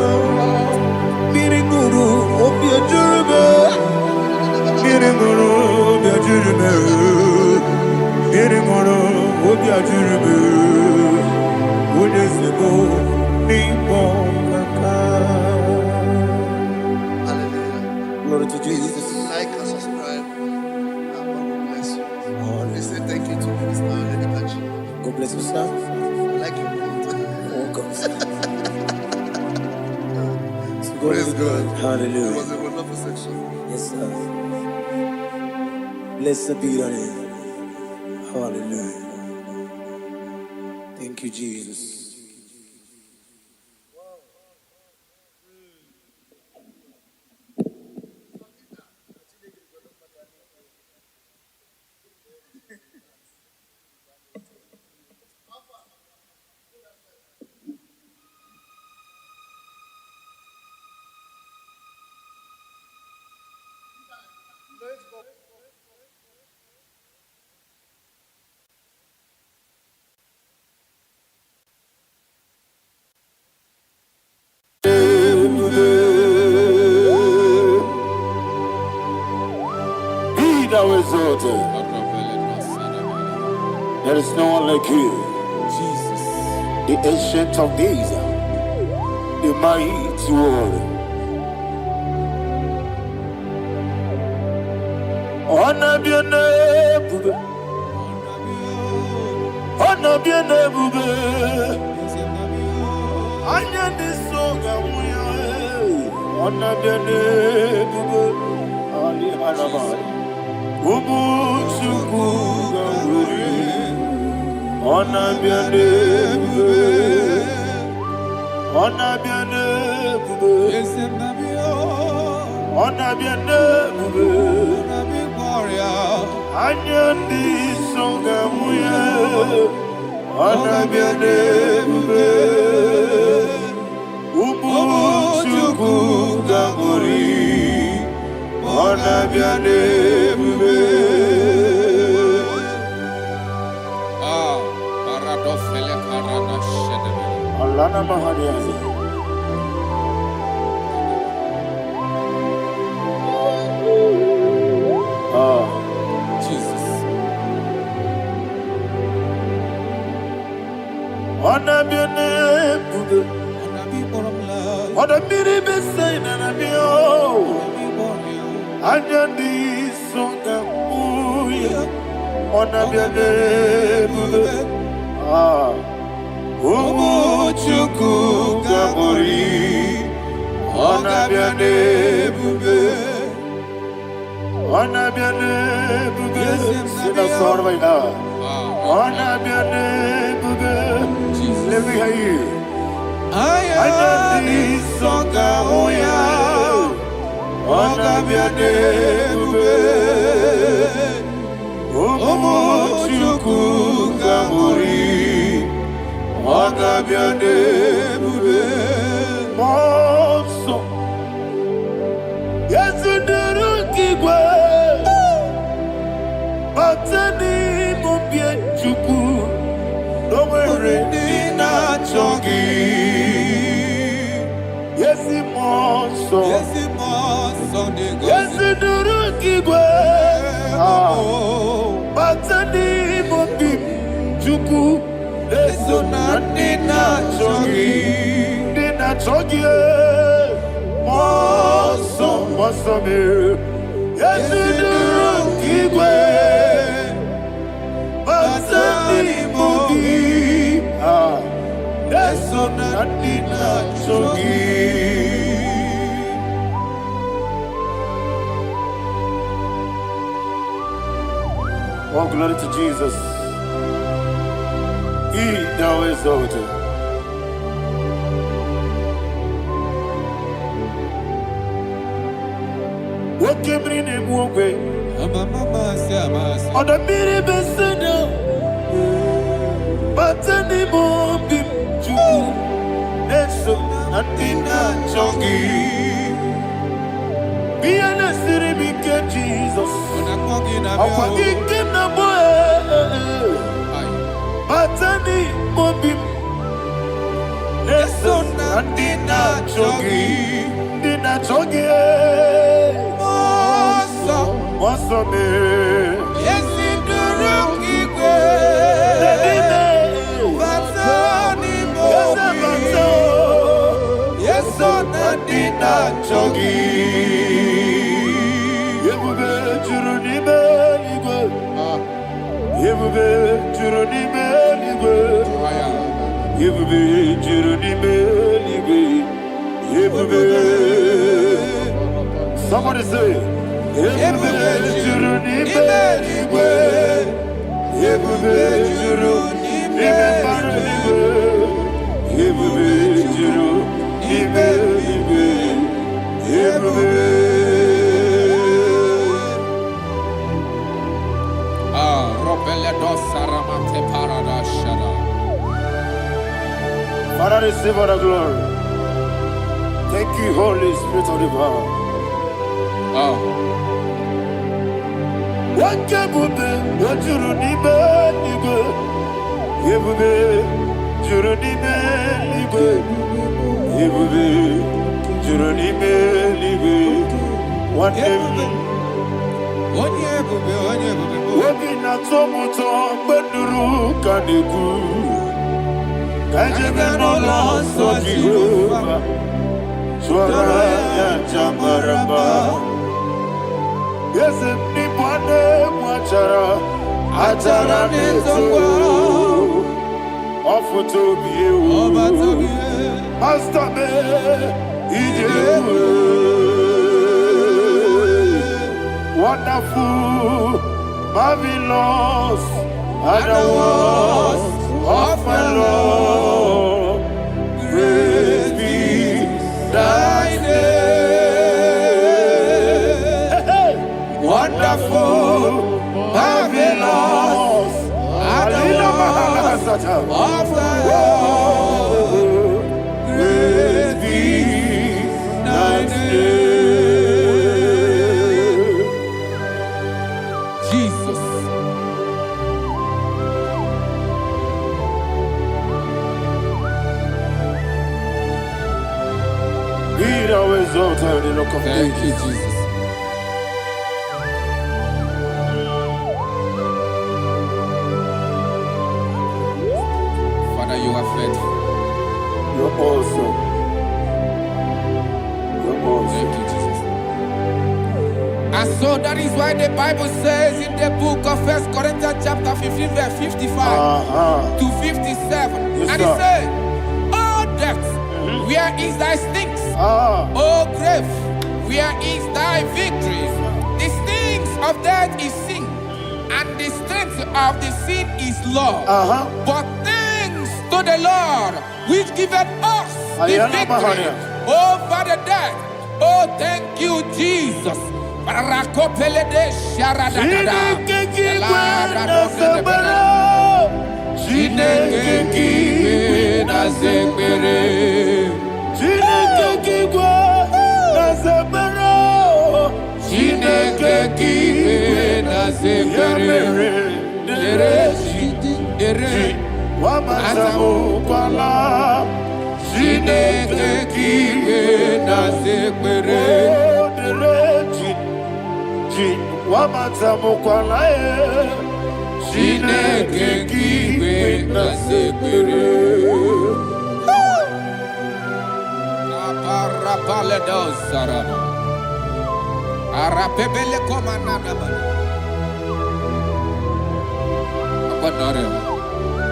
Miringuru obiajurume Miringuru obiajurume Miringuru obiajurume Unesimo ningo kaka. Hallelujah. Glory to Jesus. Like and subscribe. And God will bless you. They say thank you to Minister Lady Pachi. God bless you, sir. I like you. Welcome. Praise God. Hallelujah. It was a wonderful section. Yes, sir. Blessed be your name. Hallelujah. Thank you, Jesus. exalted. There is no one like you. Jesus. The ancient of days, the mighty warrior. Honor be your name, honor be your name, Anya ni soga muya, honor be your name, Ali Harabai, Umu Chukuga Guri, honor be your name, honor be your name, honor be your name. Anya di songa muya, ana biane bube, umu chuku gangori, ana biane bube. Paradofele karana shedebe. Allah na mahaniazi. Jesus. Ona biane bube, ona biri besayna na bio. Anya di songa muya, ona biane bube. Umu chuku gabori, ona biane bube. Ona biane bube, sina sorvaina. Ona biane bube, let me hear you. Anya di songa muya, ona biane bube. Umu chuku gabori, ona biane bube. Monso, yezinduru kigwe, batani mubye chuku, nomere nina chongi. Yesi monso, yezinduru kigwe, batani mubye chuku, leso na nina chongi, nina chongi. Monso, monso me, yezinduru kigwe, batani mubye, leso na nina chongi. Oh, glory to Jesus. He thou exalted. What came in a walkway? On the mini beseda, but any more bim to Eso Natina Chongi. Be an city became Jesus. I'm forgetting the boy. But any more bim. Eso Natina Chongi. Dina Chongi. Mosso me. Yes, in the rocky Yes, on Natina Chongi. Yebube Juruni Beligwe. Yebube Juruni Beligwe. Yebube Juruni Beligwe. Yebube. Somebody say, Yebube Juruni Beligwe. Yebube Juruni Beligwe. Yebube Juruni Beligwe. Yebube. Father, receive all the glory. Thank you, Holy Spirit of the power. What can you do? What you need, you Yebube, Juruni Beligwe. Yebube, Juruni Beligwe. What tomuto benuru kaniku. Kajemenola so Jehovah. Swara ya jamaraba. Yese nipane mwachara. Atara netongo. Ofutobiye o. Master me. Ijewe. Wonderful, marvelous, are the words of my Lord. Praise be thy name. Wonderful, marvelous, are the words of my Lord. Praise be thy name. Thank you, Jesus. Father, you are faithful. You're awesome. You're awesome. Thank you, Jesus. And so that is why the Bible says in the book of 1 Corinthians chapter 15, verse 55 to 57. Yes, and it says, "Oh death, where is thy stings? Oh grave, where is thy victory? The stings of death is sin, and the strength of the sin is law. But thanks to the Lord, which giveth us the victory over the death. Oh, thank you, Jesus."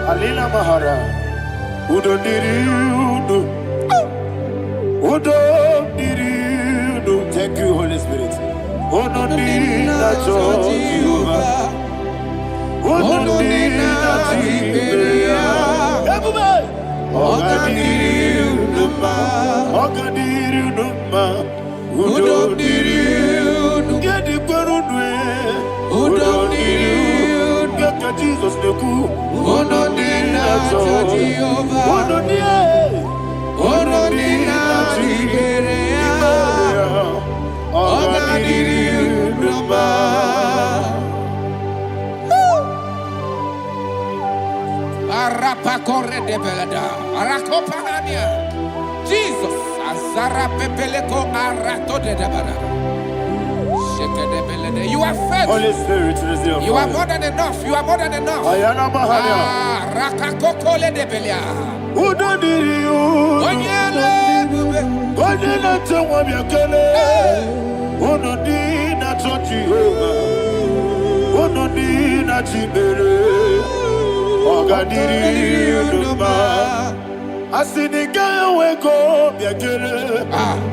Alina Mahara, Udo Diriudo, Udo Diriudo. Thank you, Holy Spirit. Udo Diriudo, Jehovah. Udo Diriudo, Ogadiriudo, Ogadiriudo, Udo Diriudo, Gedi Perudwe, Udo Diriudo, Jesus the coup. Udo Jehovah. Udo Jesus, Azara Pepeleko Arato de Dabara. You are faithful. Holy Spirit, you are more than enough. You are more than enough. Rakakokole de Belia. Udo Diriudo, Onyele Tewa Biakele, Udo Dina Jehovah, Udo Dina Chibere, Ogadiriudo. Asiniga weko biakele,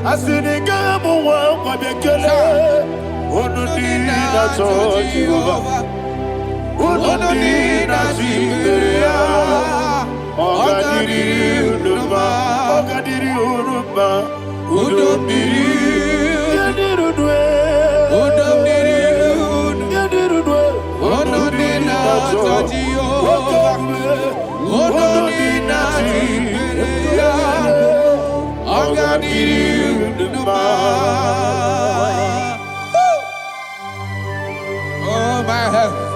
asiniga muwa biakele. Unodina Jehovah, Unodina Jehovah, Ogadiriudo, Ogadiriudo, Udo Unodina Jehovah, Unodina Jehovah, Ogadiriudo. Oh my heaven,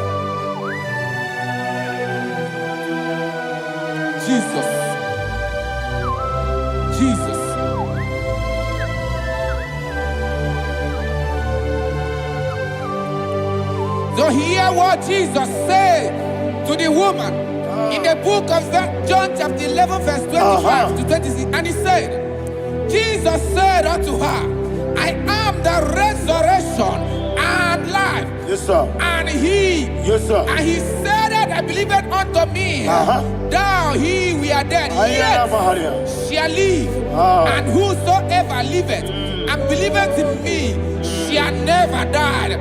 Jesus, Jesus. So hear what Jesus said to the woman in the book of John chapter 11 verse 25 to 26. And he said, Jesus said unto her, I am the resurrection and life. Yes, sir. And he, yes, sir. And he said that I believeth unto me, thou he we are dead, yet shall live. And whosoever liveth and believeth in me shall never die.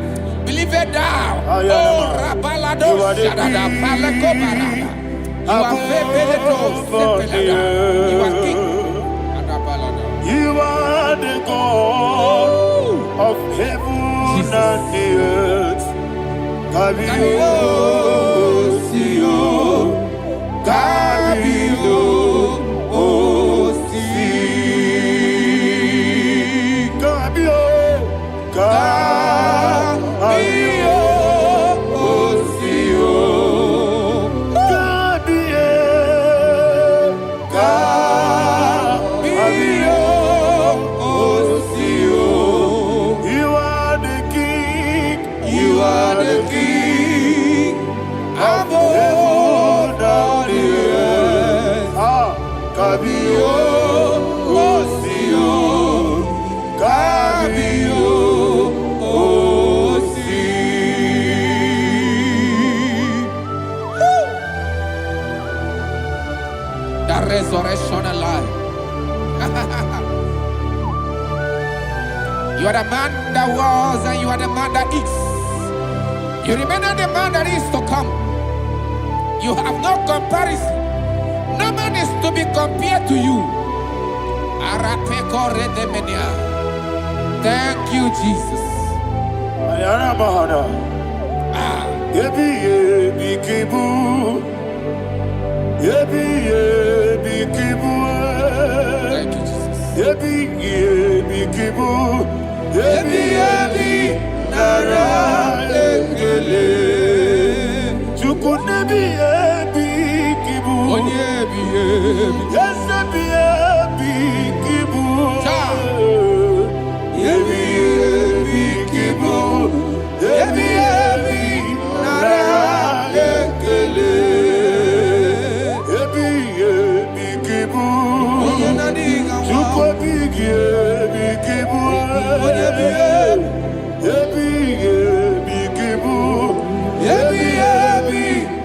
Believeth thou, oh Rabalado Shadada Palako Barada. You are you are king. You are the God of heaven and the earth. Kabio, Sio, Kabio, Si, Kabio, Kabio, Sio, Kabio, Kabio. You are the king of heaven and the earth. Kabio, Osio, Kabio, Osi. The resurrection alive. You are the man that was and you are the man that is. You remember the man that is to come. You have no comparison. No man is to be compared to you. Thank you, Jesus. Thank you, Jesus. Nara ekele Chukunebi ebi kibu Yes ebi kibu Ebi kibu Ebi nara ekele Ebi kibu Chukwebi kibu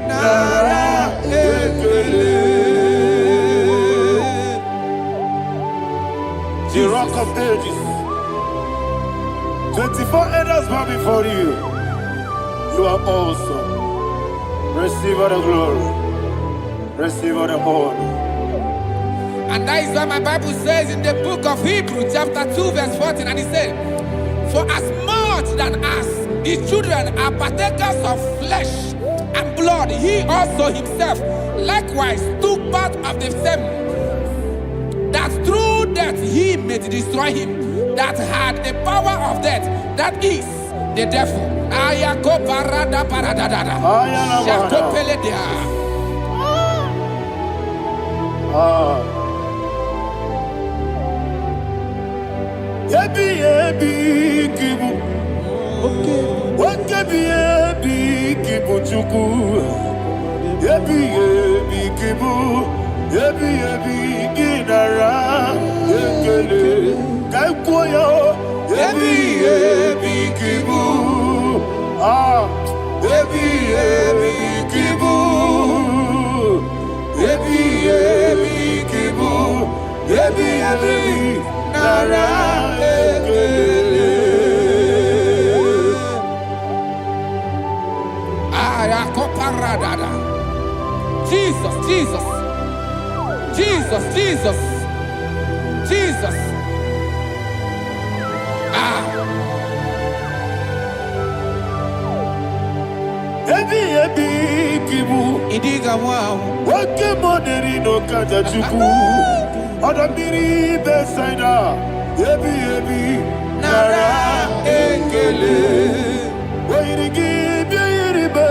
Nara ekele. The rock of ages. 24 elders bow before you. You are awesome. Receive all the glory. Receive all the honor. And that is what my Bible says in the book of Hebrews chapter 2 verse 14. And it said, for as much than us, the children are partakers of flesh and blood, he also himself likewise took part of the same, that through death he may destroy him that had the power of death, that is the devil. Yebi kibu, Yebi kibu chuku. Yebi kibu, Yebi ginara ekele. Kaikoyo, Yebi kibu, Yebi kibu, Yebi kibu, Yebi nara ekele. Jesus, Jesus, Jesus, Jesus, Jesus. Yebi kibu. Idiga wow. Wake moderi no kaja chuku. Odamiri besaida. Yebi nara ekele. Wairigi biiribe.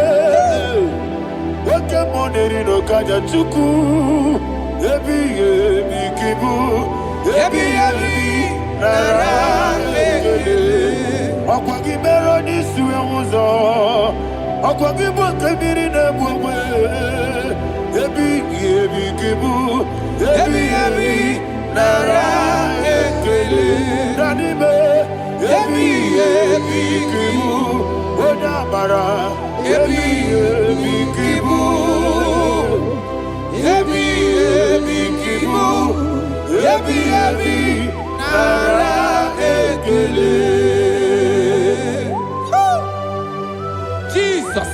Wake moderi no kaja chuku. Yebi kibu. Yebi nara ekele. Okwagi bero ni suwe muzo. Okwagi bote biri ne bwewe. Ebi kibu. Ebi nara ekele. Nanime. Ebi kibu. Odabara. Ebi kibu. Ebi kibu. Ebi nara ekele. Jesus.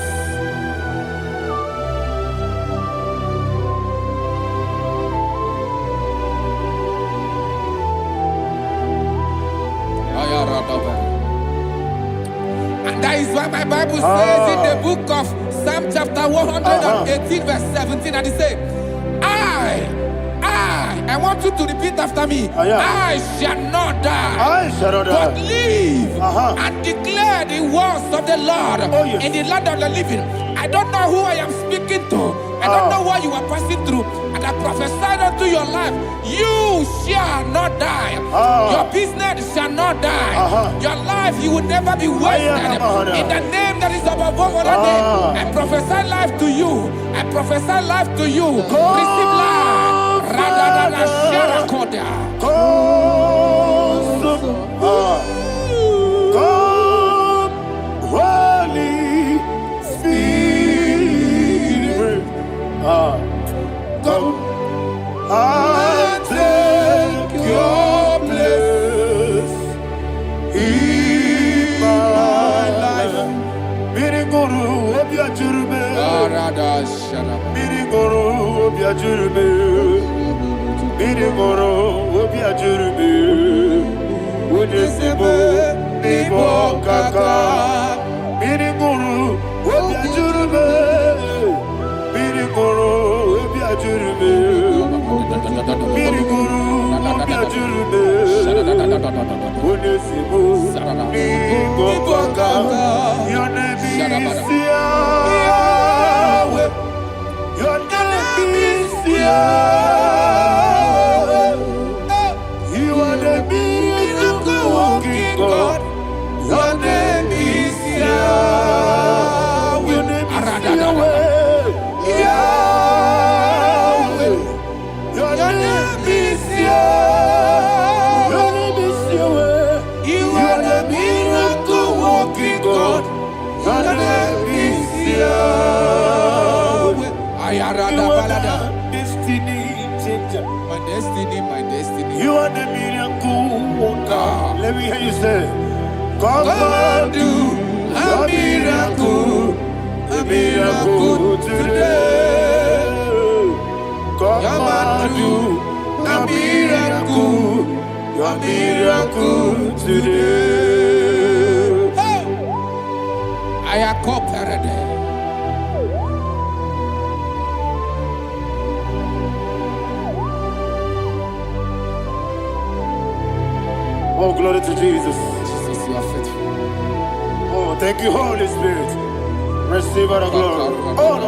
And that is why my Bible says in the book of Psalm chapter 118 verse 17, and it says, I want you to repeat after me. I shall not die, but live and declare the words of the Lord in the land of the living. I don't know who I am speaking to. I don't know what you are passing through. And I prophesied unto your life, you shall not die. Your business shall not die. Your life, you will never be wasted. In the name that is above all other name, I prophesy life to you. I prophesy life to you. Receive life. Come, Holy Spirit. Come and take your place in my life. Miriguru obiajurube. Miriguru obiajurube. Miriguru obiajurube. Unesebo nibo kaka. Miriguru obiajurube. Miriguru obiajurube. Miriguru obiajurube. Unesebo nibo kaka. Your name is Yahweh. Your name is Yahweh. You are the miracle working God. Your name is Yahweh. Your name is Yahweh. Yahweh. Your name is Yahweh. Your name is Yahweh. You are the miracle working God. Your name is Yahweh. You are the destiny changer. My destiny. You are the miracle worker. Let me hear you say, come and do a miracle today. Come and do a miracle today. I am cooperative. Oh, glory to Jesus. Jesus, you are faithful. Oh, thank you, Holy Spirit. Receive our glory. Oh, no,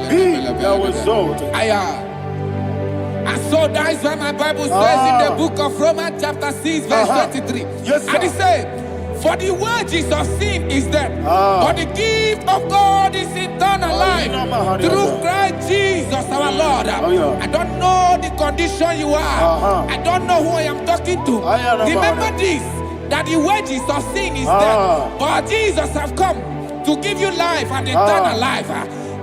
Be thou exalted. And so that is why my Bible says in the book of Romans chapter 6 verse 23. Yes, sir. And it says, for the wages of sin is death, but the gift of God is eternal life through Christ Jesus our Lord. I don't know the condition you are. I don't know who I am talking to. Remember this, that the wages of sin is death, but Jesus have come to give you life and eternal life.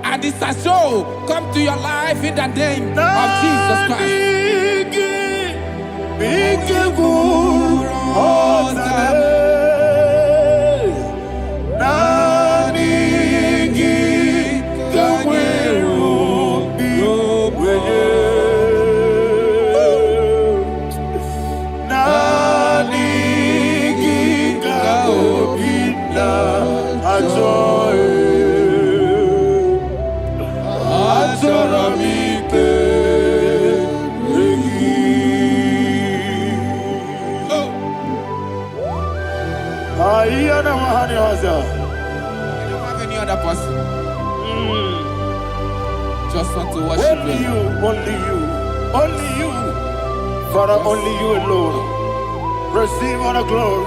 And this has so come to your life in the name of Jesus Christ. I don't have any other person. Just want to worship only you, only you, Father, only you alone. Receive all the glory,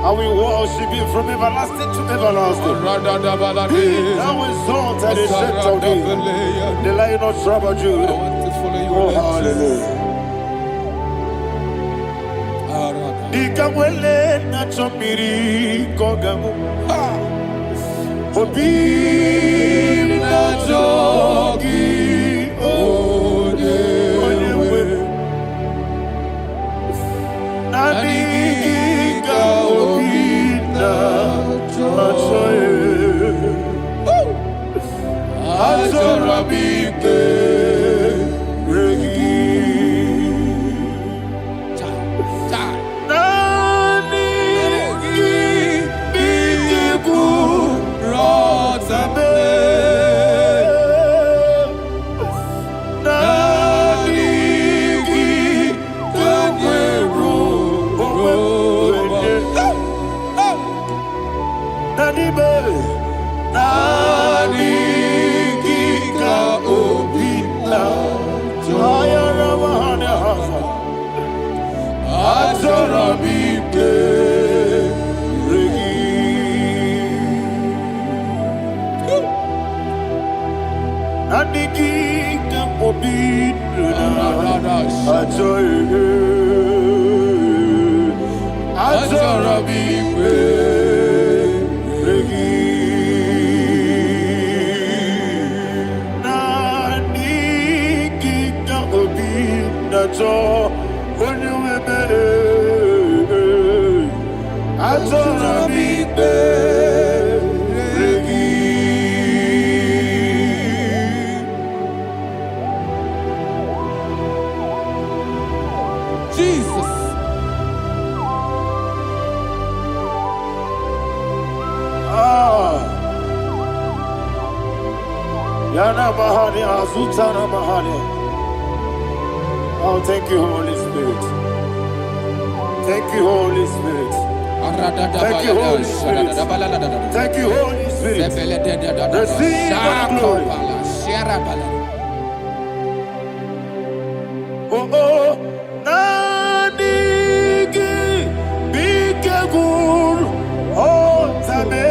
I will worship Him from everlasting to everlasting. Thou exalted and set on Thee, the Lion of Tribe of Judah. Oh, hallelujah. Ikamwele na chomiri kogamu. Obi na jogi onyewe. Naniga obi na joye. Azorabike regi. Jesus. Yana Mahani, Azutana Mahani. Oh, thank you, Holy Spirit. Thank you, Holy Spirit. Thank you, Holy Spirit. Thank you, Holy Spirit. Receive the glory. Oh, oh, Nanigi, Bikagur, oh, Tabe.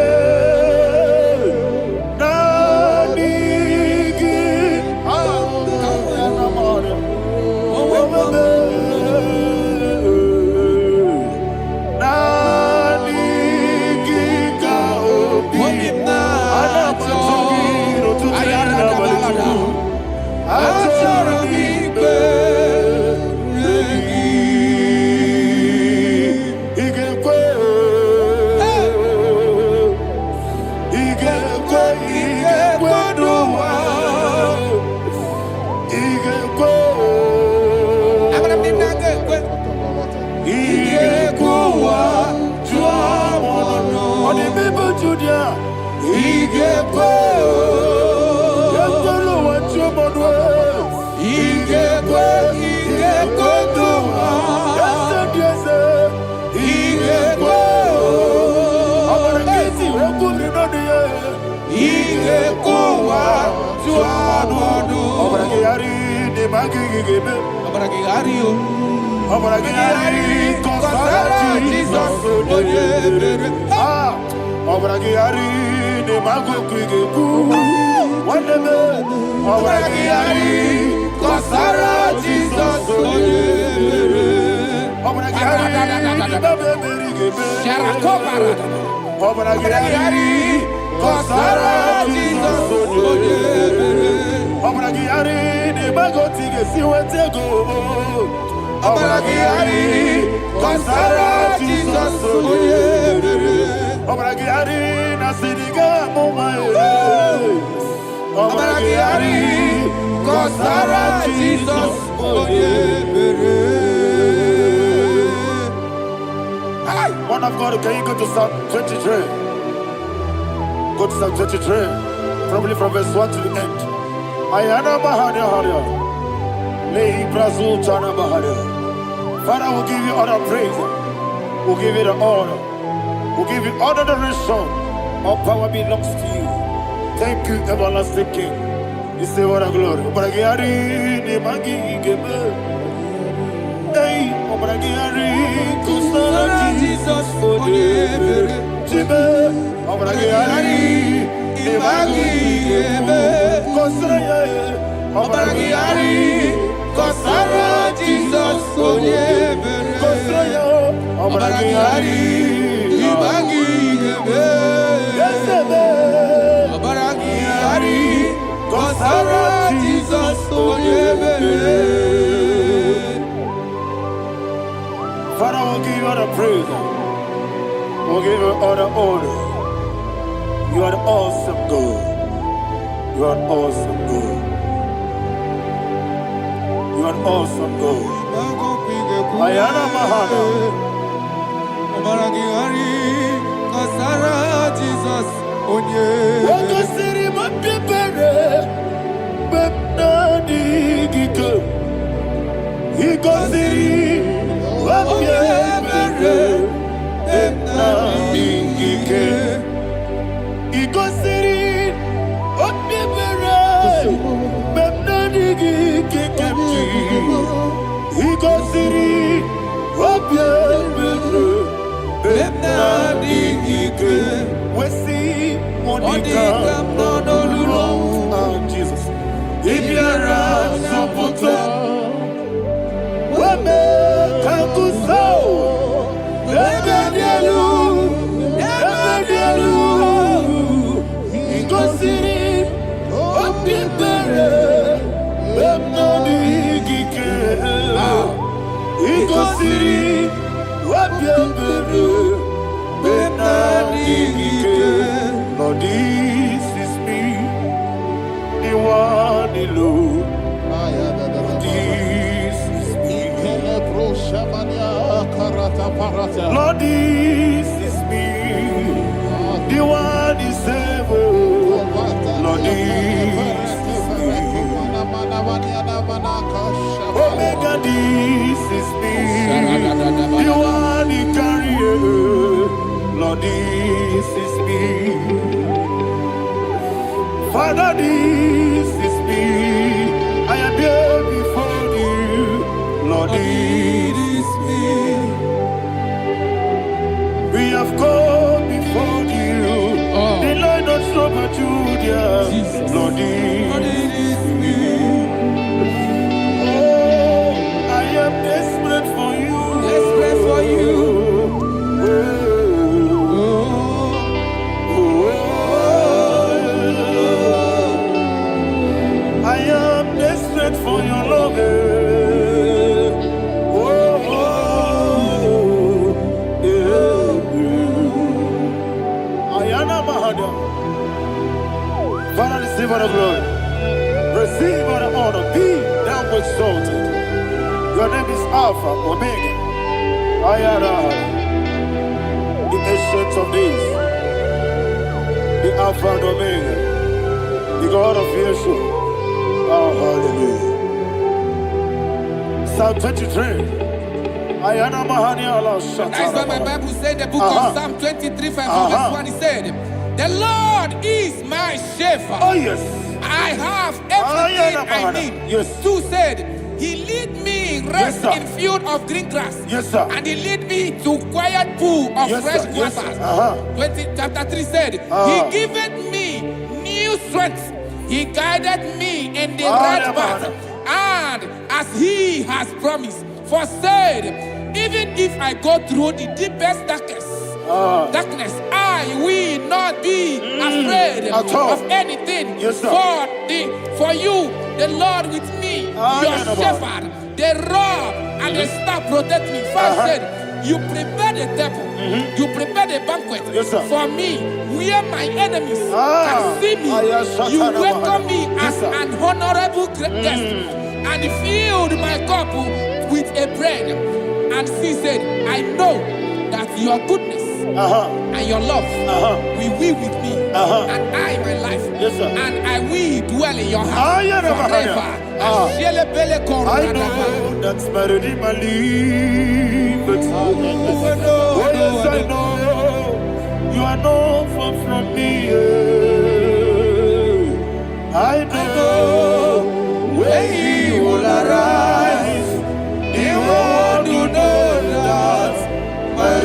One of God, can you go to Psalm 23? Go to Psalm 23, probably from verse 1 to the end. Ayana Bahania Haria. Lei Brazil Chana Bahania. Father, we'll give you all the praise. We'll give you the honor. We'll give you all the adoration. All power belongs to you. Thank you, everlasting King. You say what a glory. Obragiari ni magi gebe. Hey, Obragiari kusarati. Jesus, Onyebere. Jibe, Obragari, Ibagi, Ebe. Obragari, Kosara, Jesus, Onyebere. Obragari, Ibagi, Ebe. Obragari, Kosara, Jesus, Onyebere. Father, we'll give you all the praise. We'll give you all the honor. You are the awesome God. You are an awesome God. You are an awesome God. Ayana Mahana. Omaragari, Kasara, Jesus, Onyebere. Wakasiri mapipere, bepnadi gike. Ikosiri mapipere, bepnadi gike. Ikosiri mapipere, bepnadi gike kemti. Ikosiri mapipere, bepnadi gike. Wesi Monica, Jesus. Ibiara Sopoto, Wame Kakuso, Ebedielu, Igosiri, Opipere, Bemnodi Gike, Igosiri, Opipere, Bemnodi Gike. Lord, this is me, the one, the Lord. This is me. Lord, this is me, the one is ever. Lord, this is me. Omega, this is me, the one he carrier. Lord, this is me. Father, this is me. I am here before you. Lord, this is me. We have come before you. The Lord of Super Judah. Lord, this is me. Oh, I am desperate for you. Desperate for you. I am desperate for your love. Ayana Mahada. Father, receive all the glory. Receive all the honor. Be thou exalted. Your name is Alpha, Omega. Ayana. The ancient of days. The Alpha and Omega. The God of Yeshua. Oh, hallelujah. Psalm 23. Ayana Mahani Allah Shata. That's why my Bible said, the book of Psalm 23, verse 1, he said, the Lord is my shepherd. Oh, yes. I have everything I need. Yes. 2 said, he lead me rest Yes, in field of green grass. Yes, sir. And he lead me to quiet pool of Yes, fresh sir. Yes, waters. sir. Chapter 3 said, he giveth me new strength. He guided me in the right path. And as he has promised, for said, even if I go through the deepest darkness, I will not be afraid of anything. Yes, sir. For you, the Lord with me, your shepherd, the rod and the staff protect me. First said, you prepare the table, you prepare the banquet for me, where my enemies can see me. You welcome me as an honorable guest, and filled my cup with a bread. And she said, I know that your goodness and your love will be with me, and I, my life, and I will dwell in your house forever. I know that's better than my life. Oh, yes, I know you are not far from me. I know when he will arise, the world will know that my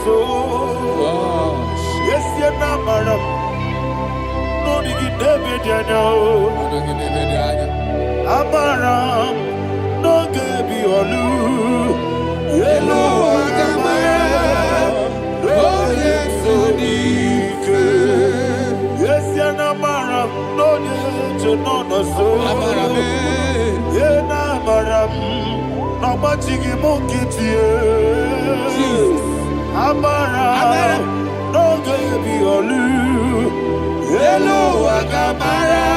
so. Yes, you're not madam. No, you get David, you know. Amaram, no, give you a loo. Yellow, oh, yes, so deep. Yes, you're not madam. No, you know, no, so. Yeah, nah, madam. No, but you give monkey to you. Amara, no, give you a loo. Hello, Agamara,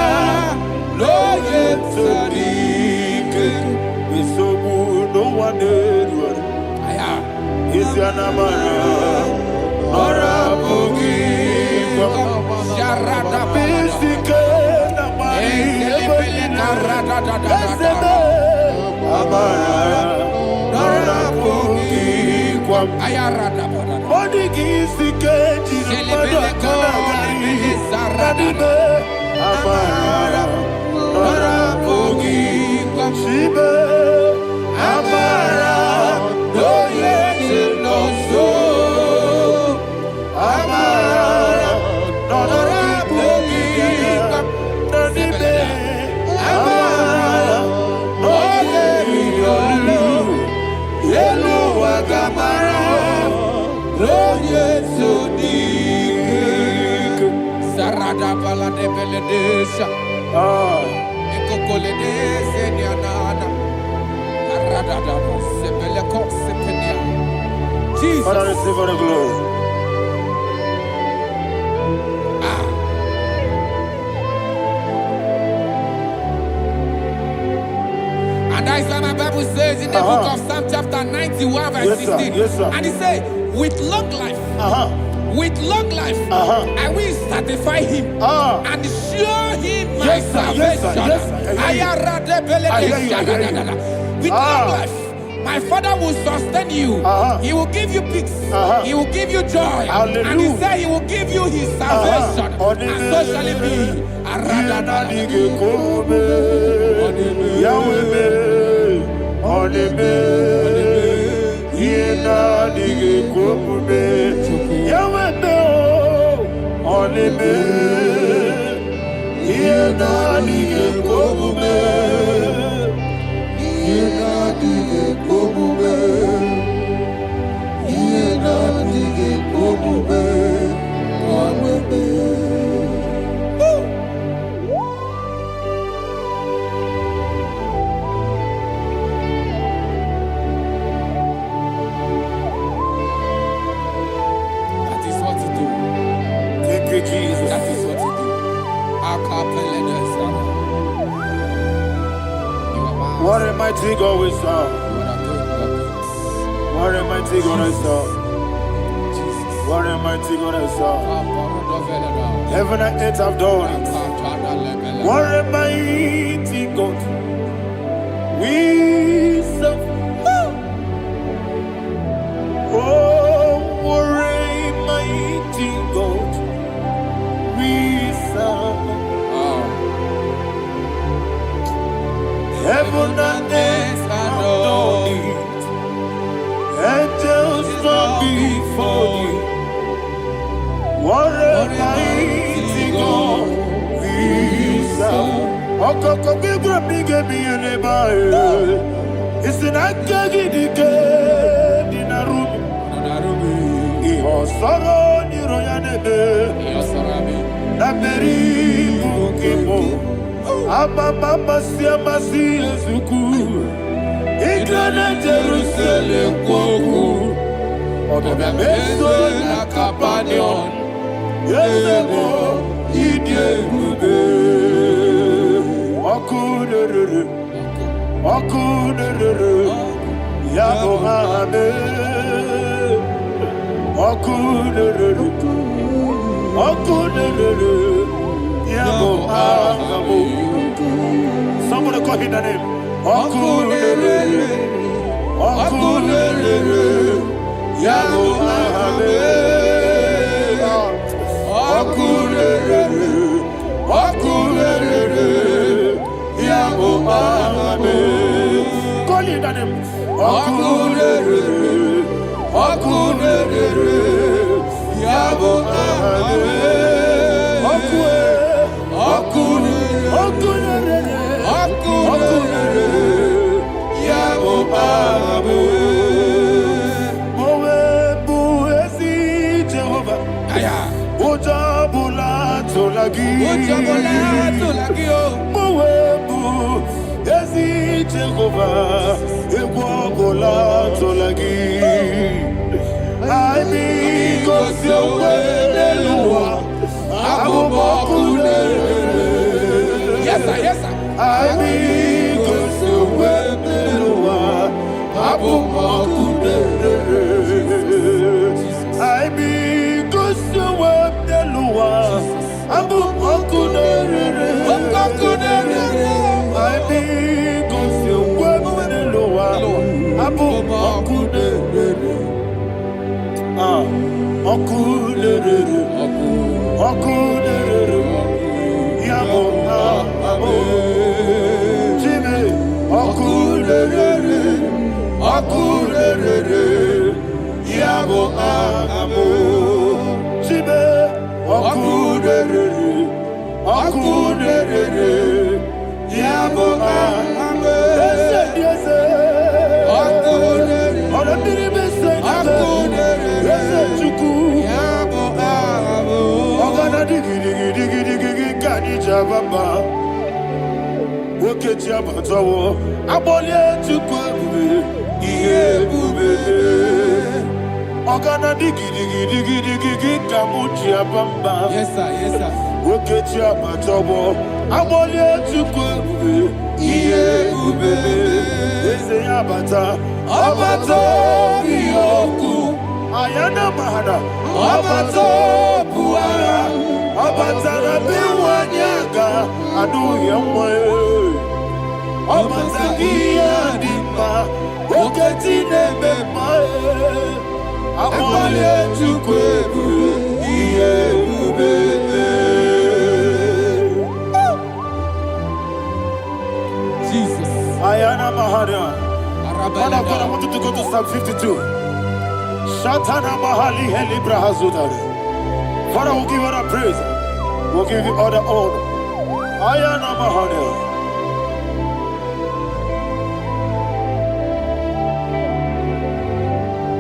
no, yet so deep. It's so good, no one did. Is your Namara, or a boogie? Sharada, basic, Amara, Nora boogie, Ayarada, Body gives the cage, Amara, Nora boogie, Shibe, Amara, no yet no so. Amara, Nora boogie, Nadibe, Amara, no yet no Yellow Agamara, no yet so deep. Sarada Bala de Beledesha, Ecocoledes, and Yanana, Arada, Sebeleco, Sepenia. Jesus, Father, receive the glory. And that's why my Bible says in the book of Psalm chapter 91 verse 16. Yes, sir. And he said, with long life, I will satisfy him and show him my salvation. With long life, my Father will sustain you. He will give you peace. He will give you joy. Hallelujah. And he said he will give you his salvation. And so shall it be. Jesus. That is what you do. What a mighty God we serve. What a mighty God I serve. What a mighty God I serve. Heaven and earth have done it. What a mighty God we serve. Oh, what a mighty God we serve. Heaven and earth have done it. Angels bow before you. What a mighty God we serve. Okoko bibra bige mi elebay. Isina kagi dike dinarubi. Iho soro ni royanebe. Naberi bukimo. Ababa siama si ezuku. Igrana Jerusalem kwoku. Odobe meso na Capernaum. Yesebo idie gube. Okunere. Yabo hame. Okunere. Yabo hame. Somebody call him the name. Okunere. Yabo hame. Okunere. Yabo hame. Call him the name. Okunere. Okunere, Yabo Abe. Okunere, Yabo Abe. Mowebu ezi Jehovah. Aya. Ojabula tolagi. Mowebu ezi Jehovah. Egwagola tolagi. Aibi kosyowe neluwa. Yes, sir, yes, sir. Aibi kosyowe neluwa. Aibi kosyowe neluwa. Aibi kosyowe neluwa. Okulere, Yabo Abe, Jimmy, Okulere, Yabo Abe, Jimmy, Okulere, Yabo Abe, yes, Baba, Woke Jabatawo, Abolia to Kwabu, Yebube, Ogana digi, Kamuchia Bamba. Yes, sir, yes, sir. Woke Jabatawo, Abolia to Kwabu, Yebube, Ezeyabata, Abato, Yoku, Ayana Mahada, Abato, Buara. Obatara biwanyaga adu yamwe Obatagia dimba Oketi nebe mae Amole chukwebu Iye ubebe Jesus. Ayana Mahada. Father, I want you to go to Psalm 52. Shatana Mahali Heli Brahazudari. Father, we'll give you all the praise. We'll give you all the honor. Ayana Mahana.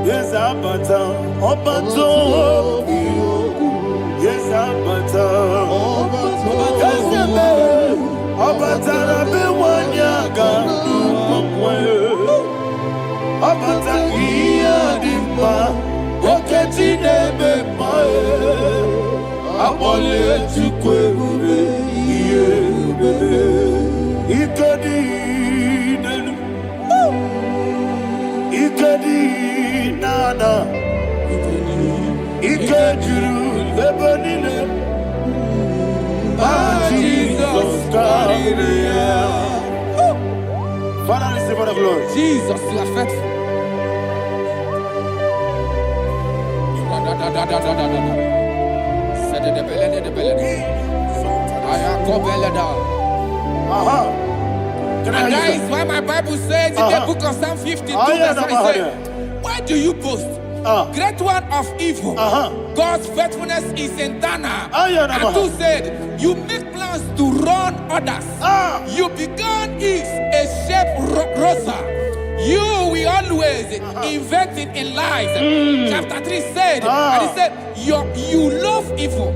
Yes, Abata. Obato. Yes, Abata. Yes, Abata. Rabe wanyaga. Abata iya dimba. Oketi nebe mae. Abole chukwebe yebe ikadi nenu ikadi nana ikadiru lebanile Jesus God. Father, receive all the glory. Jesus, you are faithful. And that is why my Bible says in the book of Psalm 52, verse 5, why do you boast? Great one of evil. God's faithfulness is eternal. And 2 said, you make plans to run others. You began is a shape rosa. You will always inventing in lies. Chapter 3 said, and he said, you love evil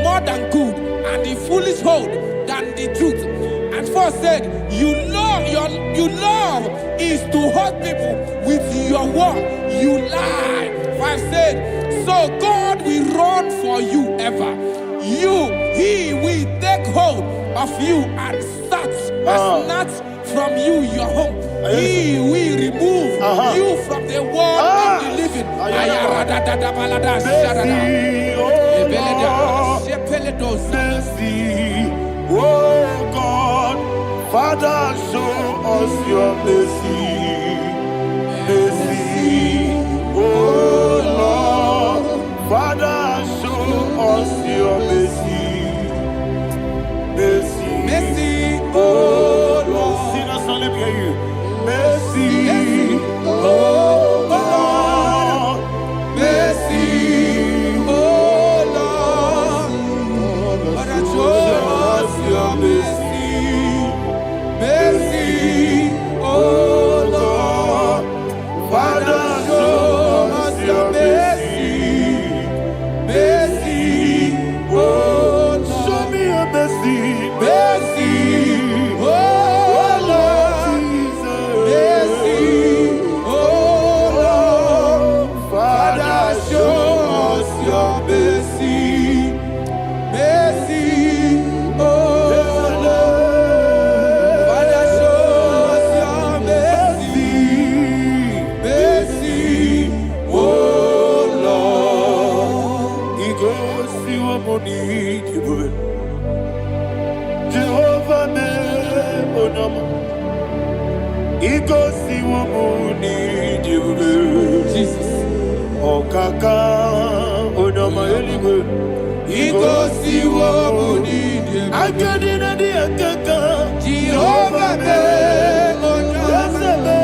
more than good, and the foolish hold than the truth. And 4 said, you love is to hurt people with your word. You lie. 5 said, so God will run for you ever. He will take hold of you and snatch from you your home. He will remove you from the world of the living. Oh God, Father, show us your mercy. Mercy, oh Lord, Father, show us your mercy. Mercy, Mercy, oh Lord. Sing us all, let me hear you. Mercy, oh Lord, mercy, oh Lord. Father, show us your mercy, mercy, oh Lord. Show me your mercy, Mercy, oh Lord. Mercy, oh Lord. Father, show us your mercy, mercy, oh Lord. Father, show us your mercy, mercy, oh Lord. He goes to your money, Jehovah me onama. He goes to your money, Jesus. Oh kaka onama eligwe. He goes to your money, Akadina di akaka. Jehovah me onama.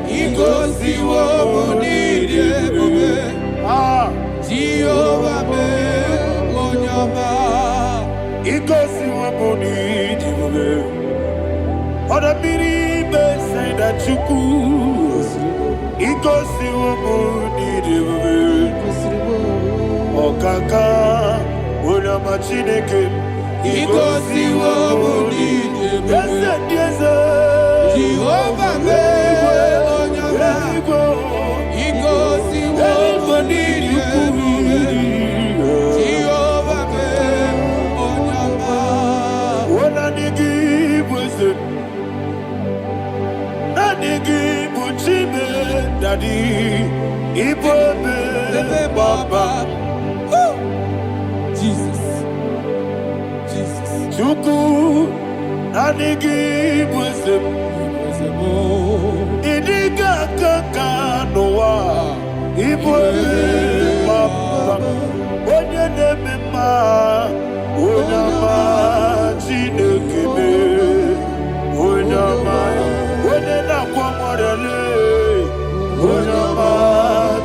He goes to your money, Ah, Jehovah me onama. he goes to your money, Oda biri be say that you could. He goes to your money, Oh kaka onama chineke. He goes to your money, Yes, Jehovah me onama. He goes to your money, Jehovah me onama. Daddy, Ibobe, Baba, Jesus, Jesus. Chuku, Nanigi, Wisdom, Idiga Kaka, Noa, Ibobe, Baba, Onya Nemema, Onyama, Chinekebe, Onyama, Onena Kwamorele, Onyama,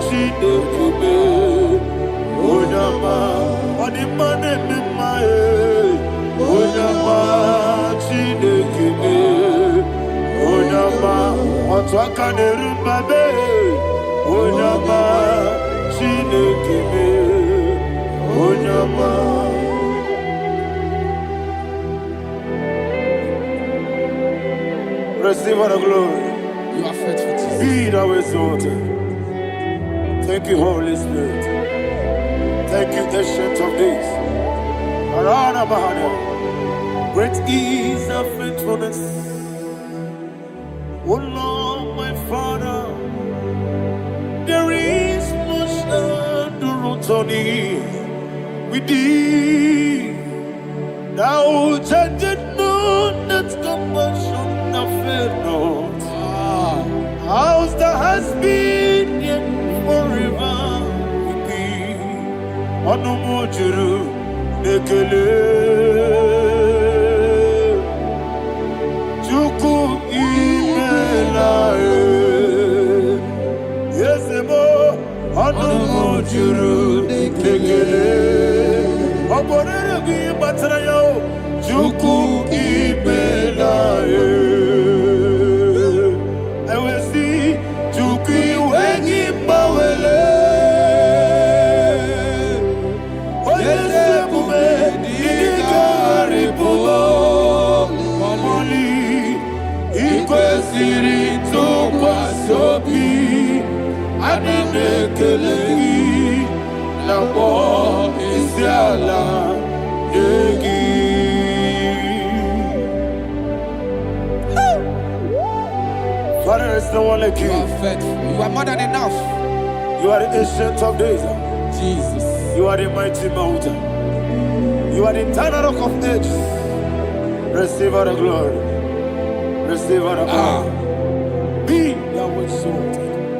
Chinekebe, Onyama, Onimane Memae, Onyama, Chinekebe, Onyama, Otwakane Rumbabe, Onyama, Chinekebe, Onyama. Receive all the glory. You are faithful, Jesus. Be thou exalted. Thank you, Holy Spirit. Thank you, Ancient of Days. Arana Bahana. Great is thy faithfulness. O Lord, my Father, there is much endurance on thee. With thee, thou judgest not that compassion of faith not. How's the has been yet forever with thee? Onumujuru nekele Chuku imelae Yesemo onumujuru nekele Oborere gi batrayo Chuku imelae Father, there's no one like you. You are faithful. You are more than enough. You are the Ancient of Days. Jesus. You are the mighty mountain. You are the eternal rock of ages. Receive all the glory. Receive all the power. Be thou exalted.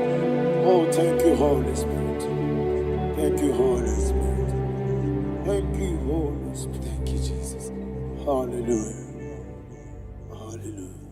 Oh, thank you, Holy Spirit. Thank you, Holy Spirit. Thank you, Holy Spirit. Thank you, Jesus. Hallelujah. Hallelujah.